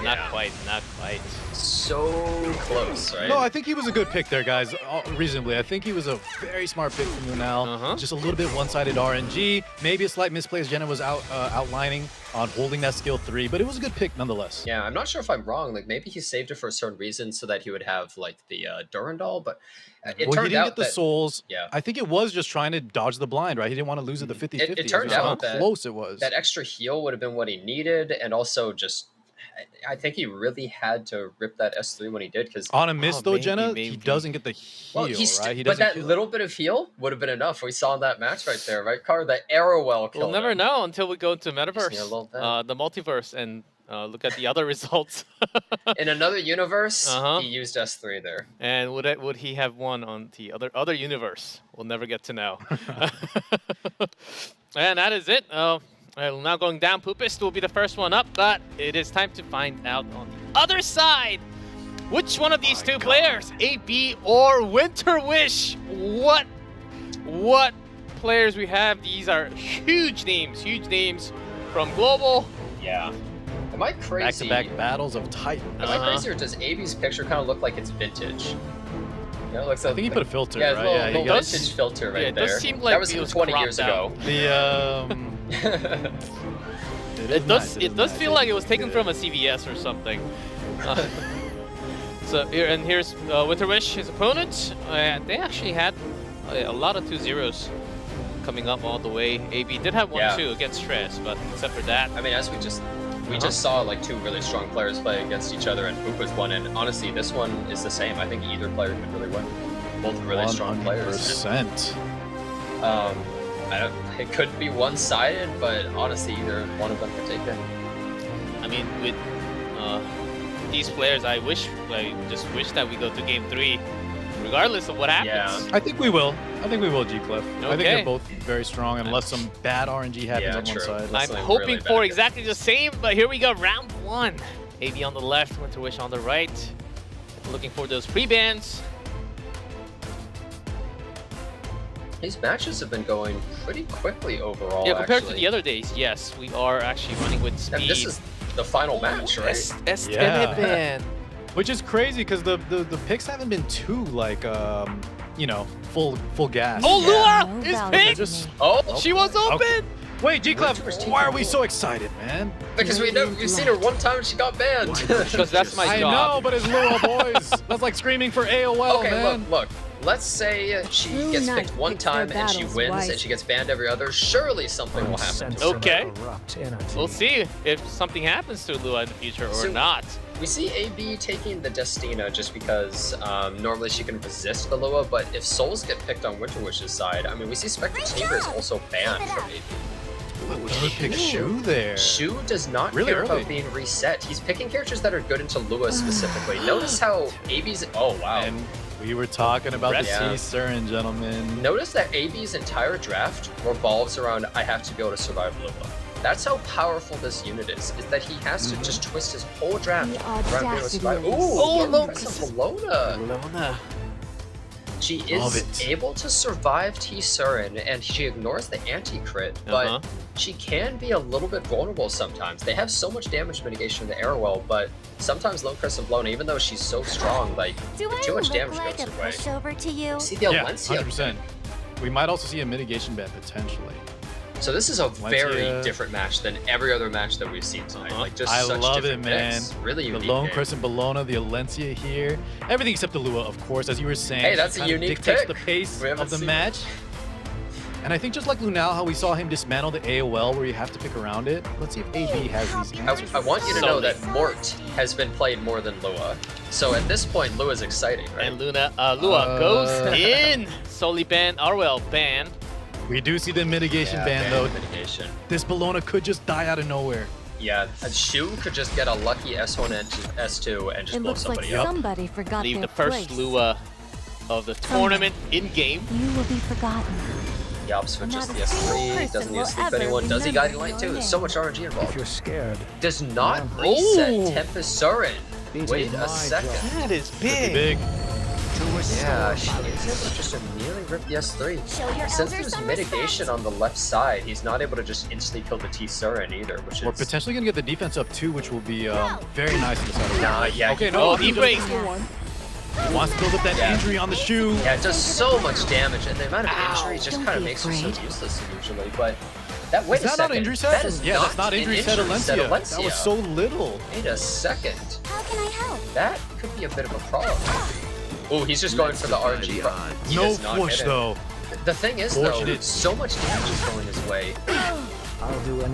Not quite, not quite. So close, right? No, I think he was a good pick there, guys. Reasonably, I think he was a very smart pick from Lunale. Just a little bit one-sided RNG. Maybe a slight misplay as Jenna was outlining on holding that skill 3, but it was a good pick nonetheless. Yeah, I'm not sure if I'm wrong. Like maybe he saved it for a certain reason so that he would have like the Durandal, but it Well, turned he didn't out get the that, souls. Yeah. I think it was just trying to dodge the blind, right? He didn't want to lose at the 50-50. It turned out how that close it was. That extra heal would have been what he needed, and also just I think he really had to rip that S3 when he did, because on a miss though, Jenna, he doesn't get the heal, right? He but doesn't that heal. little bit of heal would have been enough. We saw in that match right there, right, Car? The Arrowwell kill. We'll never know until we go to Metaverse, need a little bit. the multiverse, and look at the other results. In another universe, he used S3 there. And would he have won on the other universe? We'll never get to know. And that is it. Now going down, Poopest will be the first one up, but it is time to find out on the other side which one of these two players, AB or WinterWish. What players we have? These are huge names from Global. Yeah. Am I crazy? Back-to-back battles of Titans. Am I crazy, or does AB's picture kind of look like it's vintage? You know, it looks I think he put a filter, yeah, right? Little, Yeah, he little got- vintage filter right it there. does seem like that was it was 20 cropped years out. ago. It does feel like it was taken from a CVS or something. So here's WinterWish, his opponent. They actually had a lot of 2-0s coming up all the way. AB did have 1-2 against Stress, but except for that, I mean, as we just saw like two really strong players play against each other, and Poopest won. And honestly, this one is the same. I think either player could really win. Both really strong players. 100%. It could be one-sided, but honestly, either one of them could take it. I mean, with these players, I just wish that we go to Game 3, regardless of what happens. I think we will. G-Cliff. I think Okay. they're both very strong, unless some bad RNG happens on one side. I'm hoping for exactly the same, but here we go, round 1. AB on the left, WinterWish on the right. Looking for those pre-bans. These matches have been going pretty quickly overall. Yeah, compared actually. to the other days, yes, we are actually running with speed. And this is the final match, right? Yeah. Which is crazy because the picks haven't been too like you know, full gas. Oh, Yeah. Lua No is validation. picked! Just oh, She was open! Okay. Wait, G-Clef, WinterWish why are we taking so excited, man? because we've seen her one time and she got banned. Because that's my I job. know, but it's Lua, boys. That's like screaming for AOL, Okay, man. look. Let's say she Blue gets Knight picked one picks their time and she battles wins wisely. and she gets banned every other. Surely something will happen. Uncensored Okay. corrupt energy. We'll see if something happens to Lua in the future or So- not. We see AB taking the Destina just because normally she can resist the Lua, but if Souls get picked on WinterWish's side, I mean, we see Spectre Chamber is also banned from AB. He picked Shu there. Shu does not Really care early. about being reset. He's picking characters that are good into Lua specifically. Notice how AB's... Oh, wow. And we were talking about the Yeah. T-Surin, gentlemen. Notice that AB's entire draft revolves around, I have to be able to survive Lua. That's how powerful this unit is that he has to just twist his whole draft The around being able to audacity survive. of Ooh, this. oh, Lone Bologna. She Love is it. able to survive T-Surin, and she ignores the anti-crit, but Uh-huh. she can be a little bit vulnerable sometimes. They have so much damage mitigation in the Arrowwell, but sometimes Lone Crescent Blown, even though she's so strong, like, Do I too much look damage like goes a her way. pushover to you? See the Yeah, Alencia. 100%. We might also see a mitigation ban potentially. So this is a very Alencia. different match than every other match that we've seen tonight. Like, just I such love it, different man. picks. Really The unique Lone game. Crescent Bologna, the Alencia here. Everything except the Lua, of course, as you were saying. Hey, that's She a kinda unique dictates pick. the pace We haven't of the seen match. And I think just like Lunale, how we saw him dismantle the AOL where you have to pick around it. Let's see if AB has these answers. I want you to know Solely. that Mort has been played more than Lua. So at this point, Lua's exciting, right? And Lua goes in. Solely ban, Arwell ban. We do see the mitigation Yeah, ban though. Mitigation. This Bologna could just die out of nowhere. Yeah, and Shu could just get a lucky S1 and S2 and just It blow looks like somebody up. somebody forgot Leave their the first place. Lua of the tournament in game. You will be forgotten. Yup, switches Not the a single S3, person doesn't will need to sleep ever anyone. Does he remember Guiding Light your too? name. So much RNG If involved. you're scared, Does not Yeah. reset Oh. Tempest Surin. It Wait is a my second. job. That is Big. Yeah, she is able to just immediately rip the S3. Show your Since elder there's some mitigation respect. on the left side, he's not able to just instantly kill the T-Surin either, which We're is... potentially gonna get the defense up too, which will be very nice in this battle. Nah, yeah. Okay, Oh, no, he he does breaks. physical one. He wants to build up that Yeah. injury on the shoe. Yeah, it does so much damage, and the amount of Ow. injury just Don't kind of be makes her so afraid. useless usually, but... That, wait Is a that second. not injury set? That is Yeah, that's not an injury set Alencia. Alencia. That was so little. Wait a second. How can I help? That could be a bit of a problem. Oh, he's just going for the defy RNG. the but odds. he No does not push hit it. though. The thing is, though, Fortunate. so much damage is going his way. I'll do anything.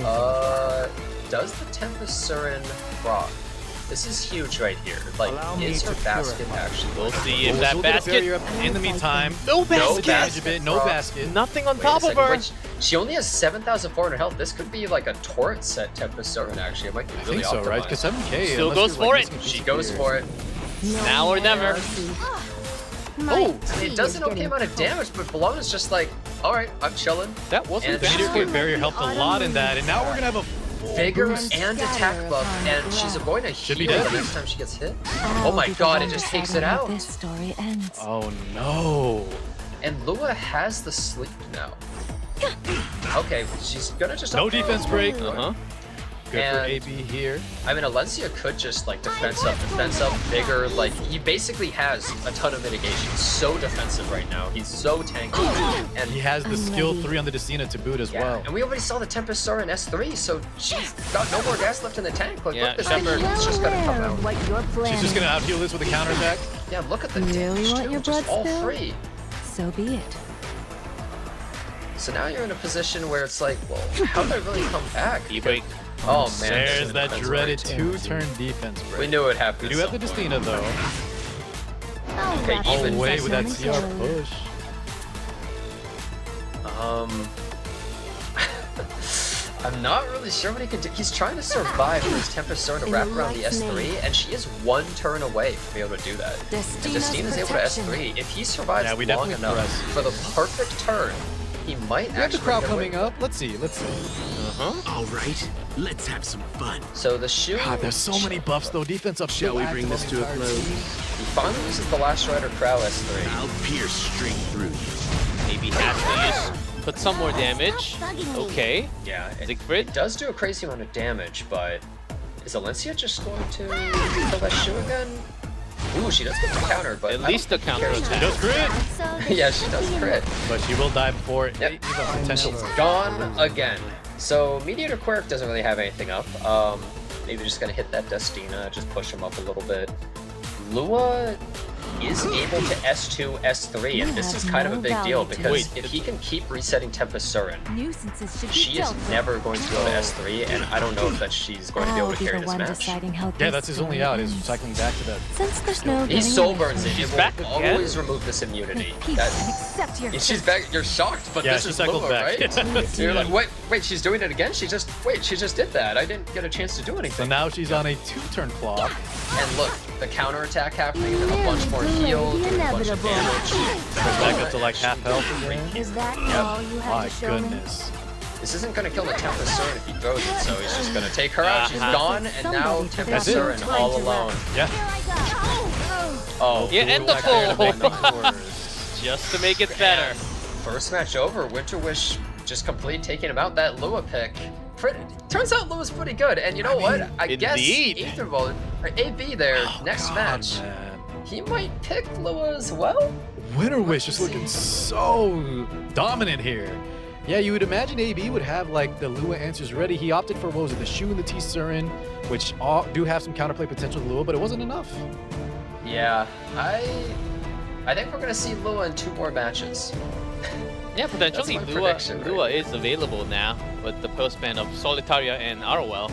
Does the Tempest Surin proc? This is huge right here. Like, Allow me is her to basket purify. actually? We'll going see to if We'll that get a basket. barrier up. In the meantime, No No basket. damage a bit, no proc. basket. Nothing on Wait a top of second, her. wait, she only has 7,400 health. This could be like a torrent set Tempest Surin, actually. It might be I really think so, right? Because optimized. 7K Still unless goes you're, for like, it. missing a She piece goes of for it. Now or never. Oh, it does an okay amount of damage, but Bologna's just like, alright, I'm chilling. That wasn't And bad. Meteor Quake barrier helped a lot in that, and now we're gonna have a full Vigor boost. and attack buff, and she's going to Should be heal dead. the next time she gets hit. I'll Oh my be the god, one it just takes it deciding how out. This story ends. Oh no. And Lua has the sleep now. Okay, she's gonna just... No defense break. Uh-huh. Good for And- AB here. I mean, Alencia could just, like, defense up, Vigor. Like, he basically has a ton of mitigation. He's so defensive right now. He's so tanky. And He has the I'm skill ready. 3 on the Destina to boot as yeah, well. and we already saw the Tempest Surin S3, so she's got no more gas left in the tank. Like, Yeah, look, this Shepard. thing is just gonna come Aware out. of what you're planning. She's just gonna out-heal this with a counterattack. Yeah, look at the Really damage, want too, your just blood all spilled? free. So be it. So now you're in a position where it's like, well, how do I really come back? E-break. Oh man, There's that defense dreaded break. 2-turn defense break. We knew it would happen. We do have the Destina though. I'll Okay, wrap even things Away up with that CR momentarily. push. I'm not really sure what he could do. He's trying to survive with his Tempest Surin to wrap around the S3, and she is one turn away from being able to do that. And Destina's able to S3. If he survives Yeah, we long definitely enough press. for the perfect turn, he might We have the actually crowd get away coming with up. Let's see. Let's see. All right, let's have some fun. it. So the shoe. God, there's so many buffs though. Defense up. Shall so we active bring on this the to a entire close? team. He finally uses the Last Rider Crow S3. I'll pierce straight through you. Maybe AB has to use. Put some more damage. Okay. Yeah, Siegfried. it does do a crazy amount of damage, but is Alencia just going to kill that shoe again? Ooh, she does get the counter, but At least the counter She attack. does crit, yeah, she does crit. but she will die before Yep. even potential. Gone again. So Mediator Quirk doesn't really have anything up. Maybe just gonna hit that Destina, just push him up a little bit. Lua is able to S2, S3, and this is kind of a big deal because if he can keep resetting Tempest Surin, she is never going to go to S3, and I don't know if that she's going to be able to carry this match. Yeah, that's his only out, is cycling back to that. Since there's no He soul burns it. She's It back will again? always remove this immunity. Accept your She's back. You're shocked, but Yeah, this she is cycled Lua, back. right? You're like, wait, she's doing it again? She just did that. I didn't get a chance to do So anything. now she's on a 2-turn clock. And look, the counter attack happening, a bunch more heal, a bunch of damage. Goes back up to like half health again. Is that all you have My to show me? goodness. This isn't gonna kill the Tempest Surin if he throws it, so he's just gonna take her out. She's gone, and now Tempest That's it. Surin all alone. Yeah. Oh, Yeah, and the Back there to pull. make numbers. Just to make it better. First match over. WinterWish just complete taking him out. That Lua pick. Turns out Lua's pretty good, and you know what? I guess indeed. Etherbolt or AB there next match. Man. He might pick Lua as well. WinterWish is looking so dominant here. Yeah, you would imagine AB would have like the Lua answers ready. He opted for, what was it, the Shu and the T-Surin, which all do have some counterplay potential to Lua, but it wasn't enough. Yeah, I think we're gonna see Lua in 2 more matches. Yeah, potentially That's my Lua prediction right is available now with the postman of Solitaria and Arwell.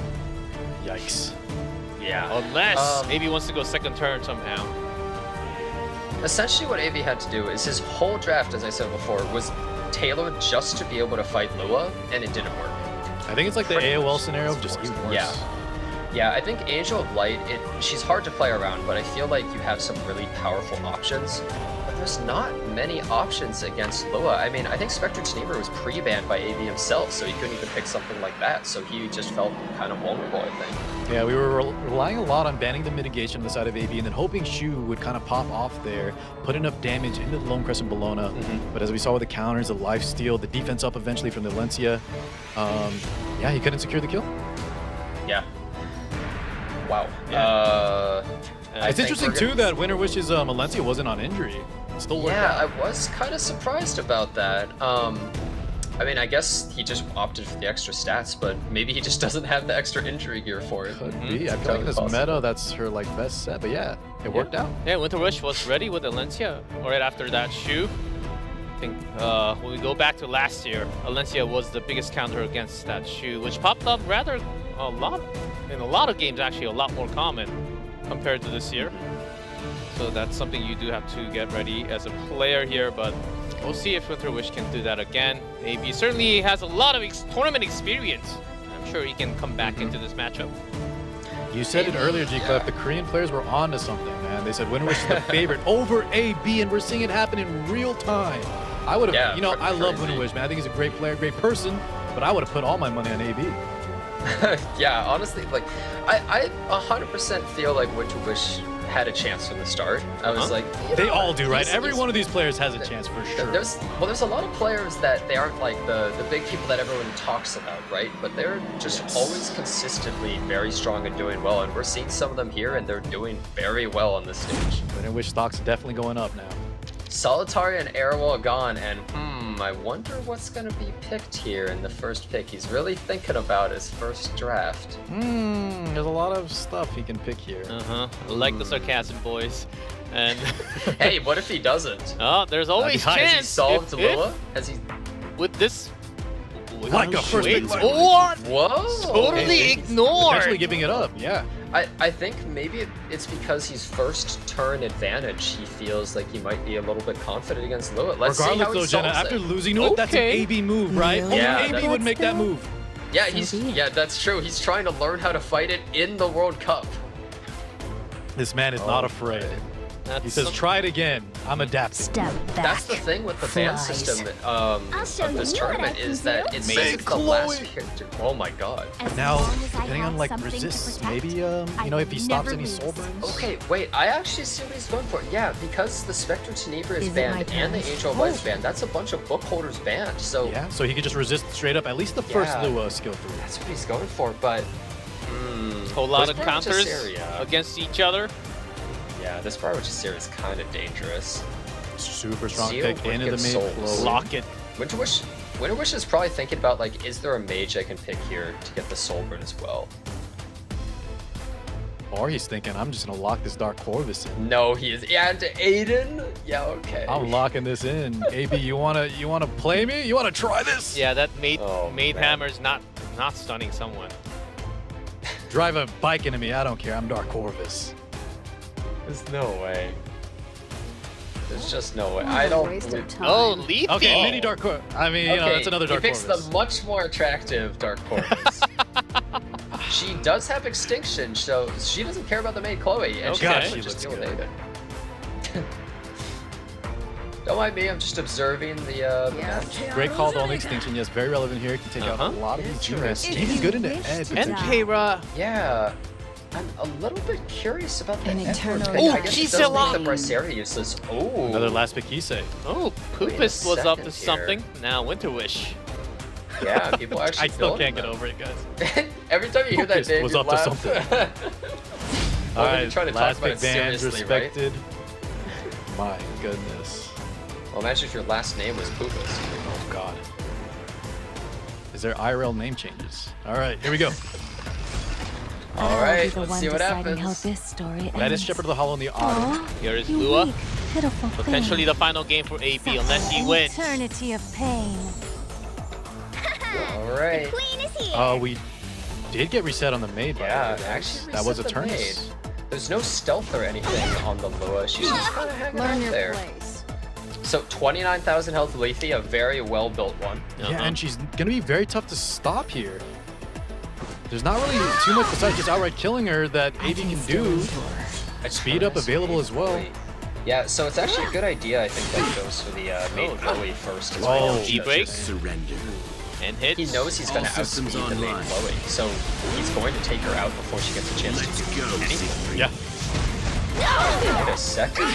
Yikes. Yeah. Unless maybe wants to go second turn somehow. Essentially what AB had to do is his whole draft, as I said before, was tailored just to be able to fight Lua, and it didn't work. I think it's like the AOL scenario, just even worse. Yeah. Yeah, I think Angel of Light, she's hard to play around, but I feel like you have some really powerful options. But there's not many options against Lua. I mean, I think Spectred Sneaver was pre-banned by AB himself, so he couldn't even pick something like that. So he just felt kind of vulnerable, I think. Yeah, we were relying a lot on banning the mitigation on the side of AB and then hoping Shu would kind of pop off there, put enough damage into the Lone Crescent Bologna. But as we saw with the counters, the lifesteal, the defense up eventually from the Alencia, yeah, he couldn't secure the kill. Yeah. Wow. Yeah. I It's think interesting we're too gonna- that WinterWish's Alencia wasn't on injury. It still worked Yeah, out. I was kind of surprised about that. I mean, I guess he just opted for the extra stats, but maybe he just doesn't have the extra injury gear for it. Could be. I feel like in this meta, that's her like best set. But yeah, it worked out. Yeah, WinterWish was ready with Alencia right after that Shu. I think when we go back to last year, Alencia was the biggest counter against that Shu, which popped up rather a lot in a lot of games, actually a lot more common compared to this year. So that's something you do have to get ready as a player here, but we'll see if WinterWish can do that again. Maybe he certainly has a lot of tournament experience. I'm sure he can come back into this matchup. You said it earlier, G-Clef. The Korean players were on to something, man. They said WinterWish is the favorite over AB, and we're seeing it happen in real time. I would have, you know, I love WinterWish, man. I think he's a great player, great person, but I would have put all my money on AB. Yeah, honestly, like, I 100% feel like WinterWish had a chance from the start. I was like, they all do, right? Every one of these players has a chance for sure. There's a lot of players that they aren't like the big people that everyone talks about, right? But they're just always consistently very strong and doing well, and we're seeing some of them here, and they're doing very well on this stage. WinterWish stock's definitely going up now. Solitaria and Airwall gone, and I wonder what's gonna be picked here in the first pick. He's really thinking about his first draft. There's a lot of stuff he can pick here. I like the sarcasm, boys. And hey, what if he doesn't? Oh, there's always chance. Has he solved Lua? Has he? With this, like a first pick. What? Whoa! Totally ignored. Actually giving it up, yeah. I think maybe it's because he's first turn advantage. He feels like he might be a little bit confident against Lua. Let's see how he Regardless though, Jenna, solves after it. losing to it, that's an AB move, right? Only Yeah, AB would make that move. Yeah, yeah, that's true. He's trying to learn how to fight it in the World Cup. This man is not afraid. He says, try it again. I'm adapting. Step back. That's the thing with the ban system of this tournament is that it says it's the last character. Oh my god. Now, depending on like resists, maybe you know, if he stops any soul burns. Okay, wait, I actually see what he's going for. Yeah, because the Spectre Tenebra is banned and the Angel of Light is banned, that's a bunch of book holders banned. So yeah, so he could just resist straight up at least the first Lua skill through. That's what he's going for, but whole lot of counters against each other. Yeah, this WinterWish is kind of dangerous. Super strong Seal pick into the main souls. flow. Lock it. WinterWish is probably thinking about like, is there a mage I can pick here to get the soul burn as well? Or he's thinking, I'm just gonna lock this Dark Corvus in. No, he is. Yeah, to Aiden. Yeah, okay. I'm locking this in. AB, you wanna play me? You wanna try this? Yeah, that made hammer's not stunning someone. Drive a bike into me. I don't care. I'm Dark Corvus. There's no way. There's just no way. I don't believe. Oh, Leafy. Okay, mini Dark Corvus. I mean, you know, that's another Dark Corvus. He picks the much more attractive Dark Corvus. She does have extinction, so she doesn't care about the maid Chloe, and she just looks killed Aiden. Don't mind me, I'm just observing the match. Great call on extinction. Yes, very relevant here. Can take out a lot of these juniors. Even good into Ed. And Keira. Yeah. I'm a little bit curious about the Edward pick. Oh, I guess it does make the Braceria useless. Oh. Another last pick Kisei. Oh, Poopest was up to something. Now WinterWish. Yeah, people actually I still can't get over it, guys. Every time you hear that name, was you up laugh. to something. All right, try to last talk pick about it banned, seriously, respected. My goodness. Well, imagine if your last name was Poopest. Oh God. Is there IRL name changes? All right, here we go. All right, let's see what happens. That is Shepherd of the Hollow in the autumn. Here is Lua. Potentially the final game for AP unless he wins. Eternity of pain. All right. We did get reset on the maid. Yeah, by the way, actually, that was a reset the turn. maid. There's no stealth or anything on the Lua. She's just kind of hanging out there. So 29,000 health Lethe, a very well-built one. Yeah, and she's gonna be very tough to stop here. There's not really too much besides just outright killing her that AD can do. Speed up available as well. Yeah, so it's actually a good idea, I think, that he goes for the main Chloe first. As well. G-break. Surrender. And hits. He knows he's going to outspeed the main Chloe, so he's going to take her out before she gets a chance to do anything. Yeah. Wait a second.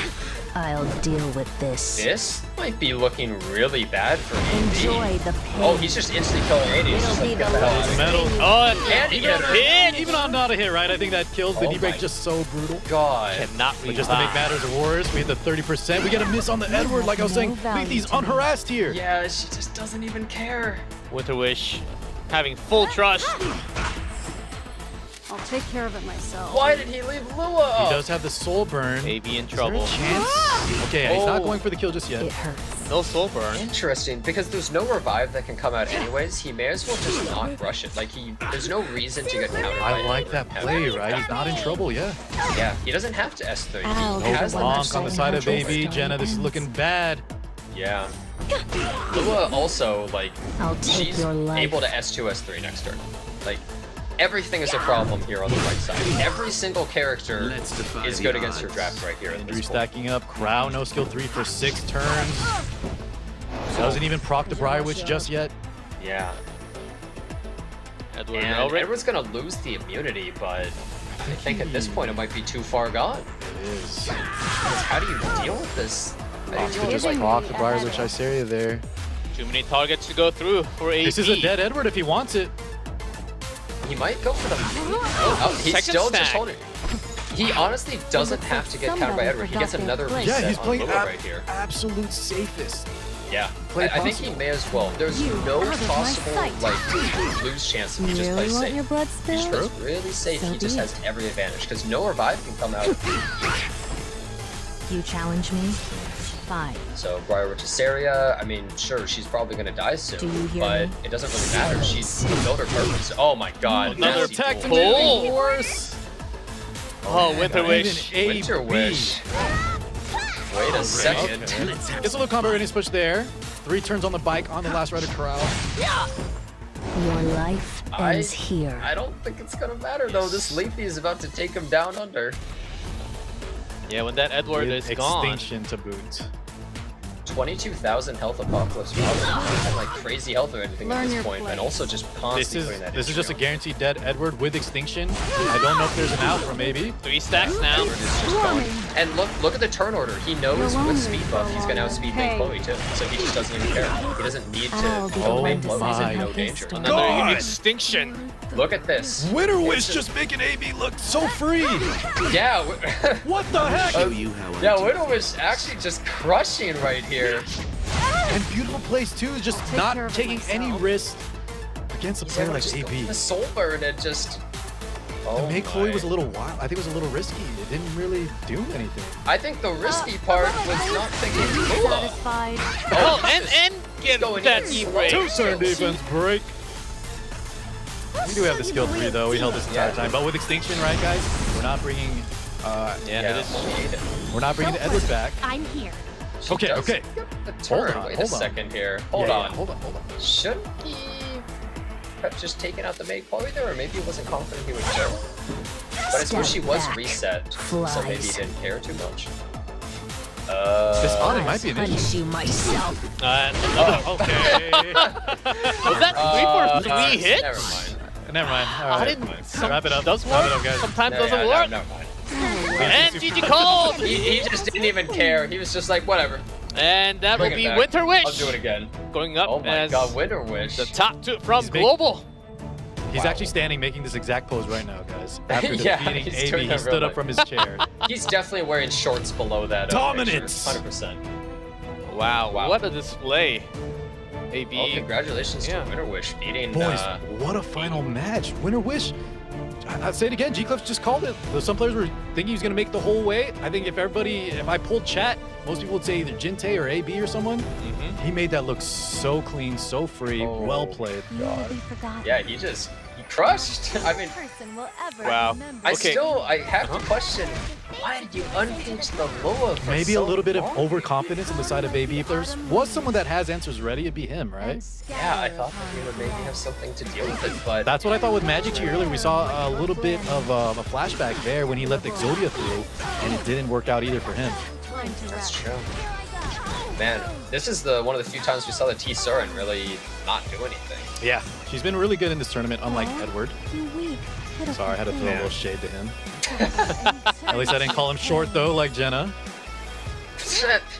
I'll deal with this. This might be looking really bad for AD. Enjoy the pain. Oh, he's just instantly killing AD. He's just like, get the hell out of here. Metal. Oh, And he gets hit! Even on not a hit, right? I think that kills the Oh D-break my just so brutal. God. cannot But just to make matters worse, we hit the 30%. We get a miss on the Edward, like I was saying. Lethe's unharassed here. Yeah, she just doesn't even care. WinterWish having full trust. I'll take care of it myself. Why did he leave Lua? He does have the soul burn. AB in Is there trouble. a chance? Okay, he's not going for the kill just yet. It hurts. No soul burn. Interesting, because there's no revive that can come out anyways. He may as well just not rush it. Like, there's no reason to get countered by I like that anyone. play, right? He's not in trouble, yeah. Yeah, he doesn't have to S3. Ow, He has the Bonk on the side of natural AB. story Jenna, this is ends. looking bad. Yeah. Lua also, like, I'll take she's your life. able to S2, S3 next turn. Like, everything is a problem here on the right side. Every single character Let's defy is the good against her odds. draft right here. At Injury this point. stacking up. Crow, no skill 3 for 6 turns. Doesn't even proc the Briarwitch just yet. Yeah. Edward And Elric. Edward's gonna lose the immunity, but I think at this point it might be too far gone. It is. Because how do you deal with this? How do you deal with Just like proc the Briarwitch Iceria there. Too many targets to go through for AP. This is a dead Edward if he wants it. he might go for the oh, he's Second still stack. just holding. He honestly doesn't have to get countered by Edward. He gets another reset Yeah, he's on playing Lua right here. absolute safest. Yeah, Play I think he may as well. There's no out of my possible sight. like lose chance if he just Really plays want safe. your blood He just spilled? plays really safe. So He just be has every advantage because no revive can come out. You challenge me? Fine. So Briarwitch Iceria, I mean, sure, she's probably gonna die soon, Do you hear but me? it doesn't really matter. She's built her purpose. Oh my God! Another nasty Attack pull. from worse. Oh, WinterWish. WinterWish. Wait a second. Let's have Gets a little combo readiness push there. 3 turns on the bike on the last rider Crow. Your life ends here. I don't think it's gonna matter though. This Leafy is about to take him down under. Yeah, when that Edward With is gone. extinction to boot. 22,000 health Apocalypse. Wow, not like crazy health or anything at this point, and also just This constantly is putting that this is just a issue. guaranteed dead Edward with extinction. I don't know if there's an out for maybe. 3 stacks now. It's just going. And look at the turn order. He knows with speed buff he's gonna outspeed main Chloe too, so he just doesn't even care. He doesn't need to Oh main Chloe. He's my in no danger. Another God. extinction. Look at this. WinterWish just making AB look so free. Yeah. What the heck? Show you how I Yeah, do it. WinterWish actually just crushing right here. And beautiful plays too, just not taking any risk against a He's player able to like just go for AB. the soul burn and just. Oh The May Chloe my. was a little wild. I think it was a little risky. It didn't really do anything. I think the risky part was not thinking Lula. Satisfied. Oh, and get going that in. E-break. Two-turn defense break. We do have the skill 3 though. We held this entire time, but with extinction, right, guys? We're not bringing. Yeah, it is. We're not bringing the Edward back. I'm here. She Okay, does okay. get the turn. on, Wait hold a on. second here. Hold Yeah, on. yeah, hold on. Shouldn't he have just taken out the May Chloe there, or maybe he wasn't confident he would kill? But I suppose she was reset, so maybe he didn't care too much. This audit might be an issue. Punish you myself. Okay. Was that 3 for 3 hits? Never mind. Never mind. All I right. didn't. Wrap it up. Does Wrap work. it up, guys. Sometimes No, doesn't yeah, work. Never mind. And GG cold. He just didn't even care. He was just like, whatever. And that will Bring it be back. WinterWish. I'll do it again. Going up Oh my as god, WinterWish. the top 2 from He's big. Global. He's Wow. actually standing making this exact pose right now, guys. After Yeah, defeating he's AB, doing he that stood real up from his chair. He's definitely wearing shorts below that. Dominance. 100%. Wow, Wow. what a display. AB. Well, congratulations Yeah. to WinterWish beating. Boys, what a final match. WinterWish. I'd say it again, G-Cliff just called it. Some players were thinking he was going to make the whole way. I think if I pulled chat, most people would say either Jintae or AB or someone. He made that look so clean, so free, Oh, well played. Never be forgotten. Yeah, he crushed. I mean, Person will ever Wow. remember. I have to question, why did you unpage the Loa for Maybe so a little bit of long? overconfidence on the side of AB. If there was someone that has answers ready, it'd be him, right? Yeah, I thought that he would maybe have something to deal with it, but That's what I thought with MagicQi earlier. We saw a little bit of a flashback there when he left Exodia through, and it didn't work out either for him. that's true. Man, this is one of the few times we saw the T Surin really not do anything. Yeah, she's been really good in this tournament, unlike Edward. Sorry, I had to throw a little shade to him. At least I didn't call him short, though, like Jenna.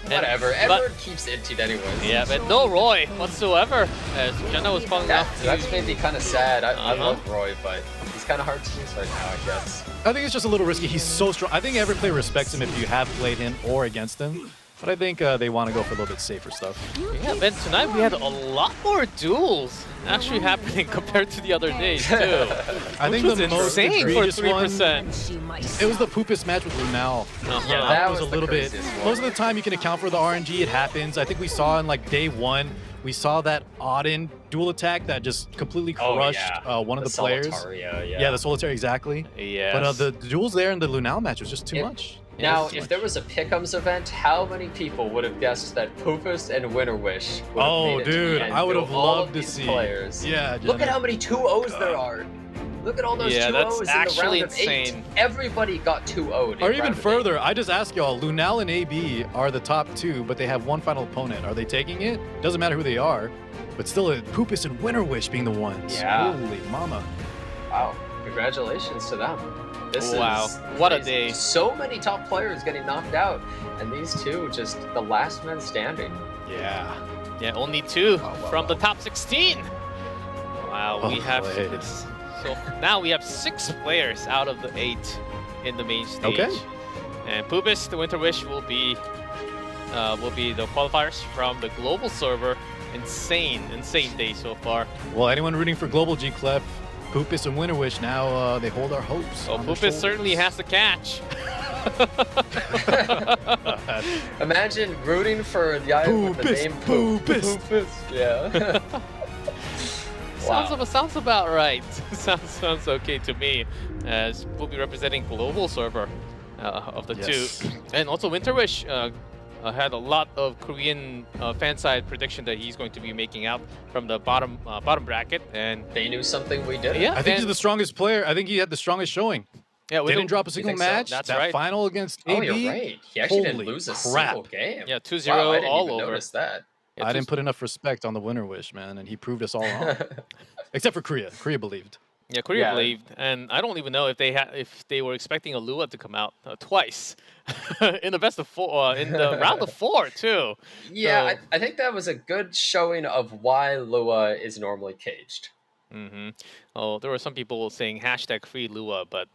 Whatever, but- Edward keeps it anyways. Yeah, but no Roy whatsoever. As Jenna was calling out. That's made me kind of sad. I love Roy, but he's kind of hard to use right now, I guess. I think it's just a little risky. He's so strong. I think every player respects him if you have played him or against him. But I think they want to go for a little bit safer stuff. Yeah, but tonight we had a lot more duels actually happening compared to the other days too. I think was the most insane for egregious one, 3%. it was the Poopest match with Lunale. Yeah, That that was a was the little bit. craziest one. Most of the time, you can account for the RNG. It happens. I think we saw in like day 1, we saw that Auden dual attack that just completely crushed one of the players. Solitaria, Yeah, the Solitaire, exactly. Yes. But the duels there in the Lunale match was just too much. Now, Yes. if there was a Pick'ems event, how many people would have guessed that Poopest and WinterWish would have Oh, made it to dude, the end I would through have all loved of to these see. players? Yeah, Look at Jenna. how many 2-0s there are. Look at all those Yeah, 2-0s that's in the actually round of 8. insane. Everybody got 2-0'd. Or in even round of further, I just ask y'all, Lunale and AB are the top 2, but they have one final opponent. Are they taking it? Doesn't matter who they are, but still Poopest and WinterWish being the ones. Yeah. Holy mama. 8. Wow, congratulations to them. This Wow, is what a crazy. day. So many top players getting knocked out, and these two just the last men standing. Yeah. Yeah, only 2 Wow, from the top 16. Wow, we Oh, have boy. so now we have 6 players out of the 8 in the main stage. Okay. And Poopest, the WinterWish will be the qualifiers from the global server. Insane day so far. Well, anyone rooting for Global G-Clef, Poopest and WinterWish, now they hold our hopes. So on their Poopest certainly shoulders. has the catch. Imagine rooting for the guy with the Poopest, name Poop. Poopest. Yeah. Wow. Sounds about right. sounds okay to me. As we'll be representing global server of the Yes. 2, and also WinterWish had a lot of Korean fan side prediction that he's going to be making out from the bottom bracket, and They knew something we didn't. yeah, I think he's the strongest player. I think he had the strongest showing. Yeah, Didn't drop a single think so? match. That's that right. final against Oh, AB. you're right. He actually didn't holy lose a crap. single game. Yeah, 2-0 Wow, I didn't all even over. notice that. Yeah, I didn't put enough respect on the WinterWish, man, and he proved us all wrong. Except for Korea. Korea believed. Yeah, Korea Yeah. believed, and I don't even know if they were expecting a Lua to come out twice in the best of 4, in the round of 4 too. Yeah, So- I think that was a good showing of why Lua is normally caged. Oh, there were some people saying hashtag free Lua, but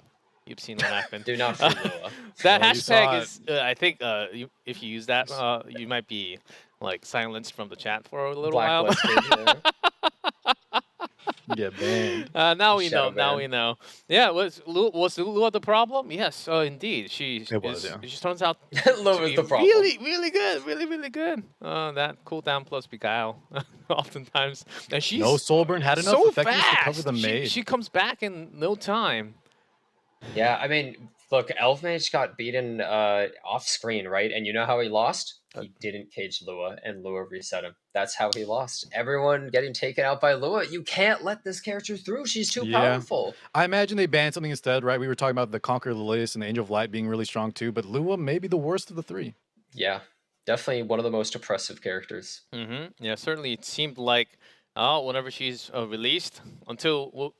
you've seen what happened. Do not free Lua. That Well, you saw hashtag it. is, I think, if you use that, you might be like silenced from the chat for a little while. Blacklisted. You get banned. Now we know. Shadow Now ban. we know. Yeah, was Lua the problem? Yes, indeed. She turns out Lua to is be the problem. really good, really good. That cooldown plus beguile, oftentimes, and she's No Soulburn had enough so effectiveness fast. to cover the maid. She comes back in no time. Yeah, I mean, look, Elfmage got beaten off screen, right? And you know how he lost? He didn't cage Lua, and Lua reset him. That's how he lost. Everyone getting taken out by Lua. You can't let this character through. She's too powerful. I imagine they banned something instead, right? We were talking about the Conqueror Lilius and the Angel of Light being really strong too, but Lua may be the worst of the 3. Yeah, definitely one of the most oppressive characters. Yeah, certainly it seemed like whenever she's released, until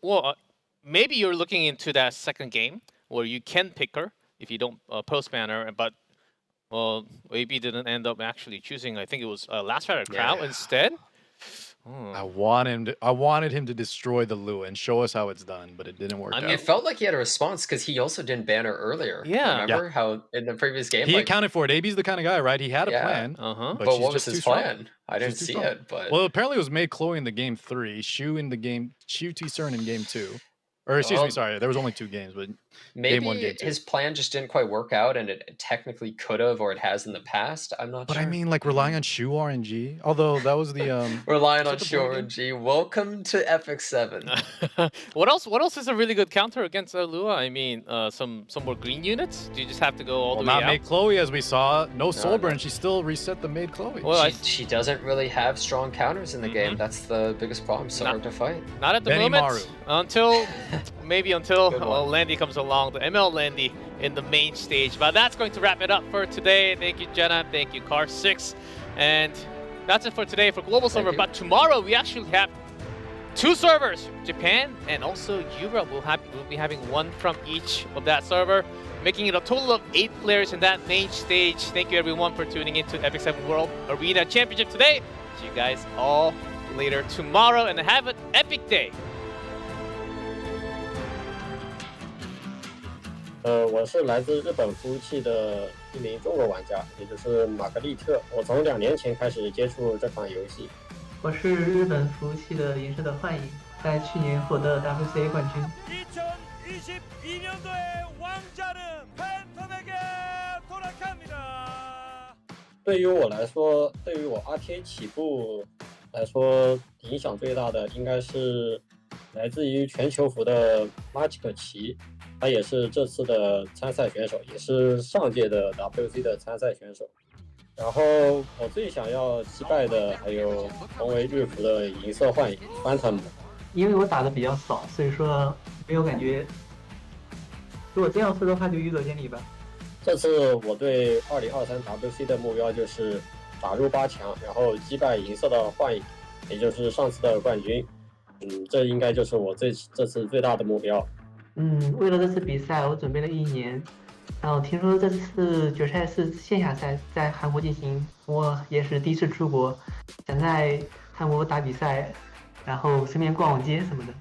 maybe you're looking into that second game where you can pick her if you don't post-ban her, but well, AB didn't end up actually choosing. I think it was Last Fighter Crow instead. I wanted him to destroy the Lua and show us how it's done, but it didn't work out. It felt like he had a response because he also didn't ban her earlier. Yeah. Remember how in the previous game He accounted for it. AB's the kind of guy, right? He had a plan. But she's what was just his too strong. plan? I didn't see it. But well, apparently it was made Chloe in the game 3, Shu T-Cern in game 2. Or excuse me, sorry, there was only 2 games, but maybe game 1, game 2. his plan just didn't quite work out, and it technically could have, or it has in the past. I'm not But sure. I mean, like relying on Shu RNG, although that was the relying on Shu RNG. Welcome to Epic 7. What else is a really good counter against Lua? I mean, some more green units. Do you just have to go all the way not out? made Chloe as we saw. No Soulburn. She still reset the maid Chloe. Well, she doesn't really have strong counters in the game. That's the biggest problem. So hard to fight. Not at the moment. Until Landy comes along, the ML Landy in the main stage. But that's going to wrap it up for today. Thank you, Jenna. Thank you, Car6. And that's it for today for Global Server. But tomorrow we actually have 2 servers, Japan and also Europe. We'll be having 1 from each of that server, making it a total of 8 players in that main stage. Thank you everyone for tuning into Epic 7 World Arena Championship today. See you guys all later tomorrow, and have an epic day. 我是来自日本服务器的一名中国玩家，也就是玛格丽特。我从2年前开始接触这款游戏。我是日本服务器的银社的幻影，在去年获得 WCA 冠军。 2022년도의 왕자는 팬텀에게 돌아갑니다. 对于我来说，对于我 RTA 起步来说，影响最大的应该是来自于全球服的 MagicQi。 他也是这次的参赛选手，也是上届的 WC 的参赛选手。然后我最想要击败的还有同为日服的银色幻影 Phantom。因为我打的比较少，所以说没有感觉。如果这样说的话，就宇佐见里吧。这次我对2023 WC 的目标就是打入8强，然后击败银色的幻影，也就是上次的冠军。这应该就是我这次最大的目标。 为了这次比赛，我准备了1年。然后听说这次决赛是线下赛，在韩国进行，我也是第一次出国，想在韩国打比赛，然后顺便逛逛街什么的。